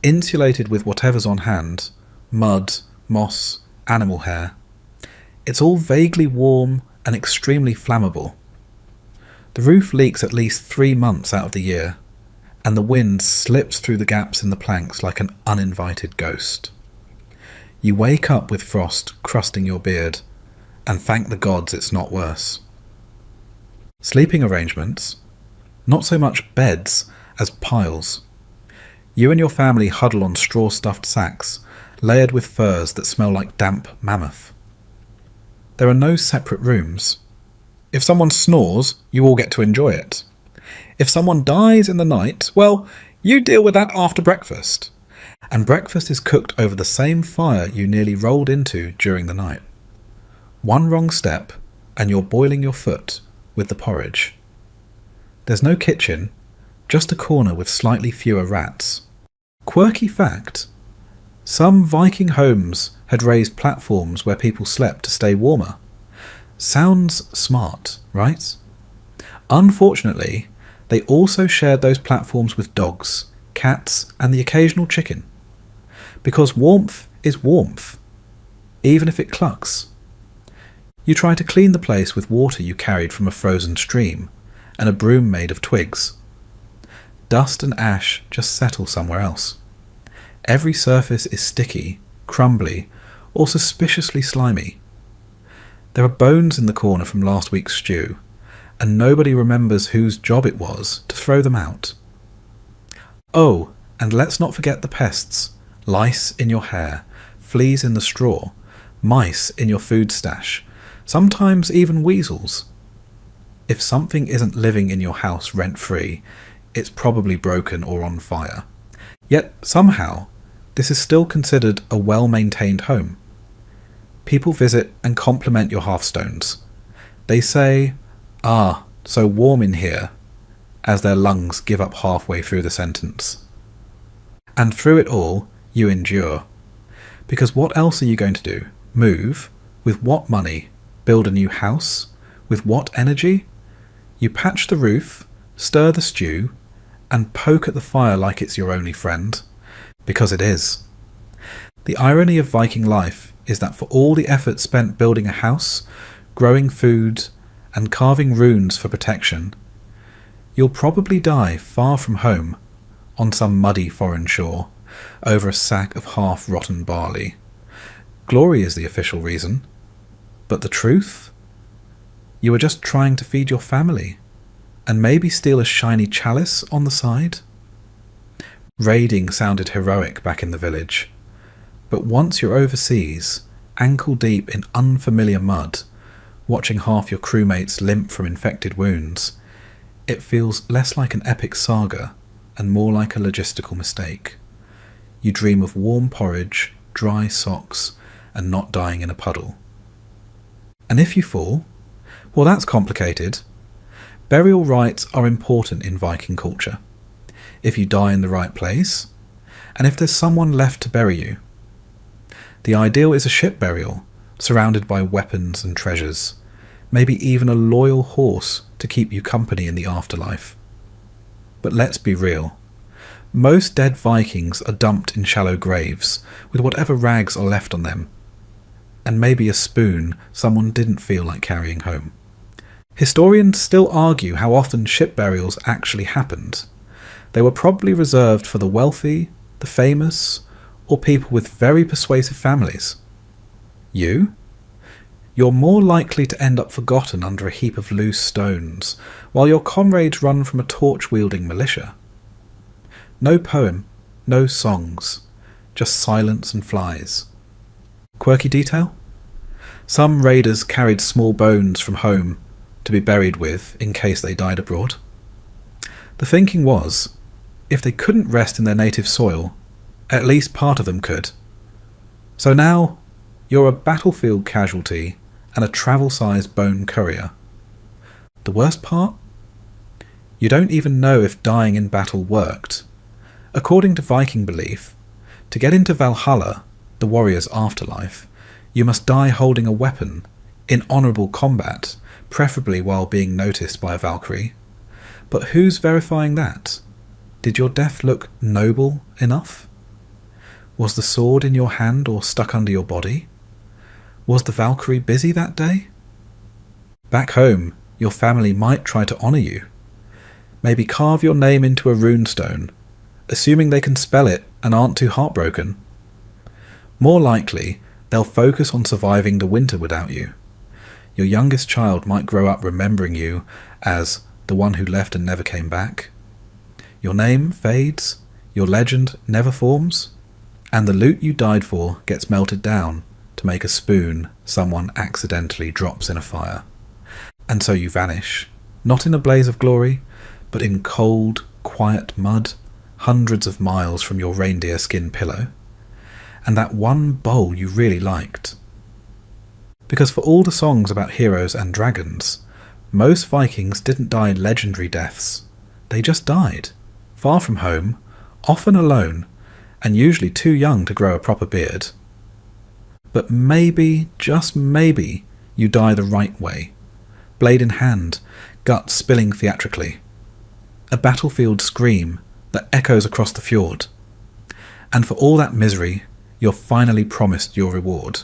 insulated with whatever's on hand, mud, moss, animal hair. It's all vaguely warm and extremely flammable. The roof leaks at least 3 months out of the year, and the wind slips through the gaps in the planks like an uninvited ghost. You wake up with frost crusting your beard, and thank the gods it's not worse. Sleeping arrangements, not so much beds as piles. You and your family huddle on straw-stuffed sacks, layered with furs that smell like damp mammoth. There are no separate rooms. If someone snores, you all get to enjoy it. If someone dies in the night, well, you deal with that after breakfast. And breakfast is cooked over the same fire you nearly rolled into during the night. One wrong step, and you're boiling your foot with the porridge. There's no kitchen, just a corner with slightly fewer rats. Quirky fact, some Viking homes had raised platforms where people slept to stay warmer. Sounds smart, right? Unfortunately, they also shared those platforms with dogs, cats, and the occasional chicken. Because warmth is warmth, even if it clucks. You try to clean the place with water you carried from a frozen stream, and a broom made of twigs. Dust and ash just settle somewhere else. Every surface is sticky, crumbly, or suspiciously slimy. There are bones in the corner from last week's stew, and nobody remembers whose job it was to throw them out. Oh, and let's not forget the pests. Lice in your hair, fleas in the straw, mice in your food stash, sometimes even weasels. If something isn't living in your house rent-free, it's probably broken or on fire. Yet somehow, this is still considered a well-maintained home. People visit and compliment your hearthstones. They say, "Ah, so warm in here," as their lungs give up halfway through the sentence. And through it all, you endure. Because what else are you going to do? Move? With what money? Build a new house? With what energy? You patch the roof, stir the stew, and poke at the fire like it's your only friend. Because it is. The irony of Viking life is that for all the effort spent building a house, growing food, and carving runes for protection, you'll probably die far from home, on some muddy foreign shore, over a sack of half-rotten barley. Glory is the official reason. But the truth? You were just trying to feed your family, and maybe steal a shiny chalice on the side? Raiding sounded heroic back in the village, but once you're overseas, ankle-deep in unfamiliar mud, watching half your crewmates limp from infected wounds, it feels less like an epic saga and more like a logistical mistake. You dream of warm porridge, dry socks, and not dying in a puddle. And if you fall, well, that's complicated. Burial rites are important in Viking culture. If you die in the right place, and if there's someone left to bury you. The ideal is a ship burial, surrounded by weapons and treasures, maybe even a loyal horse to keep you company in the afterlife. But let's be real. Most dead Vikings are dumped in shallow graves, with whatever rags are left on them, and maybe a spoon someone didn't feel like carrying home. Historians still argue how often ship burials actually happened. They were probably reserved for the wealthy, the famous, or people with very persuasive families. You? You're more likely to end up forgotten under a heap of loose stones, while your comrades run from a torch-wielding militia. No poem, no songs, just silence and flies. Quirky detail? Some raiders carried small bones from home to be buried with in case they died abroad. The thinking was, if they couldn't rest in their native soil, at least part of them could. So now, you're a battlefield casualty and a travel-sized bone courier. The worst part? You don't even know if dying in battle worked. According to Viking belief, to get into Valhalla, the warrior's afterlife, you must die holding a weapon, in honourable combat, preferably while being noticed by a Valkyrie. But who's verifying that? Did your death look noble enough? Was the sword in your hand or stuck under your body? Was the Valkyrie busy that day? Back home, your family might try to honour you. Maybe carve your name into a runestone, assuming they can spell it and aren't too heartbroken. More likely, they'll focus on surviving the winter without you. Your youngest child might grow up remembering you as the one who left and never came back. Your name fades, your legend never forms, and the loot you died for gets melted down to make a spoon someone accidentally drops in a fire. And so you vanish, not in a blaze of glory, but in cold, quiet mud, hundreds of miles from your reindeer skin pillow, and that one bowl you really liked. Because for all the songs about heroes and dragons, most Vikings didn't die legendary deaths. They just died, far from home, often alone, and usually too young to grow a proper beard. But maybe, just maybe, you die the right way. Blade in hand, guts spilling theatrically. A battlefield scream that echoes across the fjord. And for all that misery, you're finally promised your reward.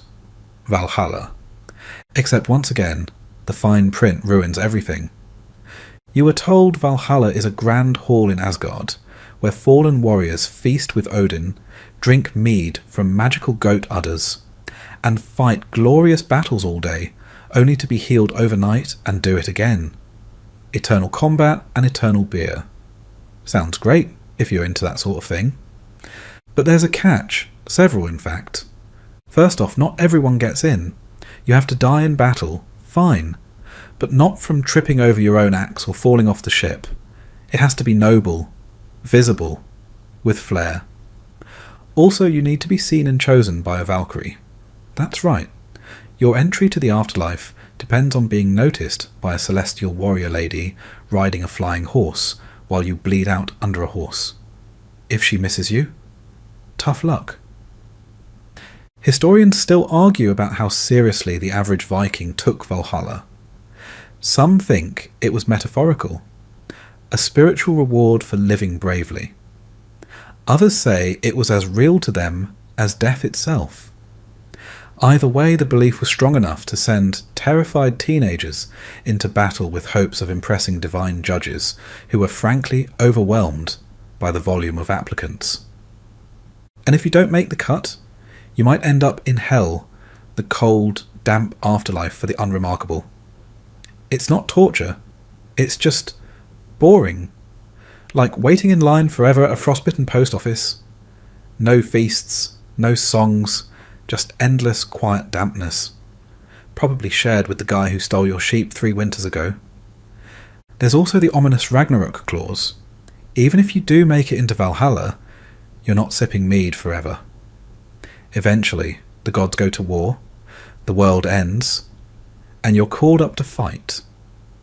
Valhalla. Except once again, the fine print ruins everything. You were told Valhalla is a grand hall in Asgard, where fallen warriors feast with Odin, drink mead from magical goat udders, and fight glorious battles all day, only to be healed overnight and do it again. Eternal combat and eternal beer. Sounds great if you're into that sort of thing. But there's a catch, several in fact. First off, not everyone gets in. You have to die in battle, fine, but not from tripping over your own axe or falling off the ship. It has to be noble, visible, with flair. Also, you need to be seen and chosen by a Valkyrie. That's right. Your entry to the afterlife depends on being noticed by a celestial warrior lady riding a flying horse while you bleed out under a horse. If she misses you, tough luck. Historians still argue about how seriously the average Viking took Valhalla. Some think it was metaphorical, a spiritual reward for living bravely. Others say it was as real to them as death itself. Either way, the belief was strong enough to send terrified teenagers into battle with hopes of impressing divine judges who were frankly overwhelmed by the volume of applicants. And if you don't make the cut, you might end up in hell, the cold, damp afterlife for the unremarkable. It's not torture, it's just boring. Like waiting in line forever at a frostbitten post office. No feasts, no songs, just endless quiet dampness. Probably shared with the guy who stole your sheep 3 winters ago. There's also the ominous Ragnarok clause. Even if you do make it into Valhalla, you're not sipping mead forever. Eventually, the gods go to war, the world ends, and you're called up to fight,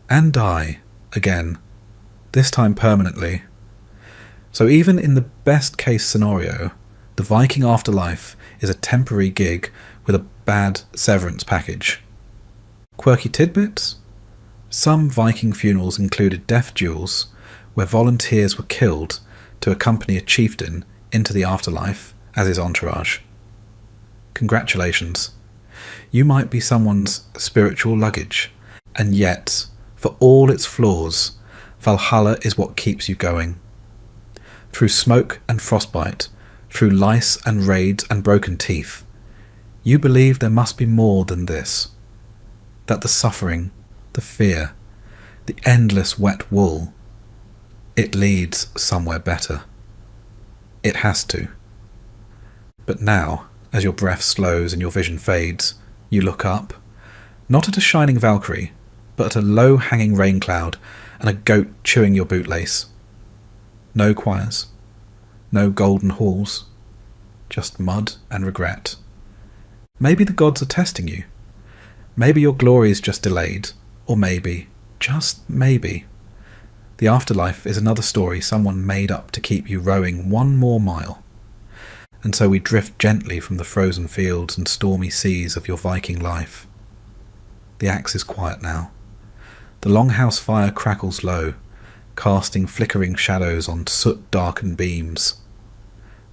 and die, again, this time permanently. So even in the best case scenario, the Viking afterlife is a temporary gig with a bad severance package. Quirky tidbits? Some Viking funerals included death duels, where volunteers were killed to accompany a chieftain into the afterlife as his entourage. Congratulations. You might be someone's spiritual luggage, and yet, for all its flaws, Valhalla is what keeps you going. Through smoke and frostbite, through lice and raids and broken teeth, you believe there must be more than this. That the suffering, the fear, the endless wet wool, it leads somewhere better. It has to. But now, as your breath slows and your vision fades, you look up, not at a shining Valkyrie, but at a low-hanging rain cloud and a goat chewing your bootlace. No choirs, no golden halls, just mud and regret. Maybe the gods are testing you. Maybe your glory is just delayed, or maybe, just maybe, the afterlife is another story someone made up to keep you rowing 1 more mile. And so we drift gently from the frozen fields and stormy seas of your Viking life. The axe is quiet now. The longhouse fire crackles low, casting flickering shadows on soot-darkened beams.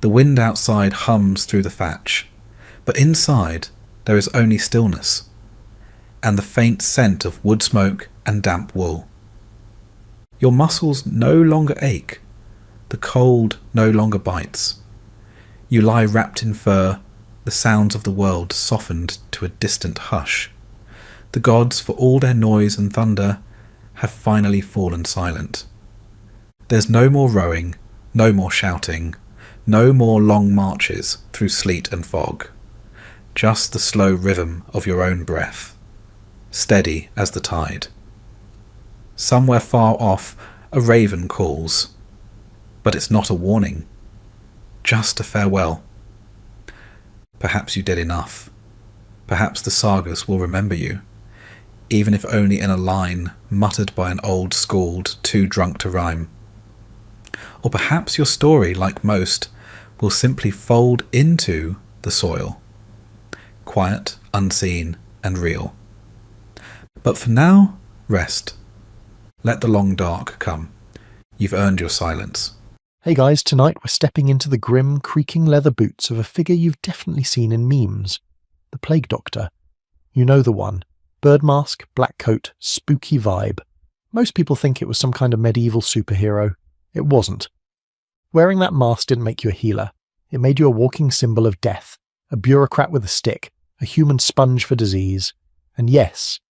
The wind outside hums through the thatch, but inside there is only stillness, and the faint scent of wood smoke and damp wool. Your muscles no longer ache, the cold no longer bites. You lie wrapped in fur, the sounds of the world softened to a distant hush. The gods, for all their noise and thunder, have finally fallen silent. There's no more rowing, no more shouting, no more long marches through sleet and fog. Just the slow rhythm of your own breath, steady as the tide. Somewhere far off, a raven calls, but it's not a warning, just a farewell. Perhaps you did enough. Perhaps the sagas will remember you, even if only in a line muttered by an old skald too drunk to rhyme. Or perhaps your story, like most, will simply fold into the soil, quiet, unseen, and real. But for now, rest. Let the long dark come. You've earned your silence. Hey guys, tonight we're stepping into the grim, creaking leather boots of a figure you've definitely seen in memes. The Plague Doctor. You know the one. Bird mask, black coat, spooky vibe. Most people think it was some kind of medieval superhero. It wasn't. Wearing that mask didn't make you a healer. It made you a walking symbol of death, a bureaucrat with a stick, a human sponge for disease. And yes,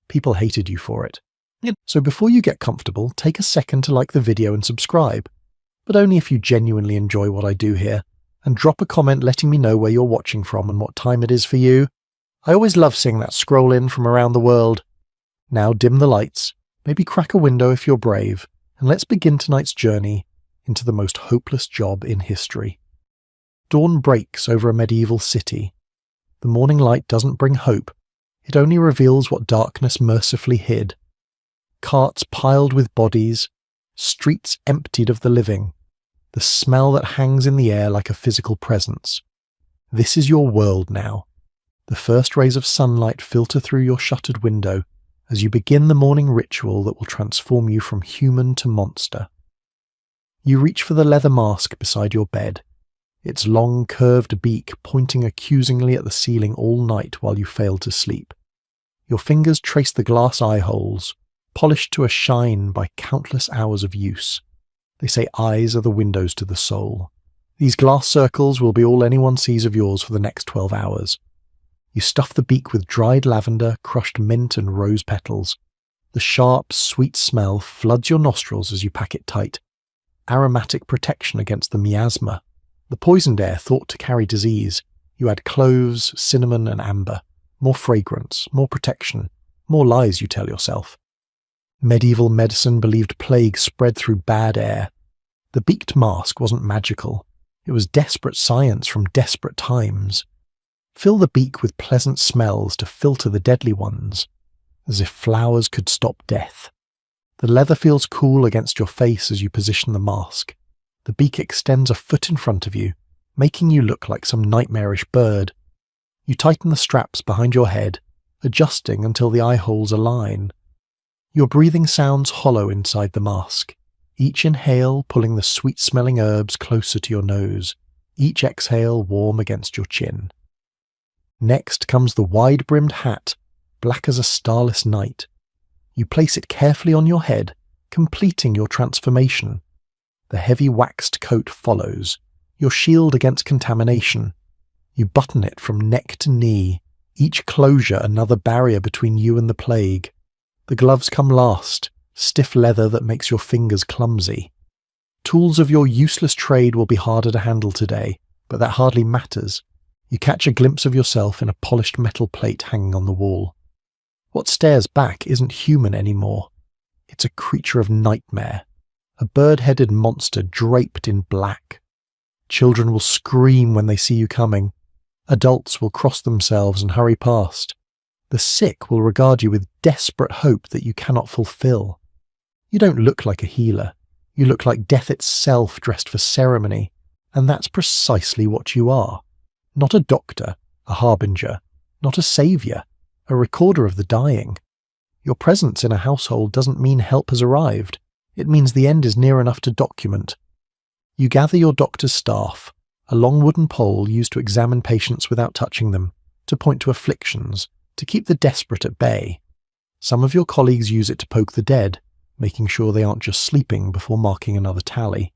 people hated you for it. So before you get comfortable, take a second to like the video and subscribe. But only if you genuinely enjoy what I do here, and drop a comment letting me know where you're watching from and what time it is for you. I always love seeing that scroll in from around the world. Now dim the lights, maybe crack a window if you're brave, and let's begin tonight's journey into the most hopeless job in history. Dawn breaks over a medieval city. The morning light doesn't bring hope, it only reveals what darkness mercifully hid. Carts piled with bodies, streets emptied of the living, the smell that hangs in the air like a physical presence. This is your world now. The first rays of sunlight filter through your shuttered window as you begin the morning ritual that will transform you from human to monster. You reach for the leather mask beside your bed, its long curved beak pointing accusingly at the ceiling all night while you fail to sleep. Your fingers trace the glass eye holes, polished to a shine by countless hours of use. They say eyes are the windows to the soul. These glass circles will be all anyone sees of yours for the next 12 hours. You stuff the beak with dried lavender, crushed mint and rose petals. The sharp, sweet smell floods your nostrils as you pack it tight. Aromatic protection against the miasma. The poisoned air thought to carry disease. You add cloves, cinnamon and amber. More fragrance, more protection, more lies you tell yourself. Medieval medicine believed plague spread through bad air. The beaked mask wasn't magical. It was desperate science from desperate times. Fill the beak with pleasant smells to filter the deadly ones, as if flowers could stop death. The leather feels cool against your face as you position the mask. The beak extends a foot in front of you, making you look like some nightmarish bird. You tighten the straps behind your head, adjusting until the eye holes align. Your breathing sounds hollow inside the mask, each inhale pulling the sweet-smelling herbs closer to your nose, each exhale warm against your chin. Next comes the wide-brimmed hat, black as a starless night. You place it carefully on your head, completing your transformation. The heavy waxed coat follows, your shield against contamination. You button it from neck to knee, each closure another barrier between you and the plague. The gloves come last, stiff leather that makes your fingers clumsy. Tools of your useless trade will be harder to handle today, but that hardly matters. You catch a glimpse of yourself in a polished metal plate hanging on the wall. What stares back isn't human anymore. It's a creature of nightmare, a bird-headed monster draped in black. Children will scream when they see you coming. Adults will cross themselves and hurry past. The sick will regard you with desperate hope that you cannot fulfill. You don't look like a healer. You look like death itself dressed for ceremony, and that's precisely what you are. Not a doctor, a harbinger, not a saviour, a recorder of the dying. Your presence in a household doesn't mean help has arrived. It means the end is near enough to document. You gather your doctor's staff, a long wooden pole used to examine patients without touching them, to point to afflictions, to keep the desperate at bay. Some of your colleagues use it to poke the dead, making sure they aren't just sleeping before marking another tally.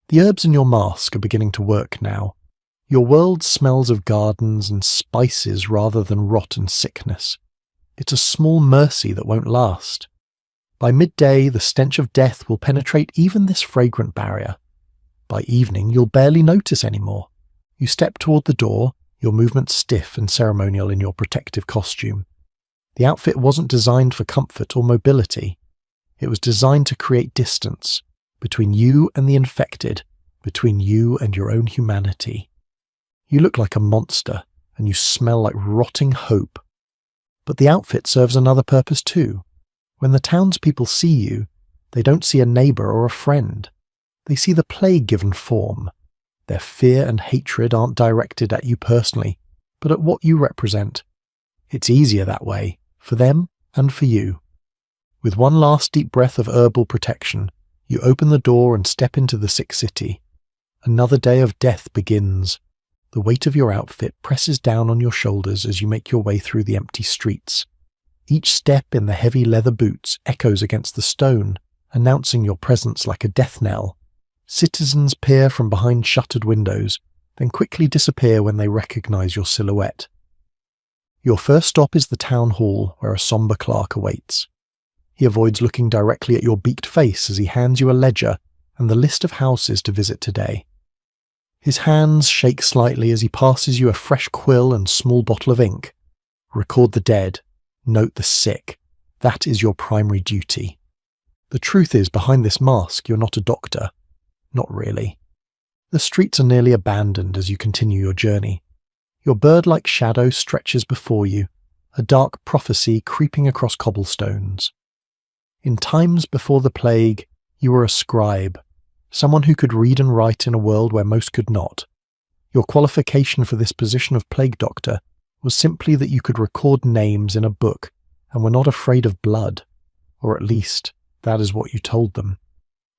The herbs in your mask are beginning to work now. Your world smells of gardens and spices rather than rot and sickness. It's a small mercy that won't last. By midday, the stench of death will penetrate even this fragrant barrier. By evening, you'll barely notice anymore. You step toward the door, your movements stiff and ceremonial in your protective costume. The outfit wasn't designed for comfort or mobility. It was designed to create distance between you and the infected, between you and your own humanity. You look like a monster, and you smell like rotting hope. But the outfit serves another purpose too. When the townspeople see you, they don't see a neighbour or a friend. They see the plague-given form. Their fear and hatred aren't directed at you personally, but at what you represent. It's easier that way, for them and for you. With one last deep breath of herbal protection, you open the door and step into the sick city. Another day of death begins. The weight of your outfit presses down on your shoulders as you make your way through the empty streets. Each step in the heavy leather boots echoes against the stone, announcing your presence like a death knell. Citizens peer from behind shuttered windows, then quickly disappear when they recognize your silhouette. Your first stop is the town hall, where a somber clerk awaits. He avoids looking directly at your beaked face as he hands you a ledger and the list of houses to visit today. His hands shake slightly as he passes you a fresh quill and small bottle of ink. Record the dead. Note the sick. That is your primary duty. The truth is, behind this mask, you're not a doctor. Not really. The streets are nearly abandoned as you continue your journey. Your bird-like shadow stretches before you, a dark prophecy creeping across cobblestones. In times before the plague, you were a scribe, someone who could read and write in a world where most could not. Your qualification for this position of plague doctor was simply that you could record names in a book and were not afraid of blood, or at least that is what you told them.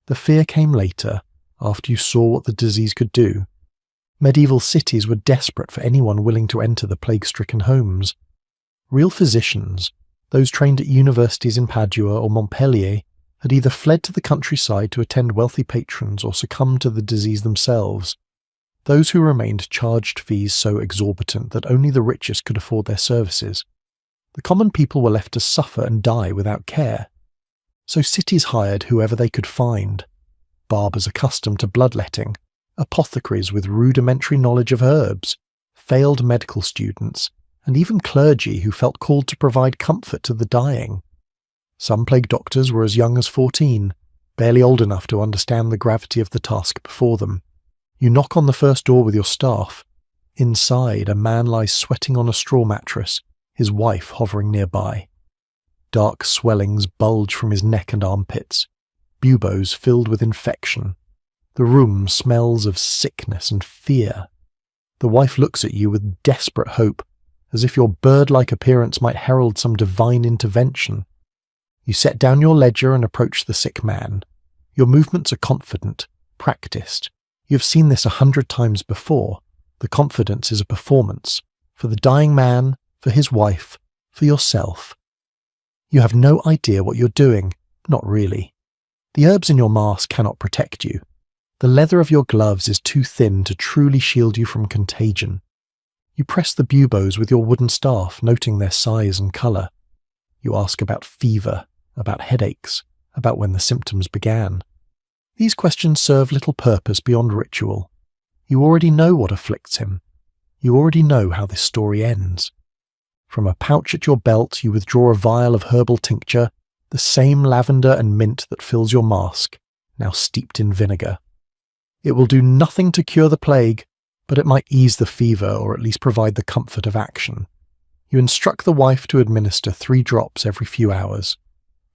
The fear came later, after you saw what the disease could do. Medieval cities were desperate for anyone willing to enter the plague-stricken homes. Real physicians, those trained at universities in Padua or Montpellier, had either fled to the countryside to attend wealthy patrons or succumbed to the disease themselves. Those who remained charged fees so exorbitant that only the richest could afford their services. The common people were left to suffer and die without care. So cities hired whoever they could find. Barbers accustomed to bloodletting, apothecaries with rudimentary knowledge of herbs, failed medical students, and even clergy who felt called to provide comfort to the dying. Some plague doctors were as young as 14, barely old enough to understand the gravity of the task before them. You knock on the first door with your staff. Inside, a man lies sweating on a straw mattress, his wife hovering nearby. Dark swellings bulge from his neck and armpits, buboes filled with infection. The room smells of sickness and fear. The wife looks at you with desperate hope, as if your bird-like appearance might herald some divine intervention. You set down your ledger and approach the sick man. Your movements are confident, practiced. You have seen this 100 times before. The confidence is a performance, for the dying man, for his wife, for yourself. You have no idea what you're doing, not really. The herbs in your mask cannot protect you. The leather of your gloves is too thin to truly shield you from contagion. You press the buboes with your wooden staff, noting their size and colour. You ask about fever, about headaches, about when the symptoms began. These questions serve little purpose beyond ritual. You already know what afflicts him. You already know how this story ends. From a pouch at your belt, you withdraw a vial of herbal tincture, the same lavender and mint that fills your mask, now steeped in vinegar. It will do nothing to cure the plague, but it might ease the fever or at least provide the comfort of action. You instruct the wife to administer 3 drops every few hours.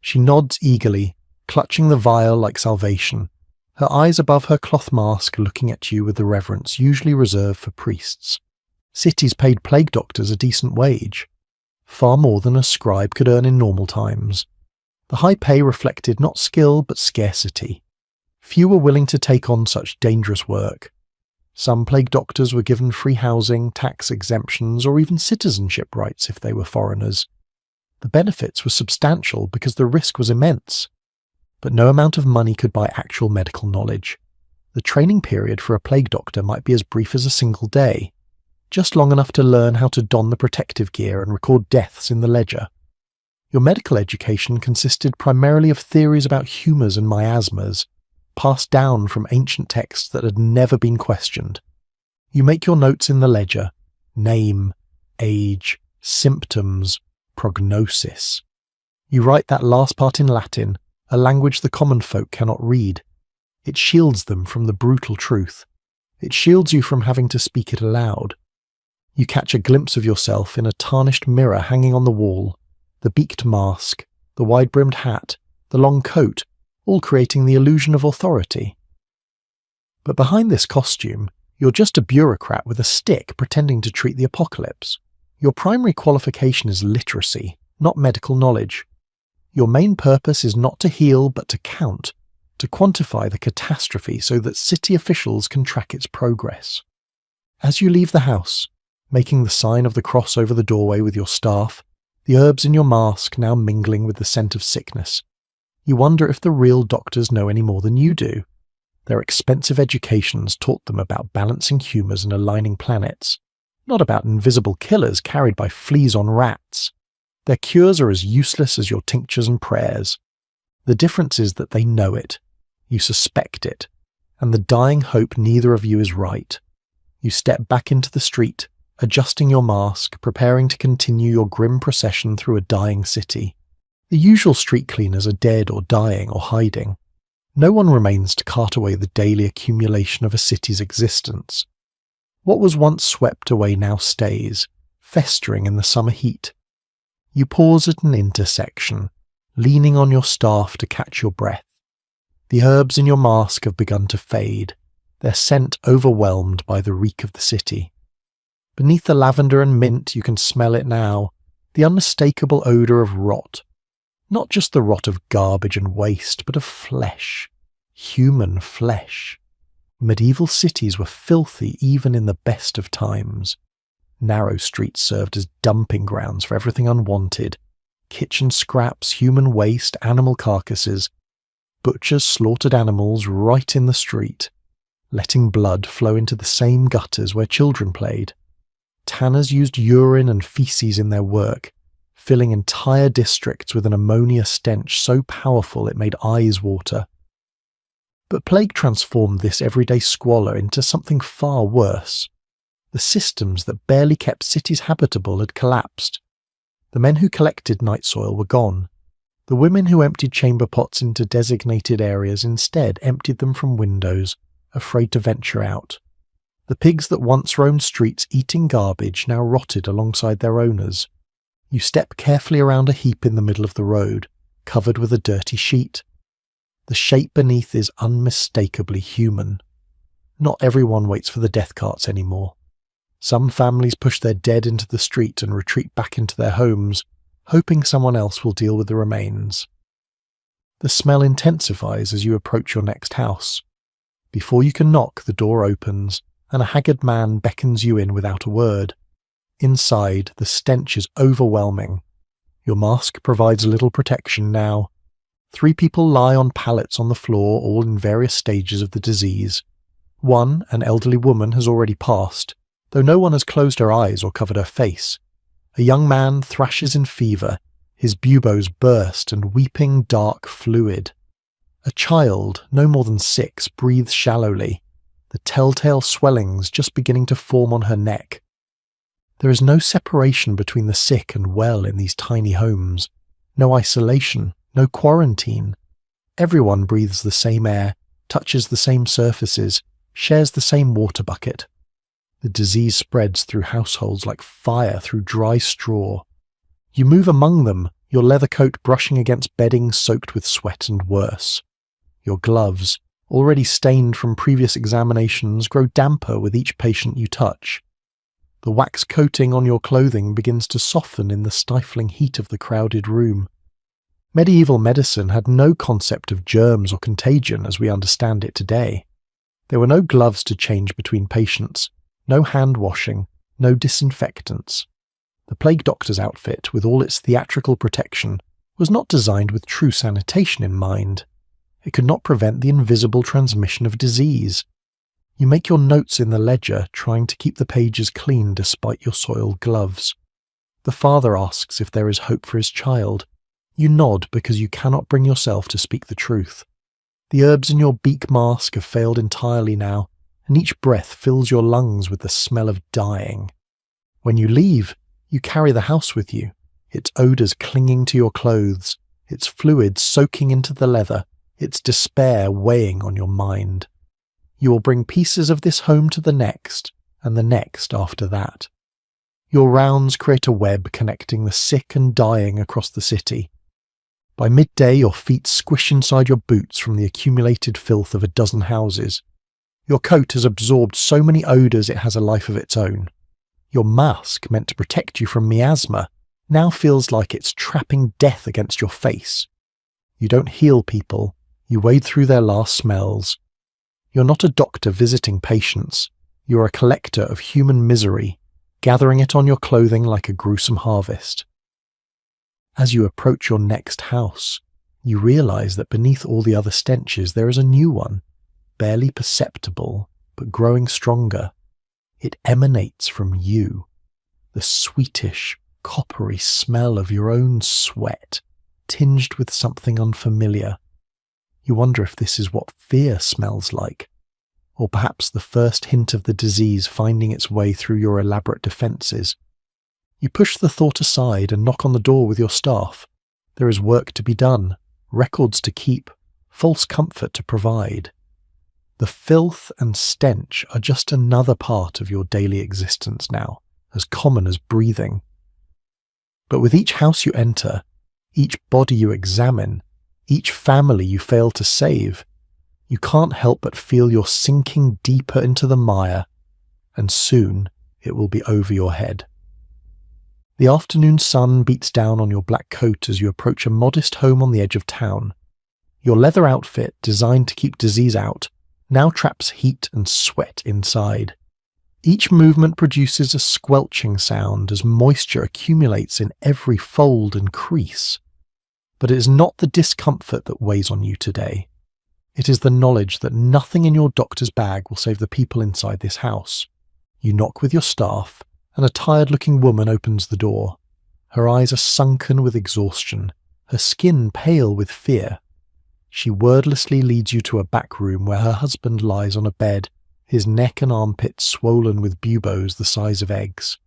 She nods eagerly, clutching the vial like salvation, her eyes above her cloth mask looking at you with the reverence usually reserved for priests. Cities paid plague doctors a decent wage, far more than a scribe could earn in normal times. The high pay reflected not skill but scarcity. Few were willing to take on such dangerous work. Some plague doctors were given free housing, tax exemptions, or even citizenship rights if they were foreigners. The benefits were substantial because the risk was immense. But no amount of money could buy actual medical knowledge. The training period for a plague doctor might be as brief as a single day, just long enough to learn how to don the protective gear and record deaths in the ledger. Your medical education consisted primarily of theories about humours and miasmas, passed down from ancient texts that had never been questioned. You make your notes in the ledger: name, age, symptoms, prognosis. You write that last part in Latin, a language the common folk cannot read. It shields them from the brutal truth. It shields you from having to speak it aloud. You catch a glimpse of yourself in a tarnished mirror hanging on the wall, the beaked mask, the wide-brimmed hat, the long coat, all creating the illusion of authority. But behind this costume, you're just a bureaucrat with a stick pretending to treat the apocalypse. Your primary qualification is literacy, not medical knowledge. Your main purpose is not to heal but to count, to quantify the catastrophe so that city officials can track its progress. As you leave the house, making the sign of the cross over the doorway with your staff, the herbs in your mask now mingling with the scent of sickness, you wonder if the real doctors know any more than you do. Their expensive educations taught them about balancing humours and aligning planets, not about invisible killers carried by fleas on rats. Their cures are as useless as your tinctures and prayers. The difference is that they know it, you suspect it, and the dying hope neither of you is right. You step back into the street, adjusting your mask, preparing to continue your grim procession through a dying city. The usual street cleaners are dead or dying or hiding. No one remains to cart away the daily accumulation of a city's existence. What was once swept away now stays, festering in the summer heat. You pause at an intersection, leaning on your staff to catch your breath. The herbs in your mask have begun to fade, their scent overwhelmed by the reek of the city. Beneath the lavender and mint you can smell it now, the unmistakable odour of rot. Not just the rot of garbage and waste, but of flesh. Human flesh. Medieval cities were filthy even in the best of times. Narrow streets served as dumping grounds for everything unwanted. Kitchen scraps, human waste, animal carcasses. Butchers slaughtered animals right in the street, letting blood flow into the same gutters where children played. Tanners used urine and feces in their work, filling entire districts with an ammonia stench so powerful it made eyes water. But plague transformed this everyday squalor into something far worse. The systems that barely kept cities habitable had collapsed. The men who collected night soil were gone. The women who emptied chamber pots into designated areas instead emptied them from windows, afraid to venture out. The pigs that once roamed streets eating garbage now rotted alongside their owners. You step carefully around a heap in the middle of the road, covered with a dirty sheet. The shape beneath is unmistakably human. Not everyone waits for the death carts anymore. Some families push their dead into the street and retreat back into their homes, hoping someone else will deal with the remains. The smell intensifies as you approach your next house. Before you can knock, the door opens, and a haggard man beckons you in without a word. Inside, the stench is overwhelming. Your mask provides little protection now. 3 people lie on pallets on the floor, all in various stages of the disease. One, an elderly woman, has already passed, though no one has closed her eyes or covered her face. A young man thrashes in fever, his buboes burst and weeping dark fluid. A child, no more than 6, breathes shallowly, the telltale swellings just beginning to form on her neck. There is no separation between the sick and well in these tiny homes, no isolation, no quarantine. Everyone breathes the same air, touches the same surfaces, shares the same water bucket. The disease spreads through households like fire through dry straw. You move among them, your leather coat brushing against bedding soaked with sweat and worse. Your gloves, already stained from previous examinations, grow damper with each patient you touch. The wax coating on your clothing begins to soften in the stifling heat of the crowded room. Medieval medicine had no concept of germs or contagion as we understand it today. There were no gloves to change between patients, no hand washing, no disinfectants. The plague doctor's outfit, with all its theatrical protection, was not designed with true sanitation in mind. It could not prevent the invisible transmission of disease. You make your notes in the ledger, trying to keep the pages clean despite your soiled gloves. The father asks if there is hope for his child. You nod because you cannot bring yourself to speak the truth. The herbs in your beak mask have failed entirely now, and each breath fills your lungs with the smell of dying. When you leave, you carry the house with you, its odours clinging to your clothes, its fluids soaking into the leather, its despair weighing on your mind. You will bring pieces of this home to the next, and the next after that. Your rounds create a web connecting the sick and dying across the city. By midday, your feet squish inside your boots from the accumulated filth of a dozen houses. Your coat has absorbed so many odours it has a life of its own. Your mask, meant to protect you from miasma, now feels like it's trapping death against your face. You don't heal people, you wade through their last smells. You're not a doctor visiting patients, you're a collector of human misery, gathering it on your clothing like a gruesome harvest. As you approach your next house, you realise that beneath all the other stenches there is a new one, barely perceptible, but growing stronger. It emanates from you, the sweetish, coppery smell of your own sweat, tinged with something unfamiliar. You wonder if this is what fear smells like, or perhaps the first hint of the disease finding its way through your elaborate defences. You push the thought aside and knock on the door with your staff. There is work to be done, records to keep, false comfort to provide. The filth and stench are just another part of your daily existence now, as common as breathing. But with each house you enter, each body you examine, each family you fail to save, you can't help but feel you're sinking deeper into the mire, and soon it will be over your head. The afternoon sun beats down on your black coat as you approach a modest home on the edge of town. Your leather outfit, designed to keep disease out, now traps heat and sweat inside. Each movement produces a squelching sound as moisture accumulates in every fold and crease. But it is not the discomfort that weighs on you today. It is the knowledge that nothing in your doctor's bag will save the people inside this house. You knock with your staff, and a tired-looking woman opens the door. Her eyes are sunken with exhaustion, her skin pale with fear. She wordlessly leads you to a back room where her husband lies on a bed, his neck and armpits swollen with buboes the size of eggs.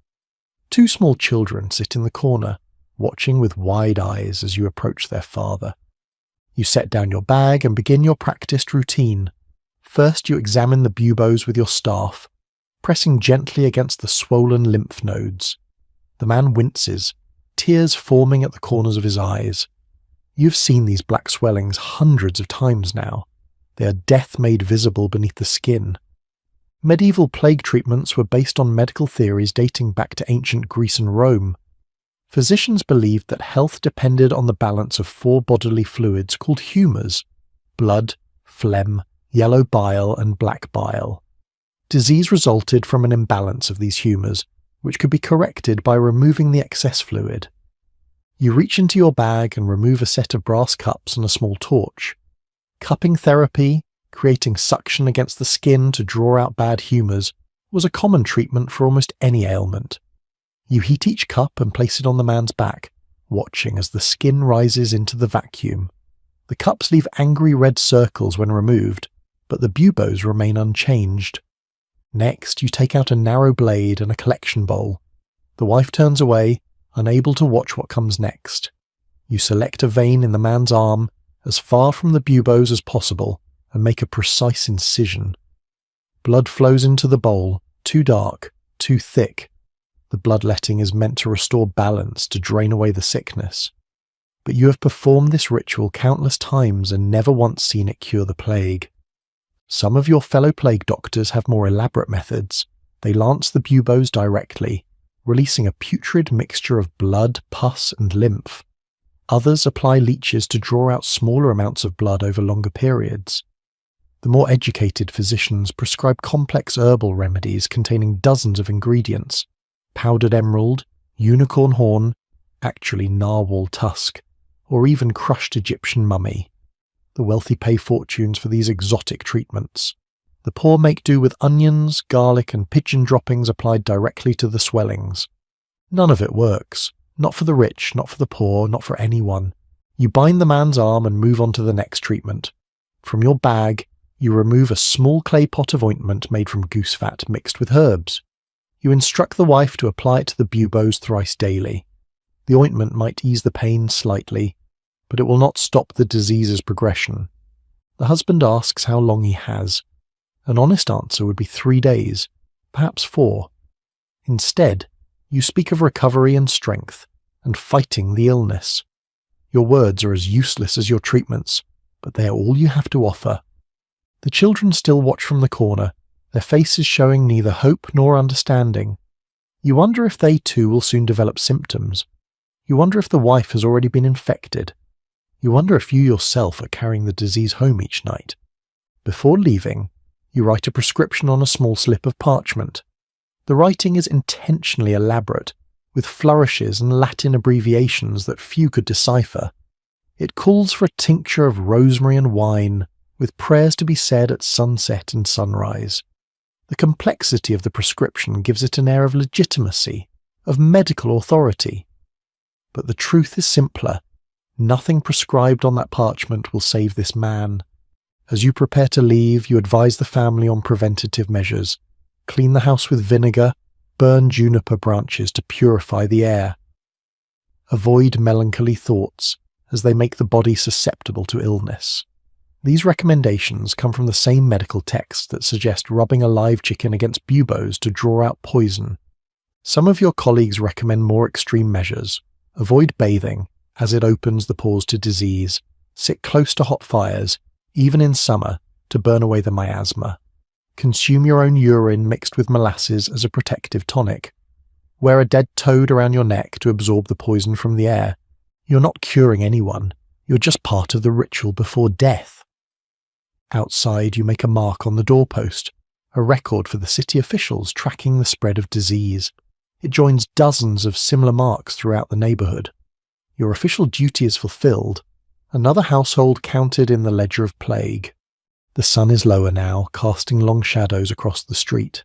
Two small children sit in the corner, watching with wide eyes as you approach their father. You set down your bag and begin your practiced routine. First, you examine the buboes with your staff, pressing gently against the swollen lymph nodes. The man winces, tears forming at the corners of his eyes. You've seen these black swellings hundreds of times now. They are death made visible beneath the skin. Medieval plague treatments were based on medical theories dating back to ancient Greece and Rome. Physicians believed that health depended on the balance of 4 bodily fluids called humours: blood, phlegm, yellow bile, and black bile. Disease resulted from an imbalance of these humours, which could be corrected by removing the excess fluid. You reach into your bag and remove a set of brass cups and a small torch. Cupping therapy, creating suction against the skin to draw out bad humours, was a common treatment for almost any ailment. You heat each cup and place it on the man's back, watching as the skin rises into the vacuum. The cups leave angry red circles when removed, but the buboes remain unchanged. Next, you take out a narrow blade and a collection bowl. The wife turns away, unable to watch what comes next. You select a vein in the man's arm, as far from the buboes as possible, and make a precise incision. Blood flows into the bowl, too dark, too thick. The bloodletting is meant to restore balance, to drain away the sickness. But you have performed this ritual countless times and never once seen it cure the plague. Some of your fellow plague doctors have more elaborate methods. They lance the buboes directly, releasing a putrid mixture of blood, pus, and lymph. Others apply leeches to draw out smaller amounts of blood over longer periods. The more educated physicians prescribe complex herbal remedies containing dozens of ingredients: powdered emerald, unicorn horn, actually narwhal tusk, or even crushed Egyptian mummy. The wealthy pay fortunes for these exotic treatments. The poor make do with onions, garlic, and pigeon droppings applied directly to the swellings. None of it works. Not for the rich, not for the poor, not for anyone. You bind the man's arm and move on to the next treatment. From your bag, you remove a small clay pot of ointment made from goose fat mixed with herbs. You instruct the wife to apply it to the buboes thrice daily. The ointment might ease the pain slightly, but it will not stop the disease's progression. The husband asks how long he has. An honest answer would be 3 days, perhaps 4. Instead, you speak of recovery and strength, and fighting the illness. Your words are as useless as your treatments, but they are all you have to offer. The children still watch from the corner, their faces showing neither hope nor understanding. You wonder if they too will soon develop symptoms. You wonder if the wife has already been infected. You wonder if you yourself are carrying the disease home each night. Before leaving, you write a prescription on a small slip of parchment. The writing is intentionally elaborate, with flourishes and Latin abbreviations that few could decipher. It calls for a tincture of rosemary and wine, with prayers to be said at sunset and sunrise. The complexity of the prescription gives it an air of legitimacy, of medical authority. But the truth is simpler. Nothing prescribed on that parchment will save this man. As you prepare to leave, you advise the family on preventative measures. Clean the house with vinegar, burn juniper branches to purify the air. Avoid melancholy thoughts, as they make the body susceptible to illness. These recommendations come from the same medical texts that suggest rubbing a live chicken against buboes to draw out poison. Some of your colleagues recommend more extreme measures. Avoid bathing, as it opens the pores to disease. Sit close to hot fires, even in summer, to burn away the miasma. Consume your own urine mixed with molasses as a protective tonic. Wear a dead toad around your neck to absorb the poison from the air. You're not curing anyone. You're just part of the ritual before death. Outside, you make a mark on the doorpost, a record for the city officials tracking the spread of disease. It joins dozens of similar marks throughout the neighborhood. Your official duty is fulfilled. Another household counted in the ledger of plague. The sun is lower now, casting long shadows across the street.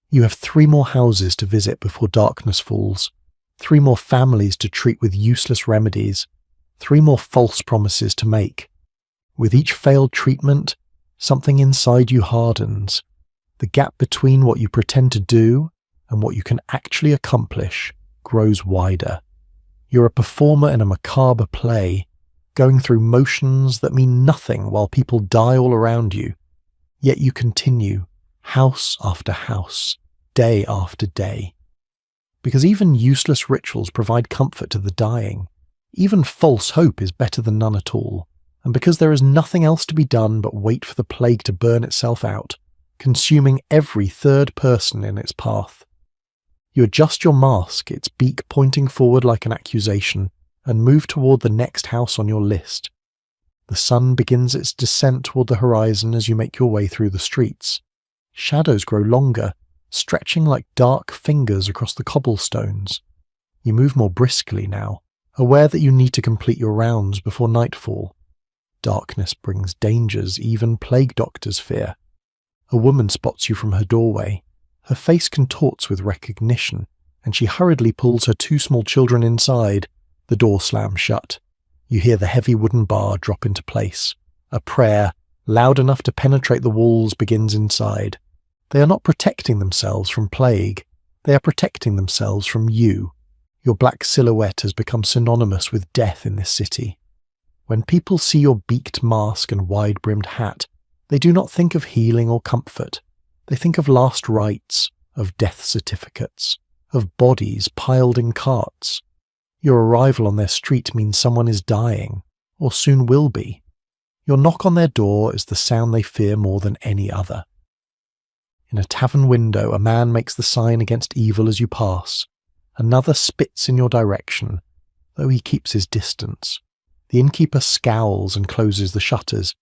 You have 3 more houses to visit before darkness falls, 3 more families to treat with useless remedies, 3 more false promises to make. With each failed treatment, something inside you hardens. The gap between what you pretend to do and what you can actually accomplish grows wider. You're a performer in a macabre play, going through motions that mean nothing while people die all around you. Yet you continue, house after house, day after day. Because even useless rituals provide comfort to the dying. Even false hope is better than none at all. And because there is nothing else to be done but wait for the plague to burn itself out, consuming every third person in its path. You adjust your mask, its beak pointing forward like an accusation, and move toward the next house on your list. The sun begins its descent toward the horizon as you make your way through the streets. Shadows grow longer, stretching like dark fingers across the cobblestones. You move more briskly now, aware that you need to complete your rounds before nightfall. Darkness brings dangers even plague doctors fear. A woman spots you from her doorway. Her face contorts with recognition, and she hurriedly pulls her 2 small children inside. The door slams shut. You hear the heavy wooden bar drop into place. A prayer, loud enough to penetrate the walls, begins inside. They are not protecting themselves from plague. They are protecting themselves from you. Your black silhouette has become synonymous with death in this city. When people see your beaked mask and wide-brimmed hat, they do not think of healing or comfort. They think of last rites, of death certificates, of bodies piled in carts. Your arrival on their street means someone is dying, or soon will be. Your knock on their door is the sound they fear more than any other. In a tavern window, a man makes the sign against evil as you pass. Another spits in your direction, though he keeps his distance. The innkeeper scowls and closes the shutters.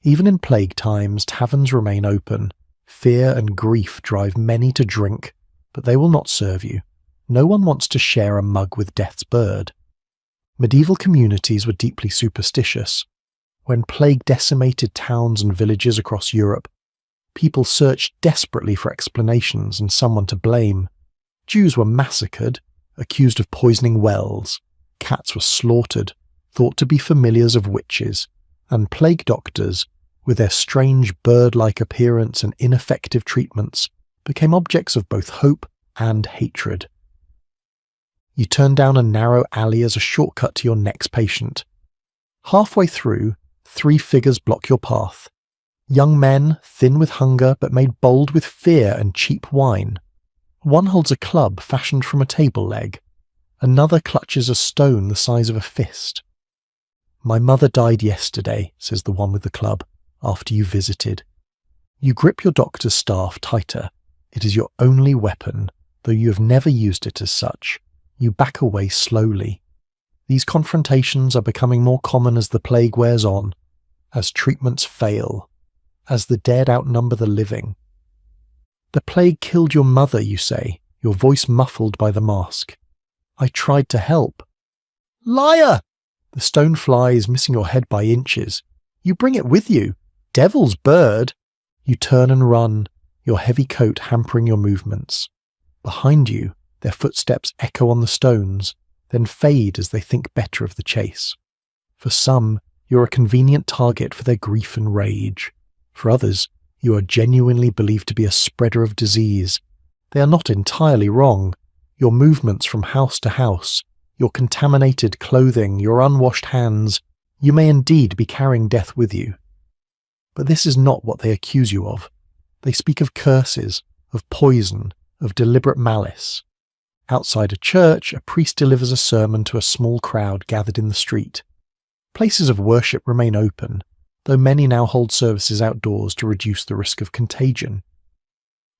Even in plague times, taverns remain open. Fear and grief drive many to drink, but they will not serve you. No one wants to share a mug with death's bird. Medieval communities were deeply superstitious. When plague decimated towns and villages across Europe, people searched desperately for explanations and someone to blame. Jews were massacred, accused of poisoning wells. Cats were slaughtered, thought to be familiars of witches. And plague doctors, with their strange bird-like appearance and ineffective treatments, became objects of both hope and hatred. You turn down a narrow alley as a shortcut to your next patient. Halfway through, 3 figures block your path. Young men, thin with hunger but made bold with fear and cheap wine. One holds a club fashioned from a table leg. Another clutches a stone the size of a fist. "My mother died yesterday," says the one with the club, "after you visited." You grip your doctor's staff tighter. It is your only weapon, though you have never used it as such. You back away slowly. These confrontations are becoming more common as the plague wears on, as treatments fail, as the dead outnumber the living. "The plague killed your mother," you say, your voice muffled by the mask. "I tried to help." "Liar!" The stone flies, missing your head by inches. "You bring it with you. Devil's bird." You turn and run, your heavy coat hampering your movements. Behind you, their footsteps echo on the stones, then fade as they think better of the chase. For some, you're a convenient target for their grief and rage. For others, you are genuinely believed to be a spreader of disease. They are not entirely wrong. Your movements from house to house, your contaminated clothing, your unwashed hands, you may indeed be carrying death with you. But this is not what they accuse you of. They speak of curses, of poison, of deliberate malice. Outside a church, a priest delivers a sermon to a small crowd gathered in the street. Places of worship remain open, though many now hold services outdoors to reduce the risk of contagion.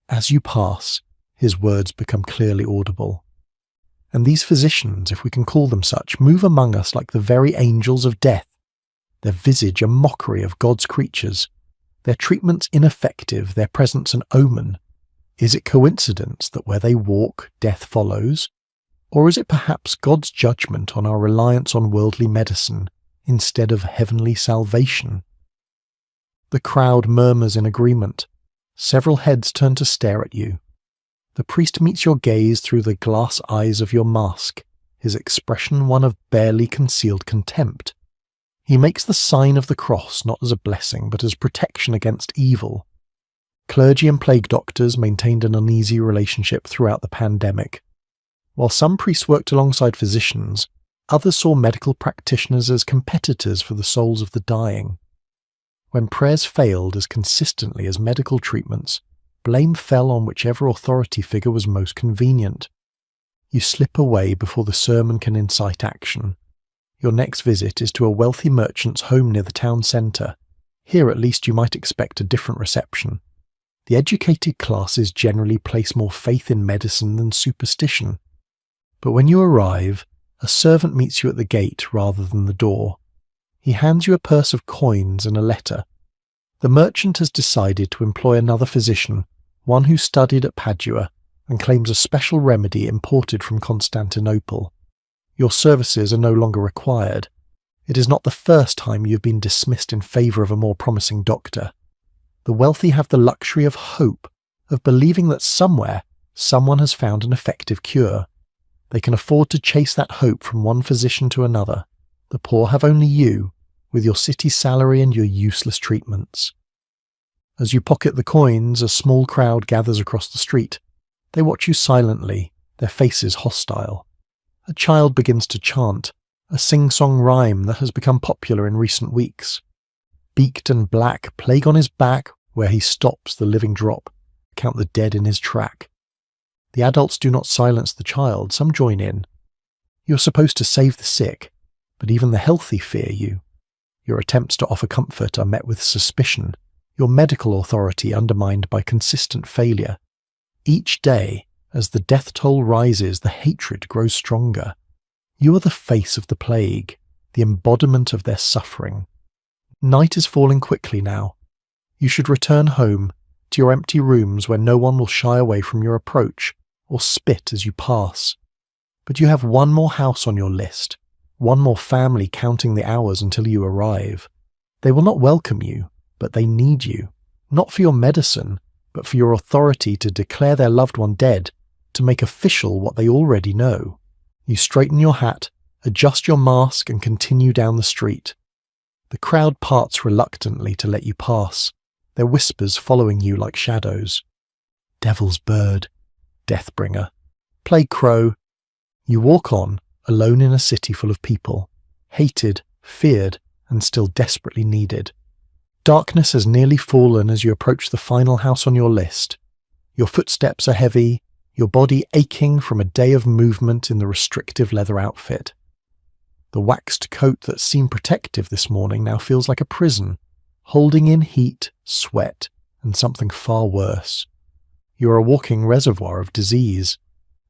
As you pass, his words become clearly audible. And these physicians, if we can call them such, move among us like the very angels of death, their visage a mockery of God's creatures, their treatments ineffective, their presence an omen. Is it coincidence that where they walk, death follows? Or is it perhaps God's judgment on our reliance on worldly medicine instead of heavenly salvation? The crowd murmurs in agreement. Several heads turn to stare at you. The priest meets your gaze through the glass eyes of your mask, his expression one of barely concealed contempt. He makes the sign of the cross not as a blessing but as protection against evil. Clergy and plague doctors maintained an uneasy relationship throughout the pandemic. While some priests worked alongside physicians, others saw medical practitioners as competitors for the souls of the dying. When prayers failed as consistently as medical treatments, blame fell on whichever authority figure was most convenient. You slip away before the sermon can incite action. Your next visit is to a wealthy merchant's home near the town centre. Here at least you might expect a different reception. The educated classes generally place more faith in medicine than superstition. But when you arrive, a servant meets you at the gate rather than the door. He hands you a purse of coins and a letter. The merchant has decided to employ another physician, one who studied at Padua, and claims a special remedy imported from Constantinople. Your services are no longer required. It is not the first time you have been dismissed in favour of a more promising doctor. The wealthy have the luxury of hope, of believing that somewhere, someone has found an effective cure. They can afford to chase that hope from one physician to another. The poor have only you, with your city salary and your useless treatments. As you pocket the coins, a small crowd gathers across the street. They watch you silently, their faces hostile. A child begins to chant, a sing-song rhyme that has become popular in recent weeks. Beaked and black, plague on his back, where he stops the living drop, count the dead in his track. The adults do not silence the child, some join in. You are supposed to save the sick, but even the healthy fear you. Your attempts to offer comfort are met with suspicion, your medical authority undermined by consistent failure. Each day, as the death toll rises, the hatred grows stronger. You are the face of the plague, the embodiment of their suffering. Night is falling quickly now. You should return home, to your empty rooms where no one will shy away from your approach, or spit as you pass. But you have one more house on your list, one more family counting the hours until you arrive. They will not welcome you, but they need you, not for your medicine, but for your authority to declare their loved one dead, to make official what they already know. You straighten your hat, adjust your mask, and continue down the street. The crowd parts reluctantly to let you pass, their whispers following you like shadows. Devil's bird, Deathbringer, Plague Crow. You walk on, alone in a city full of people, hated, feared, and still desperately needed. Darkness has nearly fallen as you approach the final house on your list. Your footsteps are heavy, your body aching from a day of movement in the restrictive leather outfit. The waxed coat that seemed protective this morning now feels like a prison, holding in heat, sweat, and something far worse. You are a walking reservoir of disease.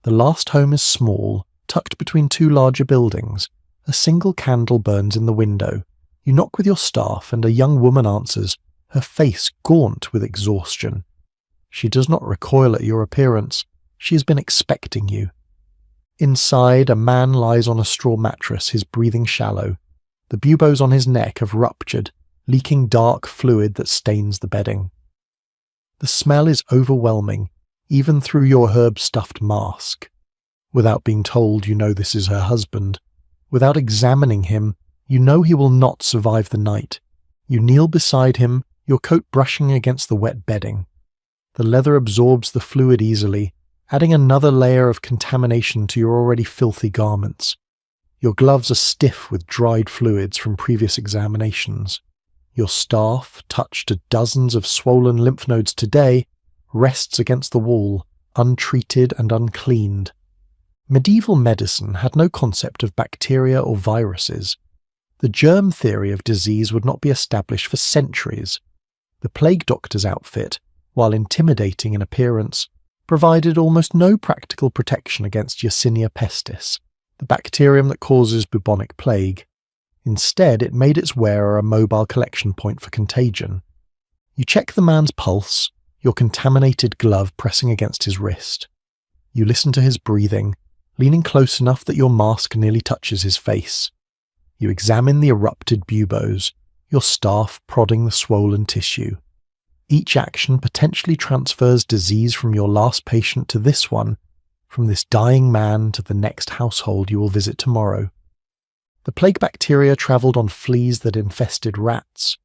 The last home is small, tucked between two larger buildings. A single candle burns in the window. You knock with your staff, and a young woman answers, her face gaunt with exhaustion. She does not recoil at your appearance. She has been expecting you. Inside, a man lies on a straw mattress, his breathing shallow. The buboes on his neck have ruptured, leaking dark fluid that stains the bedding. The smell is overwhelming, even through your herb-stuffed mask. Without being told, you know this is her husband. Without examining him, You know he will not survive the night. You kneel beside him, your coat brushing against the wet bedding. The leather absorbs the fluid easily, adding another layer of contamination to your already filthy garments. Your gloves are stiff with dried fluids from previous examinations. Your staff, touched to dozens of swollen lymph nodes today, rests against the wall, untreated and uncleaned. Medieval medicine had no concept of bacteria or viruses. The germ theory of disease would not be established for centuries. The plague doctor's outfit, while intimidating in appearance, provided almost no practical protection against Yersinia pestis, the bacterium that causes bubonic plague. Instead, it made its wearer a mobile collection point for contagion. You check the man's pulse, your contaminated glove pressing against his wrist. You listen to his breathing, leaning close enough that your mask nearly touches his face. You examine the erupted buboes, your staff prodding the swollen tissue. Each action potentially transfers disease from your last patient to this one, from this dying man to the next household you will visit tomorrow. The plague bacteria travelled on fleas that infested rats,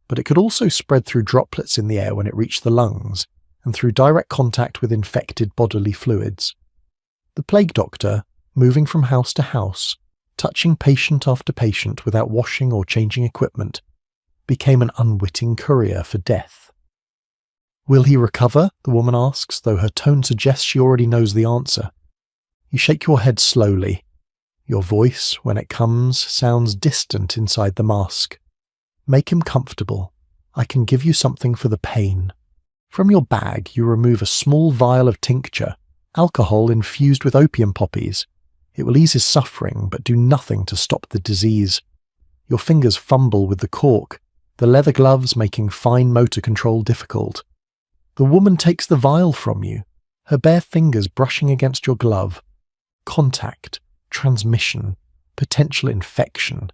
but it could also spread through droplets in the air when it reached the lungs, and through direct contact with infected bodily fluids. The plague doctor, moving from house to house, touching patient after patient without washing or changing equipment, became an unwitting courier for death. "Will he recover?" the woman asks, though her tone suggests she already knows the answer. You shake your head slowly. Your voice, when it comes, sounds distant inside the mask. "Make him comfortable. I can give you something for the pain." From your bag, you remove a small vial of tincture, alcohol infused with opium poppies. It will ease his suffering, but do nothing to stop the disease. Your fingers fumble with the cork, the leather gloves making fine motor control difficult. The woman takes the vial from you, her bare fingers brushing against your glove. Contact, transmission, potential infection.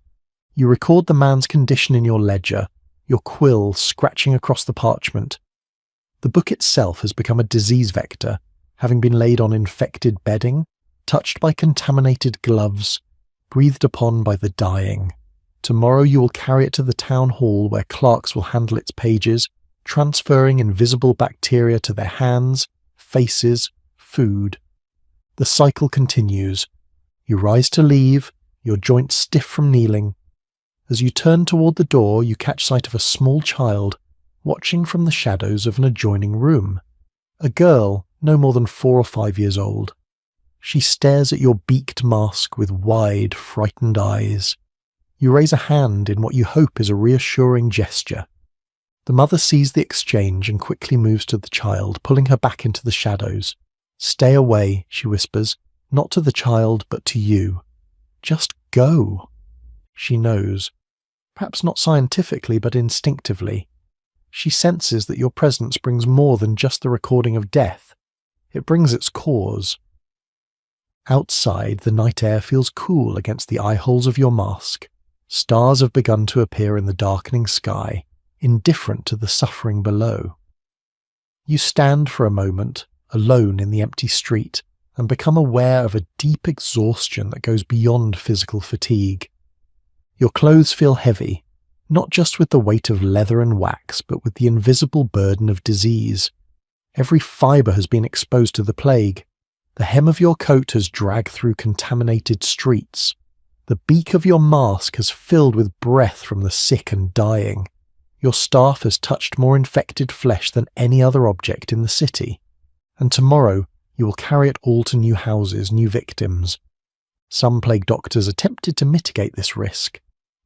You record the man's condition in your ledger, your quill scratching across the parchment. The book itself has become a disease vector, having been laid on infected bedding, touched by contaminated gloves, breathed upon by the dying. Tomorrow you will carry it to the town hall where clerks will handle its pages, transferring invisible bacteria to their hands, faces, food. The cycle continues. You rise to leave, your joints stiff from kneeling. As you turn toward the door, you catch sight of a small child, watching from the shadows of an adjoining room. A girl, no more than 4 or 5 years old. She stares at your beaked mask with wide, frightened eyes. You raise a hand in what you hope is a reassuring gesture. The mother sees the exchange and quickly moves to the child, pulling her back into the shadows. "Stay away," she whispers, "not to the child, but to you. Just go." She knows. Perhaps not scientifically, but instinctively. She senses that your presence brings more than just the recording of death. It brings its cause. Outside, the night air feels cool against the eye holes of your mask. Stars have begun to appear in the darkening sky, indifferent to the suffering below. You stand for a moment, alone in the empty street, and become aware of a deep exhaustion that goes beyond physical fatigue. Your clothes feel heavy, not just with the weight of leather and wax, but with the invisible burden of disease. Every fibre has been exposed to the plague. The hem of your coat has dragged through contaminated streets. The beak of your mask has filled with breath from the sick and dying. Your staff has touched more infected flesh than any other object in the city. And tomorrow you will carry it all to new houses, new victims. Some plague doctors attempted to mitigate this risk.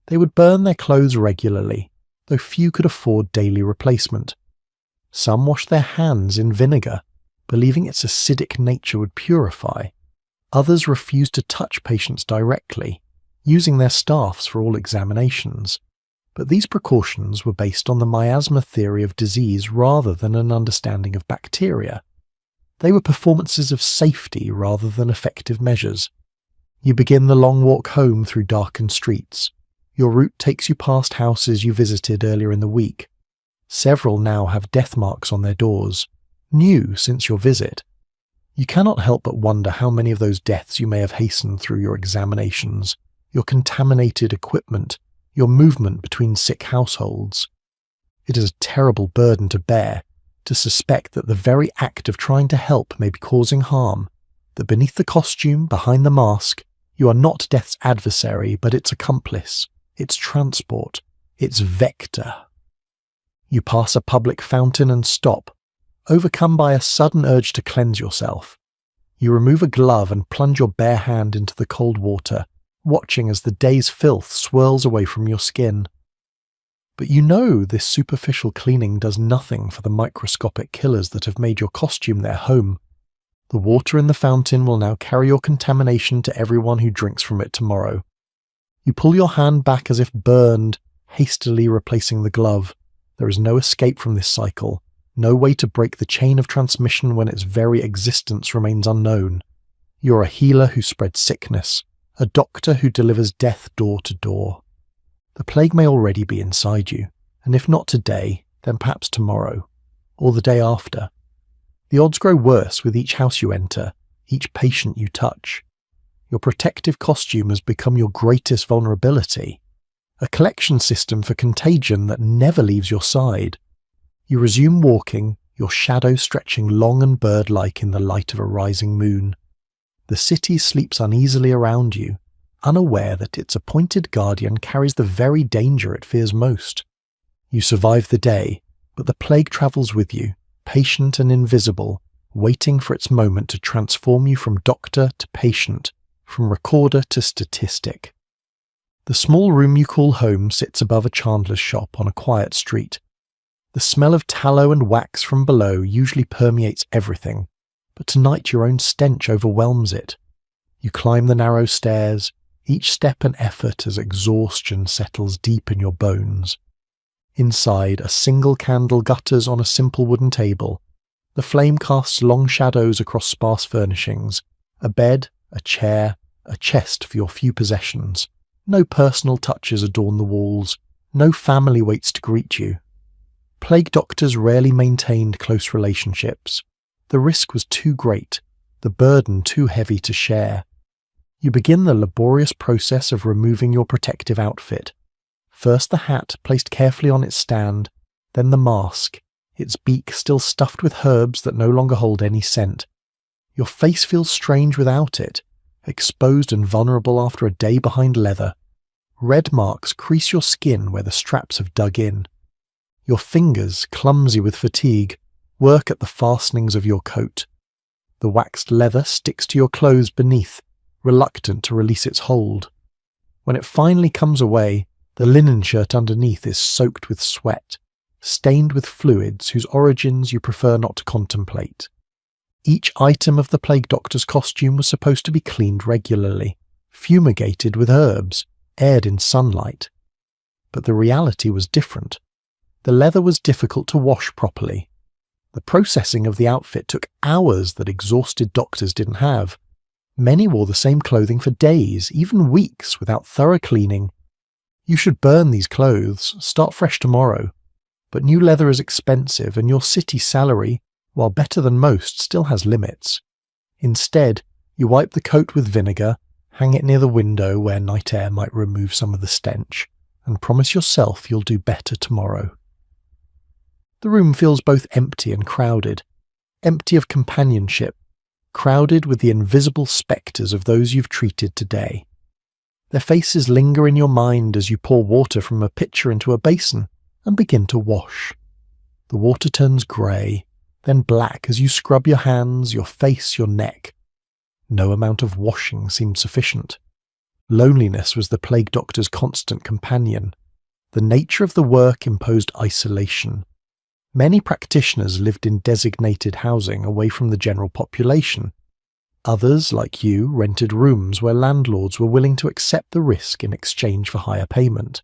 They would burn their clothes regularly, though few could afford daily replacement. Some washed their hands in vinegar, believing its acidic nature would purify. Others refused to touch patients directly, using their staffs for all examinations. But these precautions were based on the miasma theory of disease rather than an understanding of bacteria. They were performances of safety rather than effective measures. You begin the long walk home through darkened streets. Your route takes you past houses you visited earlier in the week. Several now have death marks on their doors, new since your visit. You cannot help but wonder how many of those deaths you may have hastened through your examinations. your contaminated equipment, your movement between sick households. It is a terrible burden to bear, to suspect that the very act of trying to help may be causing harm, that beneath the costume, behind the mask, you are not death's adversary, but its accomplice, its transport, its vector. You pass a public fountain and stop, overcome by a sudden urge to cleanse yourself. You remove a glove and plunge your bare hand into the cold water, watching as the day's filth swirls away from your skin. But you know this superficial cleaning does nothing for the microscopic killers that have made your costume their home. The water in the fountain will now carry your contamination to everyone who drinks from it tomorrow. You pull your hand back as if burned, hastily replacing the glove. There is no escape from this cycle, no way to break the chain of transmission when its very existence remains unknown. You're a healer who spreads sickness, a doctor who delivers death door to door. The plague may already be inside you, and if not today, then perhaps tomorrow, or the day after. The odds grow worse with each house you enter, each patient you touch. Your protective costume has become your greatest vulnerability, a collection system for contagion that never leaves your side. You resume walking, your shadow stretching long and bird-like in the light of a rising moon. The city sleeps uneasily around you, unaware that its appointed guardian carries the very danger it fears most. You survive the day, but the plague travels with you, patient and invisible, waiting for its moment to transform you from doctor to patient, from recorder to statistic. The small room you call home sits above a chandler's shop on a quiet street. The smell of tallow and wax from below usually permeates everything, but tonight your own stench overwhelms it. You climb the narrow stairs, each step an effort as exhaustion settles deep in your bones. Inside, a single candle gutters on a simple wooden table. The flame casts long shadows across sparse furnishings, a bed, a chair, a chest for your few possessions. No personal touches adorn the walls, no family waits to greet you. Plague doctors rarely maintained close relationships. The risk was too great, the burden too heavy to share. You begin the laborious process of removing your protective outfit. First the hat placed carefully on its stand, then the mask, its beak still stuffed with herbs that no longer hold any scent. Your face feels strange without it, exposed and vulnerable after a day behind leather. Red marks crease your skin where the straps have dug in. Your fingers, clumsy with fatigue, work at the fastenings of your coat. The waxed leather sticks to your clothes beneath, reluctant to release its hold. When it finally comes away, the linen shirt underneath is soaked with sweat, stained with fluids whose origins you prefer not to contemplate. Each item of the plague doctor's costume was supposed to be cleaned regularly, fumigated with herbs, aired in sunlight. But the reality was different. The leather was difficult to wash properly. The processing of the outfit took hours that exhausted doctors didn't have. Many wore the same clothing for days, even weeks, without thorough cleaning. You should burn these clothes, start fresh tomorrow. But new leather is expensive, and your city salary, while better than most, still has limits. Instead, you wipe the coat with vinegar, hang it near the window where night air might remove some of the stench, and promise yourself you'll do better tomorrow. The room feels both empty and crowded, empty of companionship, crowded with the invisible spectres of those you've treated today. Their faces linger in your mind as you pour water from a pitcher into a basin and begin to wash. The water turns grey, then black as you scrub your hands, your face, your neck. No amount of washing seemed sufficient. Loneliness was the plague doctor's constant companion. The nature of the work imposed isolation. Many practitioners lived in designated housing away from the general population. Others, like you, rented rooms where landlords were willing to accept the risk in exchange for higher payment.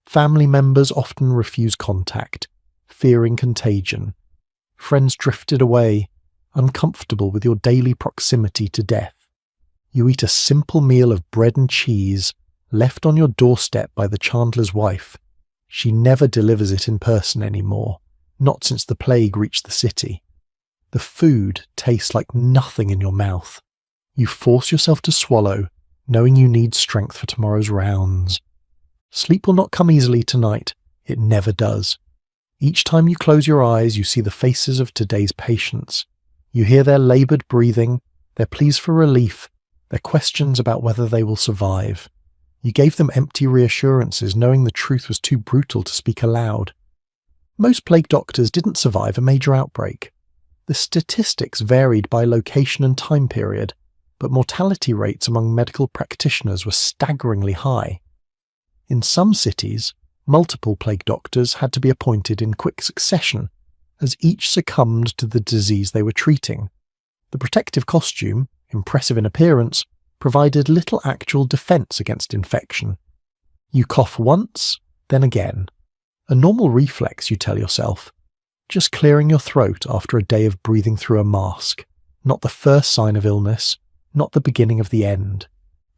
Family members often refused contact, fearing contagion. Friends drifted away, uncomfortable with your daily proximity to death. You eat a simple meal of bread and cheese, left on your doorstep by the chandler's wife. She never delivers it in person anymore, not since the plague reached the city. The food tastes like nothing in your mouth. You force yourself to swallow, knowing you need strength for tomorrow's rounds. Sleep will not come easily tonight. It never does. Each time you close your eyes, you see the faces of today's patients. You hear their laboured breathing, their pleas for relief, their questions about whether they will survive. You gave them empty reassurances, knowing the truth was too brutal to speak aloud. Most plague doctors didn't survive a major outbreak. The statistics varied by location and time period, but mortality rates among medical practitioners were staggeringly high. In some cities, multiple plague doctors had to be appointed in quick succession, as each succumbed to the disease they were treating. The protective costume, impressive in appearance, provided little actual defence against infection. You cough once, then again. A normal reflex, you tell yourself. Just clearing your throat after a day of breathing through a mask. Not the first sign of illness, not the beginning of the end.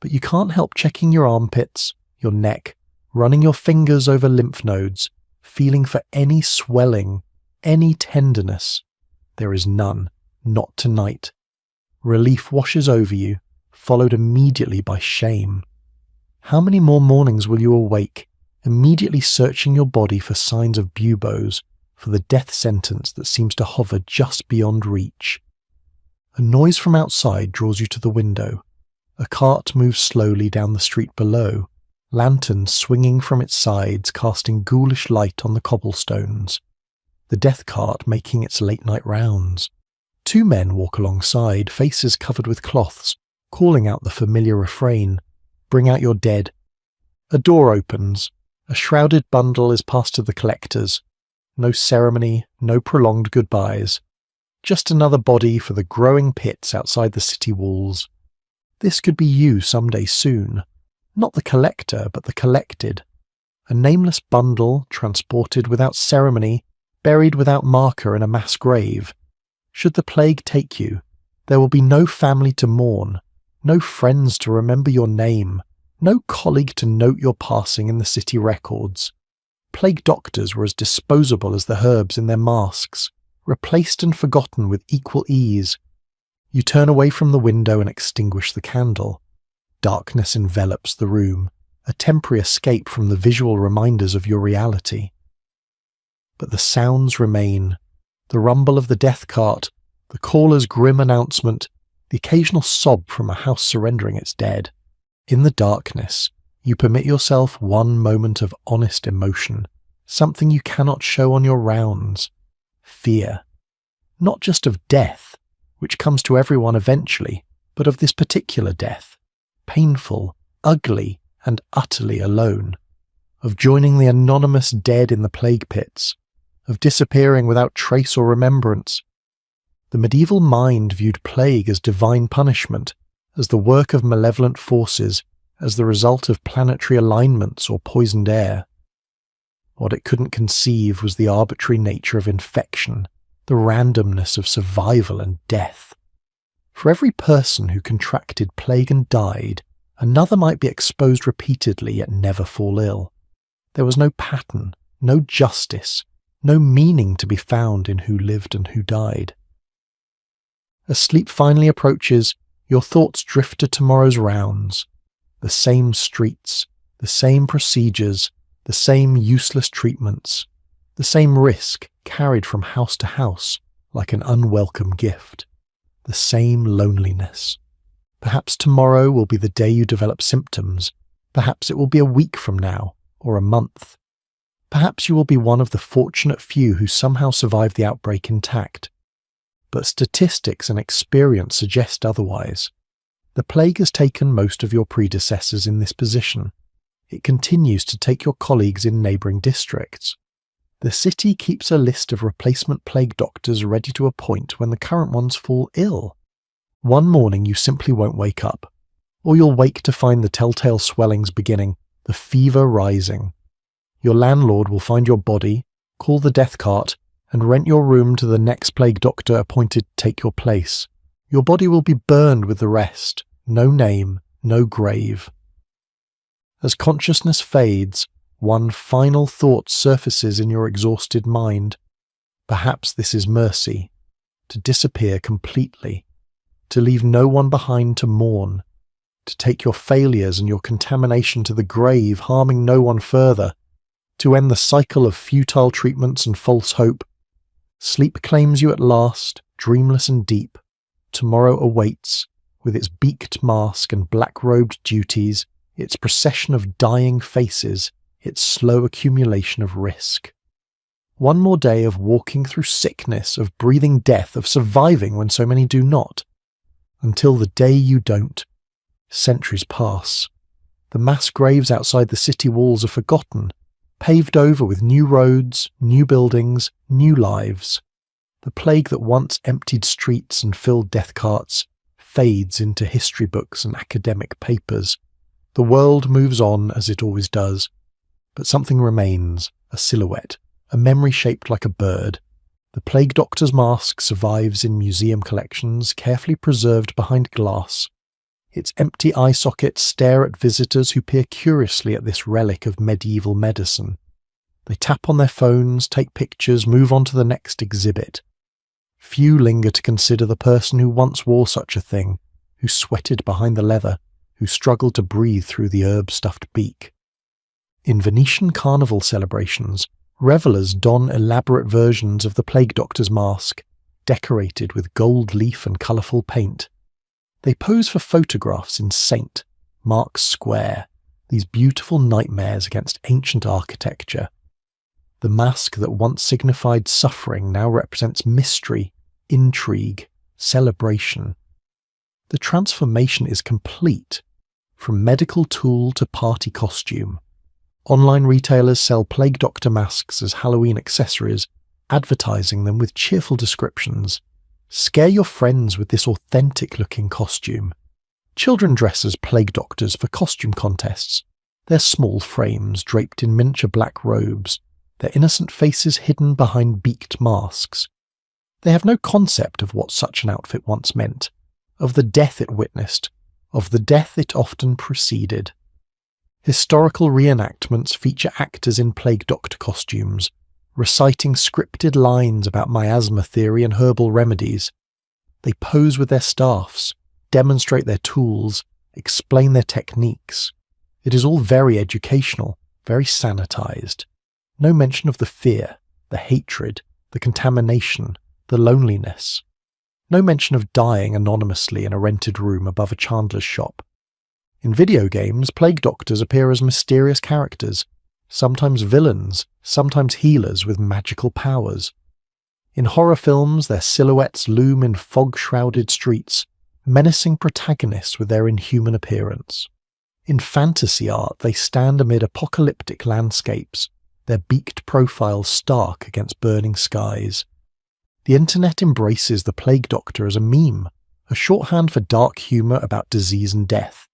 But you can't help checking your armpits, your neck, running your fingers over lymph nodes, feeling for any swelling, any tenderness. There is none, not tonight. Relief washes over you, followed immediately by shame. How many more mornings will you awake, immediately searching your body for signs of buboes, for the death sentence that seems to hover just beyond reach? A noise from outside draws you to the window. A cart moves slowly down the street below, lanterns swinging from its sides casting ghoulish light on the cobblestones. The death cart making its late-night rounds. 2 men walk alongside, faces covered with cloths, calling out the familiar refrain, "Bring out your dead." A door opens. A shrouded bundle is passed to the collectors. No ceremony, no prolonged goodbyes. Just another body for the growing pits outside the city walls. This could be you someday soon. Not the collector, but the collected. A nameless bundle, transported without ceremony, buried without marker in a mass grave. Should the plague take you, there will be no family to mourn, no friends to remember your name, no colleague to note your passing in the city records. Plague doctors were as disposable as the herbs in their masks, replaced and forgotten with equal ease. You turn away from the window and extinguish the candle. Darkness envelops the room, a temporary escape from the visual reminders of your reality. But the sounds remain. The rumble of the death cart, the caller's grim announcement, the occasional sob from a house surrendering its dead. In the darkness, you permit yourself one moment of honest emotion, something you cannot show on your rounds. Fear. Not just of death, which comes to everyone eventually, but of this particular death. Painful, ugly, and utterly alone. Of joining the anonymous dead in the plague pits. Of disappearing without trace or remembrance. The medieval mind viewed plague as divine punishment, as the work of malevolent forces, as the result of planetary alignments or poisoned air. What it couldn't conceive was the arbitrary nature of infection, the randomness of survival and death. For every person who contracted plague and died, another might be exposed repeatedly yet never fall ill. There was no pattern, no justice, no meaning to be found in who lived and who died. As sleep finally approaches, your thoughts drift to tomorrow's rounds. The same streets, the same procedures, the same useless treatments, the same risk carried from house to house like an unwelcome gift, the same loneliness. Perhaps tomorrow will be the day you develop symptoms. Perhaps it will be a week from now, or a month. Perhaps you will be one of the fortunate few who somehow survive the outbreak intact. But statistics and experience suggest otherwise. The plague has taken most of your predecessors in this position. It continues to take your colleagues in neighbouring districts. The city keeps a list of replacement plague doctors ready to appoint when the current ones fall ill. One morning you simply won't wake up, or you'll wake to find the telltale swellings beginning, the fever rising. Your landlord will find your body, call the death cart, and rent your room to the next plague doctor appointed to take your place. Your body will be burned with the rest, no name, no grave. As consciousness fades, one final thought surfaces in your exhausted mind. Perhaps this is mercy, to disappear completely, to leave no one behind to mourn, to take your failures and your contamination to the grave, harming no one further, to end the cycle of futile treatments and false hope. Sleep claims you at last, dreamless and deep. Tomorrow awaits, with its beaked mask and black-robed duties, its procession of dying faces, its slow accumulation of risk. One more day of walking through sickness, of breathing death, of surviving when so many do not. Until the day you don't. Centuries pass. The mass graves outside the city walls are forgotten, paved over with new roads, new buildings, new lives. The plague that once emptied streets and filled death carts fades into history books and academic papers. The world moves on as it always does, but something remains, a silhouette, a memory shaped like a bird. The plague doctor's mask survives in museum collections, carefully preserved behind glass. Its empty eye sockets stare at visitors who peer curiously at this relic of medieval medicine. They tap on their phones, take pictures, move on to the next exhibit. Few linger to consider the person who once wore such a thing, who sweated behind the leather, who struggled to breathe through the herb-stuffed beak. In Venetian carnival celebrations, revellers don elaborate versions of the plague doctor's mask, decorated with gold leaf and colourful paint. They pose for photographs in St. Mark's Square, these beautiful nightmares against ancient architecture. The mask that once signified suffering now represents mystery, intrigue, celebration. The transformation is complete, from medical tool to party costume. Online retailers sell plague doctor masks as Halloween accessories, advertising them with cheerful descriptions. Scare your friends with this authentic-looking costume. Children dress as plague doctors for costume contests, their small frames draped in miniature black robes, their innocent faces hidden behind beaked masks. They have no concept of what such an outfit once meant, of the death it witnessed, of the death it often preceded. Historical reenactments feature actors in plague doctor costumes, reciting scripted lines about miasma theory and herbal remedies. They pose with their staffs, demonstrate their tools, explain their techniques. It is all very educational, very sanitized. No mention of the fear, the hatred, the contamination, the loneliness. No mention of dying anonymously in a rented room above a chandler's shop. In video games, plague doctors appear as mysterious characters, sometimes villains, sometimes healers with magical powers. In horror films, their silhouettes loom in fog-shrouded streets, menacing protagonists with their inhuman appearance. In fantasy art, they stand amid apocalyptic landscapes, their beaked profiles stark against burning skies. The internet embraces the plague doctor as a meme, a shorthand for dark humour about disease and death.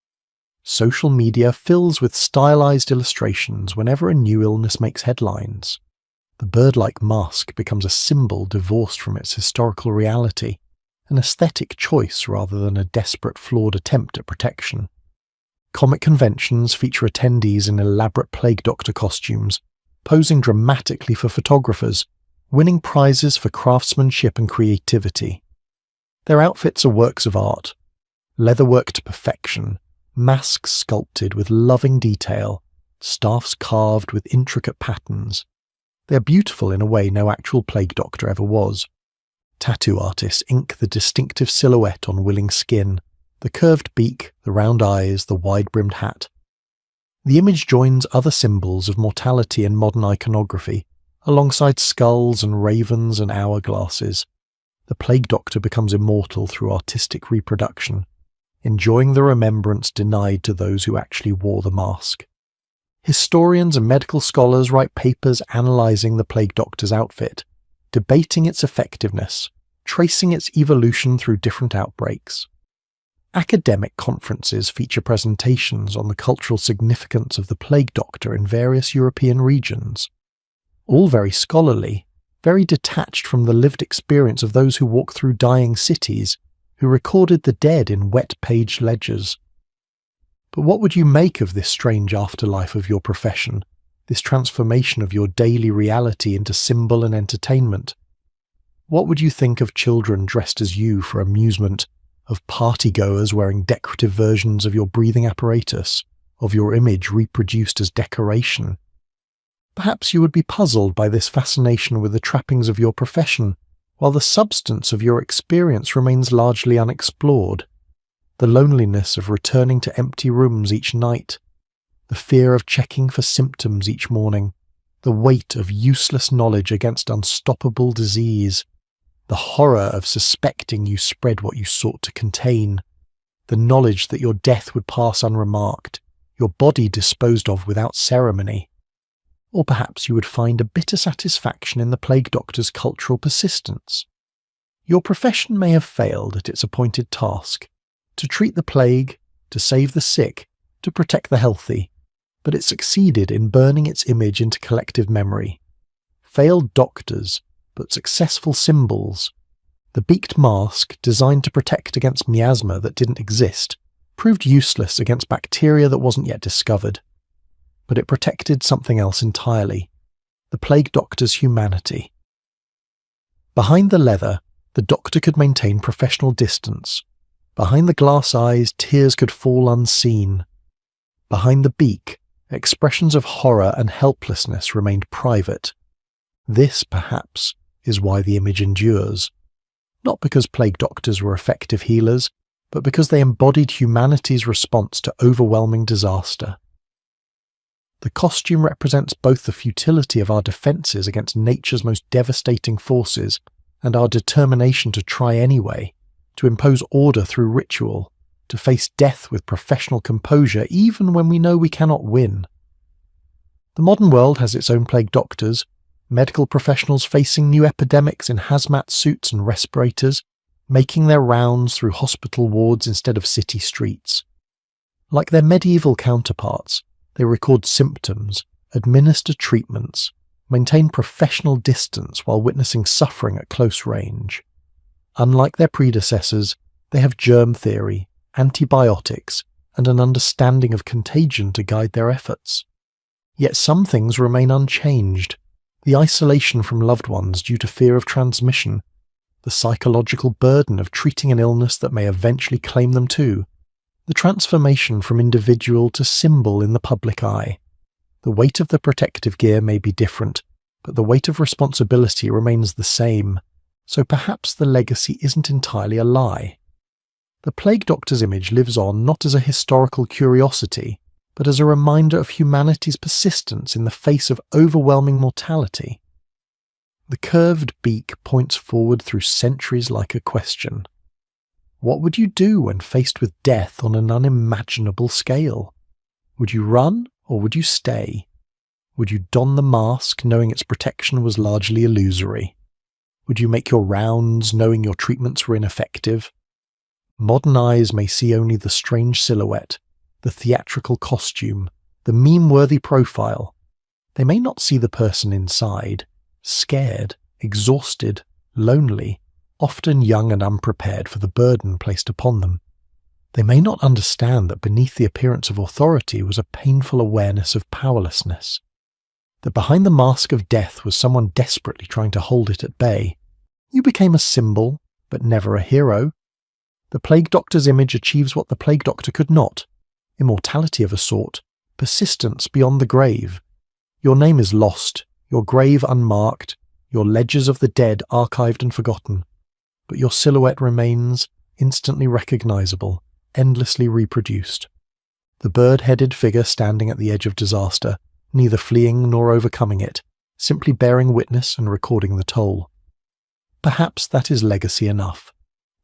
Social media fills with stylized illustrations whenever a new illness makes headlines. The bird-like mask becomes a symbol divorced from its historical reality, an aesthetic choice rather than a desperate, flawed attempt at protection. Comic conventions feature attendees in elaborate plague doctor costumes, posing dramatically for photographers, winning prizes for craftsmanship and creativity. Their outfits are works of art, leatherwork to perfection, masks sculpted with loving detail, staffs carved with intricate patterns. They are beautiful in a way no actual plague doctor ever was. Tattoo artists ink the distinctive silhouette on willing skin, the curved beak, the round eyes, the wide-brimmed hat. The image joins other symbols of mortality in modern iconography, alongside skulls and ravens and hourglasses. The plague doctor becomes immortal through artistic reproduction, enjoying the remembrance denied to those who actually wore the mask. Historians and medical scholars write papers analysing the plague doctor's outfit, debating its effectiveness, tracing its evolution through different outbreaks. Academic conferences feature presentations on the cultural significance of the plague doctor in various European regions. All very scholarly, very detached from the lived experience of those who walk through dying cities, who recorded the dead in wet-page ledgers. But what would you make of this strange afterlife of your profession, this transformation of your daily reality into symbol and entertainment? What would you think of children dressed as you for amusement, of partygoers wearing decorative versions of your breathing apparatus, of your image reproduced as decoration. Perhaps you would be puzzled by this fascination with the trappings of your profession, while the substance of your experience remains largely unexplored. The loneliness of returning to empty rooms each night, the fear of checking for symptoms each morning, the weight of useless knowledge against unstoppable disease, the horror of suspecting you spread what you sought to contain, the knowledge that your death would pass unremarked, your body disposed of without ceremony. Or perhaps you would find a bitter satisfaction in the plague doctor's cultural persistence. Your profession may have failed at its appointed task, to treat the plague, to save the sick, to protect the healthy, but it succeeded in burning its image into collective memory. Failed doctors, but successful symbols. The beaked mask, designed to protect against miasma that didn't exist, proved useless against bacteria that wasn't yet discovered. But it protected something else entirely, the plague doctor's humanity. Behind the leather, the doctor could maintain professional distance. Behind the glass eyes, tears could fall unseen. Behind the beak, expressions of horror and helplessness remained private. This, perhaps, is why the image endures. Not because plague doctors were effective healers, but because they embodied humanity's response to overwhelming disaster. The costume represents both the futility of our defences against nature's most devastating forces and our determination to try anyway, to impose order through ritual, to face death with professional composure even when we know we cannot win. The modern world has its own plague doctors, medical professionals facing new epidemics in hazmat suits and respirators, making their rounds through hospital wards instead of city streets. Like their medieval counterparts, they record symptoms, administer treatments, maintain professional distance while witnessing suffering at close range. Unlike their predecessors, they have germ theory, antibiotics, and an understanding of contagion to guide their efforts. Yet some things remain unchanged. The isolation from loved ones due to fear of transmission, the psychological burden of treating an illness that may eventually claim them too, the transformation from individual to symbol in the public eye. The weight of the protective gear may be different, but the weight of responsibility remains the same, so perhaps the legacy isn't entirely a lie. The plague doctor's image lives on not as a historical curiosity, but as a reminder of humanity's persistence in the face of overwhelming mortality. The curved beak points forward through centuries like a question. What would you do when faced with death on an unimaginable scale? Would you run or would you stay? Would you don the mask knowing its protection was largely illusory? Would you make your rounds knowing your treatments were ineffective? Modern eyes may see only the strange silhouette, the theatrical costume, the meme-worthy profile. They may not see the person inside, scared, exhausted, lonely, often young and unprepared for the burden placed upon them. They may not understand that beneath the appearance of authority was a painful awareness of powerlessness. That behind the mask of death was someone desperately trying to hold it at bay. You became a symbol, but never a hero. The plague doctor's image achieves what the plague doctor could not. Immortality of a sort, persistence beyond the grave. Your name is lost, your grave unmarked, your ledgers of the dead archived and forgotten. But your silhouette remains, instantly recognizable, endlessly reproduced. The bird-headed figure standing at the edge of disaster, neither fleeing nor overcoming it, simply bearing witness and recording the toll. Perhaps that is legacy enough.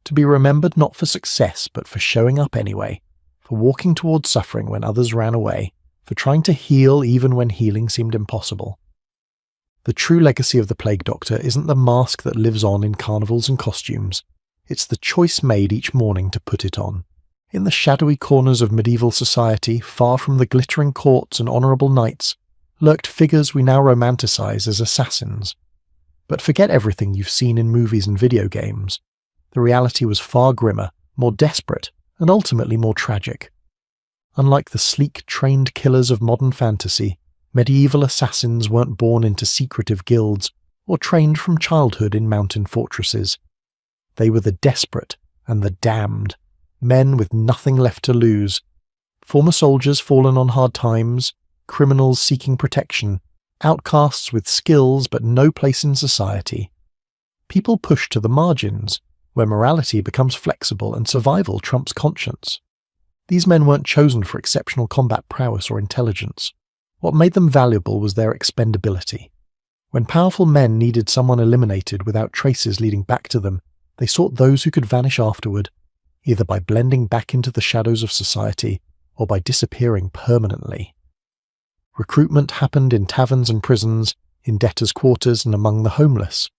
To be remembered not for success, but for showing up anyway, for walking towards suffering when others ran away, for trying to heal even when healing seemed impossible. The true legacy of the plague doctor isn't the mask that lives on in carnivals and costumes. It's the choice made each morning to put it on. In the shadowy corners of medieval society, far from the glittering courts and honourable knights, lurked figures we now romanticize as assassins. But forget everything you've seen in movies and video games. The reality was far grimmer, more desperate, and ultimately more tragic. Unlike the sleek, trained killers of modern fantasy, medieval assassins weren't born into secretive guilds or trained from childhood in mountain fortresses. They were the desperate and the damned, men with nothing left to lose, former soldiers fallen on hard times, criminals seeking protection, outcasts with skills but no place in society. People pushed to the margins, where morality becomes flexible and survival trumps conscience. These men weren't chosen for exceptional combat prowess or intelligence. What made them valuable was their expendability. When powerful men needed someone eliminated without traces leading back to them, they sought those who could vanish afterward, either by blending back into the shadows of society or by disappearing permanently. Recruitment happened in taverns and prisons, in debtors' quarters and among the homeless.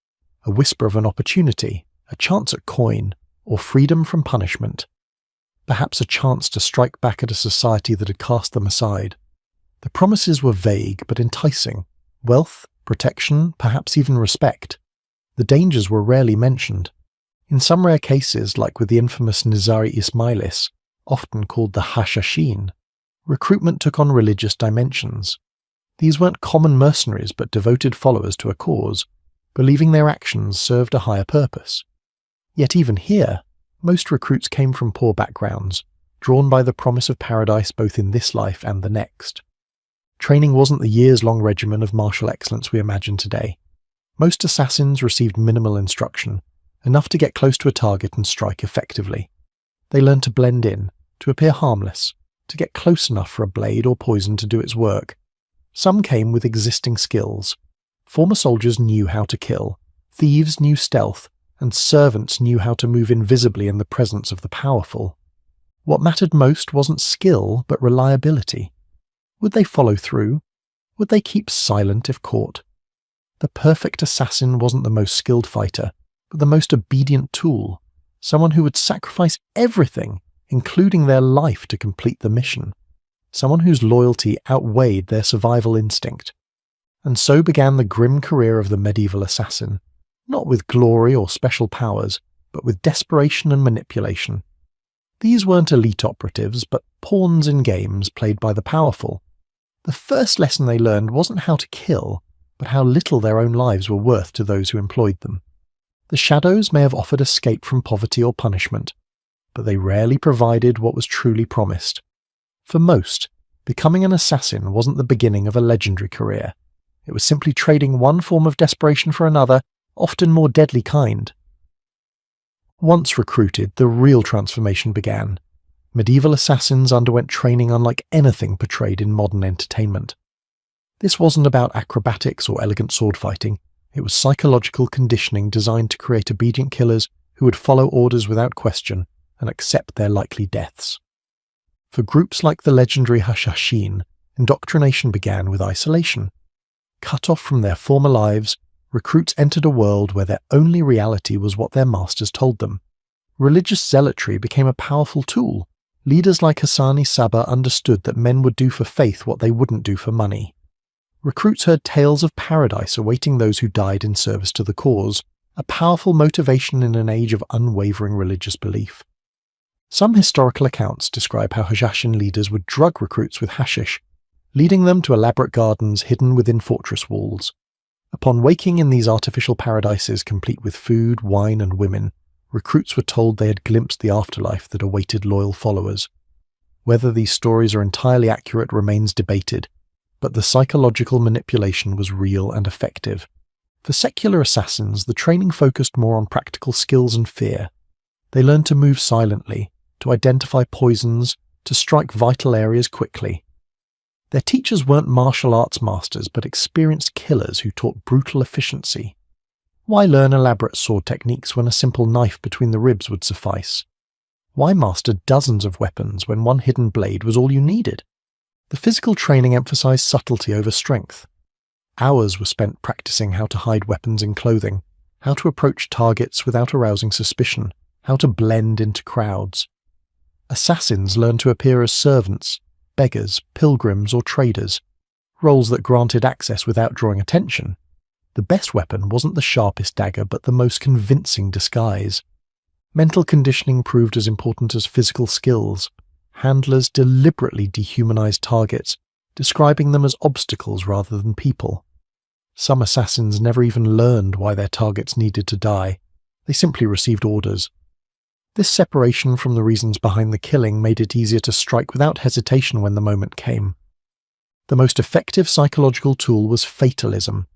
A whisper of an opportunity, a chance at coin, or freedom from punishment. Perhaps a chance to strike back at a society that had cast them aside. The promises were vague but enticing. Wealth, protection, perhaps even respect. The dangers were rarely mentioned. In some rare cases, like with the infamous Nizari Ismailis, often called the Hashashin, recruitment took on religious dimensions. These weren't common mercenaries but devoted followers to a cause, believing their actions served a higher purpose. Yet even here, most recruits came from poor backgrounds, drawn by the promise of paradise both in this life and the next. Training wasn't the years-long regimen of martial excellence we imagine today. Most assassins received minimal instruction, enough to get close to a target and strike effectively. They learned to blend in, to appear harmless, to get close enough for a blade or poison to do its work. Some came with existing skills. Former soldiers knew how to kill, thieves knew stealth, and servants knew how to move invisibly in the presence of the powerful. What mattered most wasn't skill, but reliability. Would they follow through? Would they keep silent if caught? The perfect assassin wasn't the most skilled fighter, but the most obedient tool, someone who would sacrifice everything, including their life, to complete the mission, someone whose loyalty outweighed their survival instinct. And so began the grim career of the medieval assassin, not with glory or special powers, but with desperation and manipulation. These weren't elite operatives, but pawns in games played by the powerful. The first lesson they learned wasn't how to kill, but how little their own lives were worth to those who employed them. The shadows may have offered escape from poverty or punishment, but they rarely provided what was truly promised. For most, becoming an assassin wasn't the beginning of a legendary career. It was simply trading one form of desperation for another, often more deadly kind. Once recruited, the real transformation began. Medieval assassins underwent training unlike anything portrayed in modern entertainment. This wasn't about acrobatics or elegant sword fighting. It was psychological conditioning designed to create obedient killers who would follow orders without question and accept their likely deaths. For groups like the legendary Hashashin, indoctrination began with isolation. Cut off from their former lives, recruits entered a world where their only reality was what their masters told them. Religious zealotry became a powerful tool. Leaders like Hassani Sabah understood that men would do for faith what they wouldn't do for money. Recruits heard tales of paradise awaiting those who died in service to the cause, a powerful motivation in an age of unwavering religious belief. Some historical accounts describe how Hashashin leaders would drug recruits with hashish, leading them to elaborate gardens hidden within fortress walls. Upon waking in these artificial paradises complete with food, wine and women, recruits were told they had glimpsed the afterlife that awaited loyal followers. Whether these stories are entirely accurate remains debated, but the psychological manipulation was real and effective. For secular assassins, the training focused more on practical skills and fear. They learned to move silently, to identify poisons, to strike vital areas quickly. Their teachers weren't martial arts masters, but experienced killers who taught brutal efficiency. Why learn elaborate sword techniques when a simple knife between the ribs would suffice? Why master dozens of weapons when one hidden blade was all you needed? The physical training emphasized subtlety over strength. Hours were spent practicing how to hide weapons in clothing, how to approach targets without arousing suspicion, how to blend into crowds. Assassins learned to appear as servants, beggars, pilgrims, or traders, roles that granted access without drawing attention. The best weapon wasn't the sharpest dagger, but the most convincing disguise. Mental conditioning proved as important as physical skills. Handlers deliberately dehumanized targets, describing them as obstacles rather than people. Some assassins never even learned why their targets needed to die. They simply received orders. This separation from the reasons behind the killing made it easier to strike without hesitation when the moment came. The most effective psychological tool was fatalism.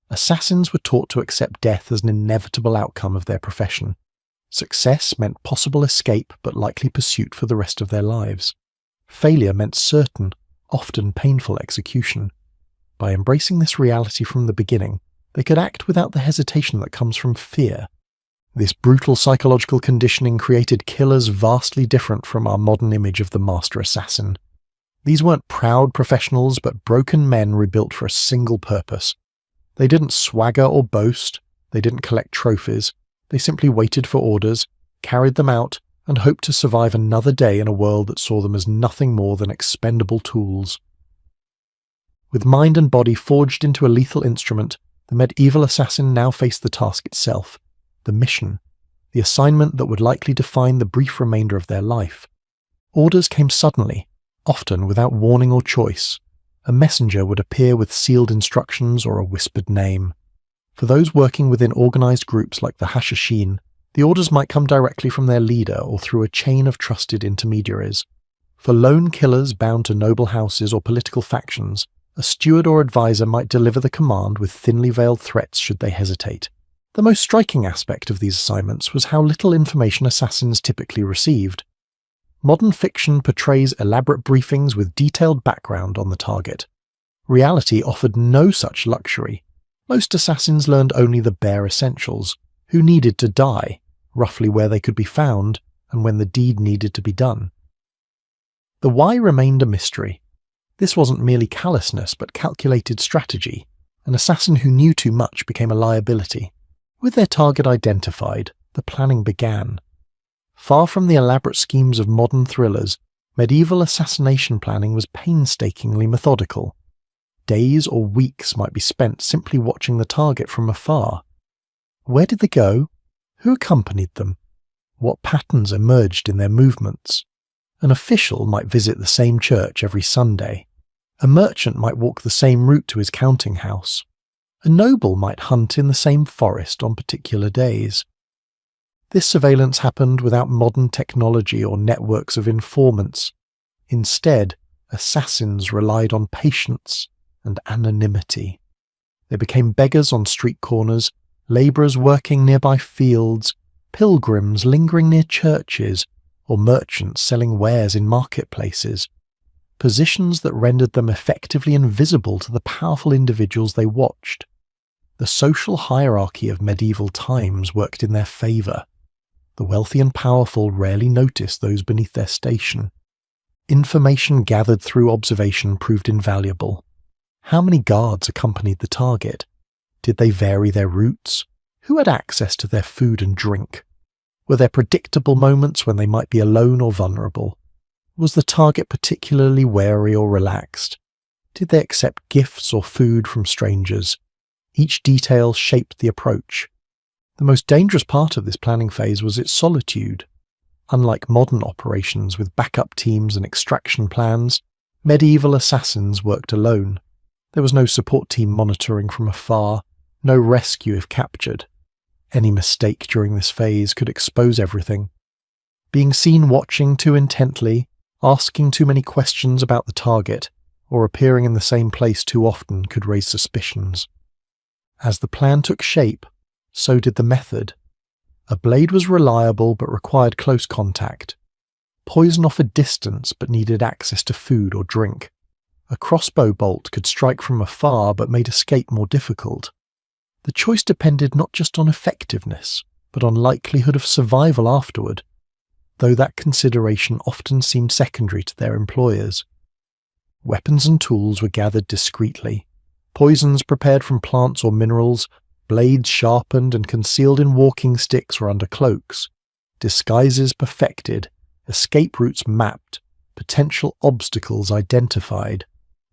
Assassins were taught to accept death as an inevitable outcome of their profession. Success meant possible escape but likely pursuit for the rest of their lives. Failure meant certain, often painful execution. By embracing this reality from the beginning, they could act without the hesitation that comes from fear. This brutal psychological conditioning created killers vastly different from our modern image of the master assassin. These weren't proud professionals, but broken men rebuilt for a single purpose. They didn't swagger or boast, they didn't collect trophies, they simply waited for orders, carried them out, and hoped to survive another day in a world that saw them as nothing more than expendable tools. With mind and body forged into a lethal instrument, the medieval assassin now faced the task itself, the mission, the assignment that would likely define the brief remainder of their life. Orders came suddenly, often without warning or choice. A messenger would appear with sealed instructions or a whispered name. For those working within organized groups like the Hashashin, the orders might come directly from their leader or through a chain of trusted intermediaries. For lone killers bound to noble houses or political factions, a steward or advisor might deliver the command with thinly veiled threats should they hesitate. The most striking aspect of these assignments was how little information assassins typically received. Modern fiction portrays elaborate briefings with detailed background on the target. Reality offered no such luxury. Most assassins learned only the bare essentials: who needed to die, roughly where they could be found, and when the deed needed to be done. The why remained a mystery. This wasn't merely callousness, but calculated strategy. An assassin who knew too much became a liability. With their target identified, the planning began. Far from the elaborate schemes of modern thrillers, medieval assassination planning was painstakingly methodical. Days or weeks might be spent simply watching the target from afar. Where did they go? Who accompanied them? What patterns emerged in their movements? An official might visit the same church every Sunday. A merchant might walk the same route to his counting house. A noble might hunt in the same forest on particular days. This surveillance happened without modern technology or networks of informants. Instead, assassins relied on patience and anonymity. They became beggars on street corners, labourers working nearby fields, pilgrims lingering near churches, or merchants selling wares in marketplaces. Positions that rendered them effectively invisible to the powerful individuals they watched. The social hierarchy of medieval times worked in their favour. The wealthy and powerful rarely noticed those beneath their station. Information gathered through observation proved invaluable. How many guards accompanied the target? Did they vary their routes? Who had access to their food and drink? Were there predictable moments when they might be alone or vulnerable? Was the target particularly wary or relaxed? Did they accept gifts or food from strangers? Each detail shaped the approach. The most dangerous part of this planning phase was its solitude. Unlike modern operations with backup teams and extraction plans, medieval assassins worked alone. There was no support team monitoring from afar, no rescue if captured. Any mistake during this phase could expose everything. Being seen watching too intently, asking too many questions about the target, or appearing in the same place too often could raise suspicions. As the plan took shape, so did the method. A blade was reliable but required close contact. Poison offered distance but needed access to food or drink. A crossbow bolt could strike from afar but made escape more difficult. The choice depended not just on effectiveness, but on likelihood of survival afterward, though that consideration often seemed secondary to their employers. Weapons and tools were gathered discreetly. Poisons prepared from plants or minerals, blades sharpened and concealed in walking sticks or under cloaks, disguises perfected, escape routes mapped, potential obstacles identified,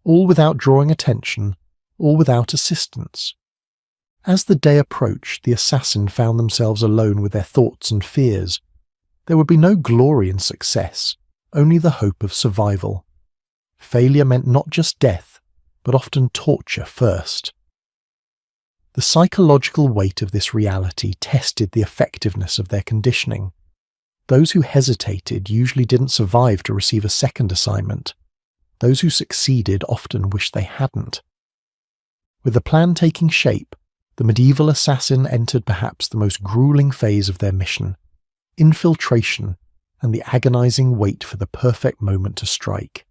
all without drawing attention, all without assistance. As the day approached, the assassin found themselves alone with their thoughts and fears. There would be no glory in success, only the hope of survival. Failure meant not just death, but often torture first. The psychological weight of this reality tested the effectiveness of their conditioning. Those who hesitated usually didn't survive to receive a second assignment. Those who succeeded often wished they hadn't. With the plan taking shape, the medieval assassin entered perhaps the most grueling phase of their mission: infiltration and the agonizing wait for the perfect moment to strike.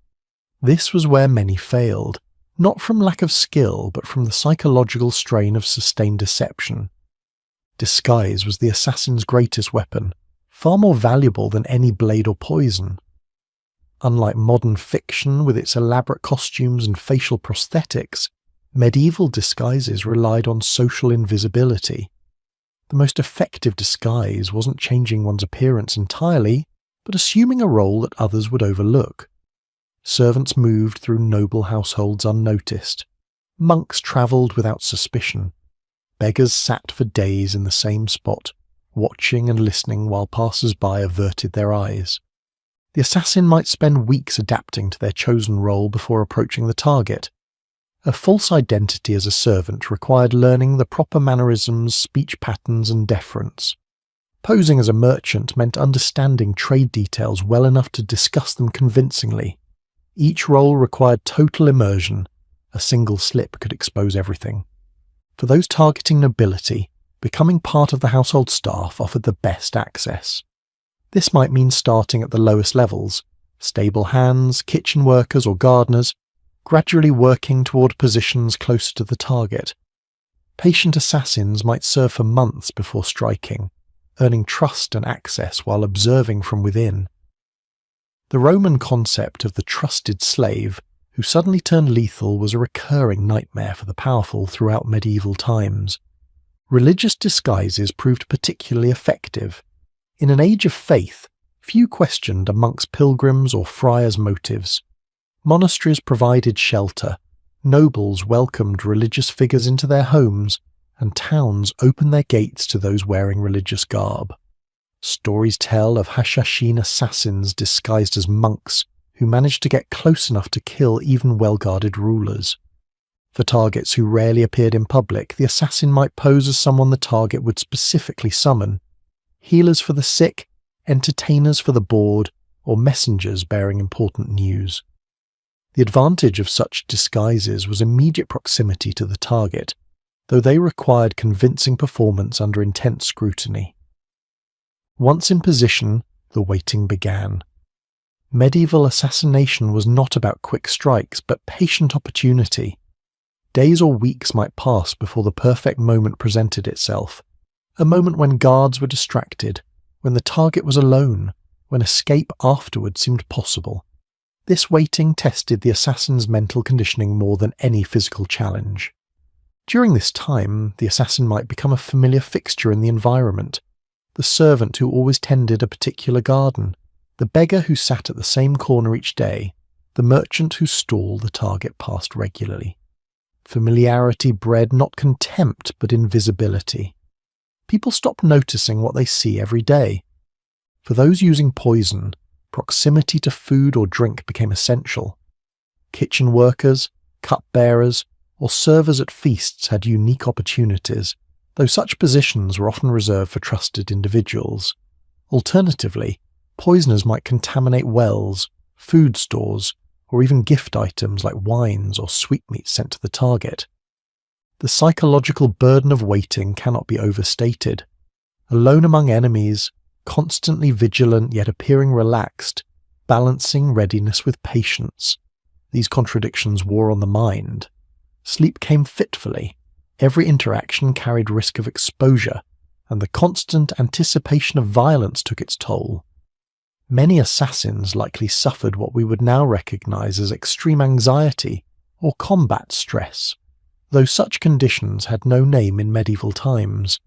This was where many failed, not from lack of skill, but from the psychological strain of sustained deception. Disguise was the assassin's greatest weapon, far more valuable than any blade or poison. Unlike modern fiction with its elaborate costumes and facial prosthetics, medieval disguises relied on social invisibility. The most effective disguise wasn't changing one's appearance entirely, but assuming a role that others would overlook. Servants moved through noble households unnoticed. Monks travelled without suspicion. Beggars sat for days in the same spot, watching and listening while passers-by averted their eyes. The assassin might spend weeks adapting to their chosen role before approaching the target. A false identity as a servant required learning the proper mannerisms, speech patterns, and deference. Posing as a merchant meant understanding trade details well enough to discuss them convincingly. Each role required total immersion. A single slip could expose everything. For those targeting nobility, becoming part of the household staff offered the best access. This might mean starting at the lowest levels, stable hands, kitchen workers or gardeners, gradually working toward positions closer to the target. Patient assassins might serve for months before striking, earning trust and access while observing from within. The Roman concept of the trusted slave who suddenly turned lethal was a recurring nightmare for the powerful throughout medieval times. Religious disguises proved particularly effective. In an age of faith, few questioned a monk's pilgrims or friars' motives. Monasteries provided shelter, nobles welcomed religious figures into their homes, and towns opened their gates to those wearing religious garb. Stories tell of Hashashin assassins disguised as monks who managed to get close enough to kill even well-guarded rulers. For targets who rarely appeared in public, the assassin might pose as someone the target would specifically summon: healers for the sick, entertainers for the bored, or messengers bearing important news. The advantage of such disguises was immediate proximity to the target, though they required convincing performance under intense scrutiny. Once in position, the waiting began. Medieval assassination was not about quick strikes, but patient opportunity. Days or weeks might pass before the perfect moment presented itself, a moment when guards were distracted, when the target was alone, when escape afterward seemed possible. This waiting tested the assassin's mental conditioning more than any physical challenge. During this time, the assassin might become a familiar fixture in the environment: the servant who always tended a particular garden, the beggar who sat at the same corner each day, the merchant whose stall the target passed regularly. Familiarity bred not contempt but invisibility. People stop noticing what they see every day. For those using poison, proximity to food or drink became essential. Kitchen workers, cupbearers, or servers at feasts had unique opportunities, though such positions were often reserved for trusted individuals. Alternatively, poisoners might contaminate wells, food stores, or even gift items like wines or sweetmeats sent to the target. The psychological burden of waiting cannot be overstated. Alone among enemies, constantly vigilant yet appearing relaxed, balancing readiness with patience. These contradictions wore on the mind. Sleep came fitfully. Every interaction carried risk of exposure, and the constant anticipation of violence took its toll. Many assassins likely suffered what we would now recognize as extreme anxiety or combat stress, though such conditions had no name in medieval times.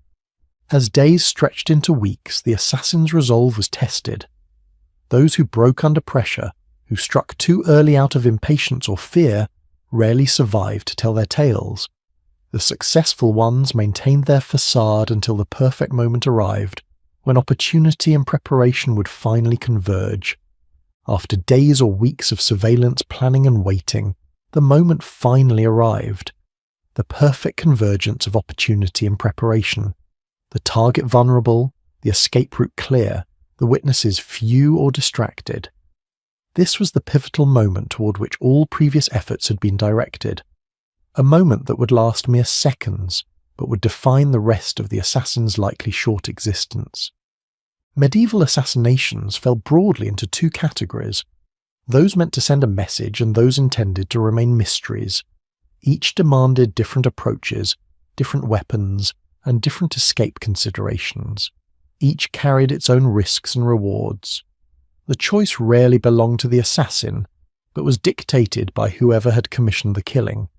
As days stretched into weeks, the assassin's resolve was tested. Those who broke under pressure, who struck too early out of impatience or fear, rarely survived to tell their tales. The successful ones maintained their facade until the perfect moment arrived, when opportunity and preparation would finally converge. After days or weeks of surveillance, planning and waiting, the moment finally arrived. The perfect convergence of opportunity and preparation. The target vulnerable, the escape route clear, the witnesses few or distracted. This was the pivotal moment toward which all previous efforts had been directed, a moment that would last mere seconds, but would define the rest of the assassin's likely short existence. Medieval assassinations fell broadly into two categories, those meant to send a message and those intended to remain mysteries. Each demanded different approaches, different weapons, and different escape considerations. Each carried its own risks and rewards. The choice rarely belonged to the assassin, but was dictated by whoever had commissioned the killing.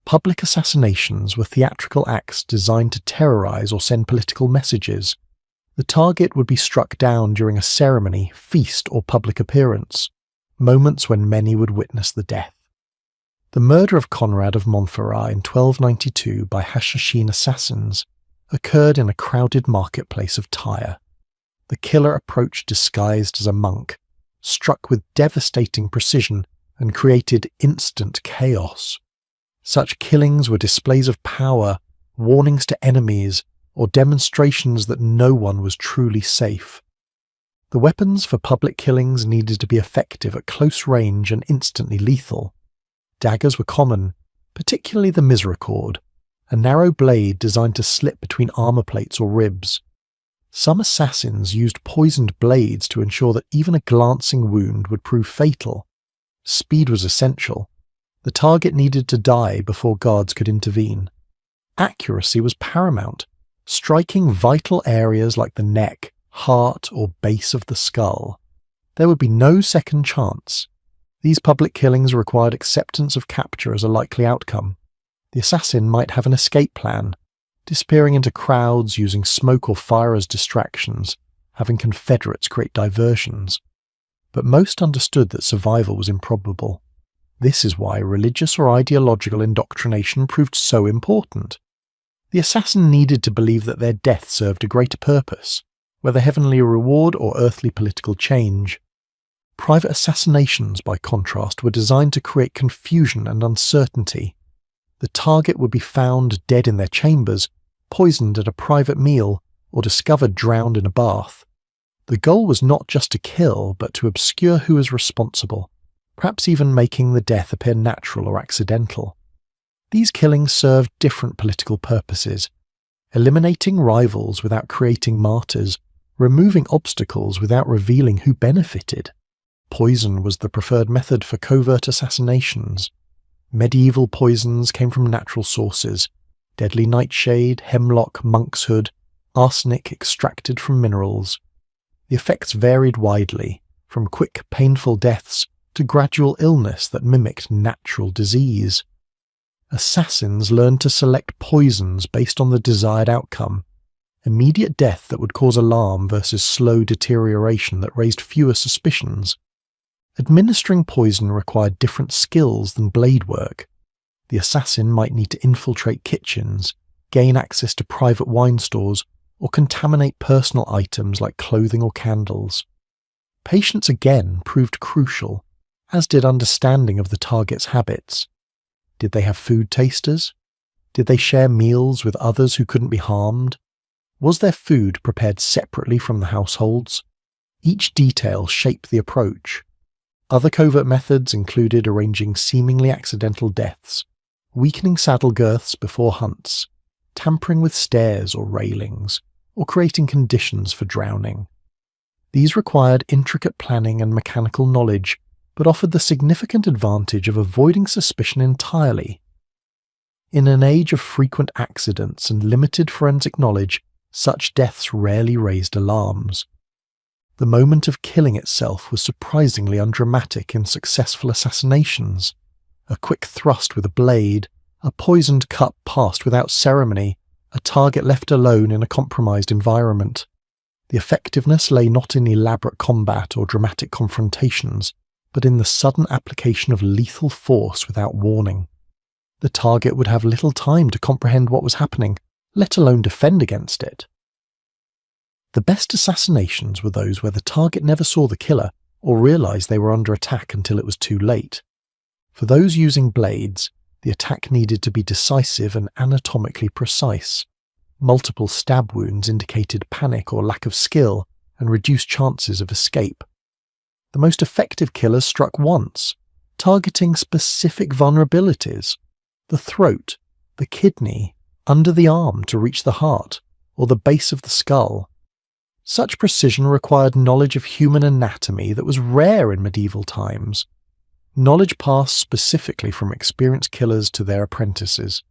Public assassinations were theatrical acts designed to terrorize or send political messages. The target would be struck down during a ceremony, feast, or public appearance, moments when many would witness the death. The murder of Conrad of Montferrat in 1292 by Hashashin assassins occurred in a crowded marketplace of Tyre. The killer approached disguised as a monk, struck with devastating precision, and created instant chaos. Such killings were displays of power, warnings to enemies, or demonstrations that no one was truly safe. The weapons for public killings needed to be effective at close range and instantly lethal. Daggers were common, particularly the misericord, a narrow blade designed to slip between armor plates or ribs. Some assassins used poisoned blades to ensure that even a glancing wound would prove fatal. Speed was essential. The target needed to die before guards could intervene. Accuracy was paramount, striking vital areas like the neck, heart, or base of the skull. There would be no second chance. These public killings required acceptance of capture as a likely outcome. The assassin might have an escape plan, disappearing into crowds, using smoke or fire as distractions, having Confederates create diversions. But most understood that survival was improbable. This is why religious or ideological indoctrination proved so important. The assassin needed to believe that their death served a greater purpose, whether heavenly reward or earthly political change. Private assassinations, by contrast, were designed to create confusion and uncertainty. The target would be found dead in their chambers, poisoned at a private meal, or discovered drowned in a bath. The goal was not just to kill, but to obscure who was responsible, perhaps even making the death appear natural or accidental. These killings served different political purposes, eliminating rivals without creating martyrs, removing obstacles without revealing who benefited. Poison was the preferred method for covert assassinations. Medieval poisons came from natural sources: deadly nightshade, hemlock, monkshood, arsenic extracted from minerals. The effects varied widely, from quick, painful deaths to gradual illness that mimicked natural disease. Assassins learned to select poisons based on the desired outcome: immediate death that would cause alarm versus slow deterioration that raised fewer suspicions. Administering poison required different skills than blade work. The assassin might need to infiltrate kitchens, gain access to private wine stores, or contaminate personal items like clothing or candles. Patience again proved crucial, as did understanding of the target's habits. Did they have food tasters? Did they share meals with others who couldn't be harmed? Was their food prepared separately from the households? Each detail shaped the approach. Other covert methods included arranging seemingly accidental deaths, weakening saddle girths before hunts, tampering with stairs or railings, or creating conditions for drowning. These required intricate planning and mechanical knowledge, but offered the significant advantage of avoiding suspicion entirely. In an age of frequent accidents and limited forensic knowledge, such deaths rarely raised alarms. The moment of killing itself was surprisingly undramatic in successful assassinations. A quick thrust with a blade, a poisoned cup passed without ceremony, a target left alone in a compromised environment. The effectiveness lay not in elaborate combat or dramatic confrontations, but in the sudden application of lethal force without warning. The target would have little time to comprehend what was happening, let alone defend against it. The best assassinations were those where the target never saw the killer or realized they were under attack until it was too late. For those using blades, the attack needed to be decisive and anatomically precise. Multiple stab wounds indicated panic or lack of skill, and reduce chances of escape. The most effective killers struck once, targeting specific vulnerabilities: the throat, the kidney, under the arm to reach the heart, or the base of the skull. Such precision required knowledge of human anatomy that was rare in medieval times. Knowledge passed specifically from experienced killers to their apprentices.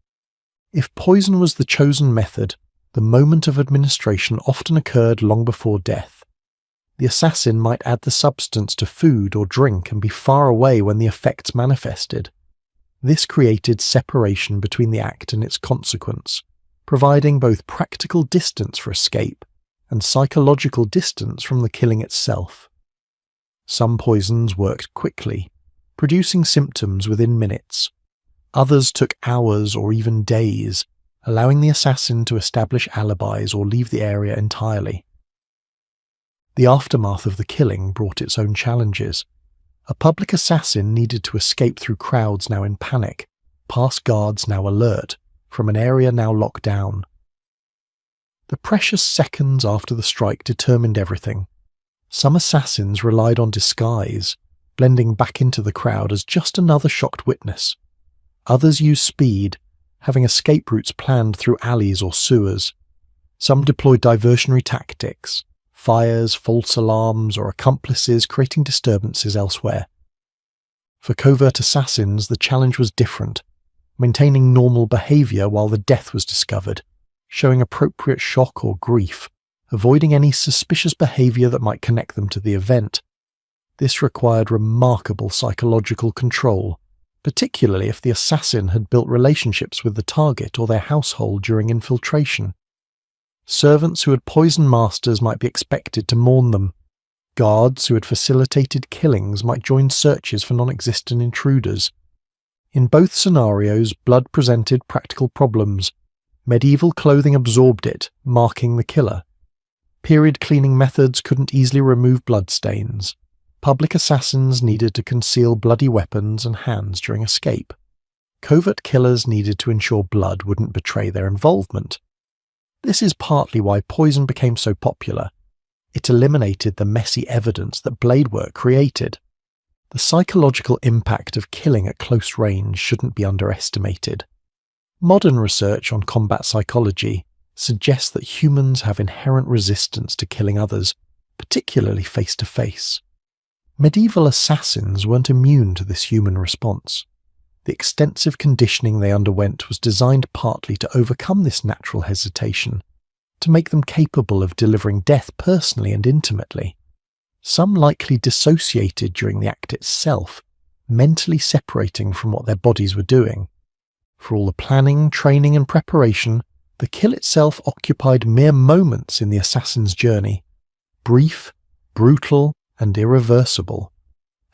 If poison was the chosen method, the moment of administration often occurred long before death. The assassin might add the substance to food or drink and be far away when the effects manifested. This created separation between the act and its consequence, providing both practical distance for escape and psychological distance from the killing itself. Some poisons worked quickly, producing symptoms within minutes. Others took hours or even days, allowing the assassin to establish alibis or leave the area entirely. The aftermath of the killing brought its own challenges. A public assassin needed to escape through crowds now in panic, past guards now alert, from an area now locked down. The precious seconds after the strike determined everything. Some assassins relied on disguise, blending back into the crowd as just another shocked witness. Others used speed, having escape routes planned through alleys or sewers. Some deployed diversionary tactics, fires, false alarms, or accomplices creating disturbances elsewhere. For covert assassins, the challenge was different, maintaining normal behaviour while the death was discovered, showing appropriate shock or grief, avoiding any suspicious behaviour that might connect them to the event. This required remarkable psychological control, particularly if the assassin had built relationships with the target or their household during infiltration. Servants who had poisoned masters might be expected to mourn them. Guards who had facilitated killings might join searches for non-existent intruders. In both scenarios, blood presented practical problems. Medieval clothing absorbed it, marking the killer. Period cleaning methods couldn't easily remove bloodstains. Public assassins needed to conceal bloody weapons and hands during escape. Covert killers needed to ensure blood wouldn't betray their involvement. This is partly why poison became so popular. It eliminated the messy evidence that blade work created. The psychological impact of killing at close range shouldn't be underestimated. Modern research on combat psychology suggests that humans have inherent resistance to killing others, particularly face-to-face. Medieval assassins weren't immune to this human response. The extensive conditioning they underwent was designed partly to overcome this natural hesitation, to make them capable of delivering death personally and intimately. Some likely dissociated during the act itself, mentally separating from what their bodies were doing. For all the planning, training and preparation, the kill itself occupied mere moments in the assassin's journey. Brief, brutal, and irreversible.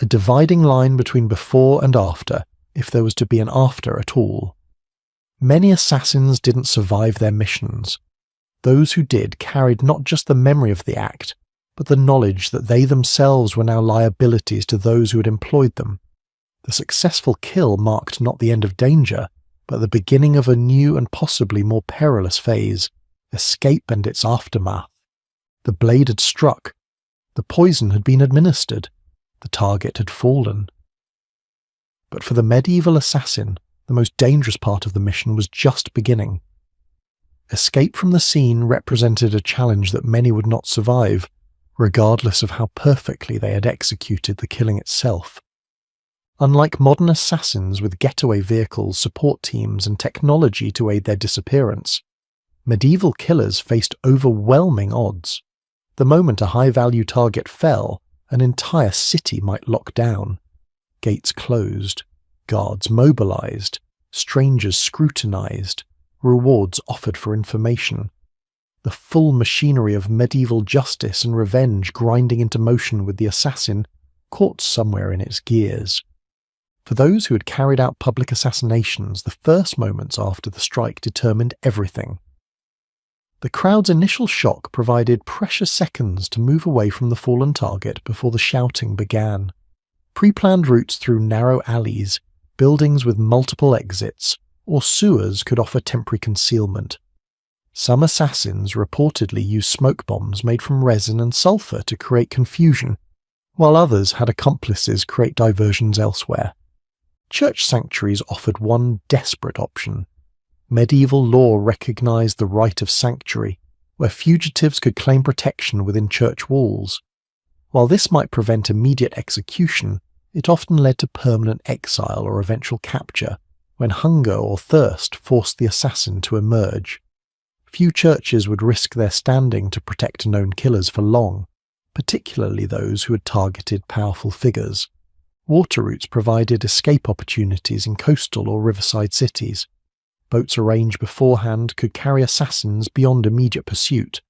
A dividing line between before and after, if there was to be an after at all. Many assassins didn't survive their missions. Those who did carried not just the memory of the act, but the knowledge that they themselves were now liabilities to those who had employed them. The successful kill marked not the end of danger, but the beginning of a new and possibly more perilous phase, escape and its aftermath. The blade had struck. The poison had been administered. The target had fallen. But for the medieval assassin, the most dangerous part of the mission was just beginning. Escape from the scene represented a challenge that many would not survive, regardless of how perfectly they had executed the killing itself. Unlike modern assassins with getaway vehicles, support teams, and technology to aid their disappearance, medieval killers faced overwhelming odds. The moment a high-value target fell, an entire city might lock down. Gates closed, guards mobilized, strangers scrutinized, rewards offered for information. The full machinery of medieval justice and revenge grinding into motion with the assassin caught somewhere in its gears. For those who had carried out public assassinations, the first moments after the strike determined everything. The crowd's initial shock provided precious seconds to move away from the fallen target before the shouting began. Pre-planned routes through narrow alleys, buildings with multiple exits, or sewers could offer temporary concealment. Some assassins reportedly used smoke bombs made from resin and sulfur to create confusion, while others had accomplices create diversions elsewhere. Church sanctuaries offered one desperate option. Medieval law recognized the right of sanctuary, where fugitives could claim protection within church walls. While this might prevent immediate execution, it often led to permanent exile or eventual capture, when hunger or thirst forced the assassin to emerge. Few churches would risk their standing to protect known killers for long, particularly those who had targeted powerful figures. Water routes provided escape opportunities in coastal or riverside cities. Boats arranged beforehand could carry assassins beyond immediate pursuit.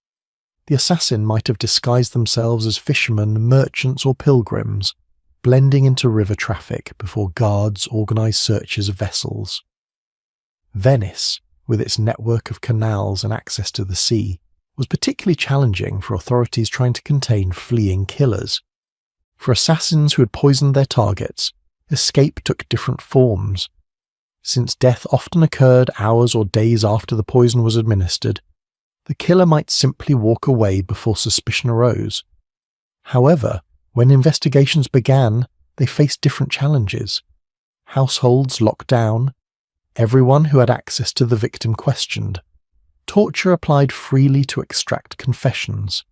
The assassin might have disguised themselves as fishermen, merchants, or pilgrims, blending into river traffic before guards organised searches of vessels. Venice, with its network of canals and access to the sea, was particularly challenging for authorities trying to contain fleeing killers. For assassins who had poisoned their targets, escape took different forms. Since death often occurred hours or days after the poison was administered, the killer might simply walk away before suspicion arose. However, when investigations began, they faced different challenges. Households locked down, everyone who had access to the victim questioned. Torture applied freely to extract confessions.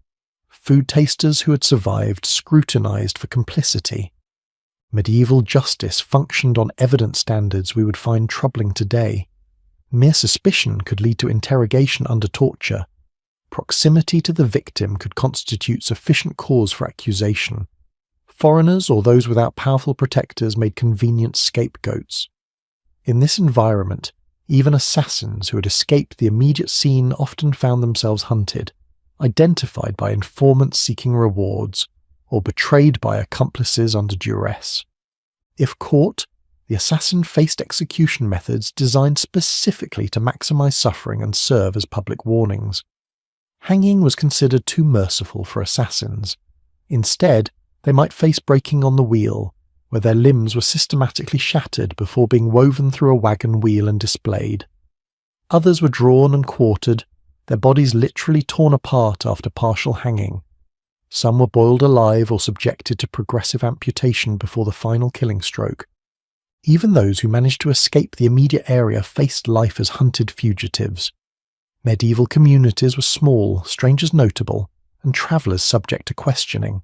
Food tasters who had survived scrutinized for complicity. Medieval justice functioned on evidence standards we would find troubling today. Mere suspicion could lead to interrogation under torture. Proximity to the victim could constitute sufficient cause for accusation. Foreigners or those without powerful protectors made convenient scapegoats. In this environment, even assassins who had escaped the immediate scene often found themselves hunted, identified by informants seeking rewards, or betrayed by accomplices under duress. If caught, the assassin faced execution methods designed specifically to maximize suffering and serve as public warnings. Hanging was considered too merciful for assassins. Instead, they might face breaking on the wheel, where their limbs were systematically shattered before being woven through a wagon wheel and displayed. Others were drawn and quartered, their bodies literally torn apart after partial hanging. Some were boiled alive or subjected to progressive amputation before the final killing stroke. Even those who managed to escape the immediate area faced life as hunted fugitives. Medieval communities were small, strangers notable, and travellers subject to questioning.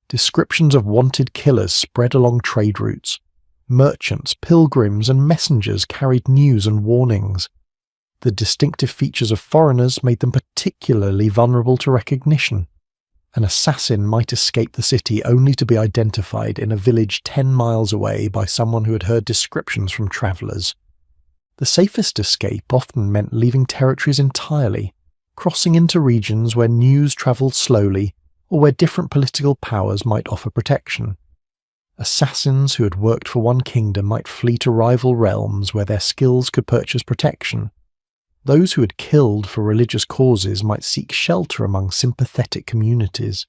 Descriptions of wanted killers spread along trade routes. Merchants, pilgrims, and messengers carried news and warnings. The distinctive features of foreigners made them particularly vulnerable to recognition. An assassin might escape the city only to be identified in a village 10 miles away by someone who had heard descriptions from travellers. The safest escape often meant leaving territories entirely, crossing into regions where news travelled slowly or where different political powers might offer protection. Assassins who had worked for one kingdom might flee to rival realms where their skills could purchase protection. Those who had killed for religious causes might seek shelter among sympathetic communities.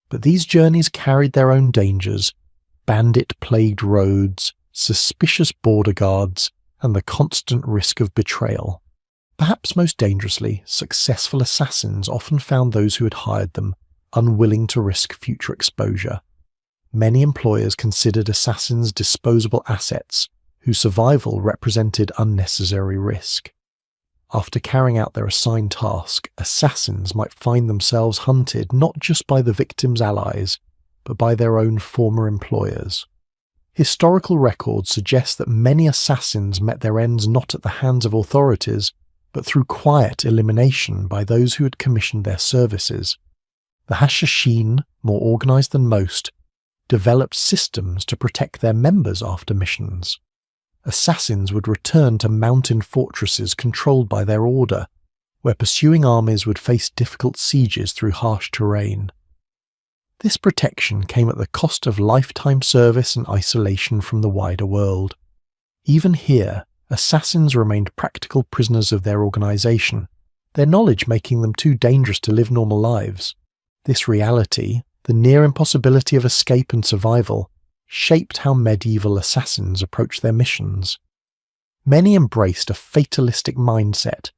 But these journeys carried their own dangers: bandit-plagued roads, suspicious border guards, and the constant risk of betrayal. Perhaps most dangerously, successful assassins often found those who had hired them unwilling to risk future exposure. Many employers considered assassins disposable assets, whose survival represented unnecessary risk. After carrying out their assigned task, assassins might find themselves hunted not just by the victim's allies, but by their own former employers. Historical records suggest that many assassins met their ends not at the hands of authorities, but through quiet elimination by those who had commissioned their services. The Hashashin, more organized than most, developed systems to protect their members after missions. Assassins would return to mountain fortresses controlled by their order, where pursuing armies would face difficult sieges through harsh terrain. This protection came at the cost of lifetime service and isolation from the wider world. Even here, assassins remained practical prisoners of their organization, their knowledge making them too dangerous to live normal lives. This reality, the near impossibility of escape and survival, shaped how medieval assassins approached their missions. Many embraced a fatalistic mindset,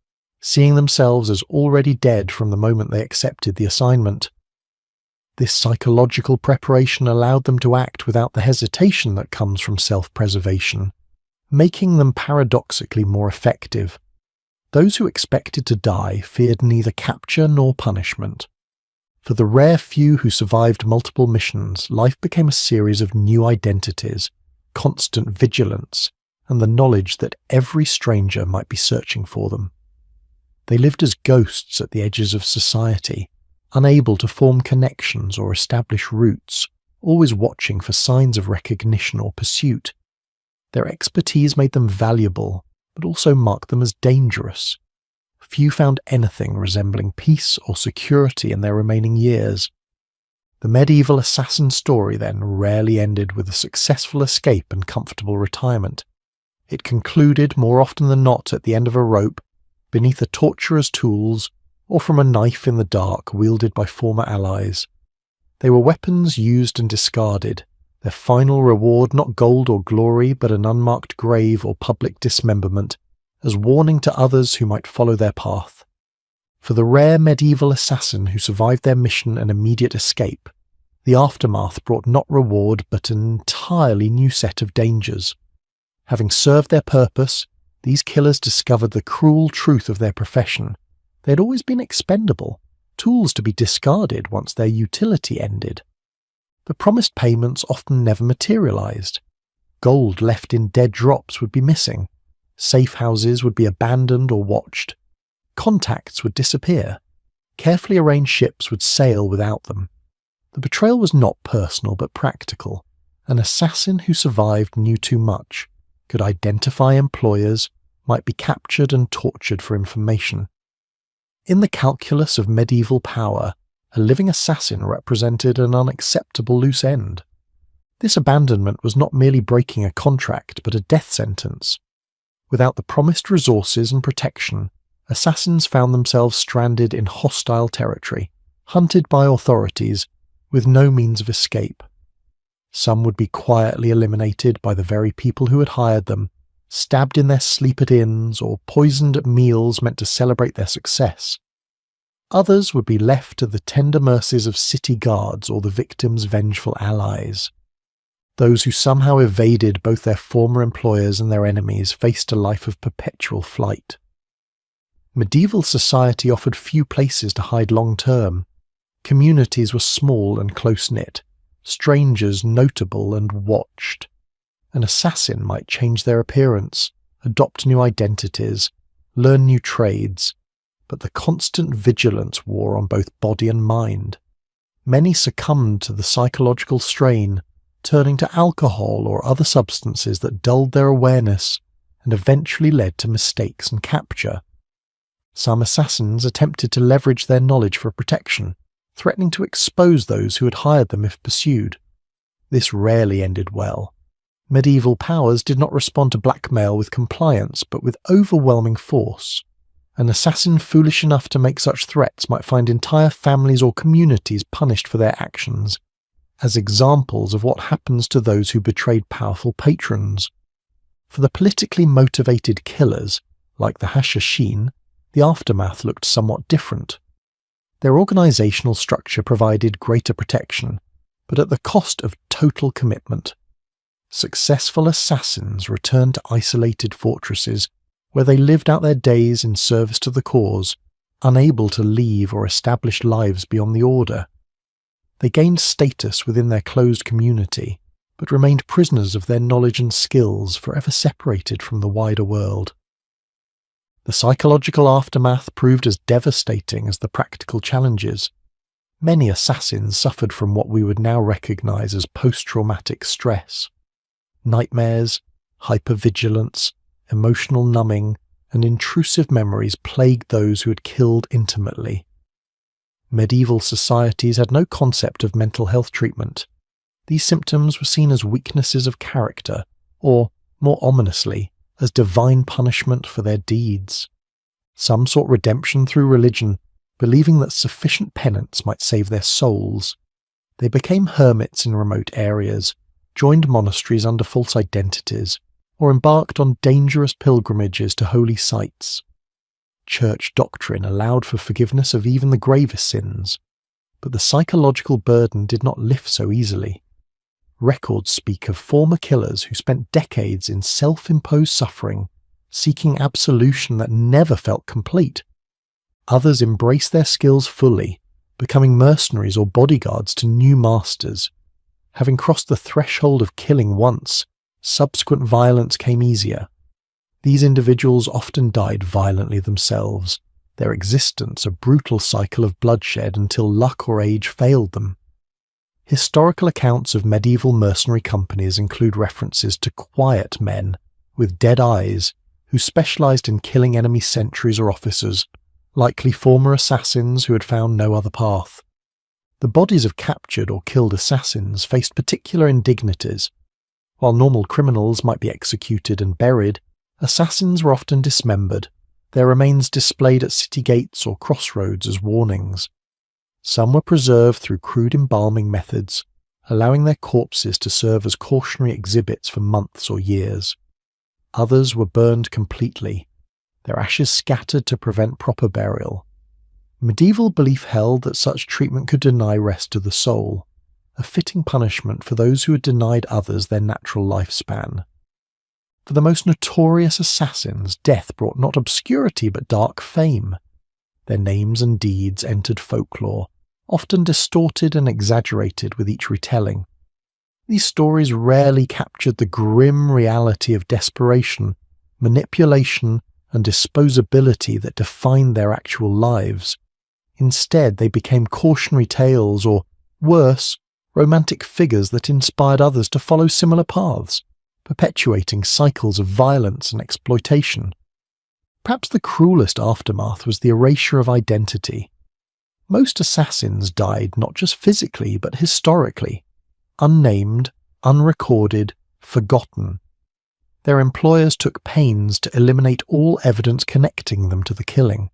seeing themselves as already dead from the moment they accepted the assignment. This psychological preparation allowed them to act without the hesitation that comes from self-preservation, making them paradoxically more effective. Those who expected to die feared neither capture nor punishment. For the rare few who survived multiple missions, life became a series of new identities, constant vigilance, and the knowledge that every stranger might be searching for them. They lived as ghosts at the edges of society, unable to form connections or establish roots, always watching for signs of recognition or pursuit. Their expertise made them valuable, but also marked them as dangerous. Few found anything resembling peace or security in their remaining years. The medieval assassin story then rarely ended with a successful escape and comfortable retirement. It concluded more often than not at the end of a rope, beneath a torturer's tools, or from a knife in the dark wielded by former allies. They were weapons used and discarded, their final reward not gold or glory but an unmarked grave or public dismemberment, as warning to others who might follow their path. For the rare medieval assassin who survived their mission and immediate escape, the aftermath brought not reward but an entirely new set of dangers. Having served their purpose, these killers discovered the cruel truth of their profession. They had always been expendable, tools to be discarded once their utility ended. The promised payments often never materialized. Gold left in dead drops would be missing. Safe houses would be abandoned or watched. Contacts would disappear. Carefully arranged ships would sail without them. The betrayal was not personal but practical. An assassin who survived knew too much, could identify employers, might be captured and tortured for information. In the calculus of medieval power, a living assassin represented an unacceptable loose end. This abandonment was not merely breaking a contract but a death sentence. Without the promised resources and protection, assassins found themselves stranded in hostile territory, hunted by authorities, with no means of escape. Some would be quietly eliminated by the very people who had hired them, stabbed in their sleep at inns or poisoned at meals meant to celebrate their success. Others would be left to the tender mercies of city guards or the victim's vengeful allies. Those who somehow evaded both their former employers and their enemies faced a life of perpetual flight. Medieval society offered few places to hide long-term. Communities were small and close-knit, strangers notable and watched. An assassin might change their appearance, adopt new identities, learn new trades, but the constant vigilance wore on both body and mind. Many succumbed to the psychological strain, turning to alcohol or other substances that dulled their awareness and eventually led to mistakes and capture. Some assassins attempted to leverage their knowledge for protection, threatening to expose those who had hired them if pursued. This rarely ended well. Medieval powers did not respond to blackmail with compliance, but with overwhelming force. An assassin foolish enough to make such threats might find entire families or communities punished for their actions, as examples of what happens to those who betrayed powerful patrons. For the politically motivated killers, like the Hashashin, the aftermath looked somewhat different. Their organizational structure provided greater protection, but at the cost of total commitment. Successful assassins returned to isolated fortresses where they lived out their days in service to the cause, unable to leave or establish lives beyond the order. They gained status within their closed community, but remained prisoners of their knowledge and skills, forever separated from the wider world. The psychological aftermath proved as devastating as the practical challenges. Many assassins suffered from what we would now recognize as post-traumatic stress. Nightmares, hypervigilance, emotional numbing, and intrusive memories plagued those who had killed intimately. Medieval societies had no concept of mental health treatment. These symptoms were seen as weaknesses of character, or, more ominously, as divine punishment for their deeds. Some sought redemption through religion, believing that sufficient penance might save their souls. They became hermits in remote areas, joined monasteries under false identities, or embarked on dangerous pilgrimages to holy sites. Church doctrine allowed for forgiveness of even the gravest sins, but the psychological burden did not lift so easily. Records speak of former killers who spent decades in self-imposed suffering, seeking absolution that never felt complete. Others embraced their skills fully, becoming mercenaries or bodyguards to new masters. Having crossed the threshold of killing once, subsequent violence came easier. These individuals often died violently themselves, their existence a brutal cycle of bloodshed until luck or age failed them. Historical accounts of medieval mercenary companies include references to quiet men with dead eyes who specialized in killing enemy sentries or officers, likely former assassins who had found no other path. The bodies of captured or killed assassins faced particular indignities. While normal criminals might be executed and buried, assassins were often dismembered, their remains displayed at city gates or crossroads as warnings. Some were preserved through crude embalming methods, allowing their corpses to serve as cautionary exhibits for months or years. Others were burned completely, their ashes scattered to prevent proper burial. Medieval belief held that such treatment could deny rest to the soul, a fitting punishment for those who had denied others their natural lifespan. For the most notorious assassins, death brought not obscurity but dark fame. Their names and deeds entered folklore, often distorted and exaggerated with each retelling. These stories rarely captured the grim reality of desperation, manipulation, and disposability that defined their actual lives. Instead, they became cautionary tales or, worse, romantic figures that inspired others to follow similar paths, perpetuating cycles of violence and exploitation. Perhaps the cruelest aftermath was the erasure of identity. Most assassins died not just physically but historically, unnamed, unrecorded, forgotten. Their employers took pains to eliminate all evidence connecting them to the killing.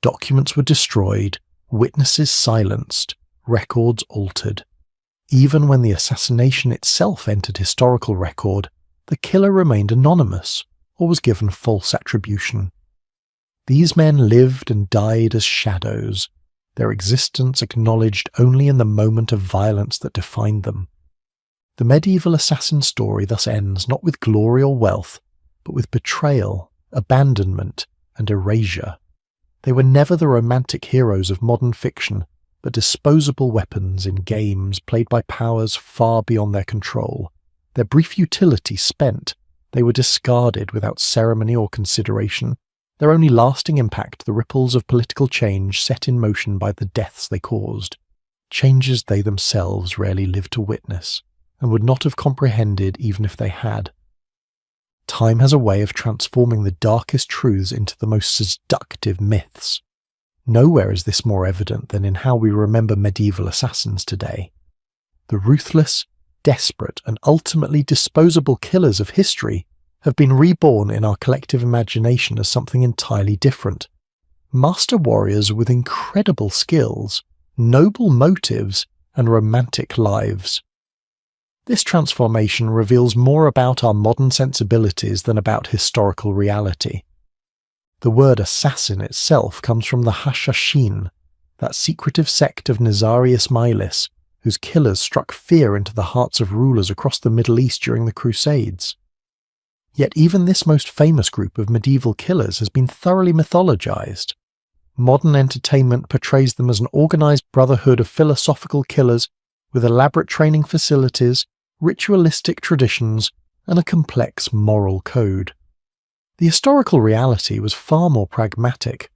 Documents were destroyed, witnesses silenced, records altered. Even when the assassination itself entered historical record, the killer remained anonymous or was given false attribution. These men lived and died as shadows, their existence acknowledged only in the moment of violence that defined them. The medieval assassin story thus ends not with glory or wealth, but with betrayal, abandonment, and erasure. They were never the romantic heroes of modern fiction, but disposable weapons in games played by powers far beyond their control. Their brief utility spent, they were discarded without ceremony or consideration, their only lasting impact the ripples of political change set in motion by the deaths they caused, changes they themselves rarely lived to witness, and would not have comprehended even if they had. Time has a way of transforming the darkest truths into the most seductive myths. Nowhere is this more evident than in how we remember medieval assassins today. The ruthless, desperate, and ultimately disposable killers of history have been reborn in our collective imagination as something entirely different. Master warriors with incredible skills, noble motives, and romantic lives. This transformation reveals more about our modern sensibilities than about historical reality. The word assassin itself comes from the Hashashin, that secretive sect of Nizari Ismailis, whose killers struck fear into the hearts of rulers across the Middle East during the Crusades. Yet even this most famous group of medieval killers has been thoroughly mythologized. Modern entertainment portrays them as an organized brotherhood of philosophical killers with elaborate training facilities, ritualistic traditions, and a complex moral code. The historical reality was far more pragmatic.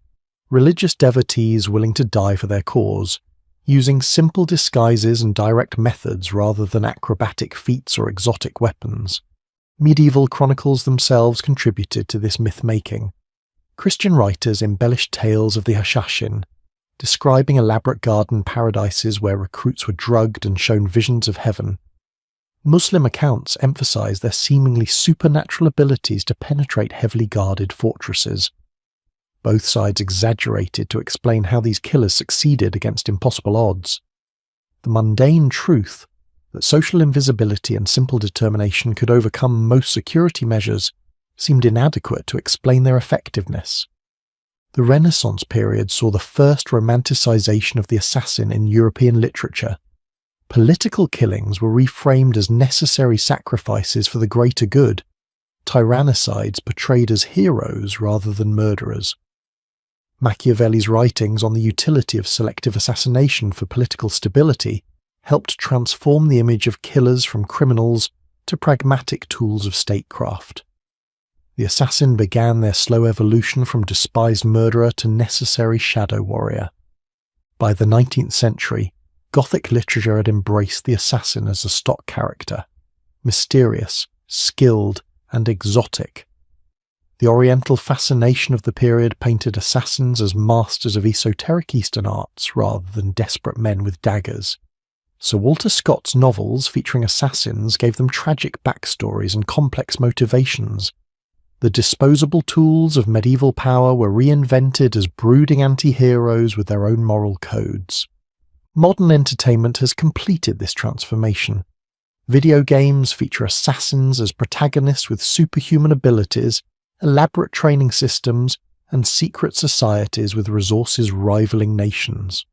Religious devotees willing to die for their cause, using simple disguises and direct methods rather than acrobatic feats or exotic weapons. Medieval chronicles themselves contributed to this myth-making. Christian writers embellished tales of the Hashashin, describing elaborate garden paradises where recruits were drugged and shown visions of heaven. Muslim accounts emphasize their seemingly supernatural abilities to penetrate heavily guarded fortresses. Both sides exaggerated to explain how these killers succeeded against impossible odds. The mundane truth that social invisibility and simple determination could overcome most security measures seemed inadequate to explain their effectiveness. The The Renaissance period saw the first romanticization of the assassin in European literature. Political killings were reframed as necessary sacrifices for the greater good, tyrannicides portrayed as heroes rather than murderers. Machiavelli's writings on the utility of selective assassination for political stability helped transform the image of killers from criminals to pragmatic tools of statecraft. The assassin began their slow evolution from despised murderer to necessary shadow warrior. By the 19th century, Gothic literature had embraced the assassin as a stock character, mysterious, skilled, and exotic. The Oriental fascination of the period painted assassins as masters of esoteric Eastern arts rather than desperate men with daggers. Sir Walter Scott's novels featuring assassins gave them tragic backstories and complex motivations. The disposable tools of medieval power were reinvented as brooding anti-heroes with their own moral codes. Modern entertainment has completed this transformation. Video games feature assassins as protagonists with superhuman abilities, elaborate training systems, and secret societies with resources rivaling nations.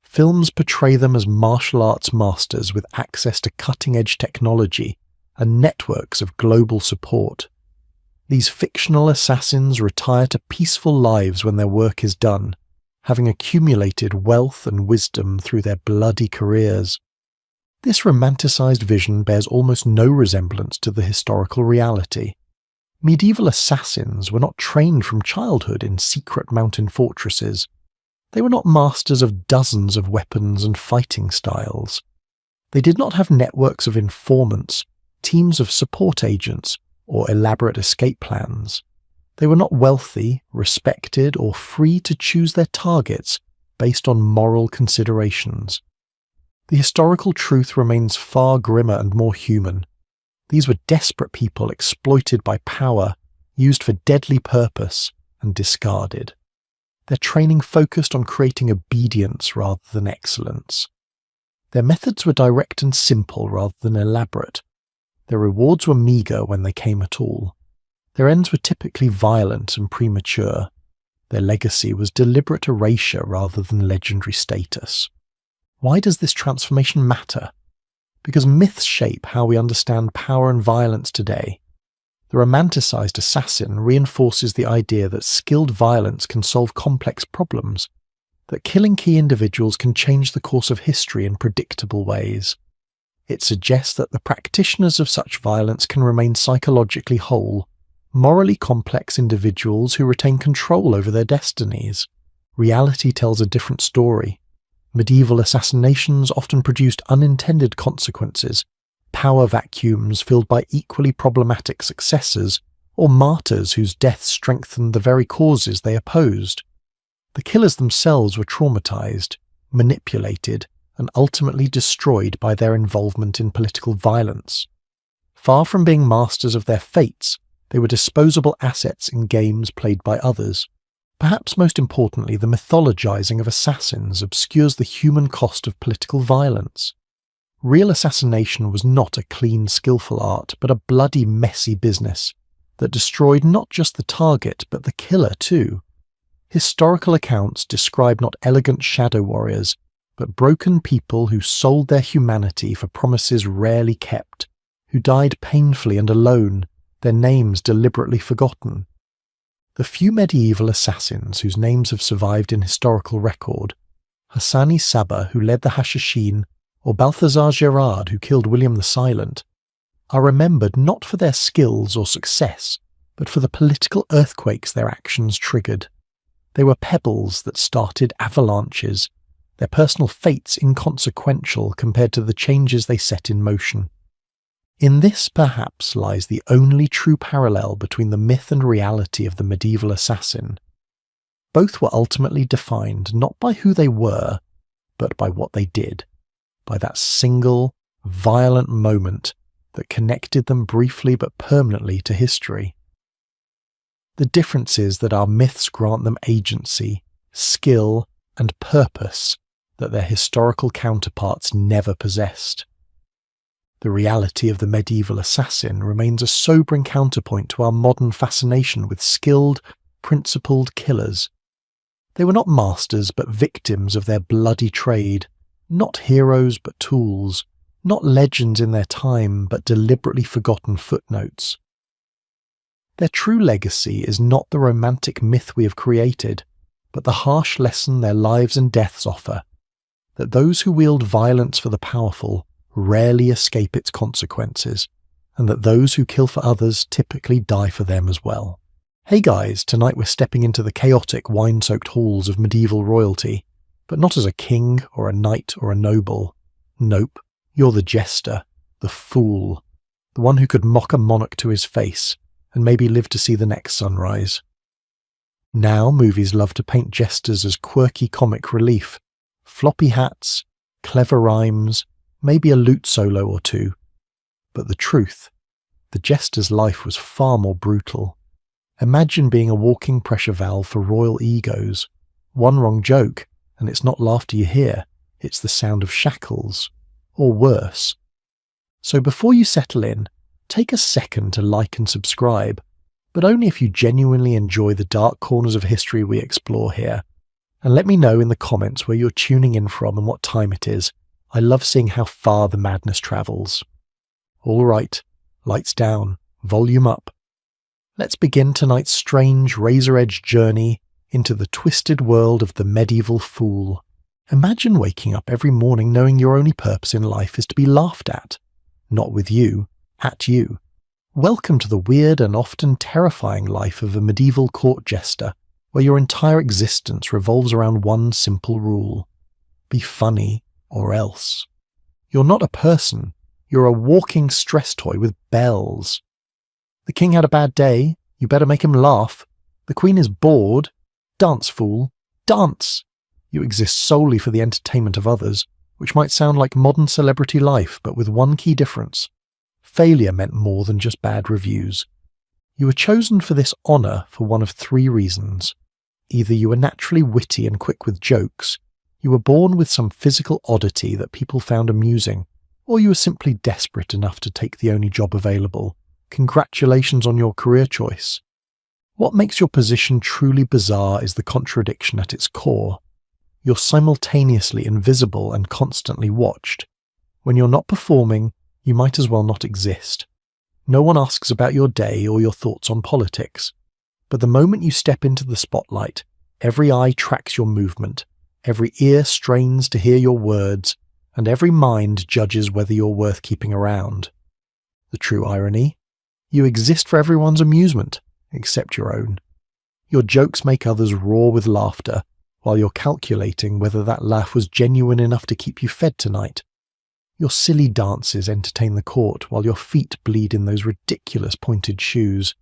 Films portray them as martial arts masters with access to cutting-edge technology and networks of global support. These fictional assassins retire to peaceful lives when their work is done, having accumulated wealth and wisdom through their bloody careers. This romanticized vision bears almost no resemblance to the historical reality. Medieval assassins were not trained from childhood in secret mountain fortresses. They were not masters of dozens of weapons and fighting styles. They did not have networks of informants, teams of support agents, or elaborate escape plans. They were not wealthy, respected, or free to choose their targets based on moral considerations. The historical truth remains far grimmer and more human. These were desperate people exploited by power, used for deadly purpose, and discarded. Their training focused on creating obedience rather than excellence. Their methods were direct and simple rather than elaborate. Their rewards were meagre when they came at all. Their ends were typically violent and premature. Their legacy was deliberate erasure rather than legendary status. Why does this transformation matter? Because myths shape how we understand power and violence today. The romanticized assassin reinforces the idea that skilled violence can solve complex problems, that killing key individuals can change the course of history in predictable ways. It suggests that the practitioners of such violence can remain psychologically whole, morally complex individuals who retain control over their destinies. Reality tells a different story. Medieval assassinations often produced unintended consequences, power vacuums filled by equally problematic successors, or martyrs whose deaths strengthened the very causes they opposed. The killers themselves were traumatized, manipulated, and ultimately destroyed by their involvement in political violence. Far from being masters of their fates, they were disposable assets in games played by others. Perhaps most importantly, the mythologizing of assassins obscures the human cost of political violence. Real assassination was not a clean, skillful art, but a bloody, messy business that destroyed not just the target, but the killer too. Historical accounts describe not elegant shadow warriors, but broken people who sold their humanity for promises rarely kept, who died painfully and alone, their names deliberately forgotten. The few medieval assassins whose names have survived in historical record, Hassani Saba, who led the Hashashin, or Balthazar Gerard, who killed William the Silent, are remembered not for their skills or success, but for the political earthquakes their actions triggered. They were pebbles that started avalanches, their personal fates inconsequential compared to the changes they set in motion. In this, perhaps, lies the only true parallel between the myth and reality of the medieval assassin. Both were ultimately defined not by who they were, but by what they did, by that single, violent moment that connected them briefly but permanently to history. The difference is that our myths grant them agency, skill, and purpose that their historical counterparts never possessed. The reality of the medieval assassin remains a sobering counterpoint to our modern fascination with skilled, principled killers. They were not masters but victims of their bloody trade, not heroes but tools, not legends in their time but deliberately forgotten footnotes. Their true legacy is not the romantic myth we have created, but the harsh lesson their lives and deaths offer, that those who wield violence for the powerful rarely escape its consequences, and that those who kill for others typically die for them as well. Hey guys, tonight we're stepping into the chaotic, wine-soaked halls of medieval royalty, but not as a king or a knight or a noble. Nope, you're the jester, the fool, the one who could mock a monarch to his face, and maybe live to see the next sunrise. Now movies love to paint jesters as quirky comic relief, floppy hats, clever rhymes, maybe a lute solo or two. But the truth, the jester's life was far more brutal. Imagine being a walking pressure valve for royal egos. One wrong joke, and it's not laughter you hear, it's the sound of shackles. Or worse. So before you settle in, take a second to like and subscribe, but only if you genuinely enjoy the dark corners of history we explore here. And let me know in the comments where you're tuning in from and what time it is. I love seeing how far the madness travels. All right, lights down, volume up. Let's begin tonight's strange razor-edged journey into the twisted world of the medieval fool. Imagine waking up every morning knowing your only purpose in life is to be laughed at. Not with you, at you. Welcome to the weird and often terrifying life of a medieval court jester, where your entire existence revolves around one simple rule. Be funny, or else. You're not a person, you're a walking stress toy with bells. The king had a bad day, you better make him laugh. The queen is bored. Dance, fool, dance! You exist solely for the entertainment of others, which might sound like modern celebrity life, but with one key difference. Failure meant more than just bad reviews. You were chosen for this honour for one of three reasons. Either you were naturally witty and quick with jokes, you were born with some physical oddity that people found amusing, or you were simply desperate enough to take the only job available. Congratulations on your career choice. What makes your position truly bizarre is the contradiction at its core. You're simultaneously invisible and constantly watched. When you're not performing, you might as well not exist. No one asks about your day or your thoughts on politics. But the moment you step into the spotlight, every eye tracks your movement, every ear strains to hear your words, and every mind judges whether you're worth keeping around. The true irony? You exist for everyone's amusement, except your own. Your jokes make others roar with laughter, while you're calculating whether that laugh was genuine enough to keep you fed tonight. Your silly dances entertain the court, while your feet bleed in those ridiculous pointed shoes.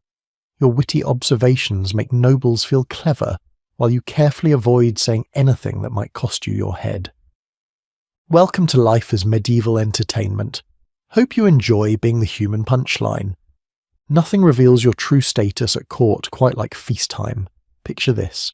Your witty observations make nobles feel clever, while you carefully avoid saying anything that might cost you your head. Welcome to life as medieval entertainment. Hope you enjoy being the human punchline. Nothing reveals your true status at court quite like feast time. Picture this.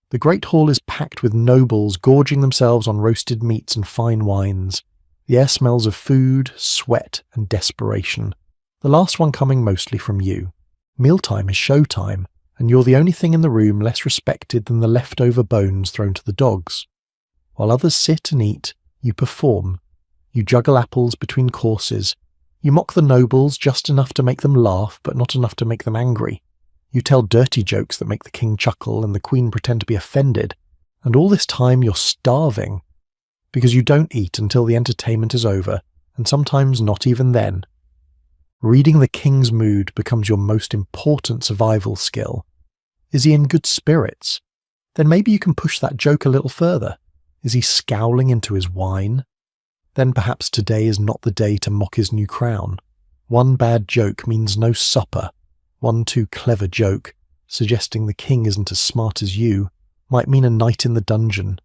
The great hall is packed with nobles gorging themselves on roasted meats and fine wines. The air smells of food, sweat, and desperation. The last one coming mostly from you. Mealtime is showtime, and you're the only thing in the room less respected than the leftover bones thrown to the dogs. While others sit and eat, you perform. You juggle apples between courses. You mock the nobles just enough to make them laugh, but not enough to make them angry. You tell dirty jokes that make the king chuckle and the queen pretend to be offended. And all this time you're starving. Because you don't eat until the entertainment is over, and sometimes not even then. Reading the king's mood becomes your most important survival skill. Is he in good spirits? Then maybe you can push that joke a little further. Is he scowling into his wine? Then perhaps today is not the day to mock his new crown. One bad joke means no supper. One too clever joke, suggesting the king isn't as smart as you, might mean a night in the dungeon.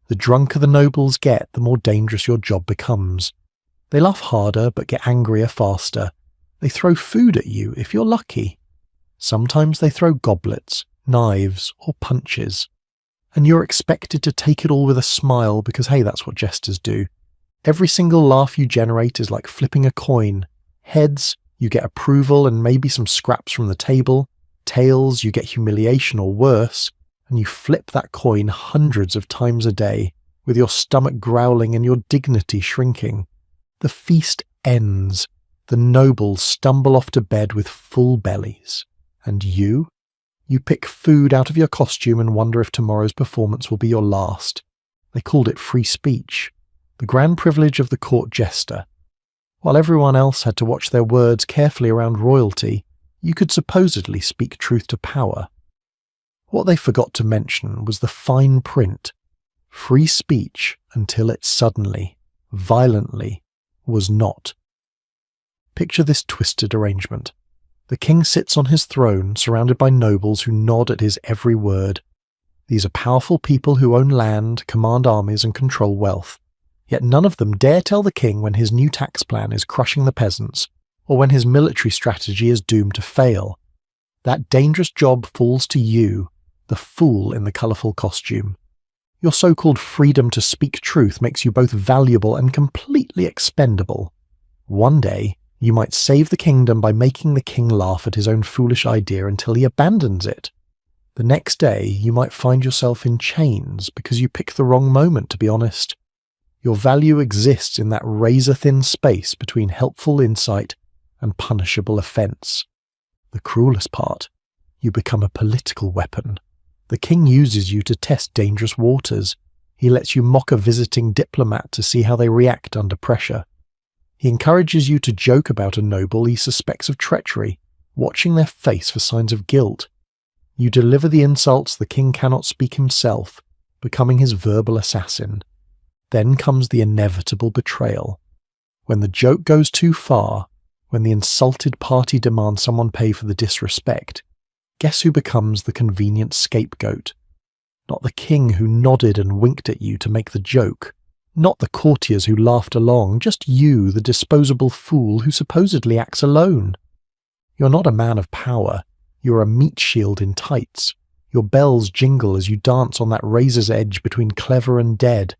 The drunker the nobles get, the more dangerous your job becomes. They laugh harder but get angrier faster. They throw food at you if you're lucky. Sometimes they throw goblets, knives, or punches. And you're expected to take it all with a smile because, hey, that's what jesters do. Every single laugh you generate is like flipping a coin. Heads, you get approval and maybe some scraps from the table. Tails, you get humiliation or worse. and you flip that coin hundreds of times a day, with your stomach growling and your dignity shrinking. The feast ends. The nobles stumble off to bed with full bellies. And you? You pick food out of your costume and wonder if tomorrow's performance will be your last. They called it free speech, the grand privilege of the court jester. While everyone else had to watch their words carefully around royalty, you could supposedly speak truth to power. What they forgot to mention was the fine print. Free speech until it suddenly, violently, was not. Picture this twisted arrangement. The king sits on his throne, surrounded by nobles who nod at his every word. These are powerful people who own land, command armies, and control wealth. Yet none of them dare tell the king when his new tax plan is crushing the peasants, or when his military strategy is doomed to fail. That dangerous job falls to you, the fool in the colourful costume. Your so-called freedom to speak truth makes you both valuable and completely expendable. One day, you might save the kingdom by making the king laugh at his own foolish idea until he abandons it. The next day, you might find yourself in chains because you picked the wrong moment to be honest. Your value exists in that razor-thin space between helpful insight and punishable offence. The cruelest part, you become a political weapon. The king uses you to test dangerous waters. He lets you mock a visiting diplomat to see how they react under pressure. He encourages you to joke about a noble he suspects of treachery, watching their face for signs of guilt. You deliver the insults the king cannot speak himself, becoming his verbal assassin. Then comes the inevitable betrayal. When the joke goes too far, when the insulted party demands someone pay for the disrespect, guess who becomes the convenient scapegoat? Not the king who nodded and winked at you to make the joke. Not the courtiers who laughed along, just you, the disposable fool who supposedly acts alone. You're not a man of power, you're a meat shield in tights. Your bells jingle as you dance on that razor's edge between clever and dead.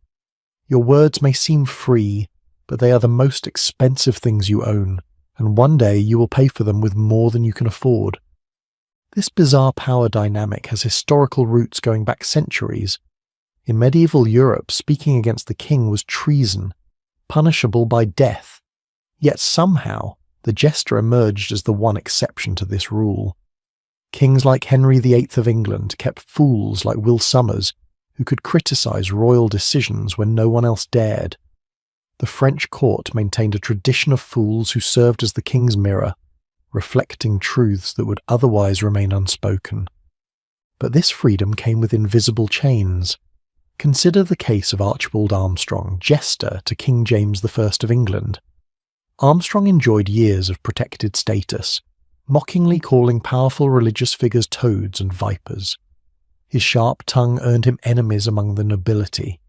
Your words may seem free, but they are the most expensive things you own, and one day you will pay for them with more than you can afford. This bizarre power dynamic has historical roots going back centuries. In medieval Europe, speaking against the king was treason, punishable by death. Yet somehow, the jester emerged as the one exception to this rule. Kings like Henry VIII of England kept fools like Will Somers, who could criticise royal decisions when no one else dared. The French court maintained a tradition of fools who served as the king's mirror, reflecting truths that would otherwise remain unspoken. But this freedom came with invisible chains. Consider the case of Archibald Armstrong, jester to King James I of England. Armstrong enjoyed years of protected status, mockingly calling powerful religious figures toads and vipers. His sharp tongue earned him enemies among the nobility,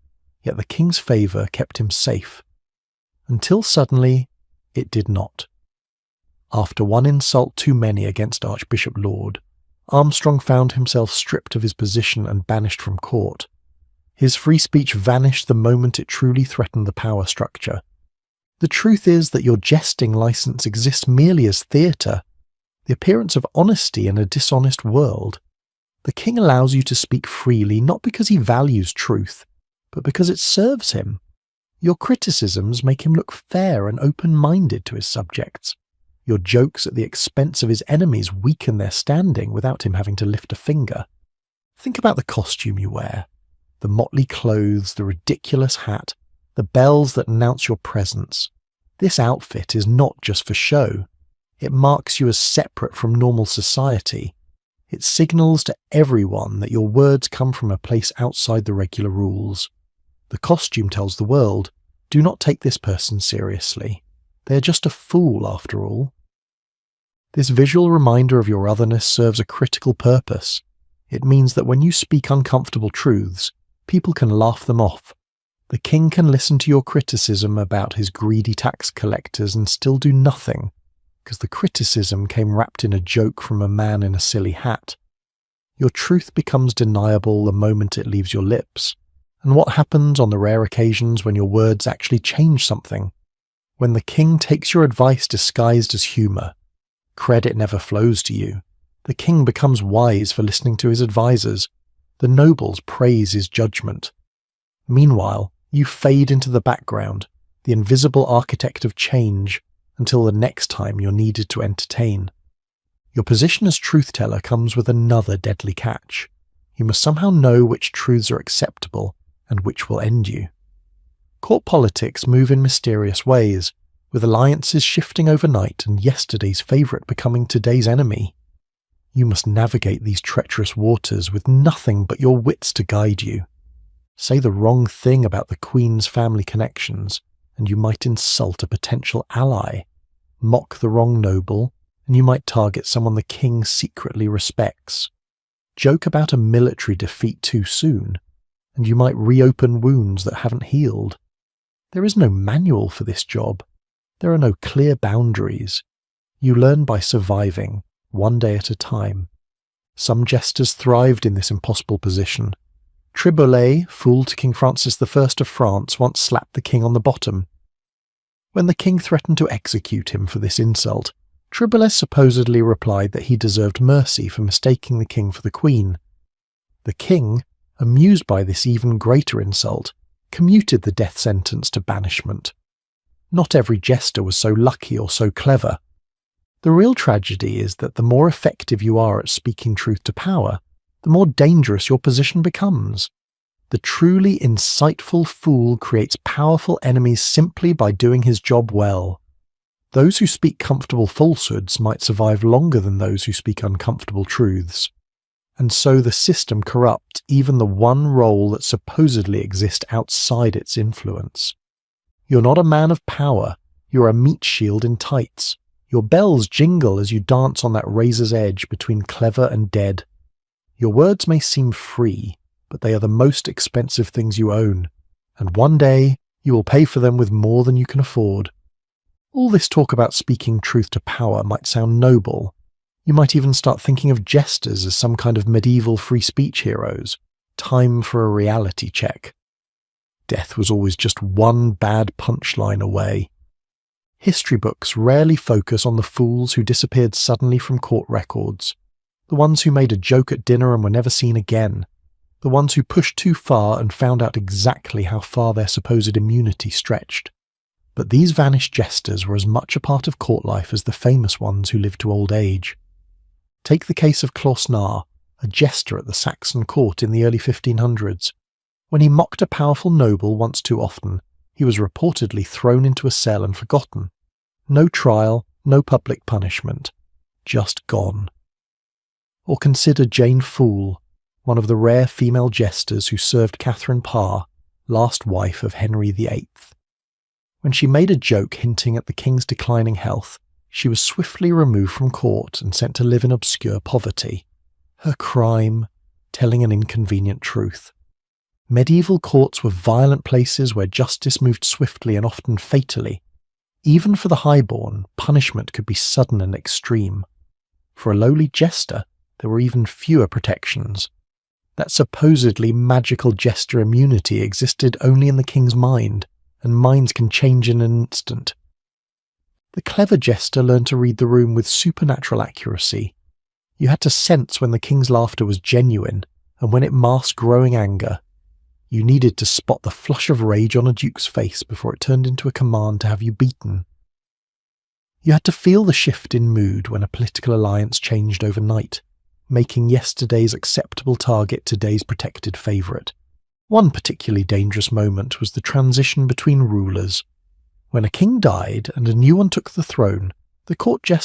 yet the king's favour kept him safe. Until suddenly, it did not. After one insult too many against Archbishop Laud, Armstrong found himself stripped of his position and banished from court. His free speech vanished the moment it truly threatened the power structure. The truth is that your jesting license exists merely as theatre, the appearance of honesty in a dishonest world. The king allows you to speak freely not because he values truth, but because it serves him. Your criticisms make him look fair and open-minded to his subjects. Your jokes at the expense of his enemies weaken their standing without him having to lift a finger. Think about the costume you wear. The motley clothes, the ridiculous hat, the bells that announce your presence. This outfit is not just for show. It marks you as separate from normal society. It signals to everyone that your words come from a place outside the regular rules. The costume tells the world, do not take this person seriously. They are just a fool after all. This visual reminder of your otherness serves a critical purpose. It means that when you speak uncomfortable truths, people can laugh them off. The king can listen to your criticism about his greedy tax collectors and still do nothing, because the criticism came wrapped in a joke from a man in a silly hat. Your truth becomes deniable the moment it leaves your lips. And what happens on the rare occasions when your words actually change something? When the king takes your advice disguised as humour, credit never flows to you. The king becomes wise for listening to his advisers. The nobles praise his judgment. Meanwhile, you fade into the background, the invisible architect of change, until the next time you're needed to entertain. Your position as truth-teller comes with another deadly catch. You must somehow know which truths are acceptable and which will end you. Court politics move in mysterious ways, with alliances shifting overnight and yesterday's favourite becoming today's enemy. You must navigate these treacherous waters with nothing but your wits to guide you. Say the wrong thing about the Queen's family connections, and you might insult a potential ally. Mock the wrong noble, and you might target someone the king secretly respects. Joke about a military defeat too soon, and you might reopen wounds that haven't healed. There is no manual for this job. There are no clear boundaries. You learn by surviving, one day at a time. Some jesters thrived in this impossible position. Triboulet, fool to King Francis I of France, once slapped the king on the bottom. When the king threatened to execute him for this insult, Triboulet supposedly replied that he deserved mercy for mistaking the king for the queen. The king, amused by this even greater insult, commuted the death sentence to banishment. Not every jester was so lucky or so clever. The real tragedy is that the more effective you are at speaking truth to power, the more dangerous your position becomes. The truly insightful fool creates powerful enemies simply by doing his job well. Those who speak comfortable falsehoods might survive longer than those who speak uncomfortable truths. And so the system corrupts even the one role that supposedly exists outside its influence. You're not a man of power, you're a meat shield in tights. Your bells jingle as you dance on that razor's edge between clever and dead. Your words may seem free, but they are the most expensive things you own, and one day you will pay for them with more than you can afford. All this talk about speaking truth to power might sound noble. You might even start thinking of jesters as some kind of medieval free speech heroes. Time for a reality check. Death was always just one bad punchline away. History books rarely focus on the fools who disappeared suddenly from court records, the ones who made a joke at dinner and were never seen again, the ones who pushed too far and found out exactly how far their supposed immunity stretched. But these vanished jesters were as much a part of court life as the famous ones who lived to old age. Take the case of Clausnar, a jester at the Saxon court in the early 1500s. When he mocked a powerful noble once too often, he was reportedly thrown into a cell and forgotten. No trial, no public punishment. Just gone. Or consider Jane Fool, one of the rare female jesters who served Catherine Parr, last wife of Henry VIII. When she made a joke hinting at the king's declining health, she was swiftly removed from court and sent to live in obscure poverty. Her crime? Telling an inconvenient truth. Medieval courts were violent places where justice moved swiftly and often fatally. Even for the highborn, punishment could be sudden and extreme. For a lowly jester, there were even fewer protections. That supposedly magical jester immunity existed only in the king's mind, and minds can change in an instant. The clever jester learned to read the room with supernatural accuracy. You had to sense when the king's laughter was genuine, and when it masked growing anger. You needed to spot the flush of rage on a duke's face before it turned into a command to have you beaten. You had to feel the shift in mood when a political alliance changed overnight, making yesterday's acceptable target today's protected favourite. One particularly dangerous moment was the transition between rulers. When a king died and a new one took the throne, the court jester